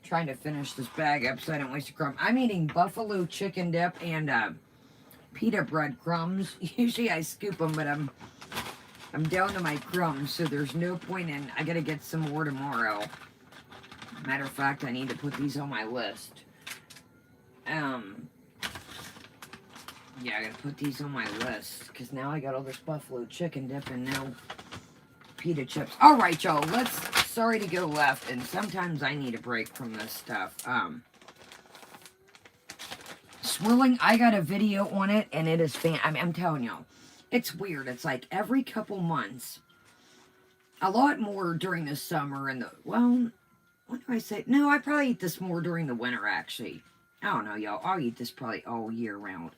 trying to finish this bag up so I don't waste a crumb. I'm eating buffalo chicken dip and, pita bread crumbs. Usually I scoop them, but I'm down to my crumbs, so there's no point in, I gotta get some more tomorrow. Matter of fact, I need to put these on my list. Yeah, I gotta put these on my list, because now I got all this buffalo chicken dip and now pita chips. Alright, y'all, sorry to go left, and sometimes I need a break from this stuff. Swirling, I got a video on it, and it is I'm telling y'all, it's weird. It's like every couple months, a lot more during the summer and what do I say? No, I probably eat this more during the winter, actually. I don't know, y'all. I'll eat this probably all year round.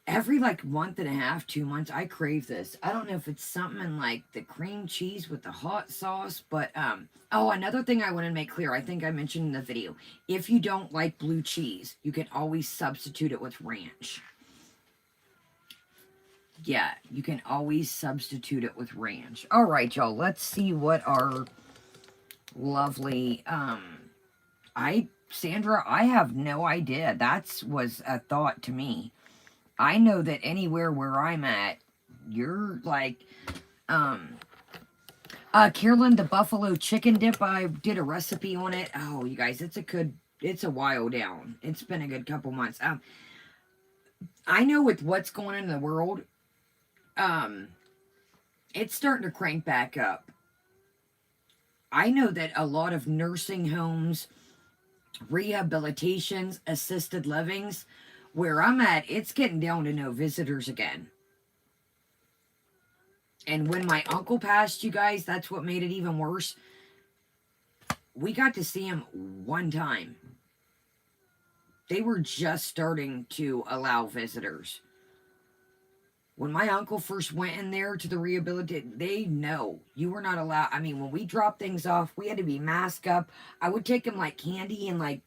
Every like month and a half, 2 months, I crave this. I don't know if it's something in like the cream cheese with the hot sauce, but oh, another thing I want to make clear, I think I mentioned in the video, if you don't like blue cheese, you can always substitute it with ranch. Yeah, you can always substitute it with ranch. All right, y'all, let's see what our lovely Sandra, I have no idea. That was a thought to me. I know that anywhere where I'm at, you're like, Carolyn, the buffalo chicken dip, I did a recipe on it. Oh, you guys, it's a while down. It's been a good couple months. I know with what's going on in the world, it's starting to crank back up. I know that a lot of nursing homes, rehabilitations, assisted livings, where I'm at, it's getting down to no visitors again. And when my uncle passed, you guys, that's what made it even worse. We got to see him one time. They were just starting to allow visitors. When my uncle first went in there to the rehabilitation, they know you were not allowed. I mean, when we dropped things off, we had to be masked up. I would take him like candy and like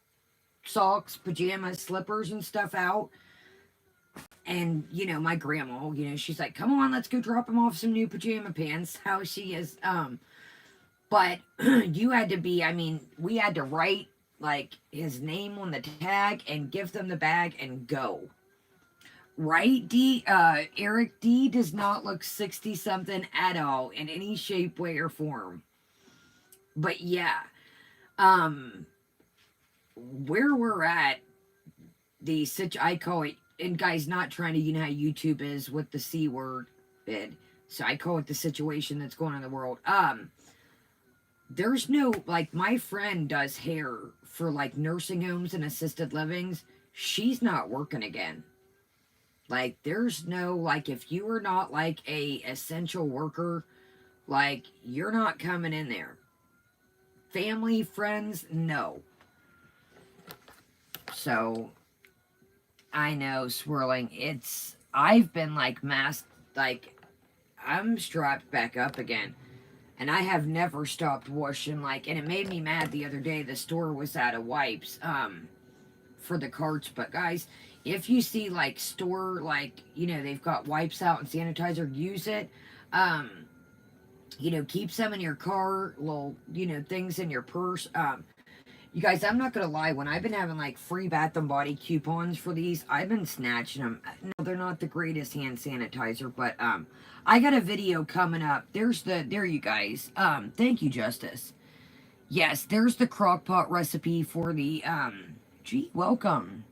socks, pajamas, slippers and stuff out. And, my grandma, she's like, come on, let's go drop him off some new pajama pants. How she is. But you had to be, we had to write like his name on the tag and give them the bag and go. Right, D? Eric D does not look 60-something at all in any shape, way, or form. But yeah, where we're at, I call it, and guys, not trying to, how YouTube is with the C word, so I call it the situation that's going on in the world. There's no, like, my friend does hair for, like, nursing homes and assisted livings. She's not working again. Like, there's no, like, if you are not, like, a essential worker, like, you're not coming in there. Family, friends, no. So, I know, swirling, I've been, like, masked, like, I'm strapped back up again. And I have never stopped washing, like, and it made me mad the other day. The store was out of wipes, for the carts. But, guys, if you see, like, store, like, they've got wipes out and sanitizer, use it. Keep some in your car, little, things in your purse. You guys, I'm not going to lie. When I've been having, like, free Bath and Body coupons for these, I've been snatching them. No, they're not the greatest hand sanitizer, but, I got a video coming up. There you guys. Thank you, Justice. Yes, there's the crock pot recipe for the, G, welcome.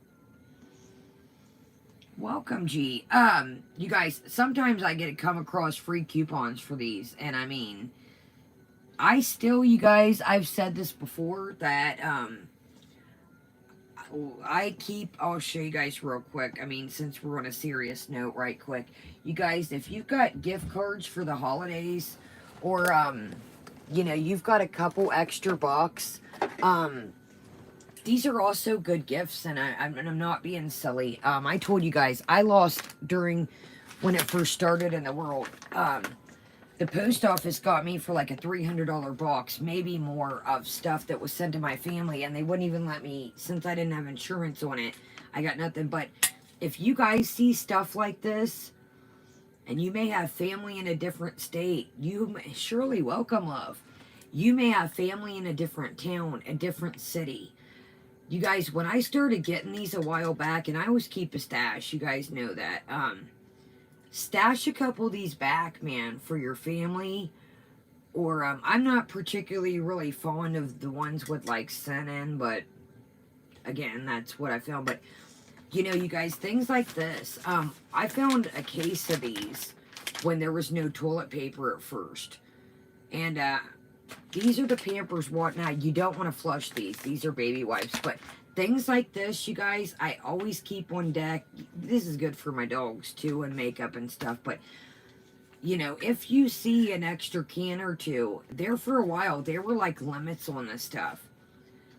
Welcome, G. You guys, sometimes I get to come across free coupons for these, and you guys, I've said this before, that, I'll show you guys real quick. I mean, since we're on a serious note, right quick. You guys, if you've got gift cards for the holidays, or, you've got a couple extra bucks, these are also good gifts, and I'm not being silly. I told you guys, I lost when it first started in the world. The post office got me for like a $300 box, maybe more, of stuff that was sent to my family, and they wouldn't even let me, since I didn't have insurance on it, I got nothing. But if you guys see stuff like this, and you may have family in a different state, surely welcome, love. You may have family in a different town, a different city. You guys, when I started getting these a while back, and I always keep a stash, you guys know that, stash a couple of these back, man, for your family. Or, I'm not particularly really fond of the ones with, like, cinnamon, but, again, that's what I found. But, you guys, things like this. I found a case of these when there was no toilet paper at first. And, these are the Pampers what now. You don't want to flush these. These are baby wipes. But things like this, you guys, I always keep on deck. This is good for my dogs, too, and makeup and stuff. But, if you see an extra can or two, there for a while, there were, like, limits on this stuff.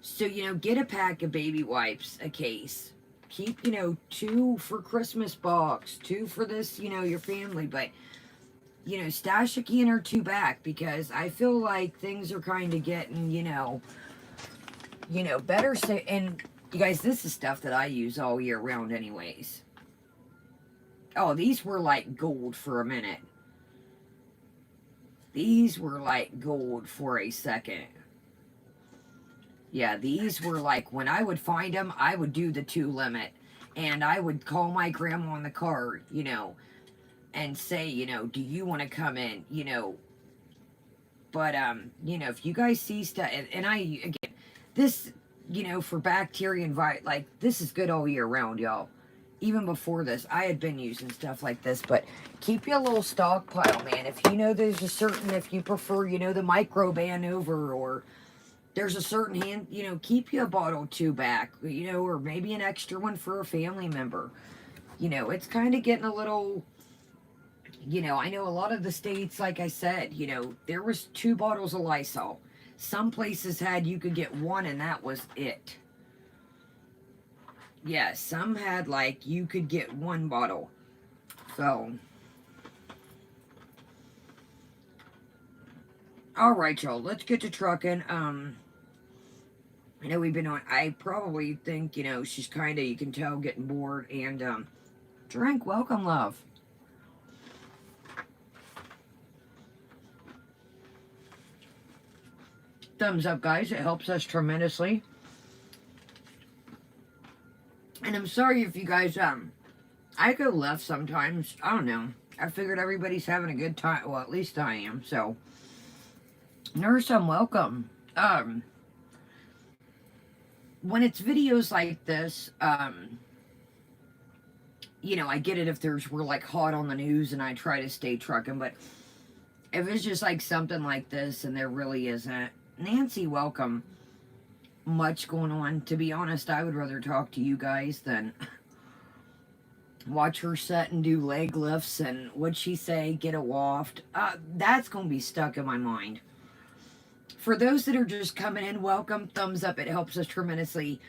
So, get a pack of baby wipes, a case. Keep, 2 for Christmas box, 2 for this, your family. But, stash a can or 2 back, because I feel like things are kind of getting, better. And you guys, this is stuff that I use all year round anyways. Oh, these were like gold for a minute. These were like gold for a second. Yeah, these were like, when I would find them, I would do the 2 limit. And I would call my grandma on the card, and say, do you want to come in, But, if you guys see stuff, and I, again, this, for bacteria and like, this is good all year round, y'all. Even before this, I had been using stuff like this, but keep your little stockpile, man. If there's a certain, if you prefer, the microban over, or there's a certain hand, keep you a bottle or 2 back, or maybe an extra one for a family member. It's kind of getting a little, I know a lot of the states, like I said, there was 2 bottles of Lysol. Some places you could get 1 and that was it. Yeah, some had, like, you could get 1 bottle. So, alright, y'all, let's get to trucking. I know we've been on, I probably think, she's kind of, you can tell, getting bored. And, drink, welcome, love. Thumbs up, guys. It helps us tremendously. And I'm sorry if you guys, I go left sometimes. I don't know. I figured everybody's having a good time. Well, at least I am. So, nurse, welcome. When it's videos like this, I get it if we're like hot on the news and I try to stay trucking. But if it's just like something like this and there really isn't, Nancy, welcome. Much going on. To be honest, I would rather talk to you guys than watch her set and do leg lifts and what'd she say, get a waft. That's going to be stuck in my mind. For those that are just coming in, welcome. Thumbs up. It helps us tremendously.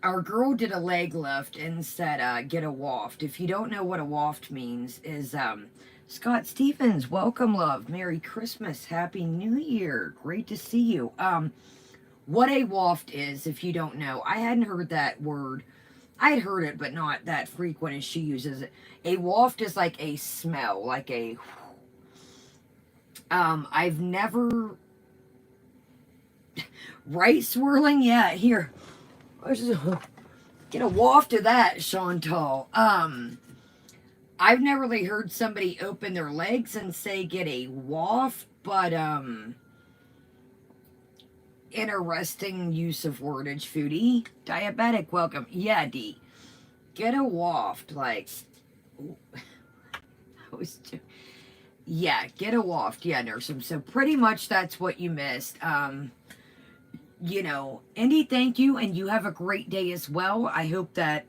Our girl did a leg lift and said, get a waft. If you don't know what a waft means, is Scott Stevens, welcome, love. Merry Christmas. Happy New Year. Great to see you. What a waft is, if you don't know. I hadn't heard that word. I had heard it, but not that frequent as she uses it. A waft is like a smell, like a... I've never... Right swirling? Yeah, here. Get a waft of that, Chantal. I've never really heard somebody open their legs and say get a waft, but interesting use of wordage, Foodie. Diabetic, welcome. Yeah, D. Get a waft, like... Yeah, get a waft. Yeah, nurse. So pretty much that's what you missed. you know, Indy, thank you, and you have a great day as well. I hope that,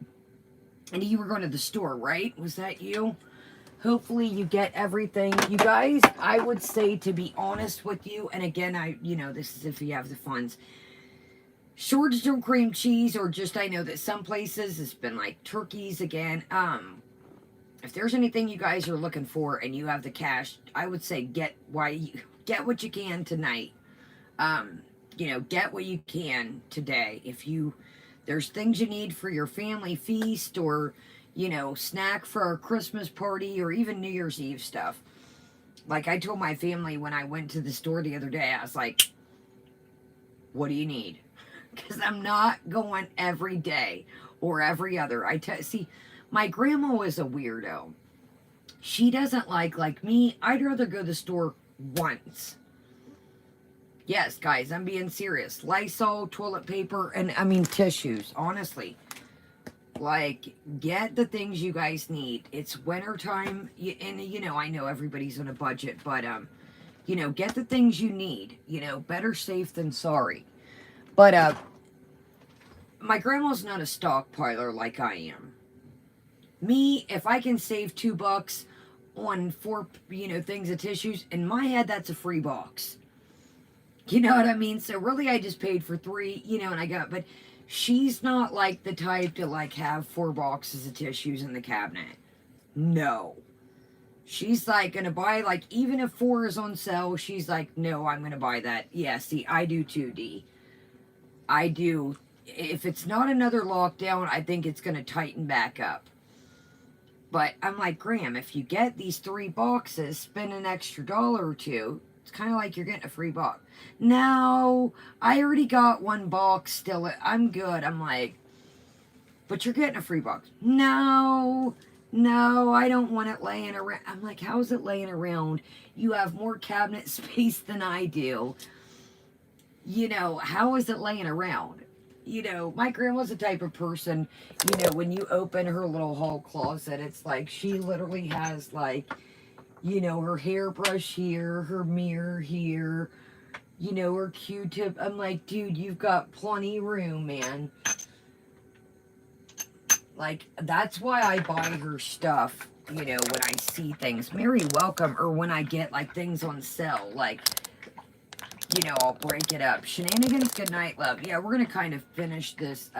Indy, you were going to the store, right? Was that you? Hopefully you get everything. You guys, I would say, to be honest with you, and again, you know, this is if you have the funds. Shortage on cream cheese, or just I know that some places it's been like turkeys again. If there's anything you guys are looking for and you have the cash, I would say get what you can tonight. You know, get what you can today. If you there's things you need for your family feast, or you know, snack for a Christmas party, or even New Year's Eve stuff. Like I told my family when I went to the store the other day, I was like, "What do you need?" Because I'm not going every day or every other. See, my grandma was a weirdo. She doesn't like me. I'd rather go to the store once. Yes, guys, I'm being serious. Lysol, toilet paper, and I mean tissues, honestly. Like, get the things you guys need. It's winter time, and you know, I know everybody's on a budget, but you know, get the things you need. You know, better safe than sorry. But my grandma's not a stockpiler like I am. Me, if I can save $2 on 4, you know, things of tissues, in my head, that's a free box. You know what I mean? So really, I just paid for 3, you know, and I got, but she's not like the type to like have 4 boxes of tissues in the cabinet. No. She's like gonna buy, like, even if 4 is on sale, she's like, no, I'm gonna buy that. Yeah, see, I do too, D. I do. If it's not another lockdown, I think it's gonna tighten back up. But I'm like, Graham, if you get these 3 boxes, spend an extra dollar or two, it's kind of like you're getting a free box. No, I already got 1 box still. I'm good. I'm like, but you're getting a free box. No, no, I don't want it laying around. I'm like, how's it laying around? You have more cabinet space than I do. You know, how is it laying around? You know, my grandma's the type of person, you know, when you open her little hall closet, it's like she literally has, like, you know, her hairbrush here, her mirror here, you know, her Q-tip. I'm like, dude, you've got plenty room, man. Like, that's why I buy her stuff, you know, when I see things. Mary, welcome. Or when I get, like, things on sale. Like, you know, I'll break it up. Shenanigans, good night, love. Yeah, we're going to kind of finish this.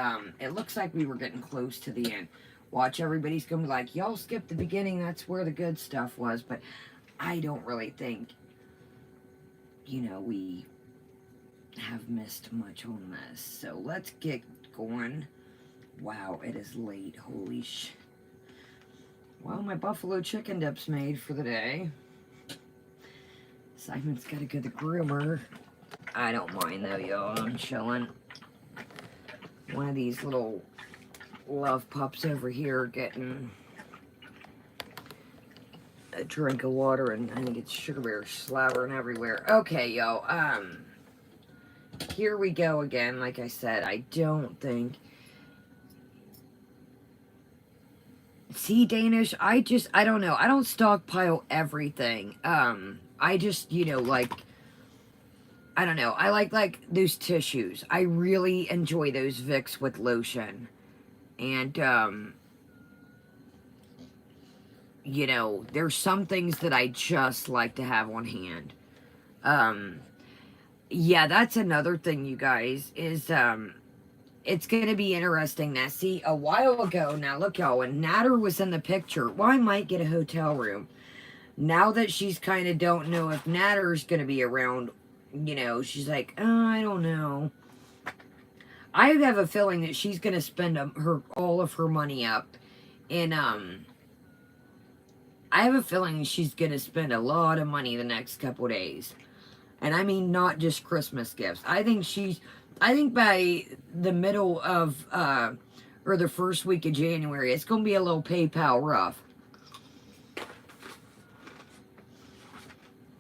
It looks like we were getting close to the end. Watch, everybody's going to be like, y'all skipped the beginning. That's where the good stuff was. But I don't really think, you know, we have missed much on this. So let's get going. Wow, it is late. Holy sh... Well, my buffalo chicken dip's made for the day. Simon's got to go to the groomer. I don't mind though, y'all. I'm chilling. One of these little love pups over here getting a drink of water, and I think it's Sugar Bear slavering everywhere. Okay, y'all. Here we go again. Like I said, I don't think... See, Danish, I don't know. I don't stockpile everything. I just, you know, like, I don't know. I like those tissues. I really enjoy those Vicks with lotion. And, you know, there's some things that I just like to have on hand. Yeah, that's another thing, you guys, is, it's going to be interesting. Now, see, a while ago, now look, y'all, when Natter was in the picture, well, I might get a hotel room. Now that she's kind of don't know if Natter's going to be around, you know, she's like, oh, I don't know. I have a feeling that she's going to spend all of her money up in, I have a feeling she's going to spend a lot of money the next couple days. And I mean, not just Christmas gifts. I think by the middle of, or the first week of January, it's going to be a little PayPal rough.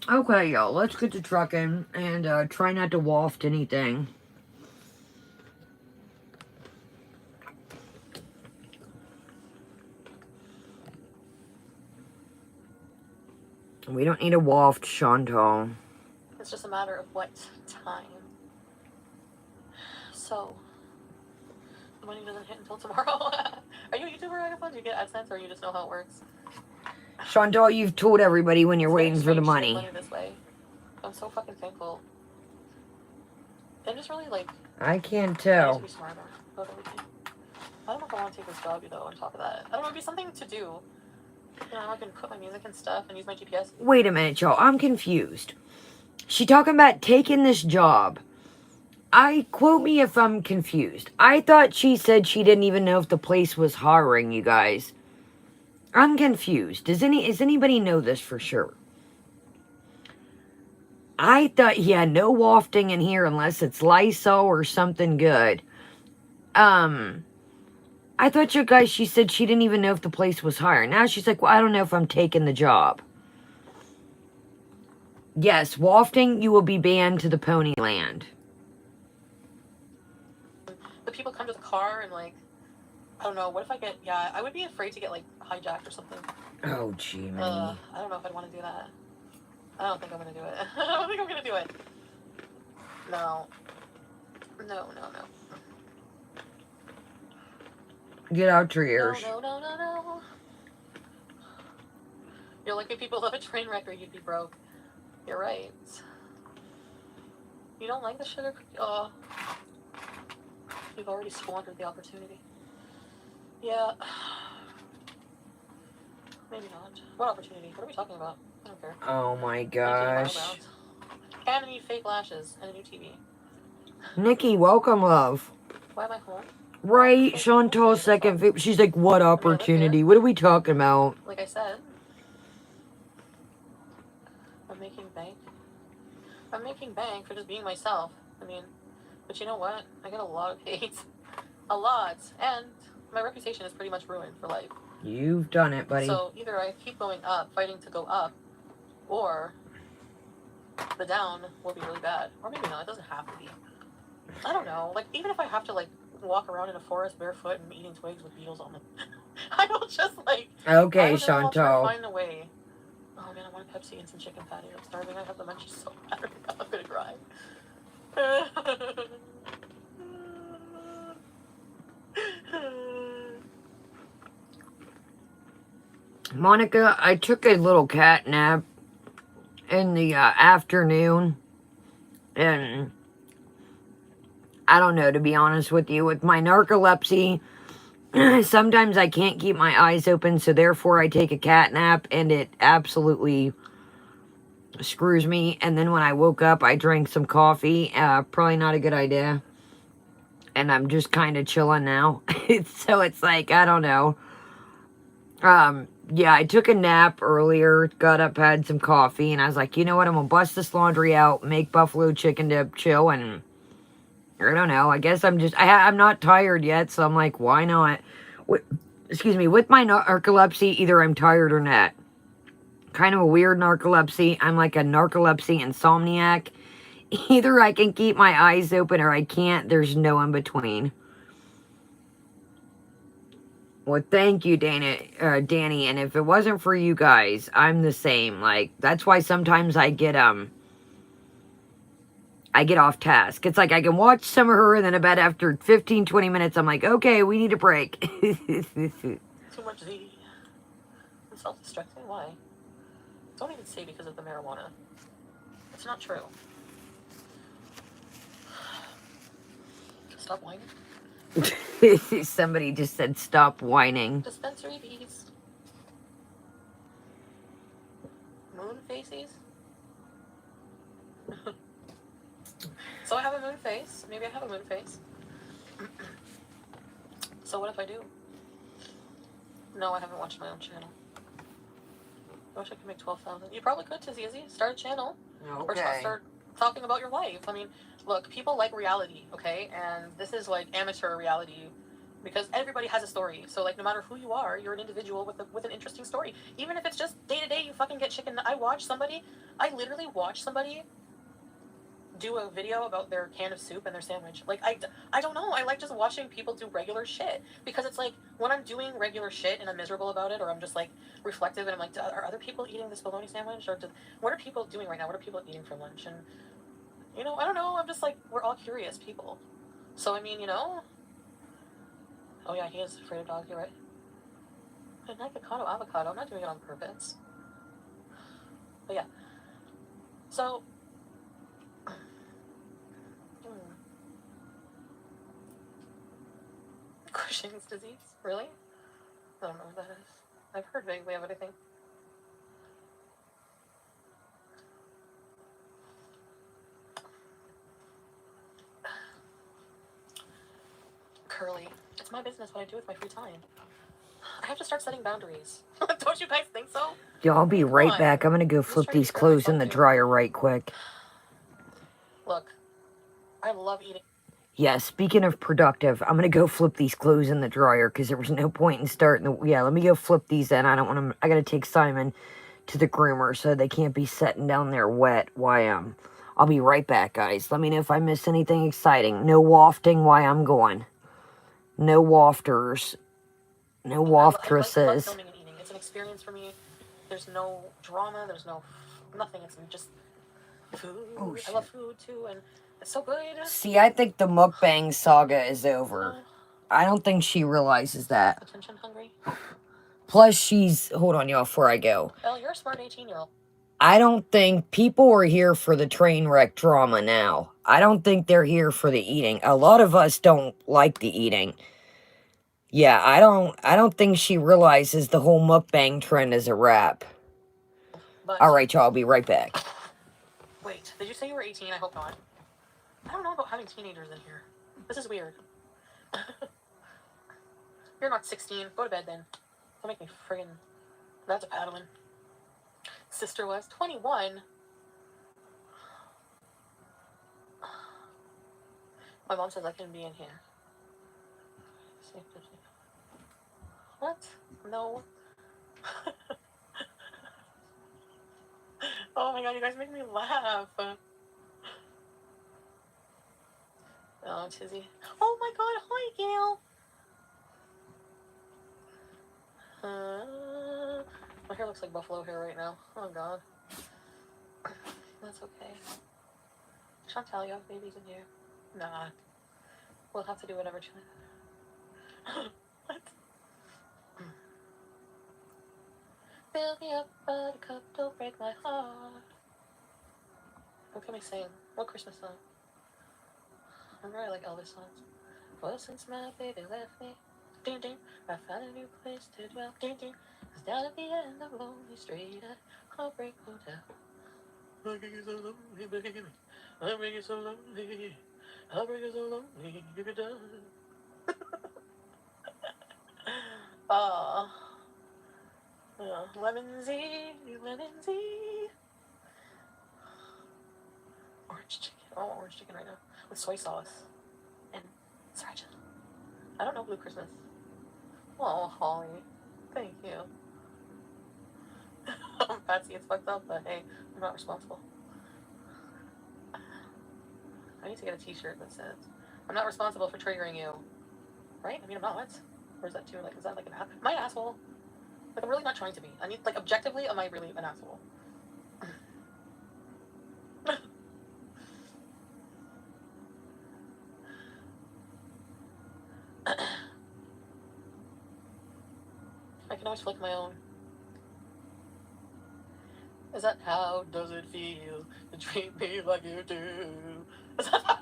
Okay, y'all, let's get to trucking and try not to waft anything. We don't need a waft, Chantal. It's just a matter of what time. So, the money doesn't hit until tomorrow. Are you a YouTuber, Agatha? Do you get AdSense, or you just know how it works? Chantal, you've told everybody when you're It's waiting for the strange to get money. this way. I'm so fucking thankful. And just really, like... I can't I need tell. to be smarter about everything. I don't know if I want to take this job, though, on top of that. I don't know, it'd be something to do. You know, I can put my music and stuff and use my GPS. Wait a minute, y'all. I'm confused. She talking about taking this job. Quote me if I'm confused. I thought she said she didn't even know if the place was hiring, you guys. I'm confused. Does anybody know this for sure? I thought, yeah, no wafting in here unless it's Lysol or something good. I thought you guys, she said she didn't even know if the place was hiring. Now she's like, well, I don't know if I'm taking the job. Yes, wafting, you will be banned to the Ponyland. The people come to the car and, like, I don't know, what if I get, yeah, I would be afraid to get, like, hijacked or something. Oh, gee, man. I don't know if I'd want to do that. I don't think I'm going to do it. I don't think I'm going to do it. No. No. Get out your ears. No. You're lucky people love a train wreck or you'd be broke. You're right. You don't like the sugar cookie? Oh. You've already squandered the opportunity. Yeah. Maybe not. What opportunity? What are we talking about? I don't care. Oh my gosh. And I need fake lashes and a new TV. Nikki, welcome, love. Why am I home? Right, Chantal's second. She's like, what opportunity? What are we talking about? Like I said, I'm making bank. I'm making bank for just being myself. I mean, but you know what? I get a lot of hate. A lot. And my reputation is pretty much ruined for life. You've done it, buddy. So either I keep going up, fighting to go up, or the down will be really bad. Or maybe not. It doesn't have to be. I don't know. Like, even if I have to, like, walk around in a forest barefoot and eating twigs with beetles on them, I will just, like... Okay, I'll try to Chantal. find a way. Oh, man, I want a Pepsi and some chicken patty. I'm starving. I have the munchies so bad right now. I'm gonna cry. Monica, I took a little cat nap in the afternoon, and I don't know, to be honest with you, with my narcolepsy, sometimes I can't keep my eyes open, so therefore I take a cat nap, and it absolutely screws me. And then when I woke up, I drank some coffee. Probably not a good idea. And I'm just kind of chilling now. So it's like, I don't know. Yeah, I took a nap earlier, got up, had some coffee, and I was like, you know what, I'm gonna bust this laundry out, make buffalo chicken dip, chill, and I don't know, I guess I'm just, I'm not tired yet, so I'm like, why not? Excuse me, with my narcolepsy, either I'm tired or not. Kind of a weird narcolepsy. I'm like a narcolepsy insomniac. Either I can keep my eyes open or I can't. There's no in between. Well, thank you, Danny. And if it wasn't for you guys, I'm the same. Like, that's why sometimes I get off task. It's like I can watch some of her and then about after 15, 20 minutes, I'm like, okay, we need a break. Too much Z. I'm self-destructing? Why? Don't even say because of the marijuana. It's not true. Stop whining. Somebody just said stop whining. Dispensary bees. Moon faces. So I have a moon face. Maybe I have a moon face. So what if I do? No, I haven't watched my own channel. I wish I could make 12,000. You probably could, Tizzy. Start a channel. Or start talking about your life. I mean, look, people like reality, okay? And this is like amateur reality because everybody has a story. So like, no matter who you are, you're an individual with an interesting story. Even if it's just day to day, you fucking get chicken. I literally watched somebody do a video about their can of soup and their sandwich. Like, I don't know. I like just watching people do regular shit because it's like when I'm doing regular shit and I'm miserable about it, or I'm just like reflective and I'm like, are other people eating this bologna sandwich? Or what are people doing right now? What are people eating for lunch? And, you know, I don't know. I'm just like, we're all curious people. So, I mean, you know. Oh, yeah, he is afraid of dogs, you're right. I like avocado. I'm not doing it on purpose. But yeah. So, Cushing's disease? Really? I don't know what that is. I've heard vaguely of it, I think. Curly. It's my business what I do with my free time. I have to start setting boundaries. Don't you guys think so? Yo, I'll be right back. I'm gonna go flip these clothes in the dryer right quick. Look, I love eating. Yeah, speaking of productive, I'm gonna go flip these clothes in the dryer because there was no point in starting the... Yeah, let me go flip these in. I don't want to... I gotta take Simon to the groomer so they can't be setting down there wet while I'll be right back, guys. Let me know if I miss anything exciting. No wafting while I'm going. No wafters. No waftresses. I love filming and eating. It's an experience for me. There's no drama. There's no... Nothing. It's just food. Oh, I love food, too, and it's so good. See, I think the mukbang saga is over. I don't think she realizes that. Attention hungry? Plus, she's... Hold on, y'all, before I go. Elle, you're a smart 18-year-old. I don't think people are here for the train wreck drama now. I don't think they're here for the eating. A lot of us don't like the eating. Yeah, I don't think she realizes the whole mukbang trend is a wrap. Alright, y'all, I'll be right back. Wait, did you say you were 18? I hope not. I don't know about having teenagers in here. This is weird. You're not 16. Go to bed then. Don't make me friggin'... That's a paddling. Sister was 21. My mom says I can be in here. What? No. Oh my god, you guys make me laugh. Oh, Tizzy. Oh my god, hi, Gail. My hair looks like buffalo hair right now. Oh god. That's okay. Chantal, you have babies in here? Nah. We'll have to do whatever. What? Fill me up, buttercup, don't break my heart. What can we sing? What Christmas song? I'm really like Elvis songs. Well, since my baby left me, ding ding, I found a new place to dwell, ding ding. It's down at the end of Lonely Street at Heartbreak Hotel. I make you so lonely, baby. I make you so lonely. I make you so lonely, you could die. Oh. Lemon Z, lemon Z. Orange chicken. I want orange chicken right now. With soy sauce. And sriracha. I don't know Blue Christmas. Oh, Holly. Thank you. Patsy, it's fucked up, but hey, I'm not responsible. I need to get a t-shirt that says, I'm not responsible for triggering you. Right? I mean, I'm not. Or is that too, like, is that like an am I an asshole? Like, I'm really not trying to be. I need, like, objectively, am I really an asshole? I can always flick my own. Is that how does it feel to treat me like you do? Is that how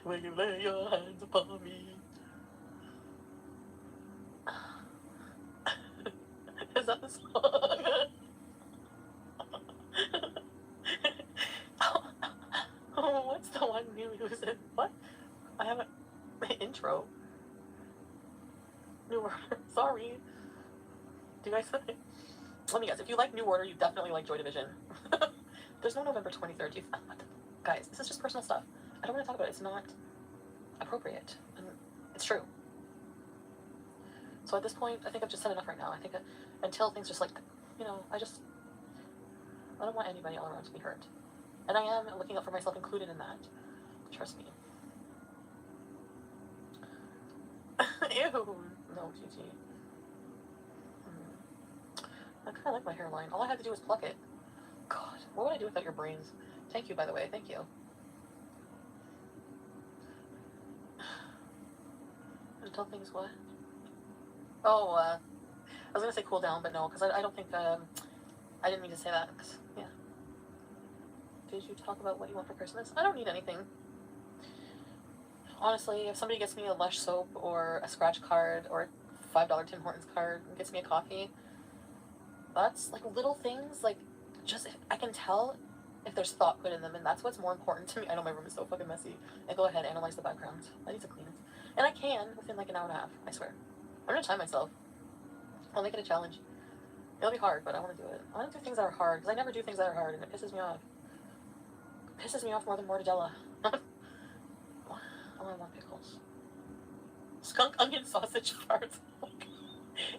when you lay your hands upon me? Is that the song? Oh, what's the one new music? What? I haven't... intro. New Order. Sorry. Do you guys think? Let me guess. If you like New Order, you definitely like Joy Division. There's no November 23rd. Guys, this is just personal stuff. I don't want to talk about it. It's not appropriate. And it's true. So at this point, I think I've just said enough right now. I think until things just like, you know, I don't want anybody all around to be hurt. And I am looking out for myself included in that. Trust me. Ew. No, GG. I kind of like my hairline. All I had to do was pluck it. God, what would I do without your brains? Thank you, by the way. Thank you. Until things what? Oh, I was gonna say cool down, but no, because I don't think I didn't mean to say that. Yeah. Did you talk about what you want for Christmas? I don't need anything. Honestly, if somebody gets me a Lush soap or a scratch card or a $5 Tim Hortons card and gets me a coffee, that's like little things. Like, just I can tell if there's thought put in them, and that's what's more important to me. I know my room is so fucking messy. And go ahead, analyze the background. I need to clean it, and I can within like an hour and a half. I swear. I'm gonna time myself. I'll make it a challenge. It'll be hard, but I want to do it. I want to do things that are hard because I never do things that are hard, and it pisses me off. It pisses me off more than mortadella. I want pickles. Skunk onion sausage farts.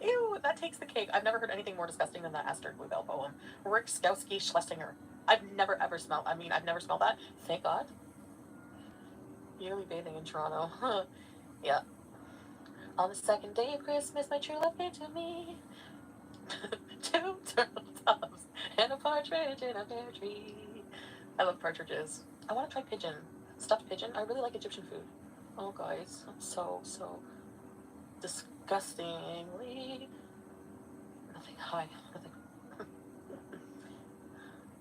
Ew, that takes the cake. I've never heard anything more disgusting than that Astrid Bluebell poem. Rick Skowski Schlesinger. I've never smelled that. Thank God. Yearly bathing in Toronto. Yeah. On the second day of Christmas, my true love gave to me 2 turtle doves and a partridge in a pear tree. I love partridges. I want to try pigeon. Stuffed pigeon. I really like Egyptian food. Oh, guys. I'm so disgustingly... Nothing. Hi. Nothing.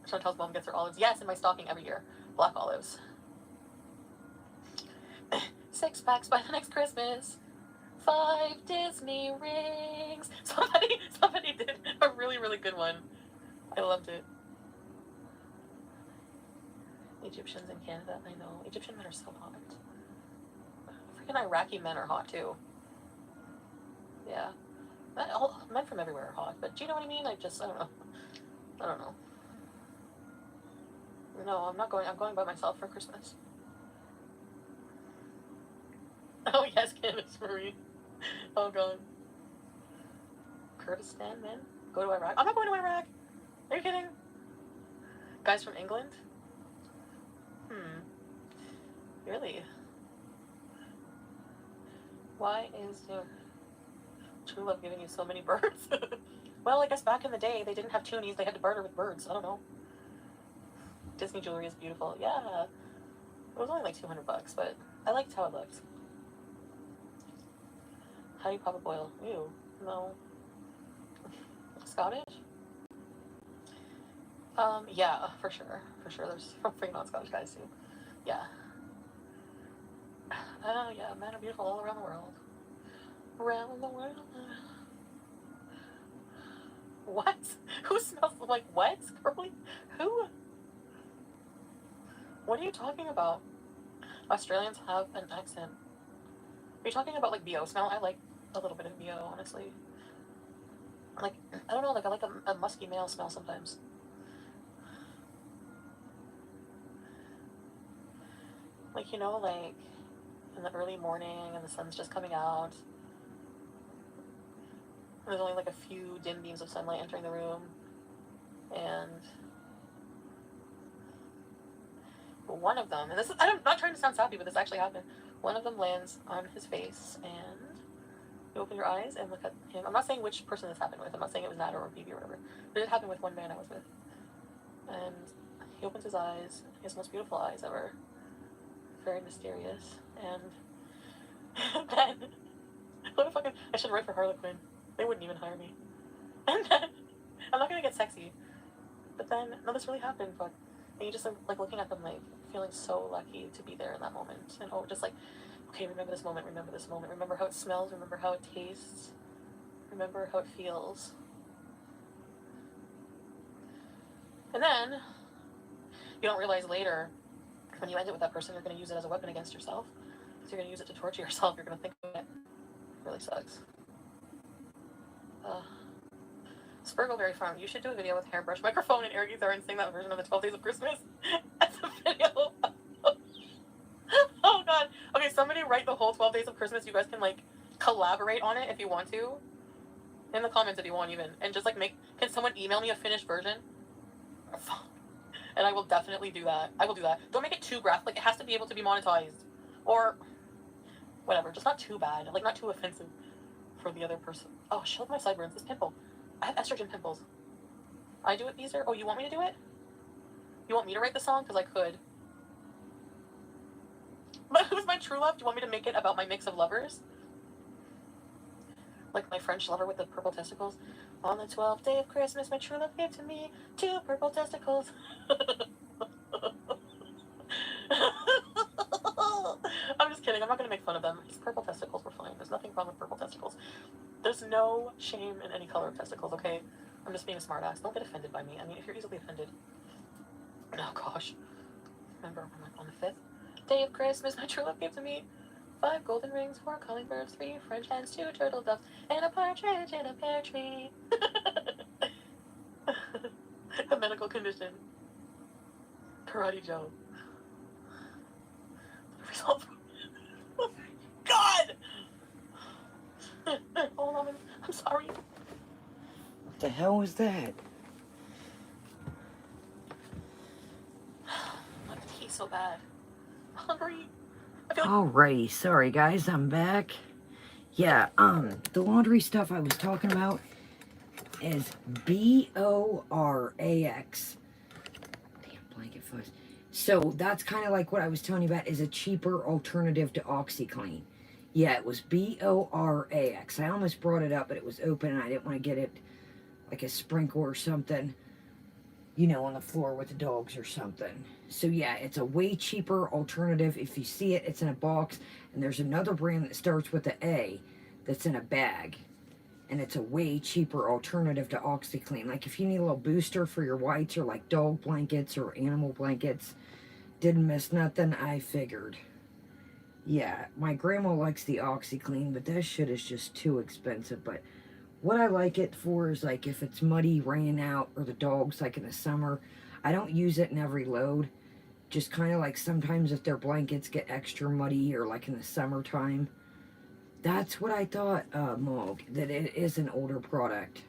Chantal's mom gets her olives. Yes, in my stocking every year. Black olives. 6 packs by the next Christmas. 5 Disney rings. Somebody did a really, really good one. I loved it. Egyptians in Canada, I know. Egyptian men are so hot. Freaking Iraqi men are hot too. Yeah. Men from everywhere are hot, but do you know what I mean? I don't know. No, I'm not going. I'm going by myself for Christmas. Oh, yes, Candace Marie. Oh, God. Kurdistan men? Go to Iraq? I'm not going to Iraq. Are you kidding? Guys from England? Really? Why is your true love giving you so many birds? Well, I guess back in the day, they didn't have toonies. They had to barter with birds. I don't know. Disney jewelry is beautiful. Yeah. It was only like $200, but I liked how it looked. How do you pop a boil? Ew. No. Scottish? Yeah, for sure. For sure. There's freaking non-Scottish guys too. Yeah. Oh, yeah. Men are beautiful all around the world. Around the world. What? Who smells like what? Girly? Who? What are you talking about? Australians have an accent. Are you talking about like BO smell? I like a little bit of BO, honestly. Like, I don't know, like I like a musky male smell sometimes. Like, you know, like in the early morning and the sun's just coming out. There's only like a few dim beams of sunlight entering the room. And one of them, and this is, I'm not trying to sound sappy, but this actually happened. One of them lands on his face, and you open your eyes and look at him. I'm not saying which person this happened with. I'm not saying it was Nat or Phoebe or whatever. But it happened with one man I was with. And he opens his eyes, his most beautiful eyes ever. Very mysterious. And then, what a fucking, I should write for Harlequin. They wouldn't even hire me. And then, I'm not gonna get sexy. But then, no, this really happened, but, and you just like looking at them, like, feeling so lucky to be there in that moment. And just like, okay, remember this moment, remember how it smells, remember how it tastes, remember how it feels. And then, you don't realize later, when you end it with that person, you're going to use it as a weapon against yourself. So you're going to use it to torture yourself. You're going to think of it. It really sucks. Spurgleberry Farm. You should do a video with hairbrush, microphone, and air guitar and sing that version of the 12 Days of Christmas as a video. Oh, God. Okay, somebody write the whole 12 Days of Christmas. You guys can, like, collaborate on it if you want to. In the comments if you want, even. And just, like, can someone email me a finished version? And I will definitely do that. I will do that. Don't make it too graphic. Like, it has to be able to be monetized. Or whatever. Just not too bad. Like, not too offensive for the other person. Oh, show my sideburns. This pimple. I have estrogen pimples. I do it easier. Oh, you want me to do it? You want me to write the song? Because I could. But who's my true love? Do you want me to make it about my mix of lovers? Like my French lover with the purple testicles. On the 12th day of Christmas, my true love gave to me 2 purple testicles. I'm just kidding. I'm not going to make fun of them. His purple testicles were fine. There's nothing wrong with purple testicles. There's no shame in any color of testicles, okay? I'm just being a smartass. Don't get offended by me. I mean, if you're easily offended. Oh, gosh. Remember, on the 5th day of Christmas, my true love gave to me 5 golden rings, 4 calling birds, 3 French hens, 2 turtle doves, and a partridge in a pear tree. A medical condition. Karate Joe. The result. Oh, God! Hold on, I'm sorry. What the hell was that? My teeth so bad. I'm hungry. I feel like... Alrighty, sorry guys, I'm back. Yeah, the laundry stuff I was talking about is Borax. Damn blanket fuzz. So that's kind of like what I was telling you about is a cheaper alternative to OxyClean. Yeah, it was Borax. I almost brought it up, but it was open and I didn't want to get it like a sprinkle or something, you know, on the floor with the dogs or something. So yeah, it's a way cheaper alternative. If you see it, it's in a box. And there's another brand that starts with the A that's in a bag. And it's a way cheaper alternative to OxyClean. Like if you need a little booster for your whites or like dog blankets or animal blankets, didn't miss nothing, I figured. Yeah, my grandma likes the OxyClean, but that shit is just too expensive. But what I like it for is like if it's muddy, raining out, or the dogs like in the summer, I don't use it in every load. Just kind of like sometimes if their blankets get extra muddy or like in the summertime. That's what I thought, Mog, that it is an older product.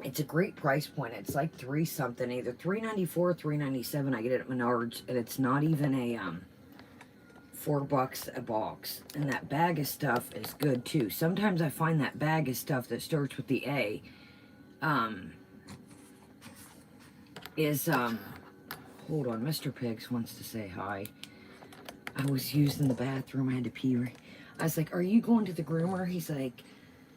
It's a great price point. It's like $3 something, either $3.94 or $3.97. I get it at Menards, and it's not even a $4 a box. And that bag of stuff is good too. Sometimes I find that bag of stuff that starts with the A is hold on, Mr. Pigs wants to say hi. I was using the bathroom. I had to pee. I was like, are you going to the groomer? He's like,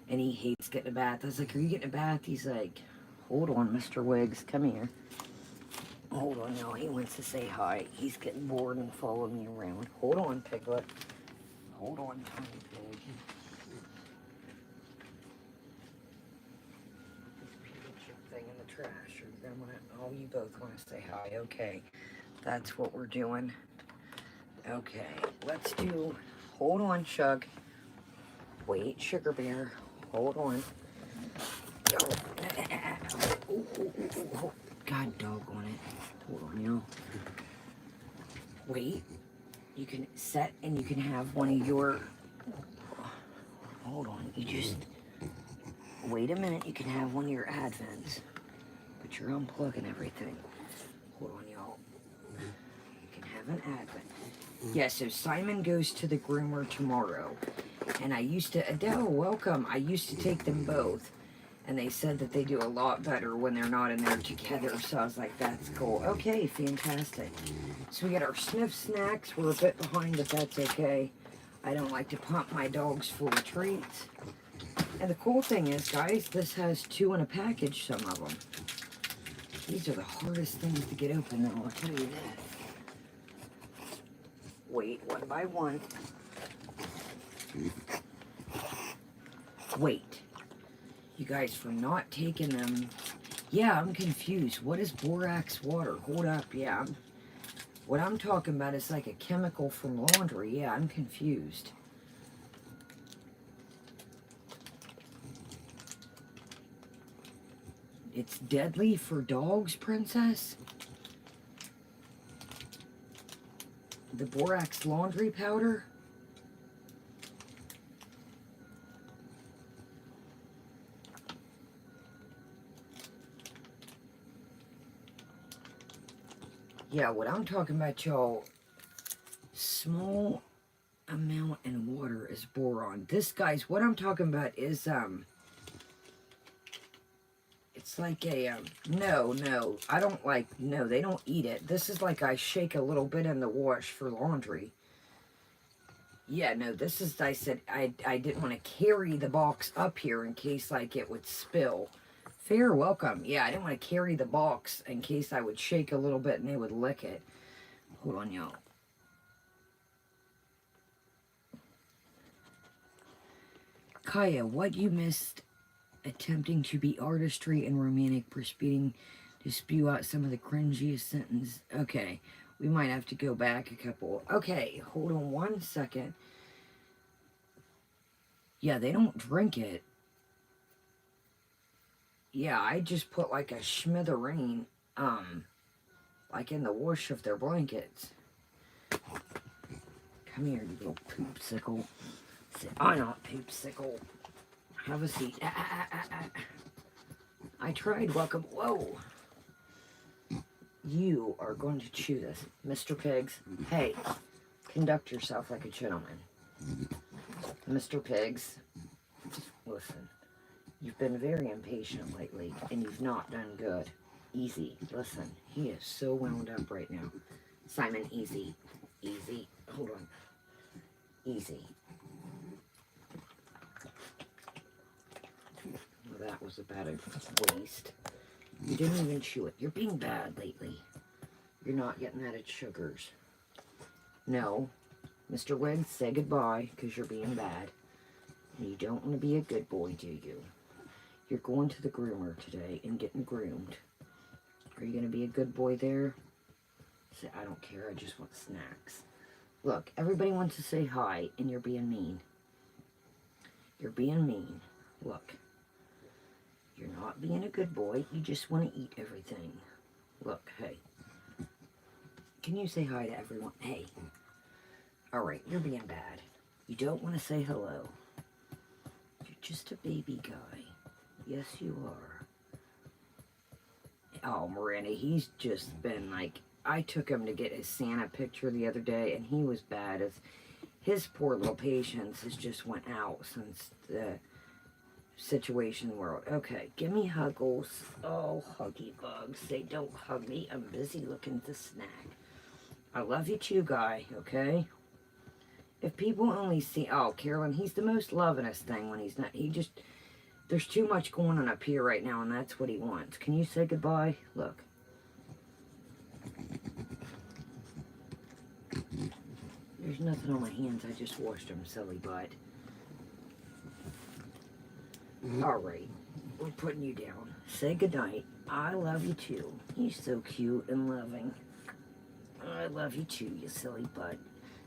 and he hates getting a bath. I was like, are you getting a bath? He's like, hold on, Mr. Wiggs. Come here. Hold on. No, he wants to say hi. He's getting bored and following me around. Hold on, Piglet. Hold on, tiny pig. Thing in the trash. Oh, you both want to say hi. Okay. That's what we're doing. Okay, let's do, hold on, Shug. Wait, Sugar Bear, hold on. God doggone it. Hold on, y'all. Wait, you can set and you can have one of your, hold on, you just, wait a minute, you can have one of your Advents. But you're unplugging everything. Hold on, y'all. You can have an Advent. Yeah, so Simon goes to the groomer tomorrow. And I used to, Adele, welcome. I used to take them both. And they said that they do a lot better when they're not in there together. So I was like, that's cool. Okay, fantastic. So we got our sniff snacks. We're a bit behind, but that's okay. I don't like to pump my dogs full of treats. And the cool thing is, guys, this has 2 in a package, some of them. These are the hardest things to get open, though, I'll tell you that. Wait, one by one. Wait. You guys, for not taking them... Yeah, I'm confused. What is borax water? Hold up, yeah. What I'm talking about is like a chemical from laundry. Yeah, I'm confused. It's deadly for dogs, Princess? The borax laundry powder? Yeah, what I'm talking about, y'all, small amount in water is boron. This, guys, what I'm talking about is, it's like a, no, I don't like, no, they don't eat it. This is like I shake a little bit in the wash for laundry. Yeah, no, this is, I said, I didn't want to carry the box up here in case, like, it would spill. Fair welcome. Yeah, I didn't want to carry the box in case I would shake a little bit and they would lick it. Hold on, y'all. Kaya, what you missed attempting to be artistry and romantic, proceeding to spew out some of the cringiest sentence. Okay, we might have to go back a couple. Okay, hold on one second. Yeah, they don't drink it. Yeah, I just put like a smithereen, like in the wash of their blankets. Come here, you little poopsicle. I'm not poopsicle. Have a seat. I tried. Welcome. Whoa. You are going to chew this. Mr. Pigs. Hey, conduct yourself like a gentleman. Mr. Pigs. Listen. You've been very impatient lately, and you've not done good. Easy. Listen. He is so wound up right now. Simon, easy. Easy. Hold on. Easy. Well, that was about a waste. You didn't even chew it. You're being bad lately. You're not getting added sugars. No. Mr. Wiggs, say goodbye, because you're being bad. And you don't want to be a good boy, do you? You're going to the groomer today and getting groomed. Are you going to be a good boy there? Say, I don't care, I just want snacks. Look, everybody wants to say hi, and you're being mean. You're being mean. Look. You're not being a good boy. You just want to eat everything. Look, hey. Can you say hi to everyone? Hey. Alright, you're being bad. You don't want to say hello. You're just a baby guy. Yes, you are. Oh, Miranda, he's just been like... I took him to get his Santa picture the other day, and he was bad. As his poor little patience has just went out since the... situation world. Okay, give me huggles. Oh, huggy bugs. They don't hug me. I'm busy looking at the snack. I love you too, guy, okay? If people only see... Oh, Carolyn, he's the most lovingest thing when he's not... He just... There's too much going on up here right now, and that's what he wants. Can you say goodbye? Look. There's nothing on my hands. I just washed them, silly butt. Alright, we're putting you down. Say goodnight. I love you too. You're so cute and loving. I love you too, you silly butt.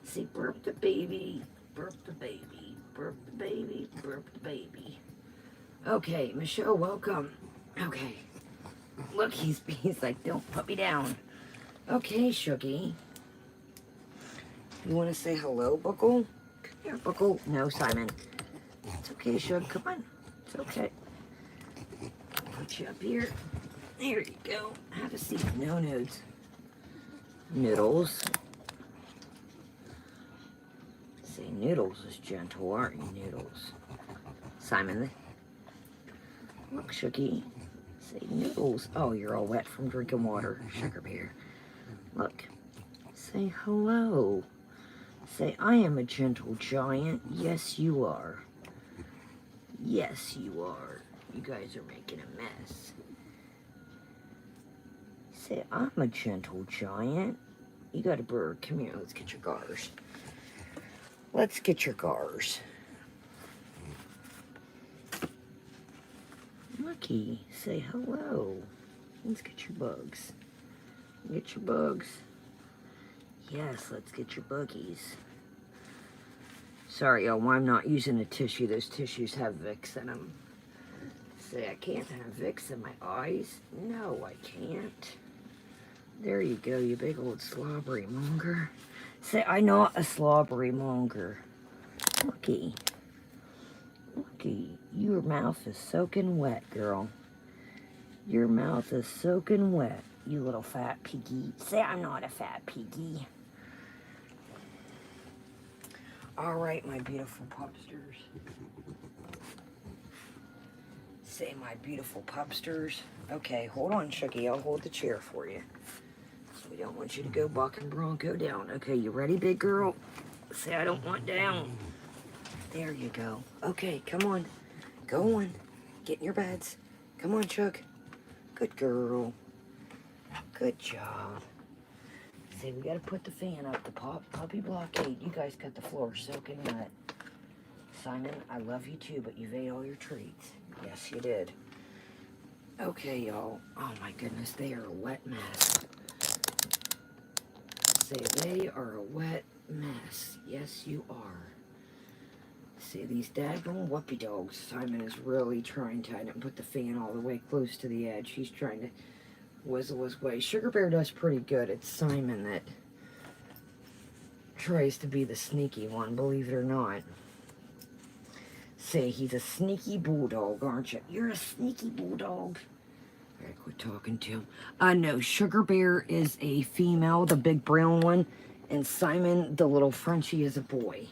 Say burp the baby. Burp the baby. Burp the baby. Burp the baby. Okay, Michelle, welcome. Okay. Look, he's like, don't put me down. Okay, Shuggy. You want to say hello, Buckle? Come here, Buckle. No, Simon. It's okay, Shug. Come on. It's okay. Put you up here. There you go. Have a seat. No nudes. Noodles. Say Noodles is gentle, aren't you, Noodles? Simon. Look, Shooky. Say Noodles. Oh, you're all wet from drinking water. Sugar bear. Look. Say hello. Say, I am a gentle giant. Yes, you are. Yes, you are. You guys are making a mess. Say, I'm a gentle giant. You got a bird. Come here, let's get your gars. Let's get your gars. Lucky, say hello. Let's get your bugs. Get your bugs. Yes, let's get your buggies. Sorry, y'all, I'm not using a tissue. Those tissues have Vicks in them. Say, I can't have Vicks in my eyes. No, I can't. There you go, you big old slobbery monger. Say, I'm not a slobbery monger. Looky. Looky, your mouth is soaking wet, girl. Your mouth is soaking wet, you little fat piggy. Say, I'm not a fat piggy. All right, my beautiful pupsters. Say, my beautiful pupsters. Okay, hold on, Shuggy. I'll hold the chair for you. We don't want you to go buck and bronco down. Okay, you ready, big girl? See, I don't want down. There you go. Okay, come on. Go on. Get in your beds. Come on, Chuck. Good girl. Good job. See, we gotta put the fan up, the puppy blockade. You guys got the floor soaking wet. Simon, I love you too, but you've ate all your treats. Yes, you did. Okay, y'all. Oh my goodness, they are a wet mess. Say, they are a wet mess. Yes, you are. See, these daggone whoopee dogs. Simon is really trying to, I didn't put the fan all the way close to the edge. He's trying to whizzle his way. Sugar Bear does pretty good. It's Simon that tries to be the sneaky one, believe it or not. Say, he's a sneaky bulldog, aren't you? You're a sneaky bulldog. I gotta quit talking to him. No, Sugar Bear is a female, the big brown one, and Simon, the little Frenchie, is a boy.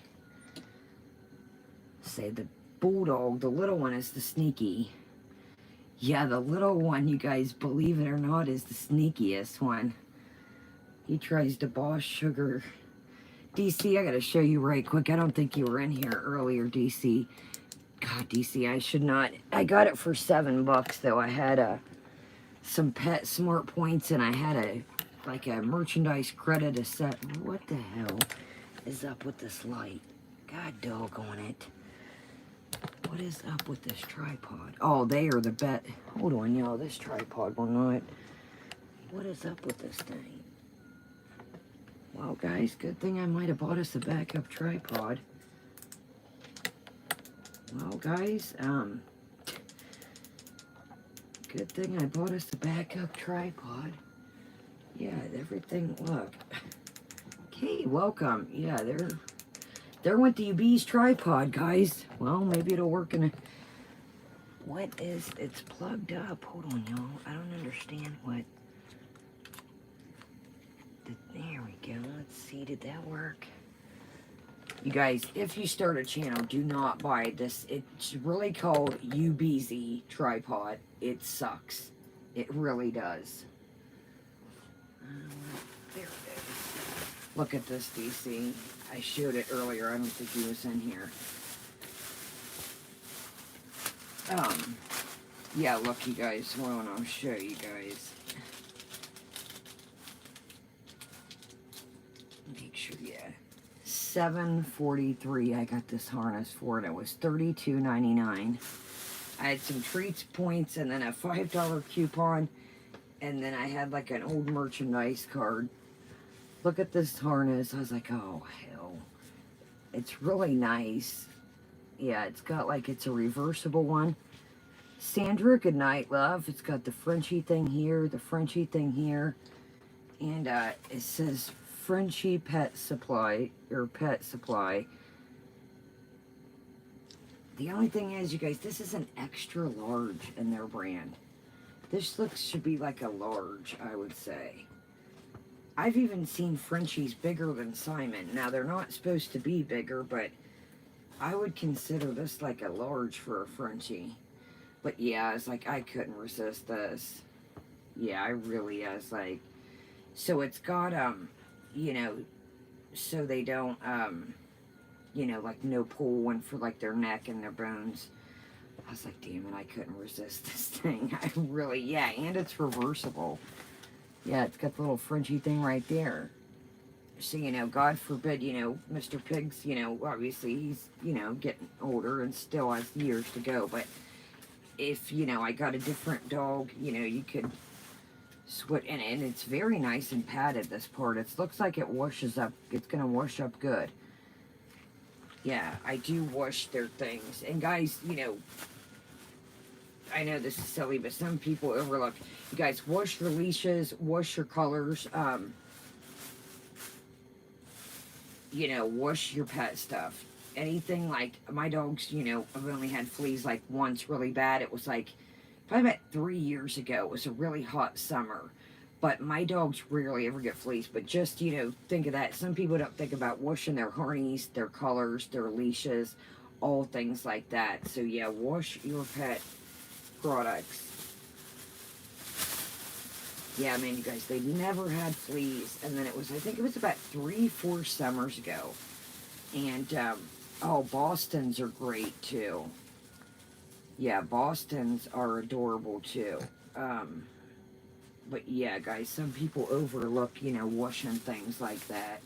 Say, the bulldog, the little one, is the sneaky. Yeah, the little one, you guys, believe it or not, is the sneakiest one. He tries to boss Sugar. DC, I gotta show you right quick. I don't think you were in here earlier, DC. God, DC, I should not. I got it for $7, though. I had some Pet Smart points, and I had a merchandise credit to set. What the hell is up with this light? God doggone it. What is up with this tripod? Oh, they are the bet. Hold on, y'all. This tripod will not. What is up with this thing? Well, guys, good thing I might have bought us a backup tripod. Well, guys, good thing I bought us a backup tripod. Yeah, everything, look. Okay, welcome. Yeah, there went the UB's tripod, guys. Well, maybe it'll work in a... What is... It's plugged up. Hold on, y'all. I don't understand what... There we go. Let's see. Did that work? You guys, if you start a channel, do not buy this. It's really called UBZ tripod. It sucks. It really does. There it is. Look at this, DC. I showed it earlier. I don't think he was in here. Yeah, look, you guys. Well, I'll show you guys. Make sure, yeah. $7.43 I got this harness for, and it was $32.99. I had some treats points and then a $5 coupon, and then I had like an old merchandise card. Look at this harness. I was like, oh hell. It's really nice. Yeah, it's got like, it's a reversible one. Sandra, good night, love. It's got the Frenchie thing here, the Frenchie thing here, and it says Frenchie Pet Supply, or Pet Supply. The only thing is, you guys, this is an extra large in their brand. This should be like a large, I would say. I've even seen Frenchies bigger than Simon. Now, they're not supposed to be bigger, but I would consider this like a large for a Frenchie. But yeah, it's like, I couldn't resist this. Yeah, I really, I was like... So it's got, you know, so they don't, you know, like no pull one for like their neck and their bones. I was like, damn it, I couldn't resist this thing. I really, yeah, and it's reversible. Yeah, it's got the little Frenchie thing right there. So, you know, God forbid, you know, Mr. Pig's, you know, obviously he's, you know, getting older and still has years to go. But if, you know, I got a different dog, you know, you could switch, and it's very nice and padded, this part. It looks like it washes up, it's going to wash up good. Yeah, I do wash their things. And guys, you know, I know this is silly, but some people overlook. You guys, wash your leashes, wash your colors, you know, wash your pet stuff. Anything like, my dogs, you know, I've only had fleas like once really bad. It was like, probably about 3 years ago. It was a really hot summer. But my dogs rarely ever get fleas. But just, you know, think of that. Some people don't think about washing their harneys, their colors, their leashes, all things like that. So yeah, wash your pet products. Yeah, man, you guys, they never had fleas. And then it was, I think it was about 3-4 summers ago. And, oh, Boston's are great too. Yeah, Boston's are adorable too. But yeah, guys, some people overlook, washing things like that.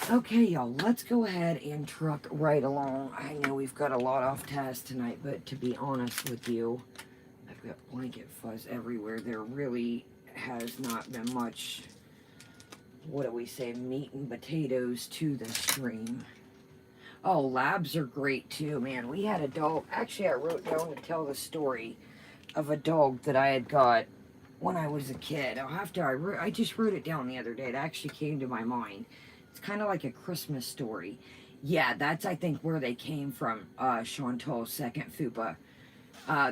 Okay, y'all, let's go ahead and truck right along. I know we've got a lot off task tonight, but to be honest with you, I've got blanket fuzz everywhere. There really has not been much, what do we say, meat and potatoes to the stream. Oh, labs are great too, man. We had a dog. Actually, I wrote down to tell the story of a dog that I had got when I was a kid. I just wrote it down the other day. It actually came to my mind. It's kind of like a Christmas story. Yeah, that's, I think, where they came from, Chantal's second fupa.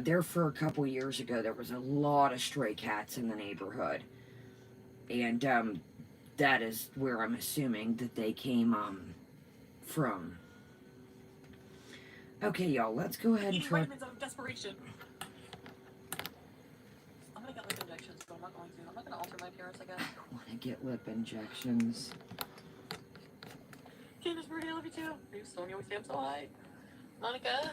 There for a couple years ago, there was a lot of stray cats in the neighborhood. And that is where I'm assuming that they came from. Okay, y'all, let's go ahead and try. Vitamins out of desperation. I'm gonna get lip injections, so I'm not going to. I'm not gonna alter my appearance, I guess. I want to get lip injections. Candace Birdie, I love you too. Are you still always stay up so high? Monica?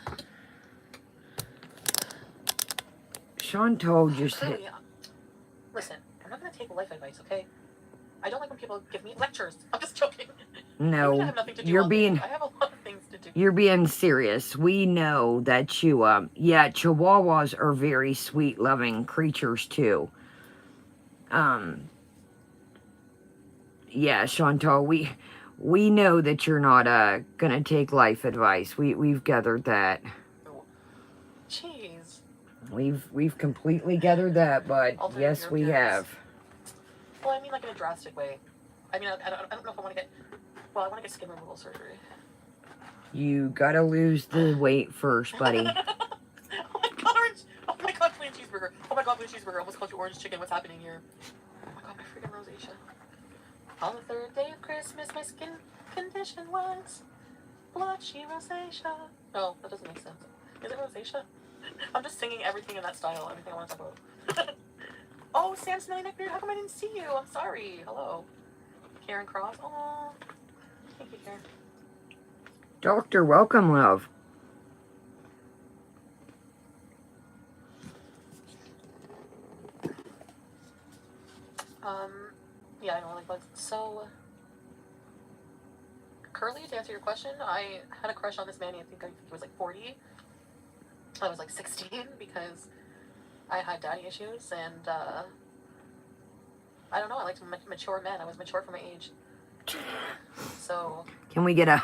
Chantal just hit. Clearly, listen, I'm not gonna take life advice, okay? I don't like when people give me lectures. I'm just joking. No, I have nothing to do you're all day. being. I have a lot of things to do. You're being serious. We know that you, yeah, Chihuahuas are very sweet, loving creatures too. Yeah, Chantal, we know that you're not gonna take life advice. We've gathered that. Jeez. We've completely gathered that, but yes, we have. Well, I mean, like in a drastic way. I mean, I don't know if I want to get. Well, I want to get skin removal surgery. You gotta lose the weight first, buddy. Oh my god, orange! Oh my god, plain cheeseburger! Oh my god, plain cheeseburger! I almost called you orange chicken. What's happening here? Oh my god, my freaking rosacea. On the third day of Christmas, my skin condition was blotchy rosacea. No, that doesn't make sense. Is it rosacea? I'm just singing everything in that style. Everything I want to talk about. Oh, Sam Smelly Neckbeard, how come I didn't see you? I'm sorry. Hello. Karen Cross. Oh, thank you, Karen. Doctor, welcome, love. Yeah, I don't like bugs. So, Curly, to answer your question, I had a crush on this man. I think he was like 40. I was like 16 because I had daddy issues, and I don't know. I liked mature men. I was mature for my age. So. Can we get a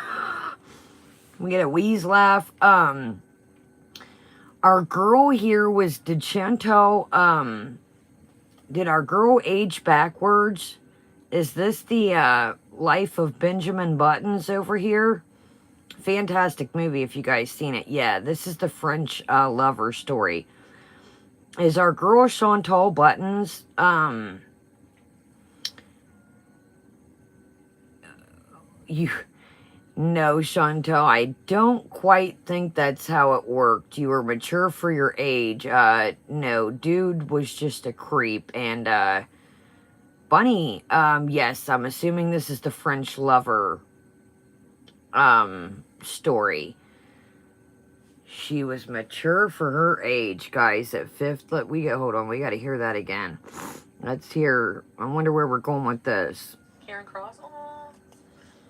wheeze laugh? Our girl here did Chantal, did our girl age backwards? Is this the life of Benjamin Buttons over here? Fantastic movie if you guys seen it. Yeah, this is the French lover story. Is our girl Chantal Buttons, No, Chantal, I don't quite think that's how it worked. You were mature for your age. No, dude was just a creep. And, Bunny, yes, I'm assuming this is the French lover, story. She was mature for her age, guys, at 5th. Hold on, we gotta hear that again. Let's hear, I wonder where we're going with this. Karen Cross? Oh,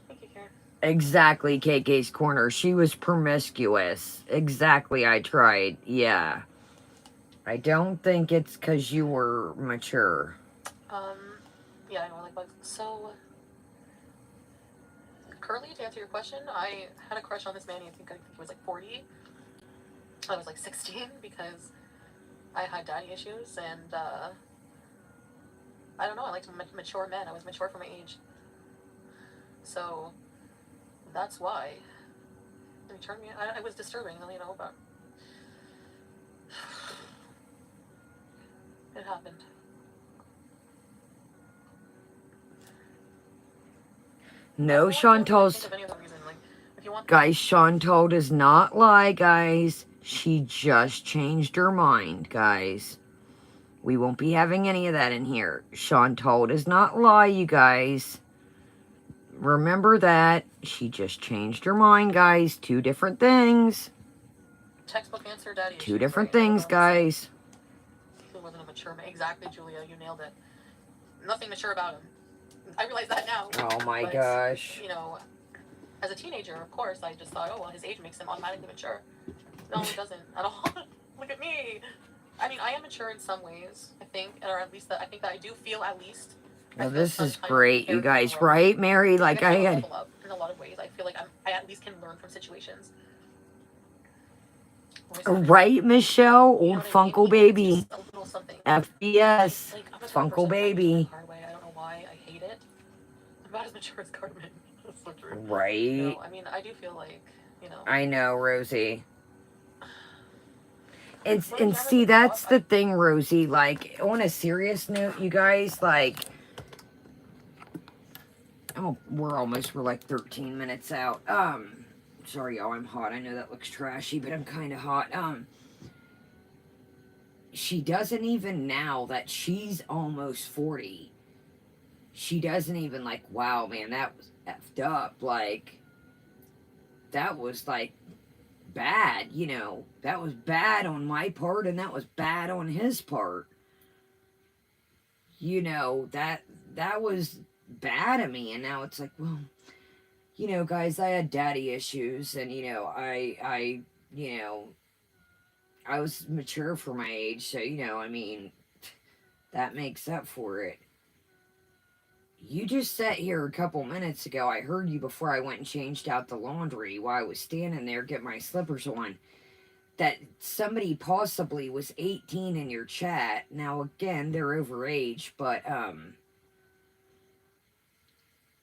thank you, Karen. Exactly, KK's Corner. She was promiscuous. Exactly, I tried. Yeah. I don't think it's because you were mature. Yeah, I know, like bugs. So, Curly, to answer your question, I had a crush on this man. I think he was like 40. I was like 16 because I had daddy issues, and I don't know. I liked mature men. I was mature for my age. So, that's why. He turned me. I was disturbing, but it happened. No, Chantal's. Guys, Chantal does not lie, guys. She just changed her mind, guys. We won't be having any of that in here. Chantal does not lie, you guys. Remember that. She just changed her mind, guys. Two different things. Textbook answer, Daddy. Two different things, guys. He wasn't a mature man. Exactly, Julia. You nailed it. Nothing mature about him. I realize that now. Oh my but, gosh. You know, as a teenager, of course, I just thought, oh, well, his age makes him automatically mature. No, it doesn't at all. Look at me. I mean, I am mature in some ways, I think, or at least that I think that I do feel at least. Now, this is great, you guys, right, Mary? Like, I had... In a lot of ways, I feel like I at least can learn from situations. Right, Michelle? Old Funkle Baby. A little something. FBS. Funkle Baby. I don't know why. I hate it. I'm about as mature as Carmen. That's so true. Right. You know, I mean, I do feel like, you know. I know, Rosie. And see, that's the thing, Rosie. Like, on a serious note, you guys, like... Oh, we're like 13 minutes out. Sorry, y'all, I'm hot. I know that looks trashy, but I'm kind of hot. She doesn't even, now that she's almost 40, she doesn't even, like, wow, man, that was effed up. Like, that was, like, bad, you know. That was bad on my part, and that was bad on his part. You know, that was bad of me, and now it's like, well, you know, guys, I had daddy issues, and, you know, I you know, I was mature for my age, so, you know, I mean, that makes up for it. You just sat here a couple minutes ago. I heard you before I went and changed out the laundry while I was standing there getting my slippers on. That somebody possibly was 18 in your chat. Now, again, they're overage, but,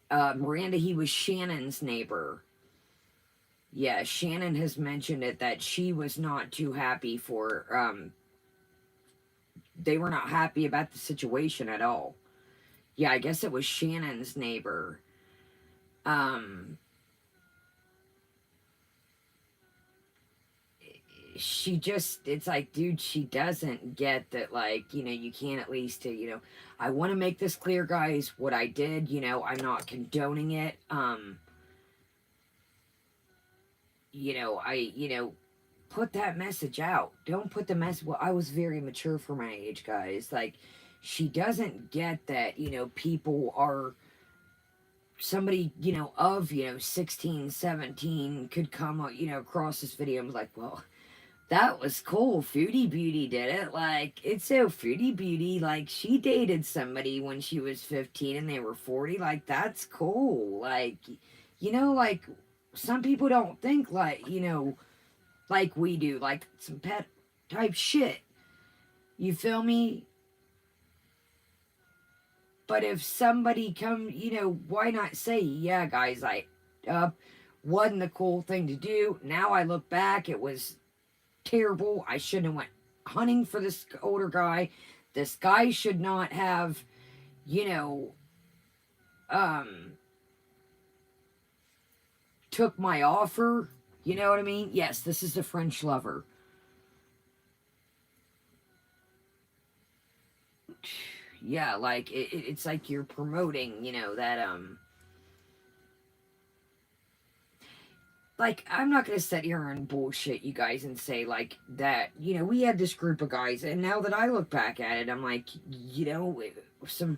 Miranda, he was Shannon's neighbor. Yeah, Shannon has mentioned it, that she was not too happy for, they were not happy about the situation at all. Yeah, I guess it was Shannon's neighbor. She just, it's like, dude, she doesn't get that, like, you know, you can't at least, you know, I want to make this clear, guys, what I did, you know, I'm not condoning it, you know, put that message out. Don't put the message, well, I was very mature for my age, guys, like, she doesn't get that, you know, people are, somebody, you know, of, you know, 16, 17 could come, you know, across this video and be like, well, that was cool. Foodie Beauty did it. Like, it's so Foodie Beauty. Like, she dated somebody when she was 15 and they were 40. Like, that's cool. Like, you know, like, some people don't think like, you know, like we do. Like, some pet type shit. You feel me? But if somebody come, you know, why not say, yeah, guys, wasn't a cool thing to do. Now I look back, it was terrible. I shouldn't have went hunting for this older guy. This guy should not have, you know, took my offer. You know what I mean? Yes, this is the French lover. Yeah, like, it's like you're promoting, you know, that, like, I'm not going to sit here and bullshit you guys and say, like, that, you know, we had this group of guys, and now that I look back at it, I'm like, you know, some,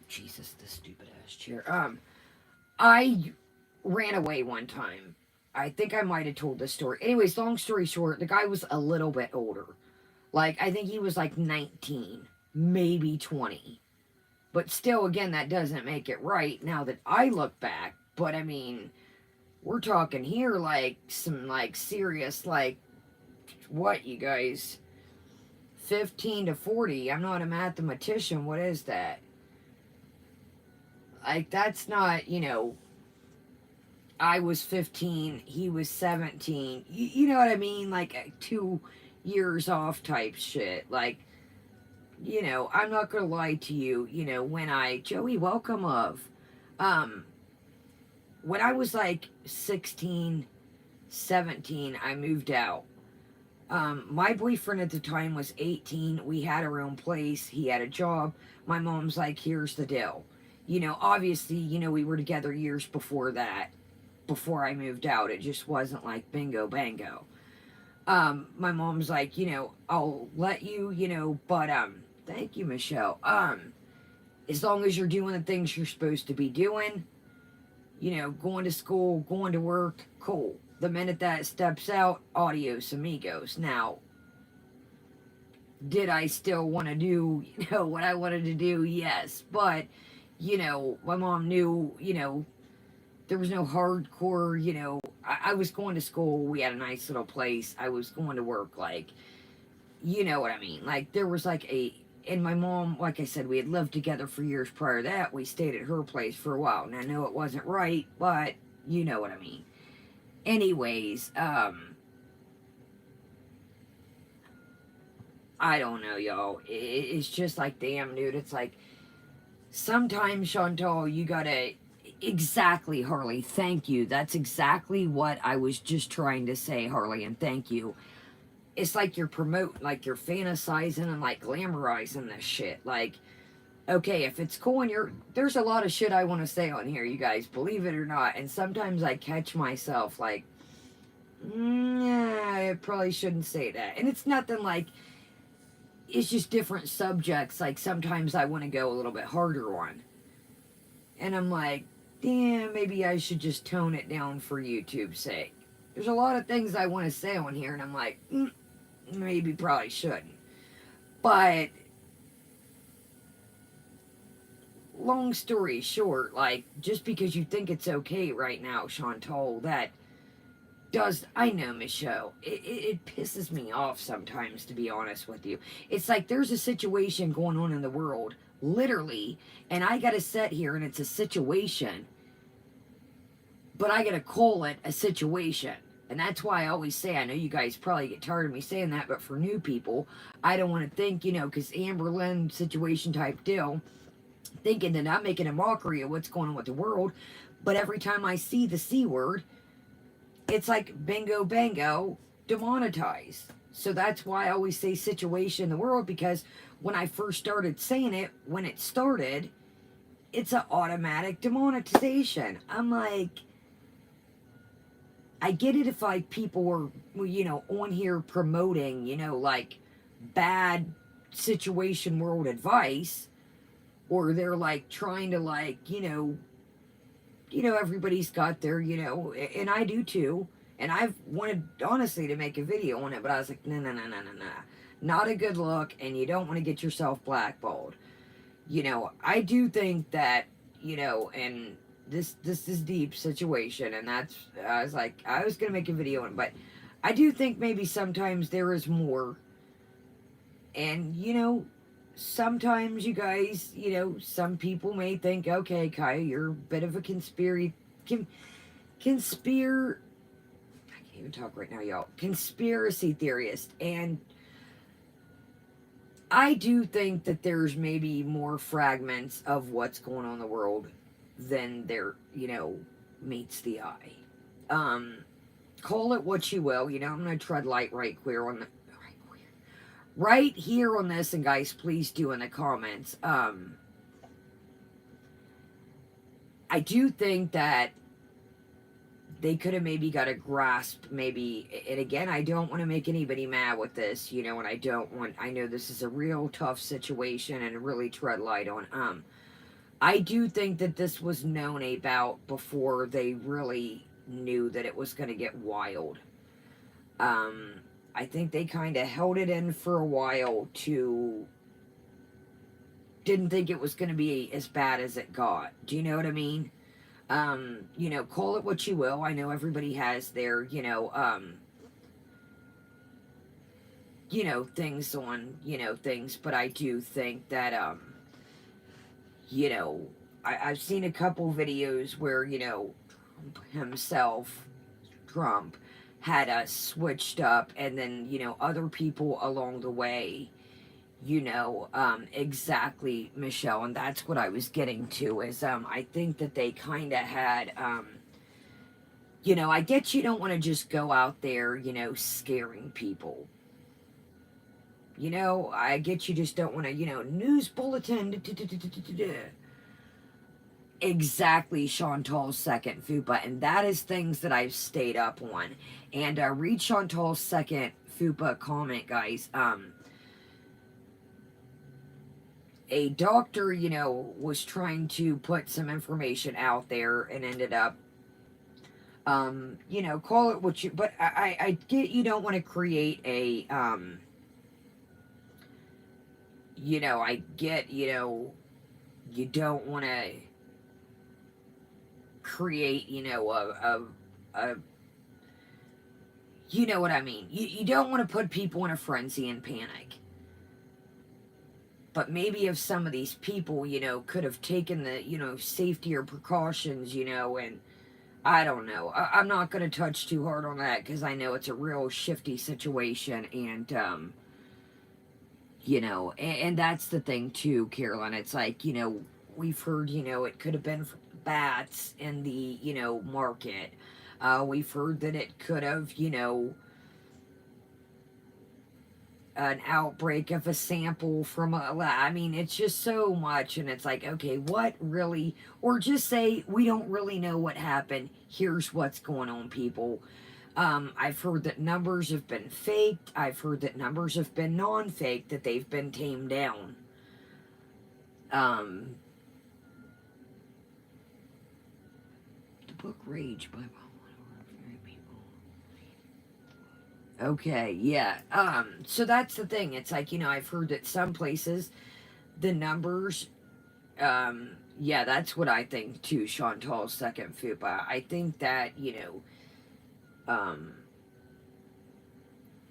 Jesus, this stupid-ass chair, I ran away one time. I think I might have told this story. Anyways, long story short, the guy was a little bit older. Like, I think he was, like, 19, maybe 20. But still, again, that doesn't make it right now that I look back, but, I mean, we're talking here, like, some, like, serious, like, what, you guys? 15 to 40. I'm not a mathematician. What is that? Like, that's not, you know, I was 15, he was 17. You know what I mean? Like, 2 years off type shit. Like, you know, I'm not gonna lie to you, you know, when Joey, welcome, love. When I was like 16, 17, I moved out. My boyfriend at the time was 18. We had our own place. He had a job. My mom's like, here's the deal. You know, obviously, you know, we were together years before that, before I moved out. It just wasn't like bingo bango. My mom's like, you know, I'll let you, you know, but thank you, Michelle. As long as you're doing the things you're supposed to be doing, you know, going to school, going to work, cool. The minute that steps out, adios amigos. Now, did I still want to do, you know, what I wanted to do? Yes. But, you know, my mom knew, you know, there was no hardcore, you know, I was going to school. We had a nice little place. I was going to work. Like, you know what I mean? Like, there was like and my mom, like I said, we had lived together for years prior to that. We stayed at her place for a while. And I know it wasn't right, but you know what I mean. Anyways, I don't know, y'all. It's just like, damn, dude. It's like, sometimes, Chantal, you gotta. Exactly, Harley. Thank you. That's exactly what I was just trying to say, Harley, and thank you. It's like you're like you're fantasizing and like glamorizing this shit. Like, okay, if it's cool and there's a lot of shit I want to say on here, you guys, believe it or not. And sometimes I catch myself like, yeah, I probably shouldn't say that. And it's nothing like, it's just different subjects. Like sometimes I want to go a little bit harder on. And I'm like, damn, maybe I should just tone it down for YouTube's sake. There's a lot of things I want to say on here, and I'm like, maybe probably shouldn't. But long story short, like, just because you think it's okay right now, Chantal, that does, I know, Michelle, it pisses me off sometimes, to be honest with you. It's like there's a situation going on in the world, literally, and I gotta sit here and it's a situation, but I gotta call it a situation. And that's why I always say, I know you guys probably get tired of me saying that, but for new people, I don't want to think, you know, because Amber Lynn situation type deal, thinking that I'm making a mockery of what's going on with the world. But every time I see the C word, it's like bingo bango, demonetized. So that's why I always say situation in the world, because when I first started saying it, when it started, it's an automatic demonetization. I'm like, I get it if like people were, you know, on here promoting, you know, like bad situation world advice, or they're like trying to like, you know, everybody's got their, you know, and I do too. And I've wanted honestly to make a video on it, but I was like, no, no, no, no, no, no. Not a good look, and you don't want to get yourself blackballed. You know, I do think that, you know, and this is deep situation, and that's, I was like, I was gonna make a video on it, but I do think maybe sometimes there is more. And you know, sometimes you guys, you know, some people may think, okay, Kaya, you're a bit of a conspir I can't even talk right now, y'all. Conspiracy theorist. And I do think that there's maybe more fragments of what's going on in the world than there, you know, meets the eye. Call it what you will. You know, I'm going to tread light right queer on the right here on this, and guys, please do in the comments. I do think that they could have maybe got a grasp, maybe, and again, I don't want to make anybody mad with this, you know, and I know this is a real tough situation and really tread light on, I do think that this was known about before they really knew that it was going to get wild. I think they kind of held it in for a while didn't think it was going to be as bad as it got. Do you know what I mean? You know, call it what you will. I know everybody has their, you know, things on, you know, things, but I do think that, you know, I've seen a couple videos where, you know, Trump had switched up, and then, you know, other people along the way, you know, exactly, Michelle, and that's what I was getting to, is, I think that they kind of had, you know, I get you don't want to just go out there, you know, scaring people. You know, I get you just don't want to, you know, news bulletin, Exactly, Chantal's second fupa, and that is things that I've stayed up on. And read Chantal's second fupa comment, guys. A doctor, you know, was trying to put some information out there and ended up, you know, call it what you, but I get you don't want to create a, you know, I get, you know, you don't want to create, you know, a you know what I mean. You don't want to put people in a frenzy and panic. But maybe if some of these people, you know, could have taken the, you know, safety or precautions, you know, and I don't know. I'm not going to touch too hard on that because I know it's a real shifty situation. And, you know, and that's the thing too, Carolyn. It's like, you know, we've heard, you know, it could have been bats in the, you know, market. We've heard that it could have, you know, an outbreak of a sample from a, I mean, it's just so much. And it's like, okay, what really, or just say, we don't really know what happened. Here's what's going on, people. I've heard that numbers have been faked. I've heard that numbers have been non-faked, that they've been tamed down. The book Rage by Okay, yeah. So that's the thing. It's like, you know, I've heard that some places the numbers, yeah, that's what I think too, Chantal's second fupa. I think that, you know,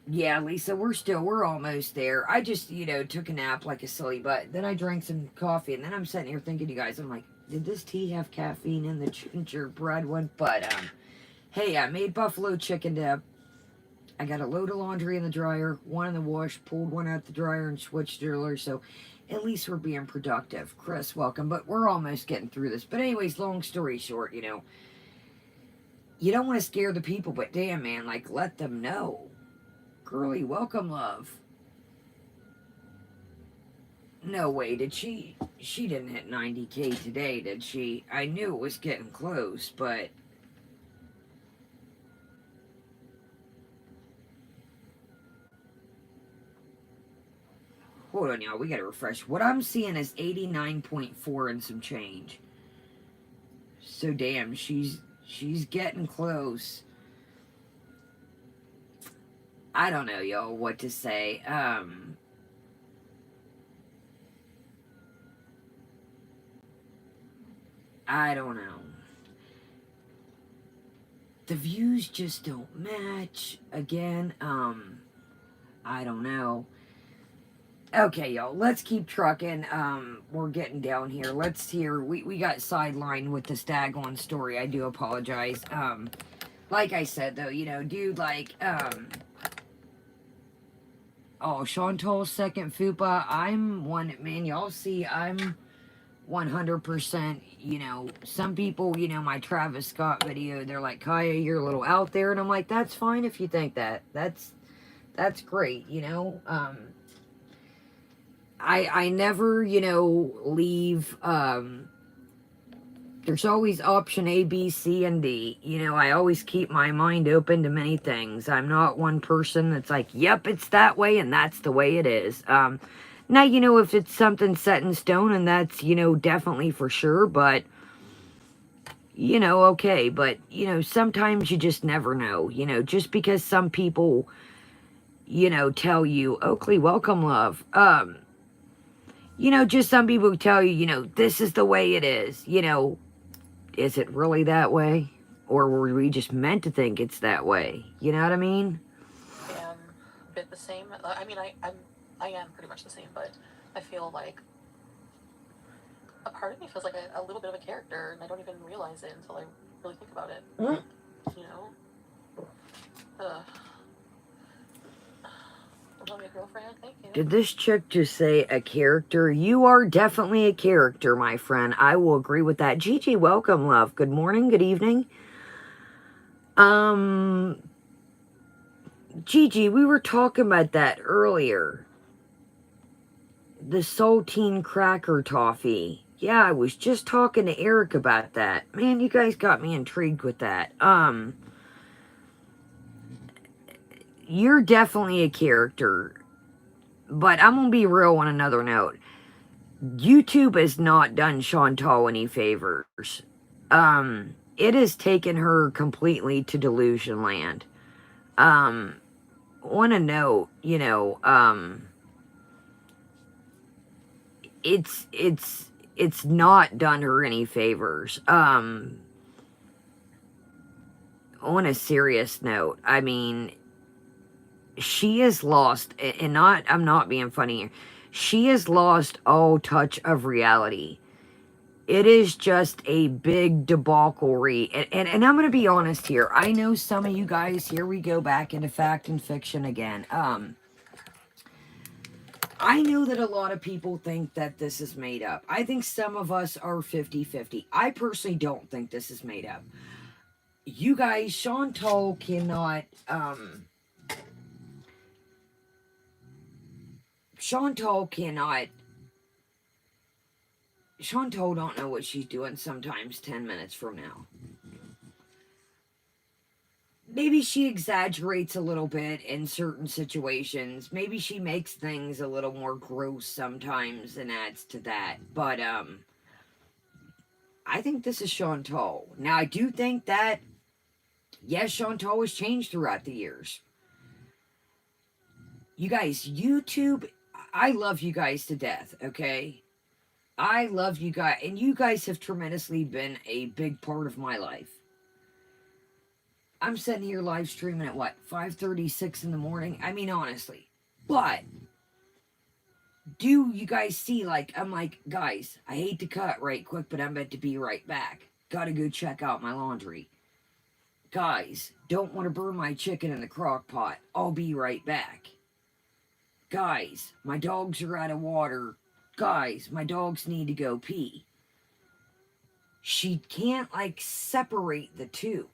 yeah, Lisa, we're almost there. I just, you know, took a nap like a silly butt. Then I drank some coffee, and then I'm sitting here thinking, you guys, I'm like, did this tea have caffeine in the gingerbread one? But, hey, I made buffalo chicken dip. I got a load of laundry in the dryer, one in the wash, pulled one out the dryer and switched it earlier, so at least we're being productive. Chris, welcome, but we're almost getting through this. But anyways, long story short, you know, you don't want to scare the people, but damn, man, like, let them know. Girly, welcome, love. No way, did she didn't hit 90K today, did she? I knew it was getting close, but... Hold on, y'all. We gotta refresh. What I'm seeing is 89.4 and some change. So damn, she's getting close. I don't know, y'all, what to say. I don't know. The views just don't match. Again, I don't know. Okay, y'all, let's keep trucking. We're getting down here. Let's hear, we got sidelined with the Staghorn story. I do apologize. Like I said, though, you know, dude, like, oh, Chantal's second fupa, I'm one, man, y'all see, I'm 100%, you know, some people, you know, my Travis Scott video, they're like, Kaya, you're a little out there, and I'm like, that's fine if you think that. That's great, you know, I never, you know, leave, there's always option A, B, C, and D. You know, I always keep my mind open to many things. I'm not one person that's like, yep, it's that way, and that's the way it is. Now, you know, if it's something set in stone, and that's, you know, definitely for sure, but, you know, okay. But, you know, sometimes you just never know. You know, just because some people, you know, tell you, Oakley, welcome, love. You know, just some people tell you, you know, this is the way it is, you know. Is it really that way? Or were we just meant to think it's that way? You know what I mean? I am a bit the same. I mean, I am pretty much the same, but I feel like a part of me feels like a little bit of a character, and I don't even realize it until I really think about it. You know? Love your girlfriend, thank you. Did this chick just say a character? You are definitely a character, my friend. I will agree with that. Gigi, welcome, love. Good morning, good evening. Gigi, we were talking about that earlier. The saltine cracker toffee. Yeah, I was just talking to Eric about that. Man, you guys got me intrigued with that. You're definitely a character, but I'm gonna be real on another note. YouTube has not done Chantal any favors. It has taken her completely to delusion land. Um, on a note, it's not done her any favors. On a serious note, I mean, she has lost, and not, I'm not being funny here, she has lost all touch of reality. It is just a big debauchery. And I'm going to be honest here. I know some of you guys, here we go back into fact and fiction again. I know that a lot of people think that this is made up. I think some of us are 50-50. I personally don't think this is made up. You guys, Chantal cannot, Chantal cannot, Chantal don't know what she's doing sometimes 10 minutes from now. Maybe she exaggerates a little bit in certain situations. Maybe she makes things a little more gross sometimes and adds to that. But I think this is Chantal. Now I do think that yes, Chantal has changed throughout the years. You guys, YouTube, I love you guys to death, okay? I love you guys, and you guys have tremendously been a big part of my life. I'm sitting here live streaming at what, 5:36 in the morning? I mean, honestly. But do you guys see, like, I'm like, guys, I hate to cut right quick, but I'm meant to be right back. Gotta go check out my laundry. Guys, don't want to burn my chicken in the crock pot. I'll be right back. Guys, my dogs are out of water. Guys, my dogs need to go pee. She can't, like, separate the two.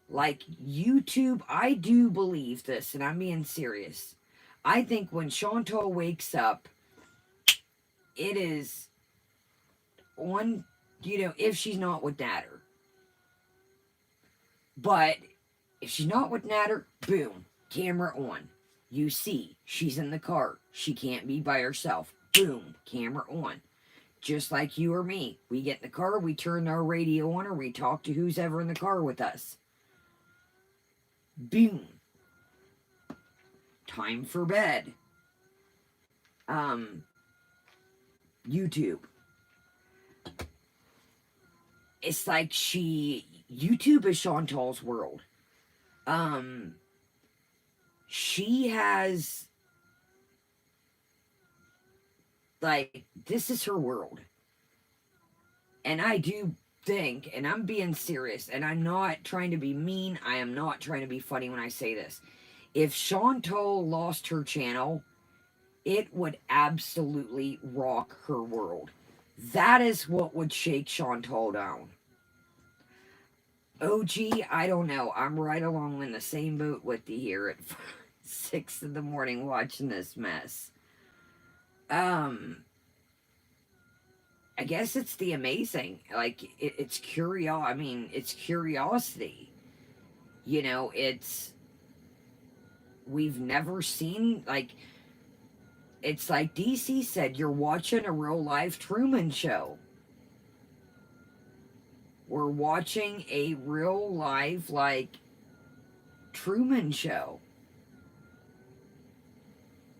Like, YouTube, I do believe this, and I'm being serious. I think when Chantal wakes up, it is on, if she's not with Natter. But if she's not with Natter, boom, camera on. You see, she's in the car. She can't be by herself. Boom, camera on. Just like you or me. We get in the car, we turn our radio on, or we talk to who's ever in the car with us. Boom. Time for bed. YouTube. It's like YouTube is Chantal's world. She has, like, this is her world. And I do think, and I'm being serious, and I'm not trying to be mean, I am not trying to be funny when I say this. If Chantal lost her channel, it would absolutely rock her world. That is what would shake Chantal down. OG, I don't know. I'm right along in the same boat with you here at 6 in the morning watching this mess. I guess it's the amazing. Like, it's it's curiosity. We've never seen, like, it's like DC said, you're watching a real life Truman Show. We're watching a real life, like, Truman Show.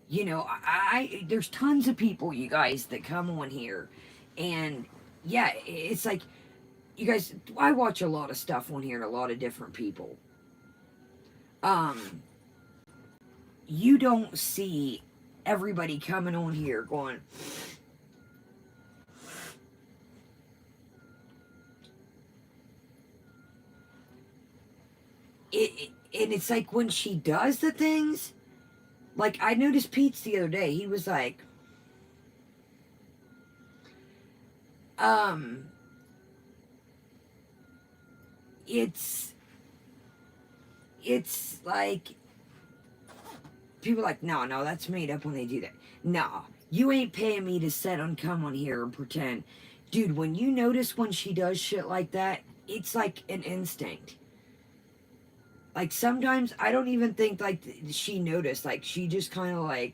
There's tons of people, you guys, that come on here. And, yeah, it's like, you guys, I watch a lot of stuff on here and a lot of different people. You don't see everybody coming on here going, and it's like when she does the things, like I noticed Pete's the other day, he was like, it's like, people are like, no, that's made up when they do that. No, You ain't paying me to sit and come on here and pretend. Dude, when you notice when she does shit like that, it's like an instinct. Like sometimes I don't even think like she noticed. Like she just kind of like,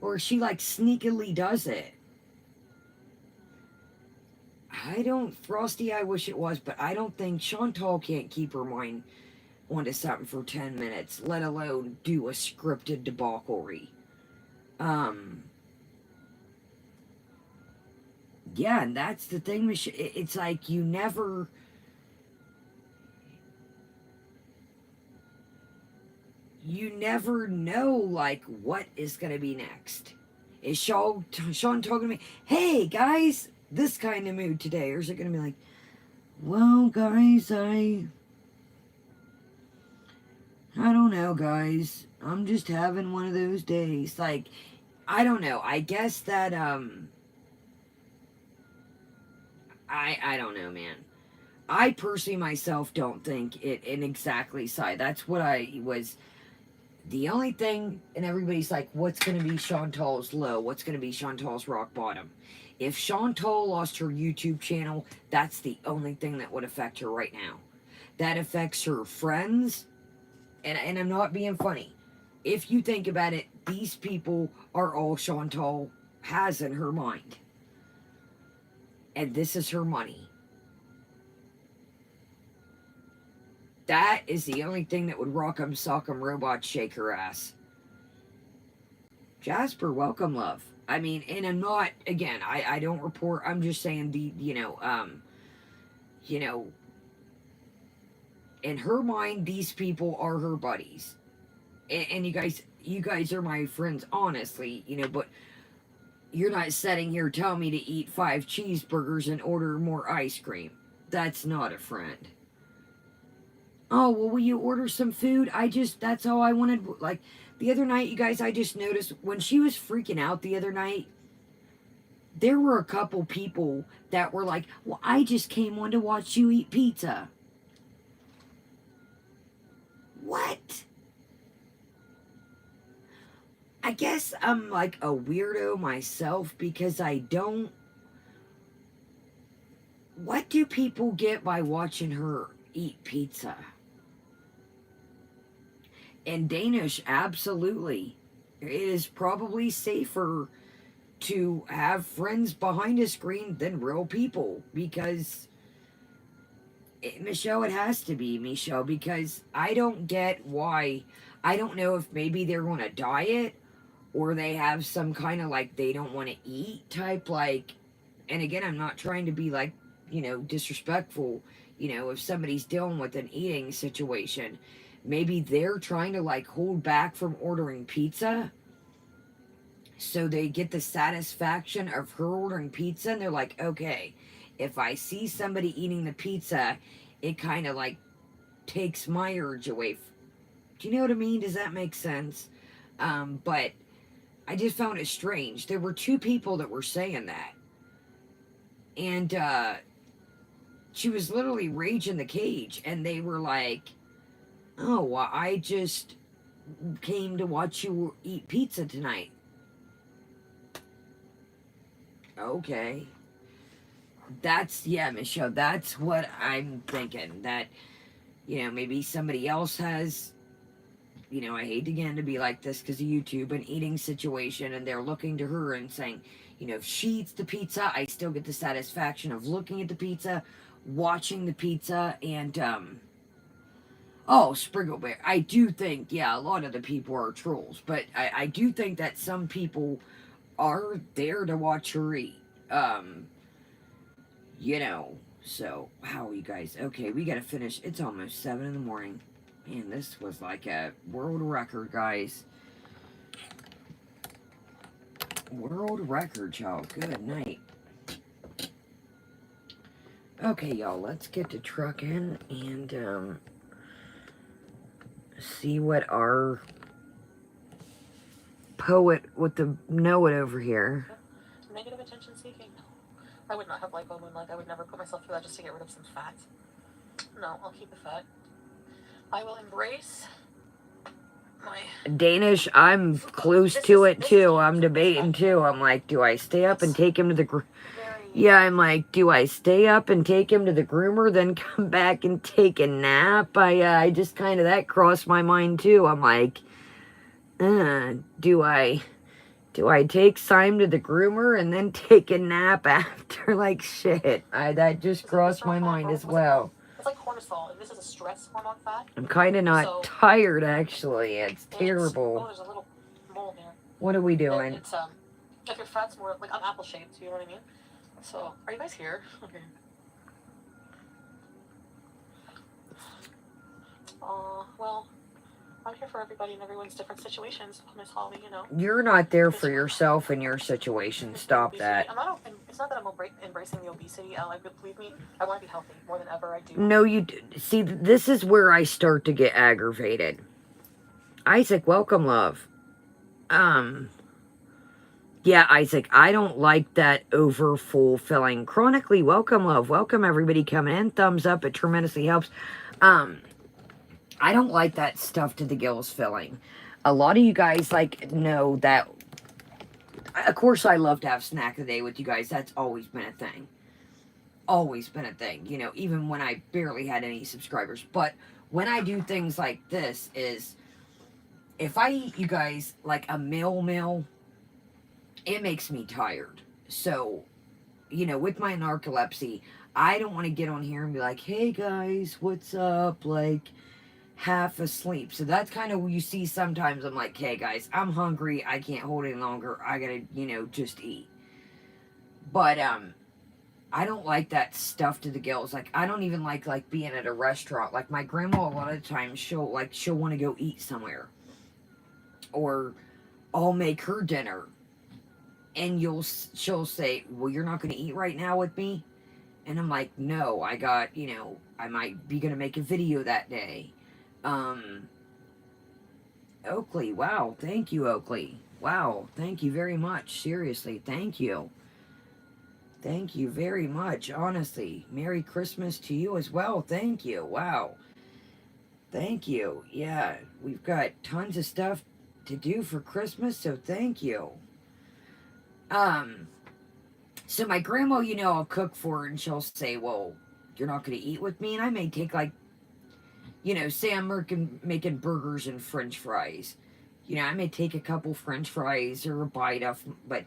or she like sneakily does it. I don't, Frosty, I wish it was, but I don't think Chantal can't keep her mind onto something for 10 minutes, let alone do a scripted debauchery. Um, yeah, and that's the thing, it's like you never know, like, what is going to be next. Is Sean talking to me, hey, guys, this kind of mood today? Or is it going to be like, well, guys, I don't know, guys. I'm just having one of those days. Like, I don't know. I guess that, I don't know, man. I personally myself don't think it in exactly side. That's what I was. The only thing, and everybody's like, what's going to be Chantal's low? What's going to be Chantal's rock bottom? If Chantal lost her YouTube channel, that's the only thing that would affect her right now. That affects her friends, and I'm not being funny. If you think about it, these people are all Chantal has in her mind. And this is her money. That is the only thing that would rock 'em, sock 'em, robot, shake her ass. Jasper, welcome, love. I mean, and I'm not, again, I don't report, I'm just saying you know, in her mind, these people are her buddies. And you guys are my friends, honestly, but you're not sitting here telling me to eat 5 cheeseburgers and order more ice cream. That's not a friend. Oh, well, will you order some food? That's all I wanted. Like, the other night, you guys, I just noticed when she was freaking out the other night, there were a couple people that were like, well, I just came on to watch you eat pizza. What? I guess I'm like a weirdo myself because I don't. What do people get by watching her eat pizza? In Danish, absolutely. It is probably safer to have friends behind a screen than real people because Michelle, it has to be Michelle, because I don't get why. I don't know if maybe they're on a diet or they have some kind of like they don't want to eat type, like, and again, I'm not trying to be like, disrespectful. If somebody's dealing with an eating situation, maybe they're trying to like hold back from ordering pizza so they get the satisfaction of her ordering pizza, and they're like, okay, if I see somebody eating the pizza, it kind of like takes my urge away. Do you know what I mean? Does that make sense? But I just found it strange. There were 2 people that were saying that. And she was literally raging the cage, and they were like, oh, well, I just came to watch you eat pizza tonight. Okay. Yeah, Michelle, that's what I'm thinking. That, maybe somebody else has, I hate again to be like this because of YouTube, an eating situation, and they're looking to her and saying, if she eats the pizza, I still get the satisfaction of looking at the pizza, watching the pizza, and, oh, Sprinkle Bear, I do think, yeah, a lot of the people are trolls, but I do think that some people are there to watch her eat. So, wow, you guys. Okay, we gotta finish. It's almost 7 in the morning. Man, this was like a world record, guys. World record, y'all. Good night. Okay, y'all, let's get to trucking and, see what our poet with the know it over here. Negative attention seeking? No. I would not have lipo moonlight. I would never put myself through that just to get rid of some fat. No, I'll keep the fat. I will embrace My Danish, I'm close to it too. I'm debating too. I'm like, do I stay up and take him to the yeah, I'm like, do I stay up and take him to the groomer, then come back and take a nap? I just kind of, that crossed my mind too. I'm like, do I take Sime to the groomer and then take a nap after? Like, shit. That just crossed my mind as well. It's like cortisol, and this is a stress hormone fat. I'm kind of not tired, actually. It's terrible. Oh, there's a little mole here. What are we doing? It's, if your fat's more, like, I'm apple-shaped, you know what I mean? So, are you guys here? Okay. Well, I'm here for everybody in everyone's different situations, Miss Holly, you know. You're not there for yourself in your situation. Stop that. I'm not, it's not that I'm embracing the obesity. Like, believe me, I want to be healthy more than ever I do. No, you see, this is where I start to get aggravated. Isaac, welcome, love. Yeah, Isaac, I don't like that over-fulfilling. Chronically, welcome, love. Welcome, everybody coming in. Thumbs up. It tremendously helps. I don't like that stuff to the gills filling. A lot of you guys, like, know that... Of course, I love to have snack of the day with you guys. That's always been a thing. Always been a thing. You know, even when I barely had any subscribers. But when I do things like this is... If I eat you guys, like, a meal... it makes me tired. So, you know, with my narcolepsy, I don't want to get on here and be like, hey guys, what's up? Like, half asleep. So that's kind of what you see sometimes. I'm like, hey guys, I'm hungry. I can't hold it any longer. I gotta, you know, just eat. But, I don't like that stuff to the gills. Like, I don't even like being at a restaurant. Like, my grandma, a lot of times, she'll want to go eat somewhere. Or I'll make her dinner. And she'll say, well, you're not going to eat right now with me? And I'm like, no, I got, you know, I might be going to make a video that day. Oakley, wow, thank you, Oakley. Wow, thank you very much. Seriously, thank you. Thank you very much, honestly. Merry Christmas to you as well. Thank you, wow. Thank you. Yeah, we've got tons of stuff to do for Christmas, so thank you. So my grandma, you know, I'll cook for her and she'll say, well, you're not going to eat with me? And I may take, like, you know, say I'm making burgers and french fries. You know, I may take a couple french fries or a bite of, but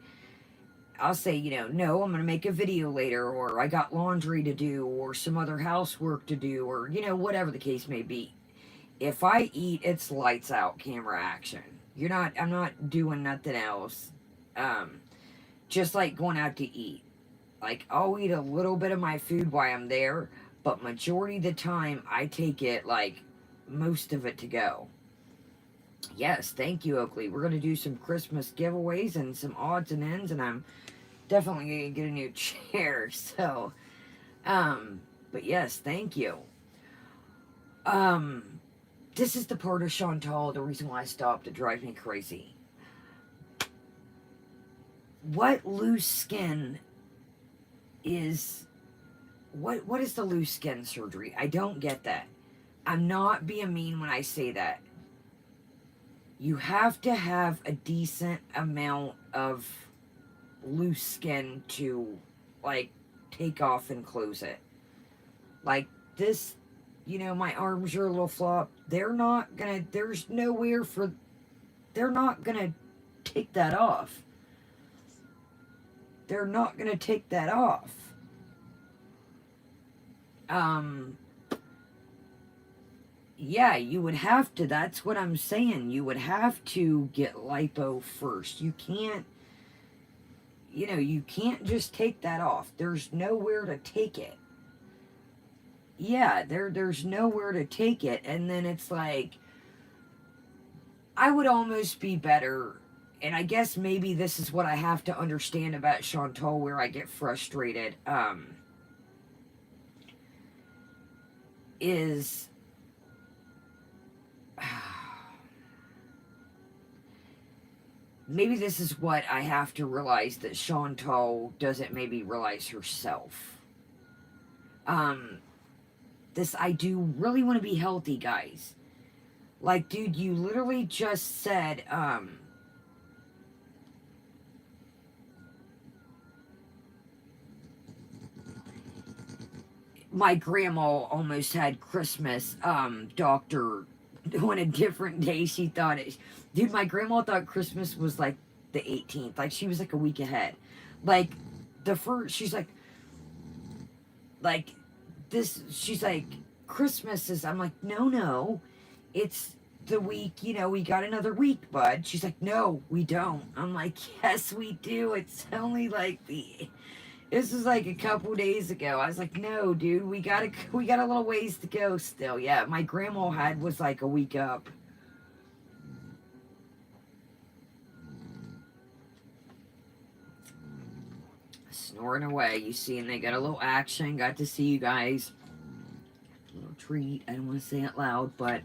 I'll say, you know, no, I'm going to make a video later, or I got laundry to do, or some other housework to do, or, you know, whatever the case may be. If I eat, it's lights out, camera action. I'm not doing nothing else. Just like going out to eat. Like, I'll eat a little bit of my food while I'm there, but majority of the time, I take it, like, most of it to go. Yes, thank you, Oakley. We're going to do some Christmas giveaways and some odds and ends, and I'm definitely going to get a new chair, so, but yes, thank you. This is the part of Chantal, the reason why I stopped, it drives me crazy. What loose skin is... What is the loose skin surgery? I don't get that. I'm not being mean when I say that. You have to have a decent amount of loose skin to, like, take off and close it. Like, this, you know, my arms are a little flopped. They're not gonna... There's nowhere for... They're not gonna take that off. They're not going to take that off. Yeah, you would have to. That's what I'm saying. You would have to get lipo first. You can't, you know, you can't just take that off. There's nowhere to take it. Yeah, there's nowhere to take it. And then it's like, I would almost be better... And I guess maybe this is what I have to understand about Chantal, where I get frustrated, is, maybe this is what I have to realize that Chantal doesn't maybe realize herself. I do really want to be healthy, guys. Like, dude, you literally just said, my grandma almost had Christmas, doctor on a different day. She thought it, dude, my grandma thought Christmas was like the 18th. Like, she was like a week ahead. Like, the first, she's like, this, she's like, Christmas is, I'm like, no, it's the week, we got another week, bud. She's like, no, we don't. I'm like, yes, we do. It's only like this was like a couple days ago. I was like, no, dude, we got a little ways to go still. Yeah, my grandma was like a week up. Snoring away, you see, and they got a little action. Got to see you guys. A little treat. I don't want to say it loud, but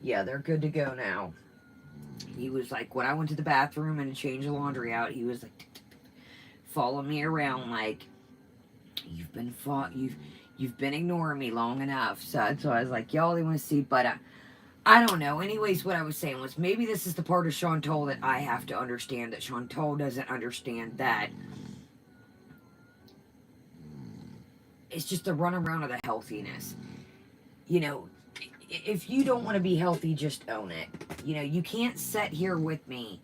yeah, they're good to go now. He was like, when I went to the bathroom and changed the laundry out, he was like, following me around like, you've been ignoring me long enough. So I was like, y'all, they want to see, but I don't know. Anyways, what I was saying was maybe this is the part of Chantal that I have to understand, that Chantal doesn't understand, that it's just the runaround of the healthiness. If you don't want to be healthy, just own it. You can't sit here with me.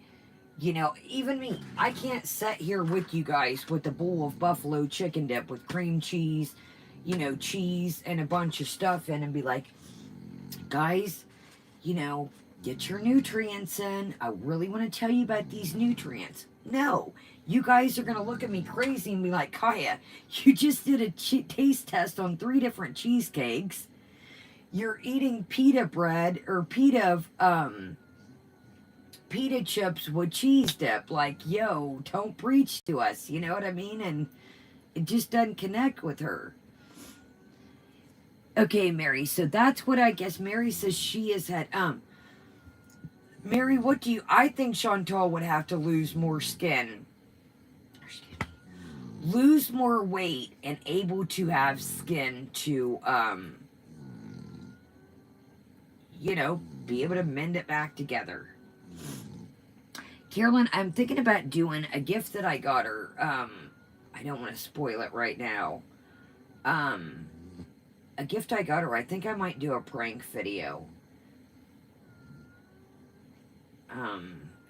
Even me, I can't sit here with you guys with a bowl of buffalo chicken dip with cream cheese, cheese and a bunch of stuff in, and be like, guys, get your nutrients in. I really want to tell you about these nutrients. No, you guys are going to look at me crazy and be like, Kaya, you just did a taste test on 3 different cheesecakes. You're eating pita bread or pita chips with cheese dip. Like, yo, don't preach to us. You know what I mean? And it just doesn't connect with her. Okay, Mary. So that's what I guess Mary says she has had. Mary, what do you? I think Chantal would have to lose more skin, lose more weight, and able to have skin to, be able to mend it back together. Carolyn, I'm thinking about doing a gift that I got her. I don't want to spoil it right now. A gift I got her. I think I might do a prank video.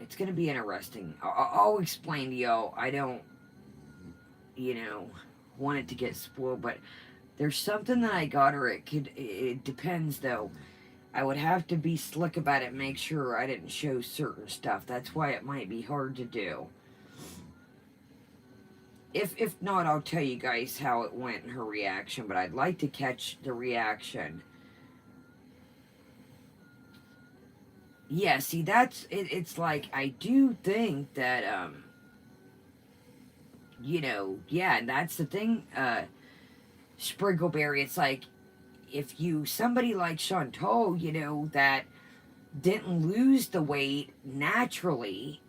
It's gonna be interesting. I'll explain to y'all. I don't, want it to get spoiled, but there's something that I got her. It depends though. I would have to be slick about it, make sure I didn't show certain stuff. That's why it might be hard to do. If not, I'll tell you guys how it went and her reaction, but I'd like to catch the reaction. Yeah, see, that's it. It's like, I do think that, yeah, and that's the thing, Sprinkleberry. It's like, if somebody like Chantal, that didn't lose the weight naturally,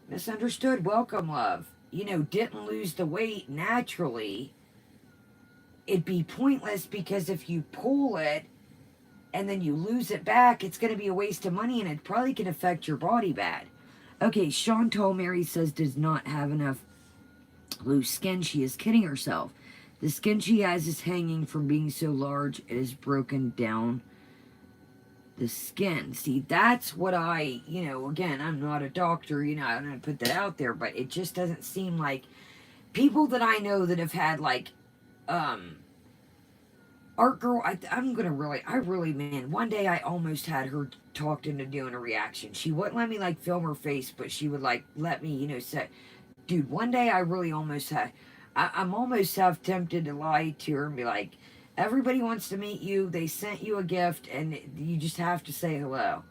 misunderstood, welcome, love, didn't lose the weight naturally, it'd be pointless, because if you pull it and then you lose it back, it's going to be a waste of money, and it probably can affect your body bad. Okay, Chantal, Mary says, does not have enough loose skin. She is kidding herself. The skin she has is hanging from being so large. It is broken down the skin. See, that's what again, I'm not a doctor, I don't put that out there, but it just doesn't seem like people that I know that have had, like, Art Girl, I really, man, one day I almost had her talked into doing a reaction. She wouldn't let me, like, film her face, but she would, like, let me, say, dude, one day I really almost had, I'm almost half tempted to lie to her and be like, everybody wants to meet you, they sent you a gift, and you just have to say hello.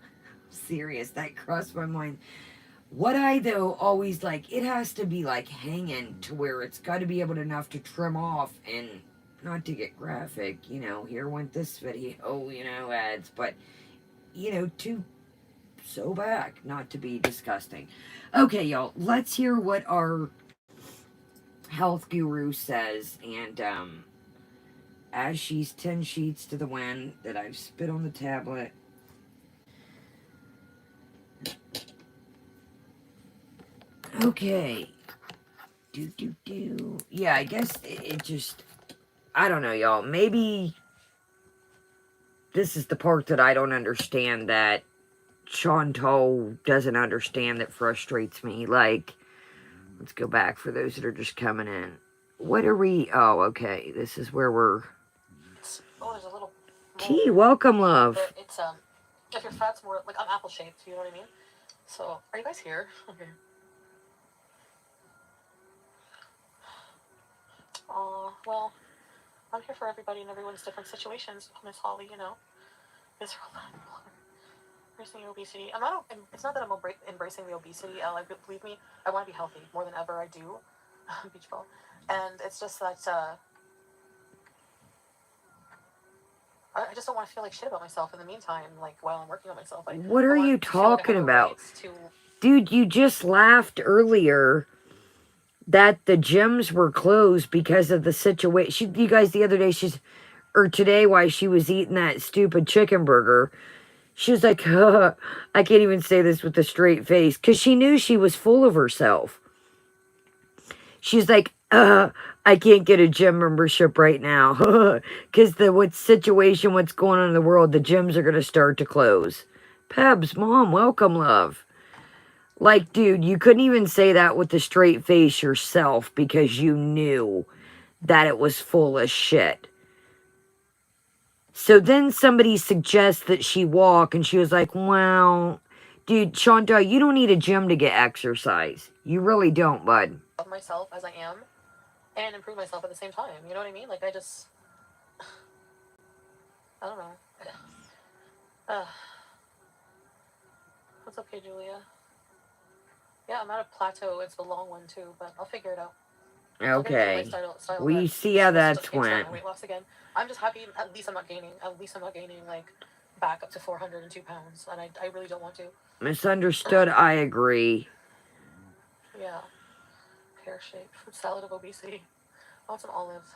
Serious, that crossed my mind. What I, though, always, like, it has to be, like, hanging to where it's got to be able enough to trim off, and not to get graphic, here went this video, ads, but, to sew back, not to be disgusting. Okay, y'all, let's hear what our health guru says, and, as she's 10 sheets to the wind that I've spit on the tablet, Okay. Yeah, I guess it just... I don't know, y'all. Maybe this is the part that I don't understand, that Chantal doesn't understand, that frustrates me. Like, let's go back for those that are just coming in. What are we... Oh, okay. This is where we're... Oh, there's a little Key, welcome, love. It's, if your fat's more, like, I'm apple-shaped, you know what I mean? So, are you guys here? Okay. Well, I'm here for everybody in everyone's different situations, Miss Holly, you know. Miss embracing your obesity. It's not that I'm embracing the obesity, like, believe me, I want to be healthy more than ever I do. Beach ball. And it's just that, I just don't want to feel like shit about myself in the meantime, like, while I'm working on myself. What are you talking about? Dude, you just laughed earlier that the gyms were closed because of the situation. You guys, the other day, or today, while she was eating that stupid chicken burger, she was like, I can't even say this with a straight face, because she knew she was full of herself. She's like, I can't get a gym membership right now, because what's going on in the world, the gyms are going to start to close. Pebs, mom, welcome, love. Like, dude, you couldn't even say that with a straight face yourself, because you knew that it was full of shit. So then somebody suggests that she walk, and she was like, well, dude, Chantal, you don't need a gym to get exercise. You really don't, bud. Love myself as I am, and improve myself at the same time, you know what I mean? Like, I don't know. What's okay, Julia? Yeah, I'm at a plateau. It's a long one, too, but I'll figure it out. Okay. We see how that's went. Weight loss again. I'm just happy at least I'm not gaining. At least I'm not gaining, like, back up to 402 pounds, and I really don't want to. Misunderstood, I agree. Yeah. Pear-shaped fruit salad of obesity. I want some olives.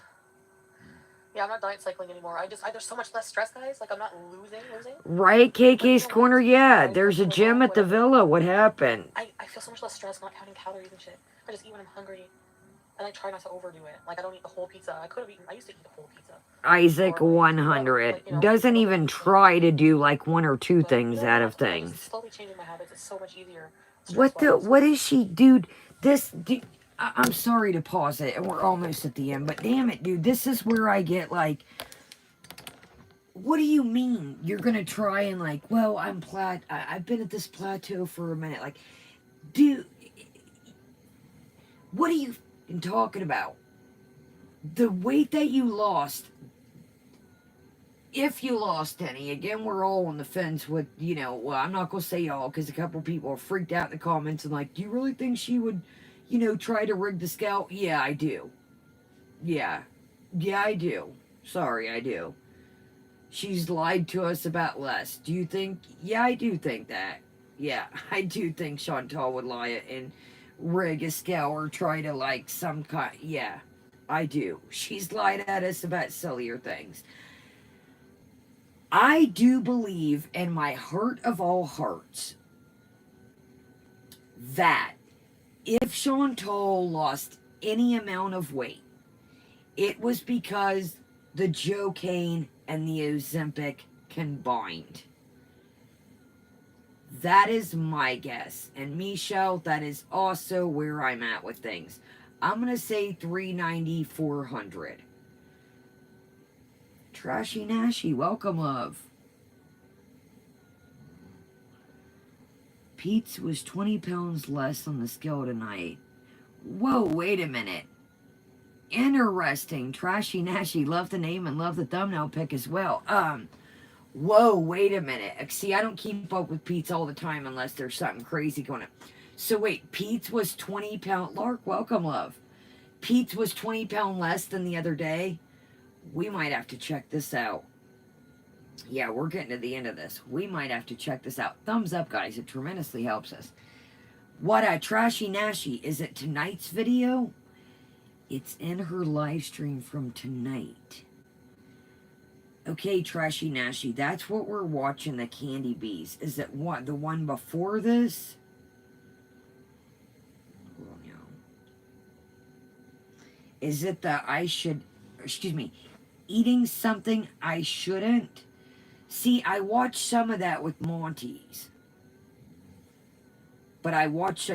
Yeah, I'm not diet cycling anymore. There's so much less stress, guys. Like, I'm not losing. Right, KK's Corner? Yeah, there's a gym at the villa. What happened? I feel so much less stress not counting calories and shit. I just eat when I'm hungry. And I try not to overdo it. Like, I don't eat the whole pizza. I used to eat the whole pizza. Isaac 100 doesn't even try to do like one or two things out of things. Slowly changing my habits. It's so much easier. What is she, dude? I'm sorry to pause it, and we're almost at the end, but damn it, dude, this is where I get like, what do you mean you're gonna try and like, well, I've been at this plateau for a minute, like, dude, what are you talking about? The weight that you lost, if you lost any, again, we're all on the fence with, well, I'm not going to say y'all, because a couple people are freaked out in the comments and like, do you really think she would, try to rig the scale? Yeah, I do. Yeah, I do. Sorry, I do. She's lied to us about less. Do you think? Yeah, I do think that. Yeah, I do think Chantal would lie and rig a scale or try to like some kind. Yeah, I do. She's lied at us about sillier things. I do believe in my heart of all hearts that if Chantal lost any amount of weight, it was because the Jocaine and the Ozempic combined. That is my guess. And Michelle, that is also where I'm at with things. I'm going to say 390, 400. Trashy Nashy, welcome, love. Pete's was 20 pounds less on the scale tonight. Whoa, wait a minute. Interesting. Trashy Nashy, love the name and love the thumbnail pic as well. Whoa, wait a minute. See, I don't keep up with Pete's all the time unless there's something crazy going on. So wait, Pete's was 20 pounds. Lark, welcome, love. Pete's was 20 pounds less than the other day. We might have to check this out. Yeah, we're getting to the end of this. We might have to check this out. Thumbs up, guys. It tremendously helps us. What a Trashy Nashy. Is it tonight's video? It's in her live stream from tonight. Okay, Trashy Nashy. That's what we're watching, the Candy Bees. Is it what? The one before this? Is it the excuse me, eating something I shouldn't? See, I watched some of that with Monty's. But I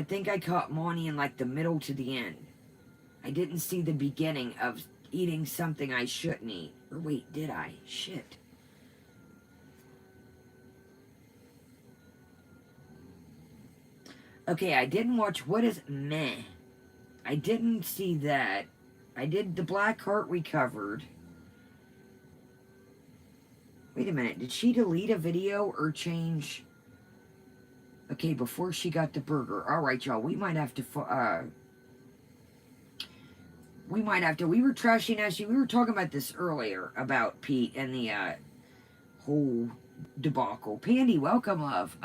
think I caught Monty in like the middle to the end. I didn't see the beginning of eating something I shouldn't eat. Or wait, did I? Shit. Okay, I didn't watch What Is Meh. I didn't see that. I did the Black Heart we covered. Wait a minute, did she delete a video or change? Okay, before she got the burger. Alright, y'all, we might have to, we were trashing Ashley. We were talking about this earlier, about Pete and the, whole debacle. Pandy, welcome, love.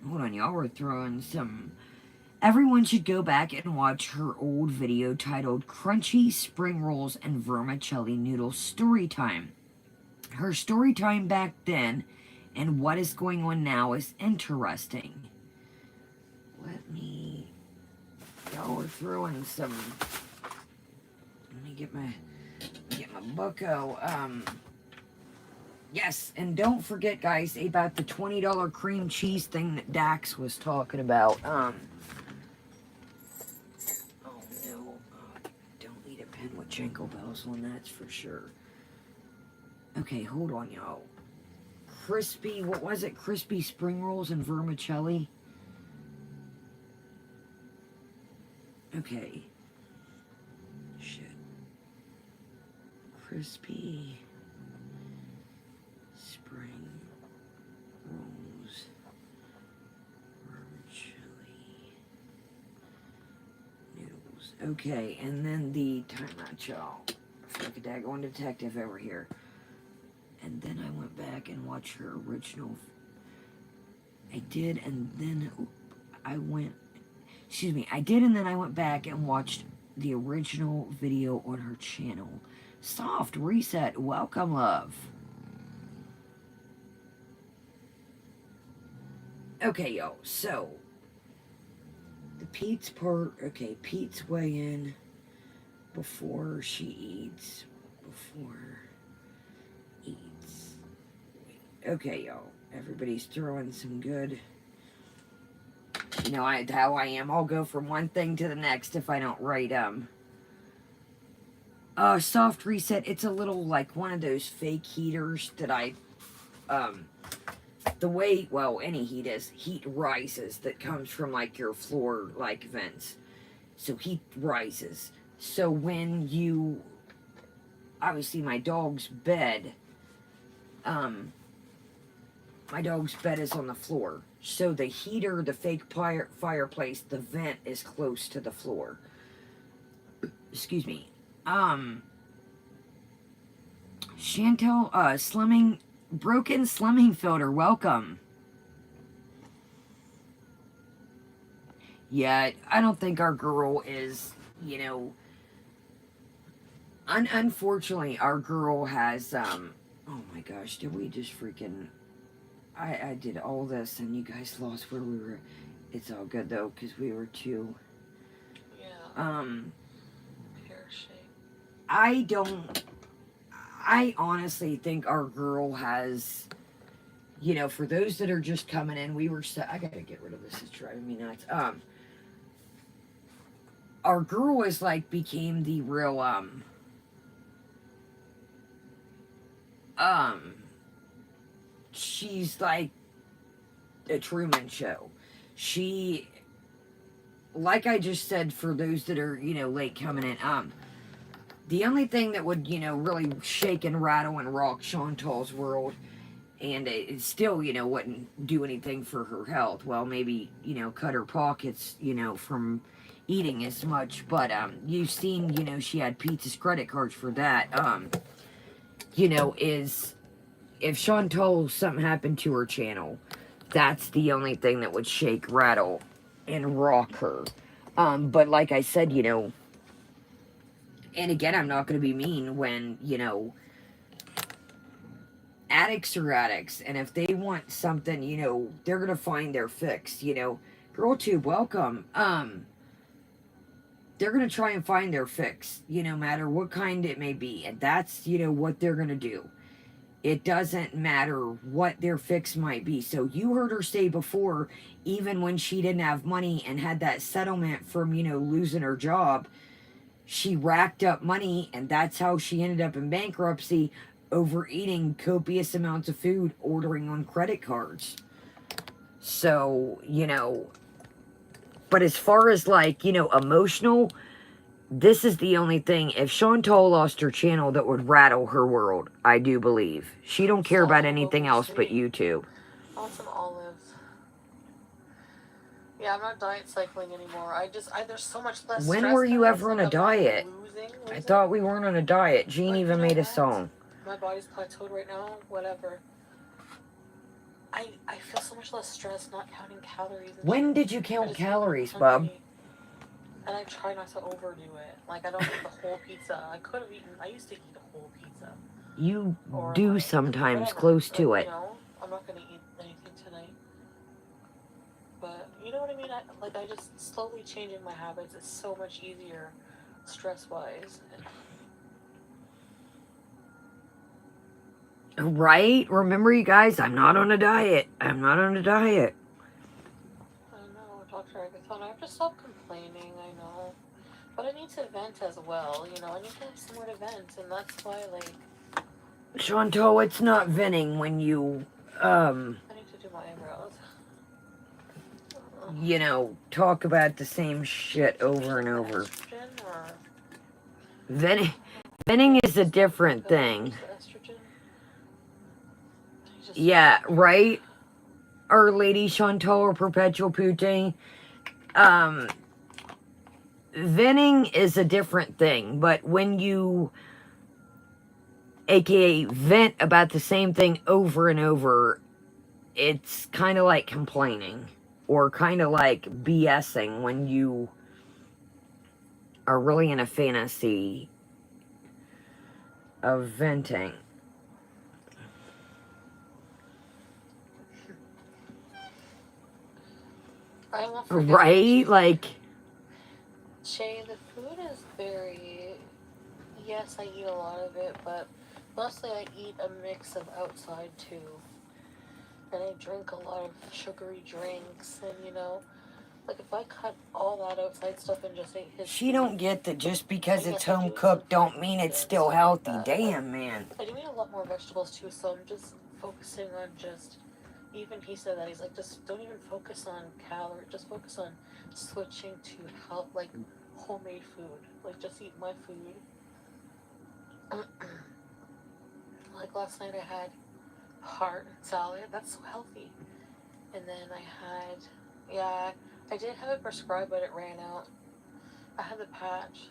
Hold on, y'all, we're throwing some... Everyone should go back and watch her old video titled Crunchy Spring Rolls and Vermicelli Noodles Story Time. Her story time back then and what is going on now is interesting. Let me... Y'all are throwing some... Let me get my bucko. Yes, and don't forget, guys, about the $20 cream cheese thing that Dax was talking about. Oh, no. Don't need a pen with jingle bells on, that's for sure. Okay, hold on, y'all. Crispy, what was it? Crispy spring rolls and vermicelli? Okay. Shit. Crispy spring rolls, vermicelli noodles. Okay, and then the timeout, y'all. I feel like a daggone detective over here. And then I went back and watched her original. I did, and then I went. Excuse me, I did, and then I went back and watched the original video on her channel. Soft Reset, welcome, love. Okay, y'all, so the Pete's part. Okay, Pete's weigh in before she eats. Okay, y'all. Everybody's throwing some good. You know how I am. I'll go from one thing to the next if I don't write Soft Reset. It's a little like one of those fake heaters that the way, well, any heat rises that comes from like your floor like vents. So heat rises. So when you, obviously my dog's bed is on the floor. So the heater, the fake fireplace, the vent is close to the floor. Excuse me. Chantel, broken slimming filter, welcome. Yeah, I don't think our girl is, you know, unfortunately, our girl has, oh my gosh, did we just freaking... I did all this and you guys lost where we were. It's all good though, because we were too... Yeah. Pear shape. I honestly think our girl has, you know, for those that are just coming in, I gotta get rid of this, it's driving me nuts. Our girl is like, became the real, she's like a Truman Show. She, like I just said, for those that are, you know, late coming in, the only thing that would, you know, really shake and rattle and rock Chantal's world, and it still, you know, wouldn't do anything for her health. Well, maybe, you know, cut her pockets, you know, from eating as much, but, you've seen, you know, she had Pete's credit cards for that, you know, is... If Chantal, something happened to her channel, that's the only thing that would shake, rattle, and rock her. But like I said, you know, and again, I'm not going to be mean when, you know, addicts are addicts, and if they want something, you know, they're gonna find their fix. You know, GirlTube, welcome. They're gonna try and find their fix, you know, no matter what kind it may be, and that's, you know, what they're gonna do. It doesn't matter what their fix might be. So you heard her say before, even when she didn't have money and had that settlement from, you know, losing her job, she racked up money, and that's how she ended up in bankruptcy, overeating copious amounts of food, ordering on credit cards. So, you know, but as far as like, you know, emotional, this is the only thing. If Chantal lost her channel, that would rattle her world, I do believe. She don't care about anything else but YouTube. I want some olives. Yeah, I'm not diet cycling anymore. There's so much less When stress were you now. ever It's on like a diet? losing. I thought we weren't on a diet. Gene But even you know made a what? song. My body's plateaued right now. Whatever. I feel so much less stress not counting calories. And When shit. did you I count just calories, feel bub? hungry. And I try not to overdo it. Like, I don't eat the whole pizza. I used to eat a whole pizza. You Or do like, sometimes, whatever. close Like, to it. you know, I'm not going to eat anything tonight. But, you know what I mean? I just slowly changing my habits is so much easier stress-wise. Right? Remember, you guys, I'm not on a diet. I'm not on a diet. I know, Dr. Agathon, I have to stop complaining, I know. But I need to vent as well, you know, I need to have somewhere to vent, and that's why, like... Chantal, it's not venting when you, I need to do my eyebrows. you know, talk about the same shit over and over. Venting is a different thing. Yeah, right? Our Lady Chantal or Perpetual Poutine. Venting is a different thing, but when you, aka vent about the same thing over and over, it's kind of like complaining, or kind of like BSing when you are really in a fantasy of venting. Right? Like, Shay, the food is very... Yes, I eat a lot of it, but mostly I eat a mix of outside too. And I drink a lot of sugary drinks, and you know, like if I cut all that outside stuff and just ate his she food, don't get that just because and it's yes, I home do eat cooked some don't fried mean it's pizza and still stuff healthy. like that. Damn, man. I do eat a lot more vegetables too, so I'm just focusing on just... Even he said that, he's like, just don't even focus on calories, just focus on switching to health, like homemade food. Like, just eat my food. Like last night I had heart salad, that's so healthy. And then I had, yeah, I did have it prescribed, but it ran out. I had the patch.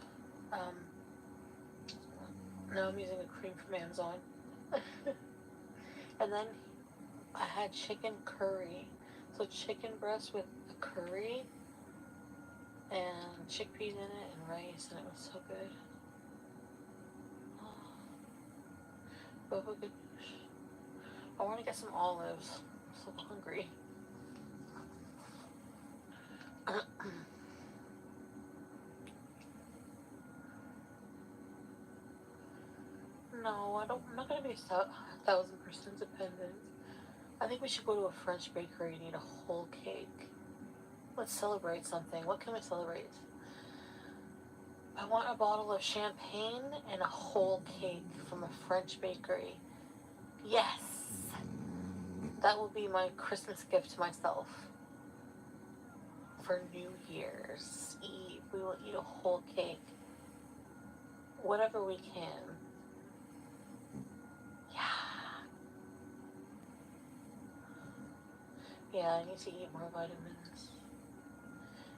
Now I'm using a cream from Amazon. And then I had chicken curry. So chicken breast with a curry and chickpeas in it and rice, and it was so good. Oh, good. I want to get some olives. I'm so hungry. No, I'm not gonna be 1,000% dependent. I think we should go to a French bakery and eat a whole cake. Let's celebrate something. What can we celebrate? I want a bottle of champagne and a whole cake from a French bakery. Yes! That will be my Christmas gift to myself. For New Year's Eve, we will eat a whole cake. Whatever we can. Yeah, I need to eat more vitamins.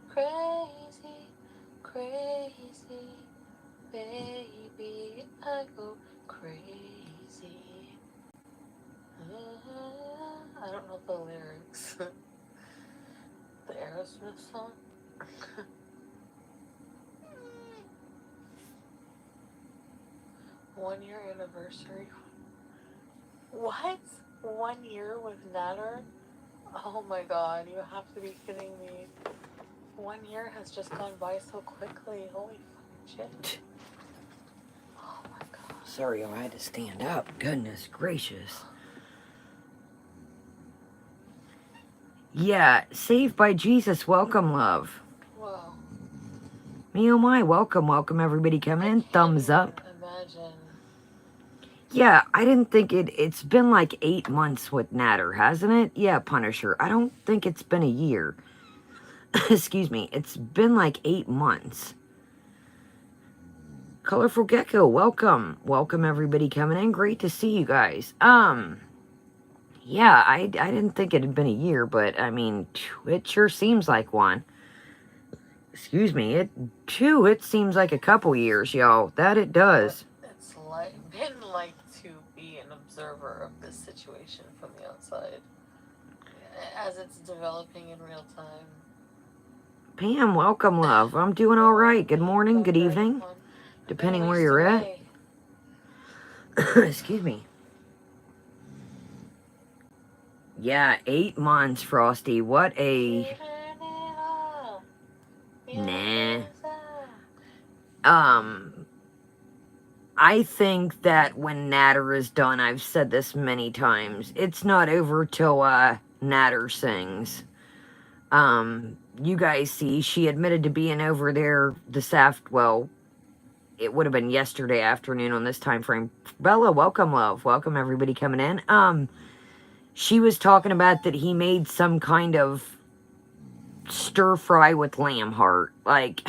Crazy, crazy, baby, I go crazy. I don't know the lyrics. The Aerosmith song? 1 year anniversary. What? 1 year with Natter? Oh my god, you have to be kidding me. 1 year has just gone by so quickly. Holy fucking shit. Oh my god. Sorry, I had to stand up. Goodness gracious. Yeah, Saved by Jesus, welcome, love. Whoa. Me oh my, welcome, welcome everybody coming in. Thumbs up. Imagine. Yeah, I didn't think it's been like 8 months with Natter, hasn't it? Yeah, Punisher. I don't think it's been a year. Excuse me. It's been like 8 months. Colorful Gecko, welcome. Welcome everybody coming in. Great to see you guys. Yeah, I didn't think it had been a year, but I mean, it sure seems like one. Excuse me, it seems like a couple years, y'all. That it does. It's been like to be an observer of this situation from the outside as it's developing in real time. Pam, welcome, love. I'm doing all right. Good morning, good evening, depending where you're at. Excuse me. Yeah, 8 months, Frosty. What a... Nah. I think that when Natter is done, I've said this many times, it's not over till, Natter sings. You guys see, she admitted to being over there well, it would have been yesterday afternoon on this time frame. Bella, welcome, love. Welcome, everybody coming in. She was talking about that he made some kind of stir fry with lamb heart. Like,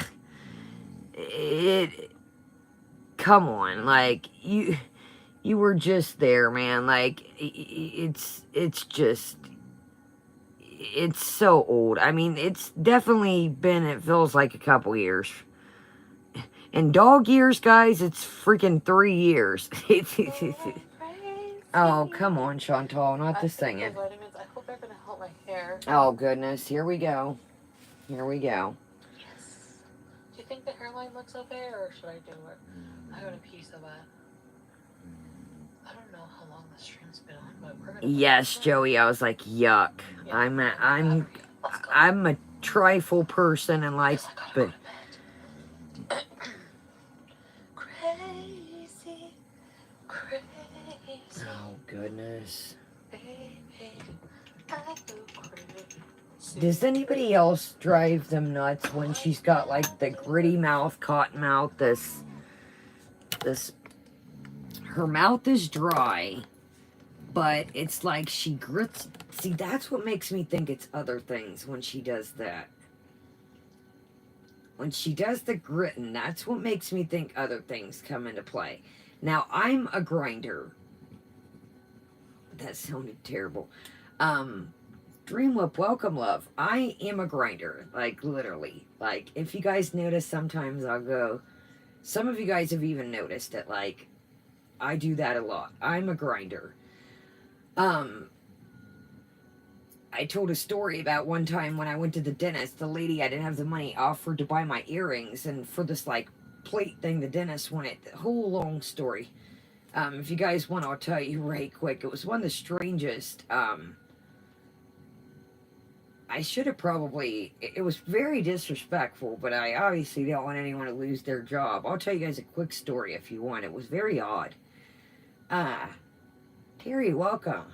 come on, like, you were just there, man. Like, it's just, it's so old. I mean, it's definitely been, it feels like a couple years. In dog years, guys, it's freaking 3 years. Oh, come on, Chantal, not the singing. Vitamins, I hope they're gonna help my hair. Oh, goodness, here we go. Here we go. Yes. Do you think the hairline looks okay, or should I do it? I want a piece of it. I don't know how long the stream's been on, but we're gonna... Yes, Joey, I was like, yuck. Yeah, I'm a trifle person in life, but... Crazy. Oh, goodness. Baby, I go crazy. Does anybody else drive them nuts when she's got, like, the gritty mouth, cotton mouth, her mouth is dry, but it's like she grits. See, that's what makes me think it's other things when she does that. When she does the gritting, that's what makes me think other things come into play. Now, I'm a grinder. That sounded terrible. Dreamwhip, welcome, love. I am a grinder, like, literally. Like, if you guys notice, sometimes I'll go... Some of you guys have even noticed it, like, I do that a lot. I'm a grinder. I told a story about one time when I went to the dentist, the lady, I didn't have the money, offered to buy my earrings, and for this, like, plate thing, the dentist wanted, the whole long story. If you guys want, I'll tell you right quick. It was one of the strangest, I should have probably, it was very disrespectful, but I obviously don't want anyone to lose their job. I'll tell you guys a quick story if you want. It was very odd. Terry, welcome.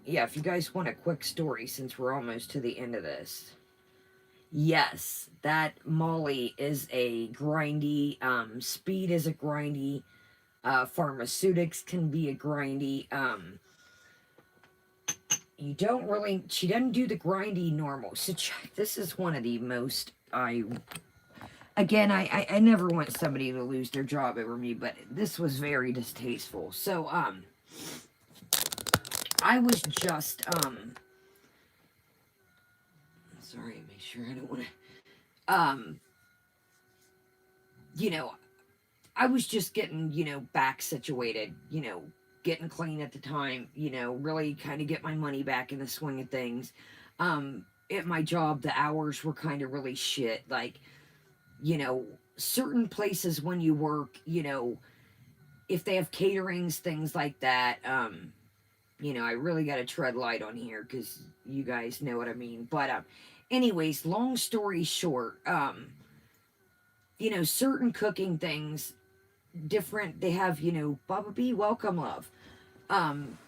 Yeah, if you guys want a quick story, since we're almost to the end of this. Yes, that Molly is a grindy, speed is a grindy, pharmaceutics can be a grindy, you don't really, she doesn't do the grindy normal. So check, this is one of the most, again, I never want somebody to lose their job over me, but this was very distasteful. So, I was just, sorry, make sure I don't want to, you know, I was just getting, you know, back situated, you know, getting clean at the time, you know, really kind of get my money back in the swing of things. At my job, the hours were kind of really shit. Like, you know, certain places when you work, you know, if they have caterings, things like that. I really got to tread light on here because you guys know what I mean. But, anyways, long story short, certain cooking things, different, they have, Baba B, welcome, love. Um,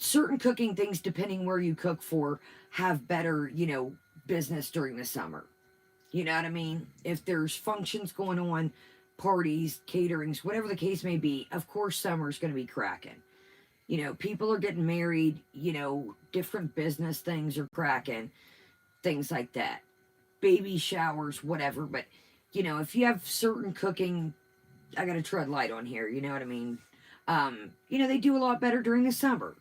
Certain cooking things, depending where you cook for, have better, business during the summer. You know what I mean? If there's functions going on, parties, caterings, whatever the case may be, of course, summer's going to be cracking. People are getting married, different business things are cracking, things like that. Baby showers, whatever. But, if you have certain cooking, I got to tread light on here, you know what I mean? They do a lot better during the summer.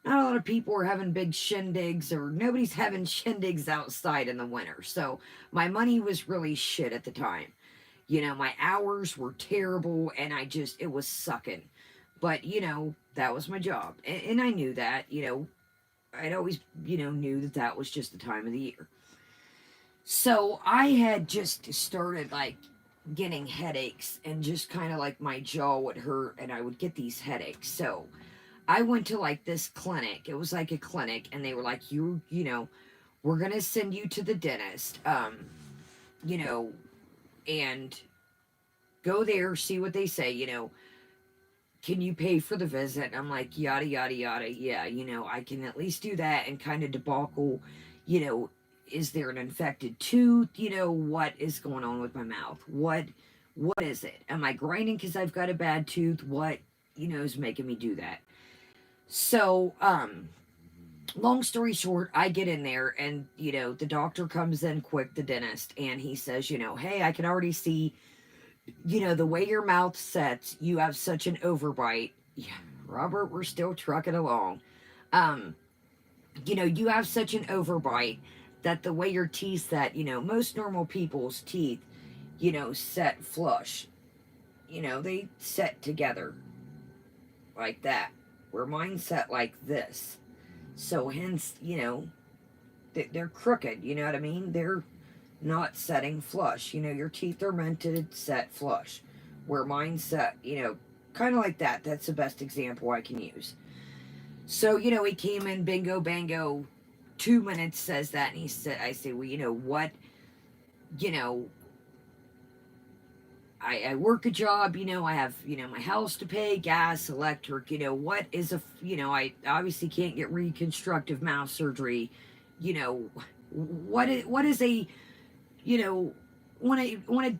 Not a lot of people are having big shindigs, or nobody's having shindigs outside in the winter. So my money was really shit at the time. My hours were terrible, and it was sucking. But, that was my job. And I knew that, I'd always, knew that that was just the time of the year. So I had just started, like, getting headaches, and just kind of like my jaw would hurt, and I would get these headaches. So I went to, like, this clinic. It was like a clinic, and they were like, we're going to send you to the dentist, and go there, see what they say, can you pay for the visit? And I'm like, yada, yada, yada. Yeah, I can at least do that, and kind of debacle, is there an infected tooth? What is going on with my mouth? What is it? Am I grinding because I've got a bad tooth? What, is making me do that? So, long story short, I get in there, and, the doctor comes in quick, the dentist, and he says, hey, I can already see, the way your mouth sets, you have such an overbite. Yeah, Robert, we're still trucking along. You have such an overbite that the way your teeth set, most normal people's teeth, set flush. They set together like that, where mine set like this. So hence, they're crooked, you know what I mean? They're not setting flush. Your teeth are meant to set flush. Where mine set, kind of like that. That's the best example I can use. So, he came in, bingo, bango, 2 minutes says that, and I say, well, what, you know, I work a job, I have, my house to pay, gas, electric, what is I obviously can't get reconstructive mouth surgery, what is a, when a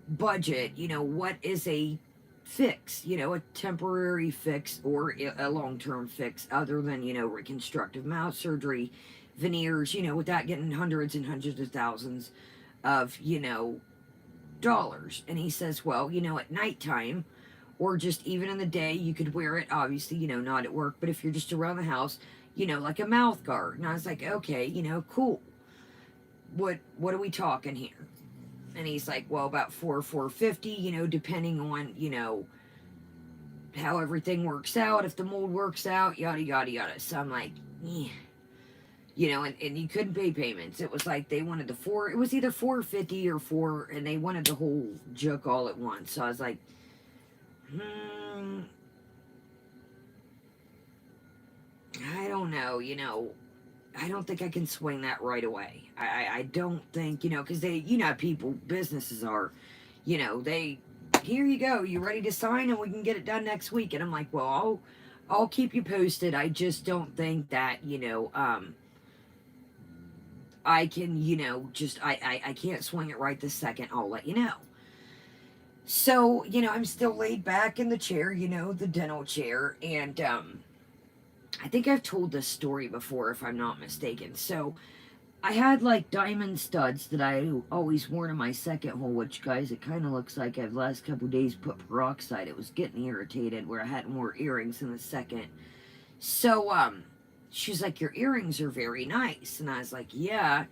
budget, what is a fix, a temporary fix or a long-term fix other than, reconstructive mouth surgery, veneers, without getting hundreds and hundreds of thousands of, dollars. And he says, well, at nighttime or just even in the day, you could wear it, obviously, not at work, but if you're just around the house, like a mouth guard. And I was like, okay, cool. What are we talking here? And he's like, well, about $450, depending on, how everything works out, if the mold works out, yada, yada, yada. So I'm like, yeah. And you couldn't pay payments. It was like they wanted it was either $450 or four, and they wanted the whole joke all at once. So I was like, I don't know, I don't think I can swing that right away. I don't think, because they, how people, businesses are, they, here you go, you ready to sign and we can get it done next week. And I'm like, well, I'll keep you posted. I just don't think that, I can, I can't swing it right this second. I'll let you know. So, I'm still laid back in the chair, the dental chair. And, I think I've told this story before, if I'm not mistaken. So, I had, like, diamond studs that I always wore in my second hole, which, guys, it kind of looks like I've last couple days put peroxide. It was getting irritated where I had more earrings in the second. So, she's like, your earrings are very nice. And I was like, yeah,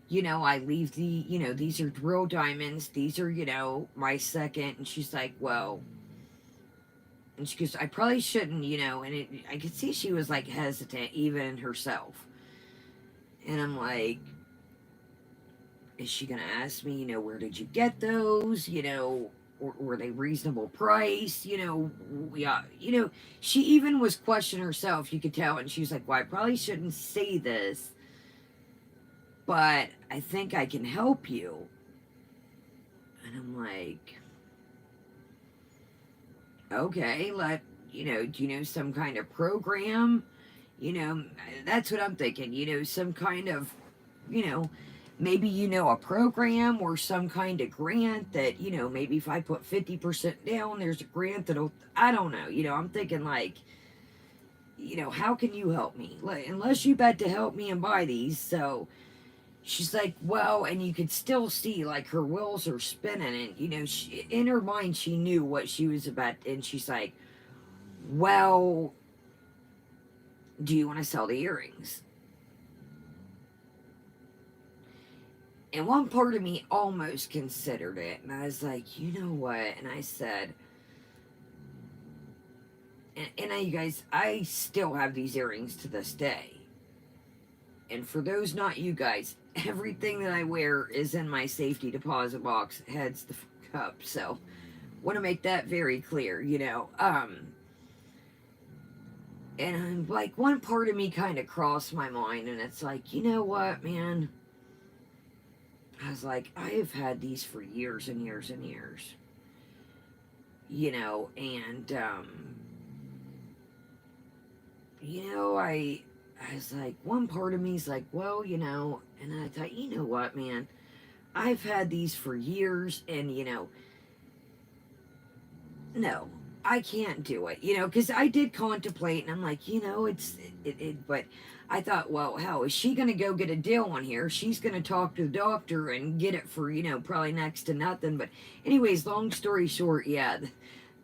I leave the, these are real diamonds. These are, my second. And she's like, well, and she goes, I probably shouldn't, and I could see she was, like, hesitant even in herself. And I'm like, is she going to ask me, where did you get those? were they reasonable price? She even was questioning herself. You could tell, and she was like, "Well, I probably shouldn't say this, but I think I can help you." And I'm like, "Okay, do you know some kind of program? That's what I'm thinking. Some kind of, you know, maybe a program or some kind of grant that, maybe if I put 50% down, there's a grant that'll, I don't know. I'm thinking like, how can you help me? Like, unless you bet to help me and buy these." So she's like, "Well," and you could still see like her wheels are spinning, and, in her mind, she knew what she was about. And she's like, "Well, do you want to sell the earrings?" And one part of me almost considered it. And I was like, "You know what?" And I said, you guys, I still have these earrings to this day. And for those not you guys, everything that I wear is in my safety deposit box, heads the fuck up. So, want to make that very clear, And I'm like, one part of me kind of crossed my mind, and it's like, you know what, man? I was like, I have had these for years and years and years. And, I was like, one part of me's like, well, and I thought, you know what, man? I've had these for years, and, no, I can't do it, because I did contemplate, and I'm like, but I thought, well, how is she going to go get a deal on here? She's going to talk to the doctor and get it for, probably next to nothing. But anyways, long story short, yeah,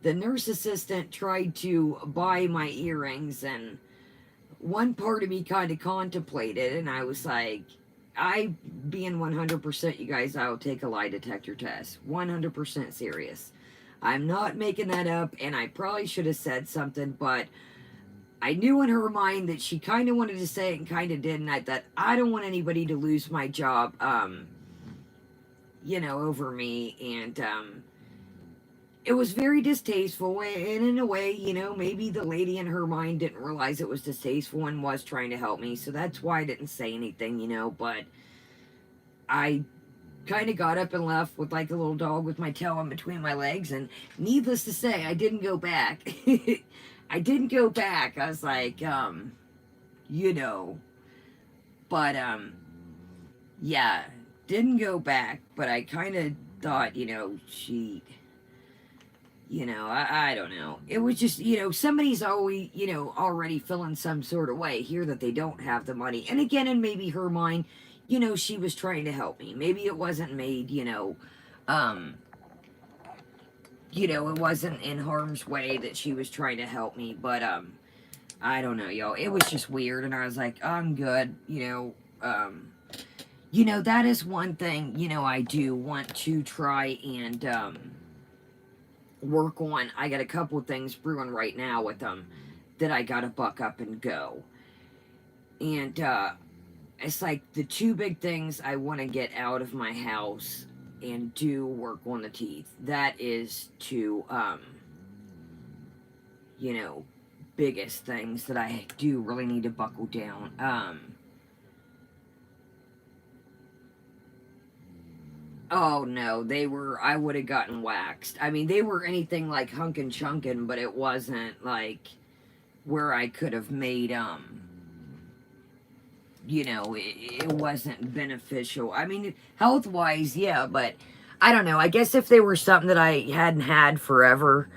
the nurse assistant tried to buy my earrings, and one part of me kind of contemplated, and I was like, being 100%, you guys, I will take a lie detector test. 100% serious. I'm not making that up, and I probably should have said something, but I knew in her mind that she kind of wanted to say it and kind of didn't. I thought, I don't want anybody to lose my job, over me. And it was very distasteful. And in a way, maybe the lady in her mind didn't realize it was distasteful and was trying to help me. So that's why I didn't say anything, But I kind of got up and left with like a little dog with my tail in between my legs. And needless to say, I didn't go back. I didn't go back. I was like, but, yeah, didn't go back, but I kind of thought, she, I don't know. It was just, somebody's always, already feeling some sort of way here that they don't have the money. And again, in maybe her mind, she was trying to help me. Maybe it wasn't made, it wasn't in harm's way that she was trying to help me, but, I don't know, y'all. It was just weird, and I was like, I'm good, that is one thing, I do want to try and, work on. I got a couple things brewing right now with them that I gotta buck up and go. And, it's like the two big things I want to get out of my house and do work on the teeth. That is two, biggest things that I do really need to buckle down. Oh no, I would have gotten waxed. I mean, they were anything like hunkin' chunkin', but it wasn't like where I could have made, it wasn't beneficial. I mean, health-wise, yeah, but I don't know. I guess if they were something that I hadn't had forever,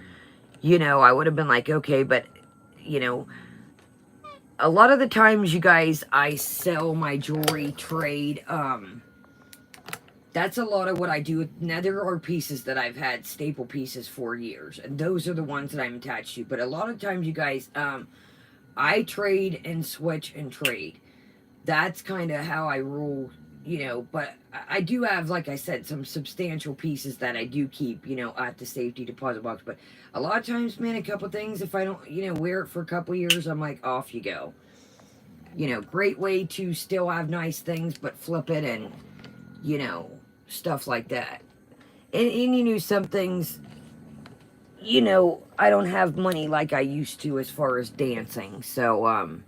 I would have been like, okay, but, a lot of the times, you guys, I sell my jewelry trade, that's a lot of what I do. Now, there are pieces that I've had, staple pieces, for years, and those are the ones that I'm attached to, but a lot of times, you guys, I trade and switch and trade. That's kind of how I rule, but I do have, like I said, some substantial pieces that I do keep, at the safety deposit box. But a lot of times, man, a couple things, if I don't, wear it for a couple years, I'm like, off you go. Great way to still have nice things, but flip it and, stuff like that. And you know, some things, you know, I don't have money like I used to as far as dancing. So,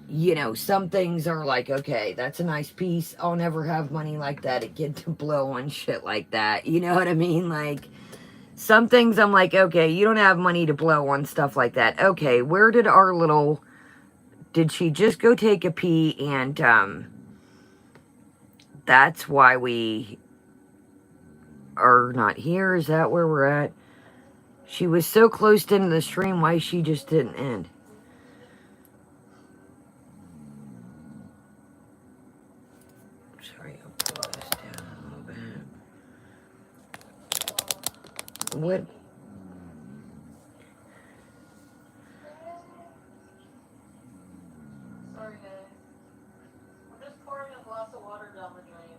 you know, some things are like, okay, that's a nice piece. I'll never have money like that again to blow on shit like that. You know what I mean? Like, some things I'm like, okay, you don't have money to blow on stuff like that. Okay, where did our little... Did she just go take a pee and, that's why we are not here? Is that where we're at? She was so close into the stream, why she just didn't end? Sorry, I'll pull this down a little bit. What? Sorry, guys. I'm just pouring a glass of water down the drain.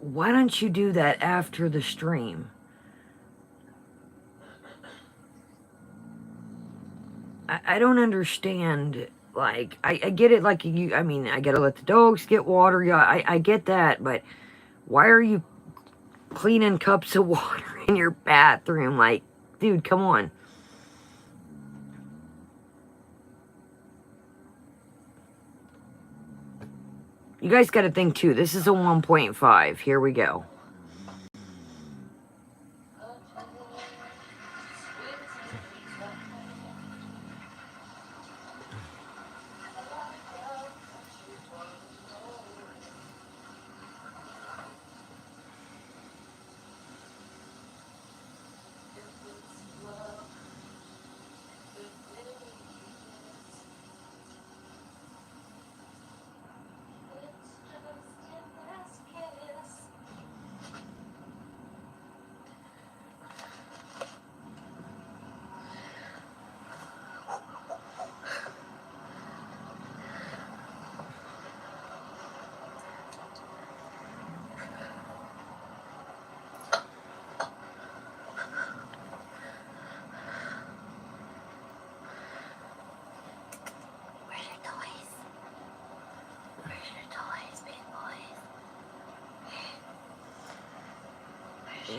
Why don't you do that after the stream? I don't understand. Like, I get it, like, you, I mean, I gotta let the dogs get water. Yeah, I get that, but why are you cleaning cups of water in your bathroom? Like, dude, come on. You guys gotta think, too. This is a 1.5. Here we go.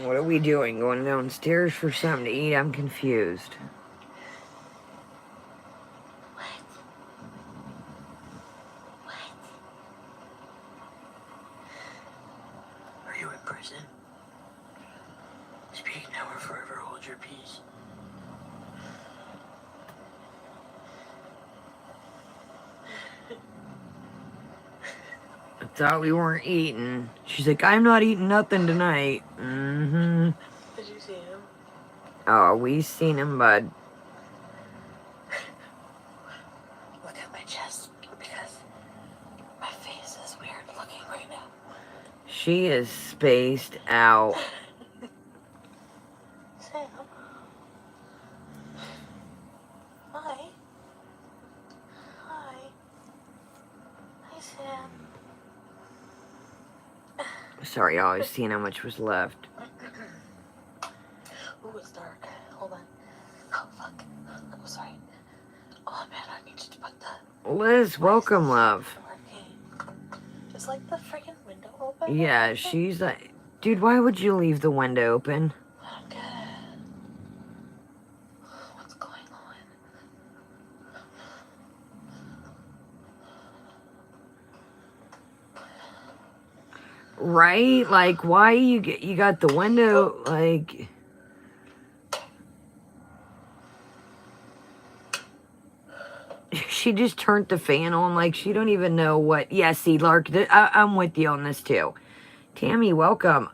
What are we doing? Going downstairs for something to eat? I'm confused. Are you in prison? Speak now or forever hold your peace. I thought we weren't eating. She's like, I'm not eating nothing tonight. Mm-hmm. Did you see him? Oh, we seen him, bud. Look at my chest because my face is weird looking right now. She is spaced out. Sam. Hi. Hi. Hi, Sam. Sorry, y'all. I was seeing how much was left. Ooh, it's dark. Hold on. Oh, fuck. I'm sorry. Oh, man, I need you to put the... Liz, welcome, love. Is, like, the freaking window open? Yeah, she's like... Dude, why would you leave the window open? Okay. What's going on? Right? Like, why you got the window, like... She just turned the fan on, like, she don't even know what... Yeah, see, Lark, I'm with you on this, too. Tammy, welcome.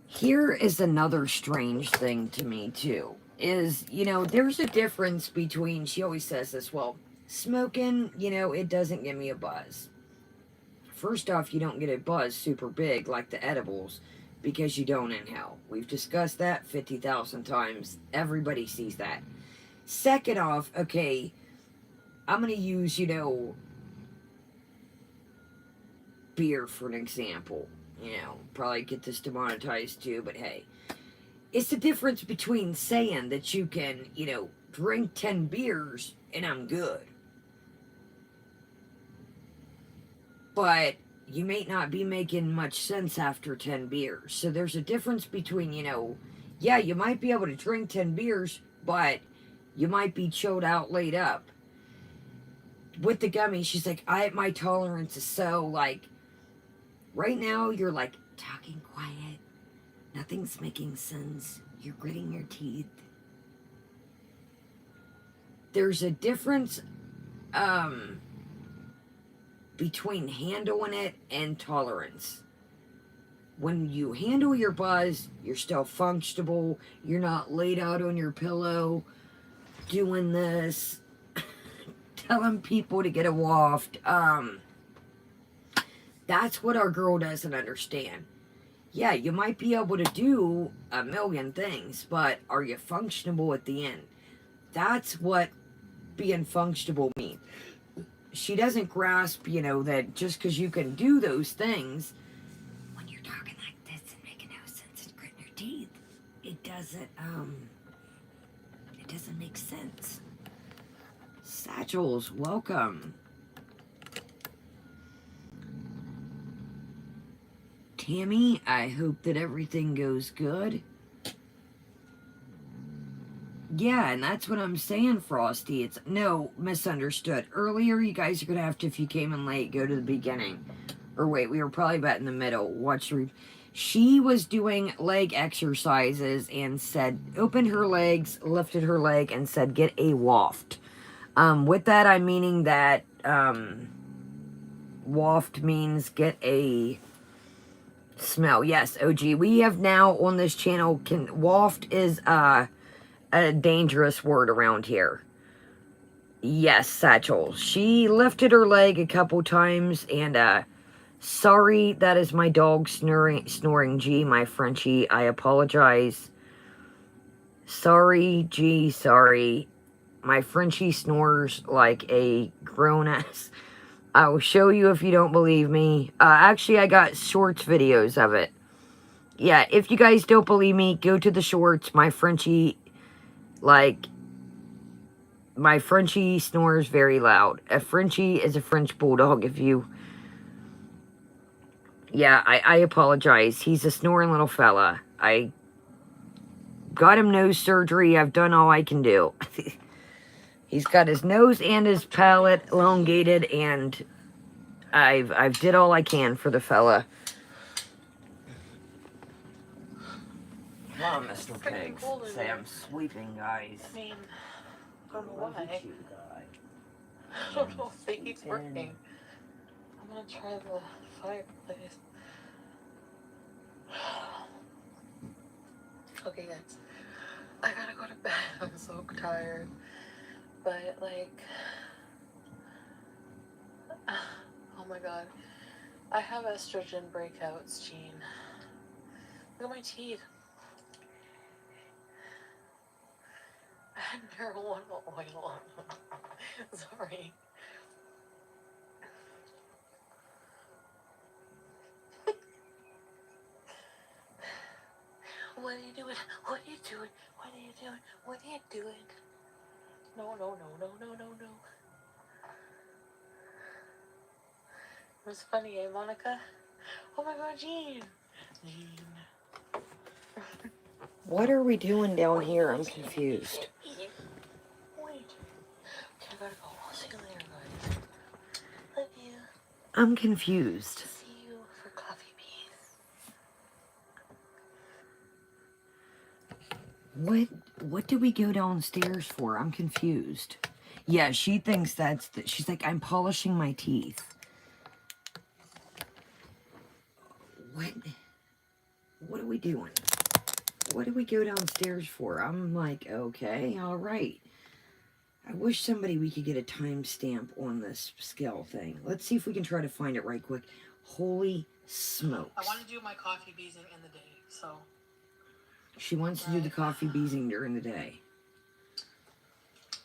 Here is another strange thing to me, too. Is, you know, there's a difference between... She always says this, well, smoking, you know, it doesn't give me a buzz. First off, you don't get a buzz super big like the edibles because you don't inhale. We've discussed that 50,000 times. Everybody sees that. Second off, okay, I'm going to use, you know, beer for an example. You know, probably get this demonetized too, but hey. It's the difference between saying that you can, you know, drink 10 beers and I'm good. But you may not be making much sense after 10 beers. So there's a difference between, yeah, you might be able to drink 10 beers, but you might be chilled out, laid up. With the gummy, she's like, my tolerance is so, like, right now you're, like, talking quiet. Nothing's making sense. You're gritting your teeth. There's a difference, between handling it and tolerance. When you handle your buzz, you're still functional. You're not laid out on your pillow doing this, telling people to get a waft. That's what our girl doesn't understand. Yeah, you might be able to do a million things, but are you functional at the end? That's what being functional means. She doesn't grasp, that just because you can do those things, when you're talking like this and making no sense and gritting your teeth, it doesn't make sense. Satchels, welcome. Tammy, I hope that everything goes good. Yeah, and that's what I'm saying, Frosty. It's no, misunderstood. Earlier, you guys are gonna have to, if you came in late, go to the beginning. Or wait, we were probably about in the middle. Watch the. She was doing leg exercises and said, opened her legs, lifted her leg, and said, get a waft. With that, I'm meaning that waft means get a smell. Yes, OG. We have now on this channel, waft is a dangerous word around here. Yes, Satchel. She lifted her leg a couple times, and sorry, that is my dog snoring G, my Frenchie. I apologize. Sorry, G, sorry. My Frenchie snores like a grown-ass. I will show you if you don't believe me. Actually, I got shorts videos of it. Yeah, if you guys don't believe me, go to the shorts. My Frenchie snores very loud. A Frenchie is a French bulldog, if you... Yeah, I apologize. He's a snoring little fella. I got him nose surgery. I've done all I can do. He's got his nose and his palate elongated, and I've did all I can for the fella. Come on, Mr. Pigs. Say I'm sleeping, guys. I mean, I don't know why. I don't know if they keep working. I'm gonna try the fireplace. Okay, guys. I gotta go to bed. I'm so tired. But, like... Oh my god. I have estrogen breakouts, Gene. Look at my teeth. I had marijuana oil on them. Sorry. What are you doing? What are you doing? What are you doing? What are you doing? No, no, no, no, no, no, no. It was funny, eh, Monica? Oh my god, Jean. Jean. What are we doing down here? I'm confused. Wait. Okay, I gotta go. I'll see you later, guys. Love you. I'm confused. See you for coffee beans. What do we go downstairs for? I'm confused. Yeah, she thinks that's she's like, I'm polishing my teeth. What are we doing? What do we go downstairs for? I'm like, okay, all right. I wish we could get a timestamp on this scale thing. Let's see if we can try to find it right quick. Holy smokes. I want to do my coffee beezing in the day, so... She wants to do the coffee beezing during the day.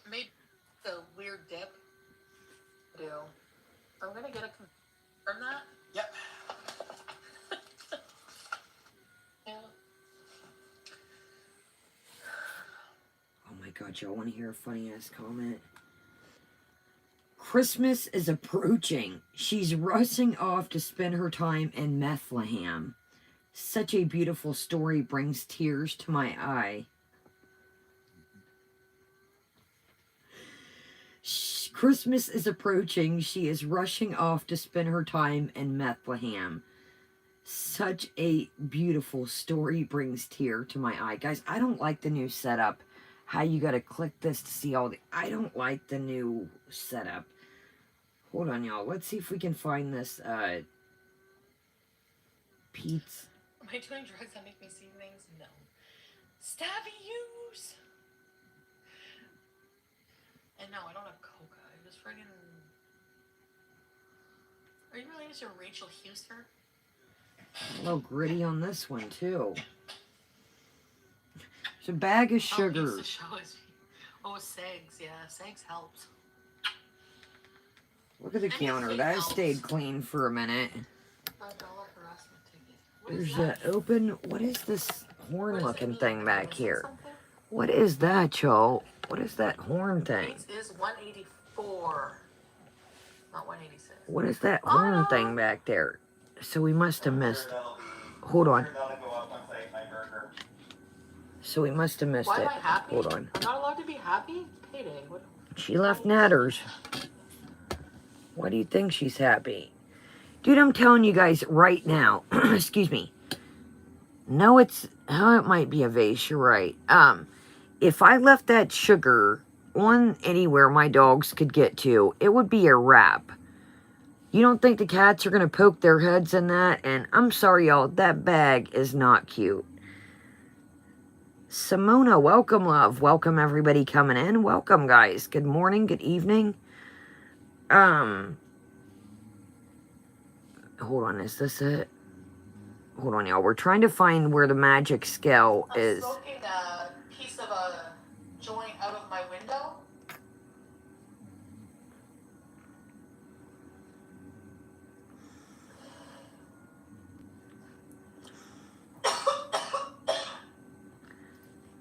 Maybe the weird dip. I'm gonna get a confirm that. Yep. Yeah. Oh my god, y'all want to hear a funny ass comment? Christmas is approaching. She's rushing off to spend her time in Bethlehem. Such a beautiful story brings tears to my eye. Christmas is approaching. She is rushing off to spend her time in Bethlehem. Such a beautiful story brings tear to my eye. Guys, I don't like the new setup. How you gotta click this to see all the... I don't like the new setup. Hold on, y'all. Let's see if we can find this, Pete's. Am I doing drugs that make me see things? No. Stabby use! And no, I don't have coca. I just friggin... Are you related to Rachel Huster? A little gritty on this one, too. It's a bag of sugar. Oh, Segs. Yeah, Segs helps. Look at the counter. That stayed clean for a minute. There's an open... What is this horn-looking thing back here? What is that, y'all? What is that horn thing? It is 184. Not 186. What is that horn thing back there? So we must have missed... Hold on. So we must have missed it. Why am I happy? Hold on. I'm not allowed to be happy? Payday. What? She left Natters. Why do you think she's happy? Dude, I'm telling you guys right now. Excuse me. No, it's... Oh, it might be a vase. You're right. If I left that sugar on anywhere my dogs could get to, it would be a wrap. You don't think the cats are going to poke their heads in that? And I'm sorry, y'all. That bag is not cute. Simona, welcome, love. Welcome, everybody coming in. Welcome, guys. Good morning. Good evening. Hold on. Is this it? Hold on, y'all. We're trying to find where the magic scale is. I'm smoking a piece of a joint out of my window.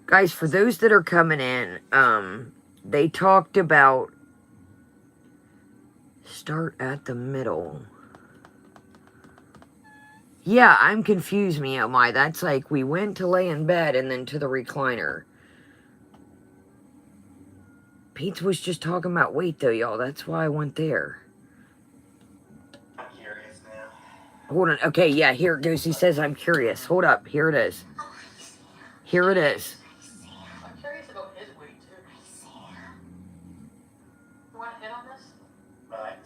Guys, for those that are coming in, they talked about start at the middle. Yeah, I'm confused, me, oh my. That's like we went to lay in bed and then to the recliner. Pete was just talking about weight, though, y'all. That's why I went there. I'm curious now. Hold on. Okay, yeah, here it goes. He says, I'm curious. Hold up. Here it is. Here it is. I'm curious about his weight, too. You want to hit on this? Right.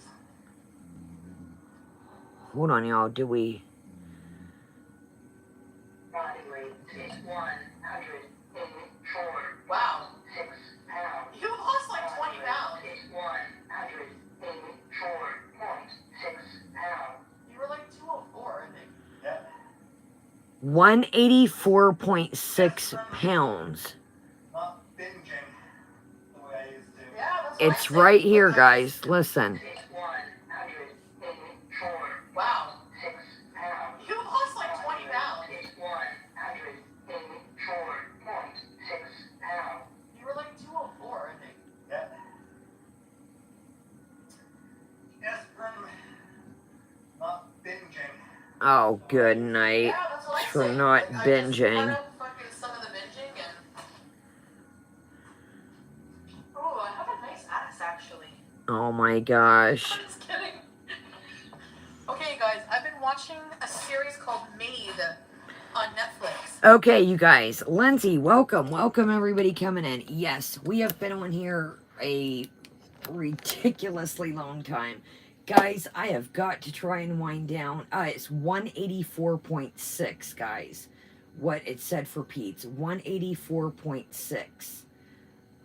Hold on, y'all. Do we... Body weight is 184. Wow. 6 pounds. You lost like 20 pounds. Is 184.6 pounds. You were like 204, I think. Yeah. 184.6 pounds. Not binging the way I used to. Yeah, that's what It's I said. right here, guys. Listen. Is 184. Wow. 6 pounds. You lost like 20 pounds. Is 184.6 pounds. You were like 204, I think. Yeah. Yes, from not binging. Oh, good night. Yeah, that's what I For said. not Like, I just binging. cut out fucking some of the binging and... Oh, I have a nice ass, actually. Oh my gosh. I'm just kidding. Okay, guys, I've been watching a series called Made on Netflix. Okay, you guys. Lindsay, welcome. Welcome, everybody coming in. Yes, we have been on here a ridiculously long time. Guys, I have got to try and wind down. It's 184.6, guys. What it said for Pete's. 184.6.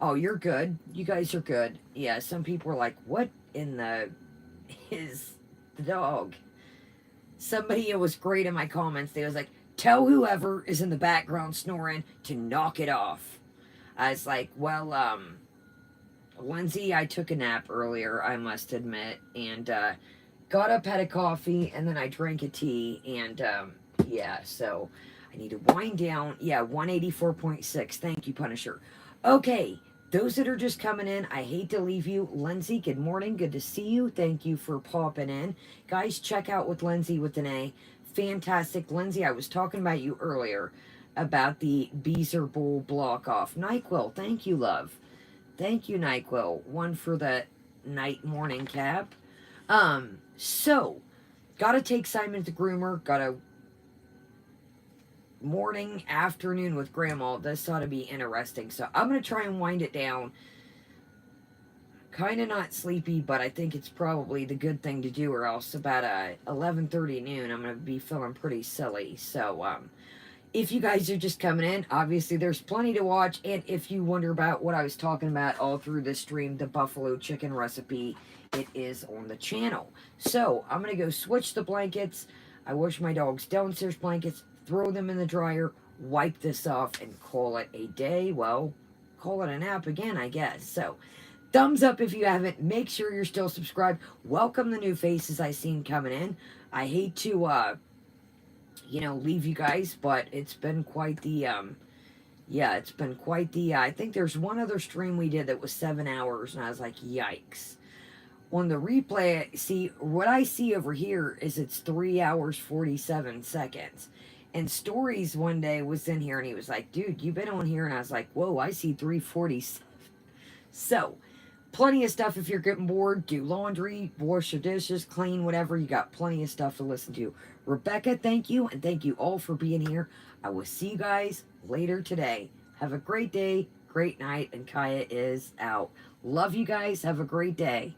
Oh, you're good. You guys are good. Yeah, some people are like, what in the... is the dog? Somebody, it was great in my comments. They was like, tell whoever is in the background snoring to knock it off. I was like, well, Lindsay, I took a nap earlier, I must admit, and got up, had a coffee, and then I drank a tea, and yeah, so I need to wind down. Yeah, 184.6. Thank you, Punisher. Okay, Those that are just coming in, I hate to leave you. Lindsay, good morning. Good to see you. Thank you for popping in. Guys, check out with Lindsay with an A. Fantastic. Lindsay, I was talking about you earlier about the Beezer Bowl block off. NyQuil, thank you, love. Thank you, NyQuil. One for the night morning cap. So, gotta take Simon to the groomer. Gotta morning, afternoon with grandma. This ought to be interesting. So I'm going to try and wind it down. Kind of not sleepy, but I think it's probably the good thing to do, or else about 11:30 noon, I'm going to be feeling pretty silly. So, if you guys are just coming in, obviously there's plenty to watch. And if you wonder about what I was talking about all through this stream, the buffalo chicken recipe, it is on the channel. So I'm going to go switch the blankets. I wash my dog's downstairs blankets, throw them in the dryer, wipe this off, and call it a day. Well, call it a nap again, I guess. So, thumbs up if you haven't. Make sure you're still subscribed. Welcome the new faces I seen coming in. I hate to, leave you guys, but it's been quite the, it's been quite the, I think there's one other stream we did that was 7 hours, and I was like, yikes. On the replay, see, what I see over here is it's 3 hours, 47 seconds. And Stories one day was in here and he was like, dude, you been on here? And I was like, whoa, I see 347. So, plenty of stuff if you're getting bored. Do laundry, wash your dishes, clean, whatever. You got plenty of stuff to listen to. Rebecca, thank you. And thank you all for being here. I will see you guys later today. Have a great day, great night. And Kaya is out. Love you guys. Have a great day.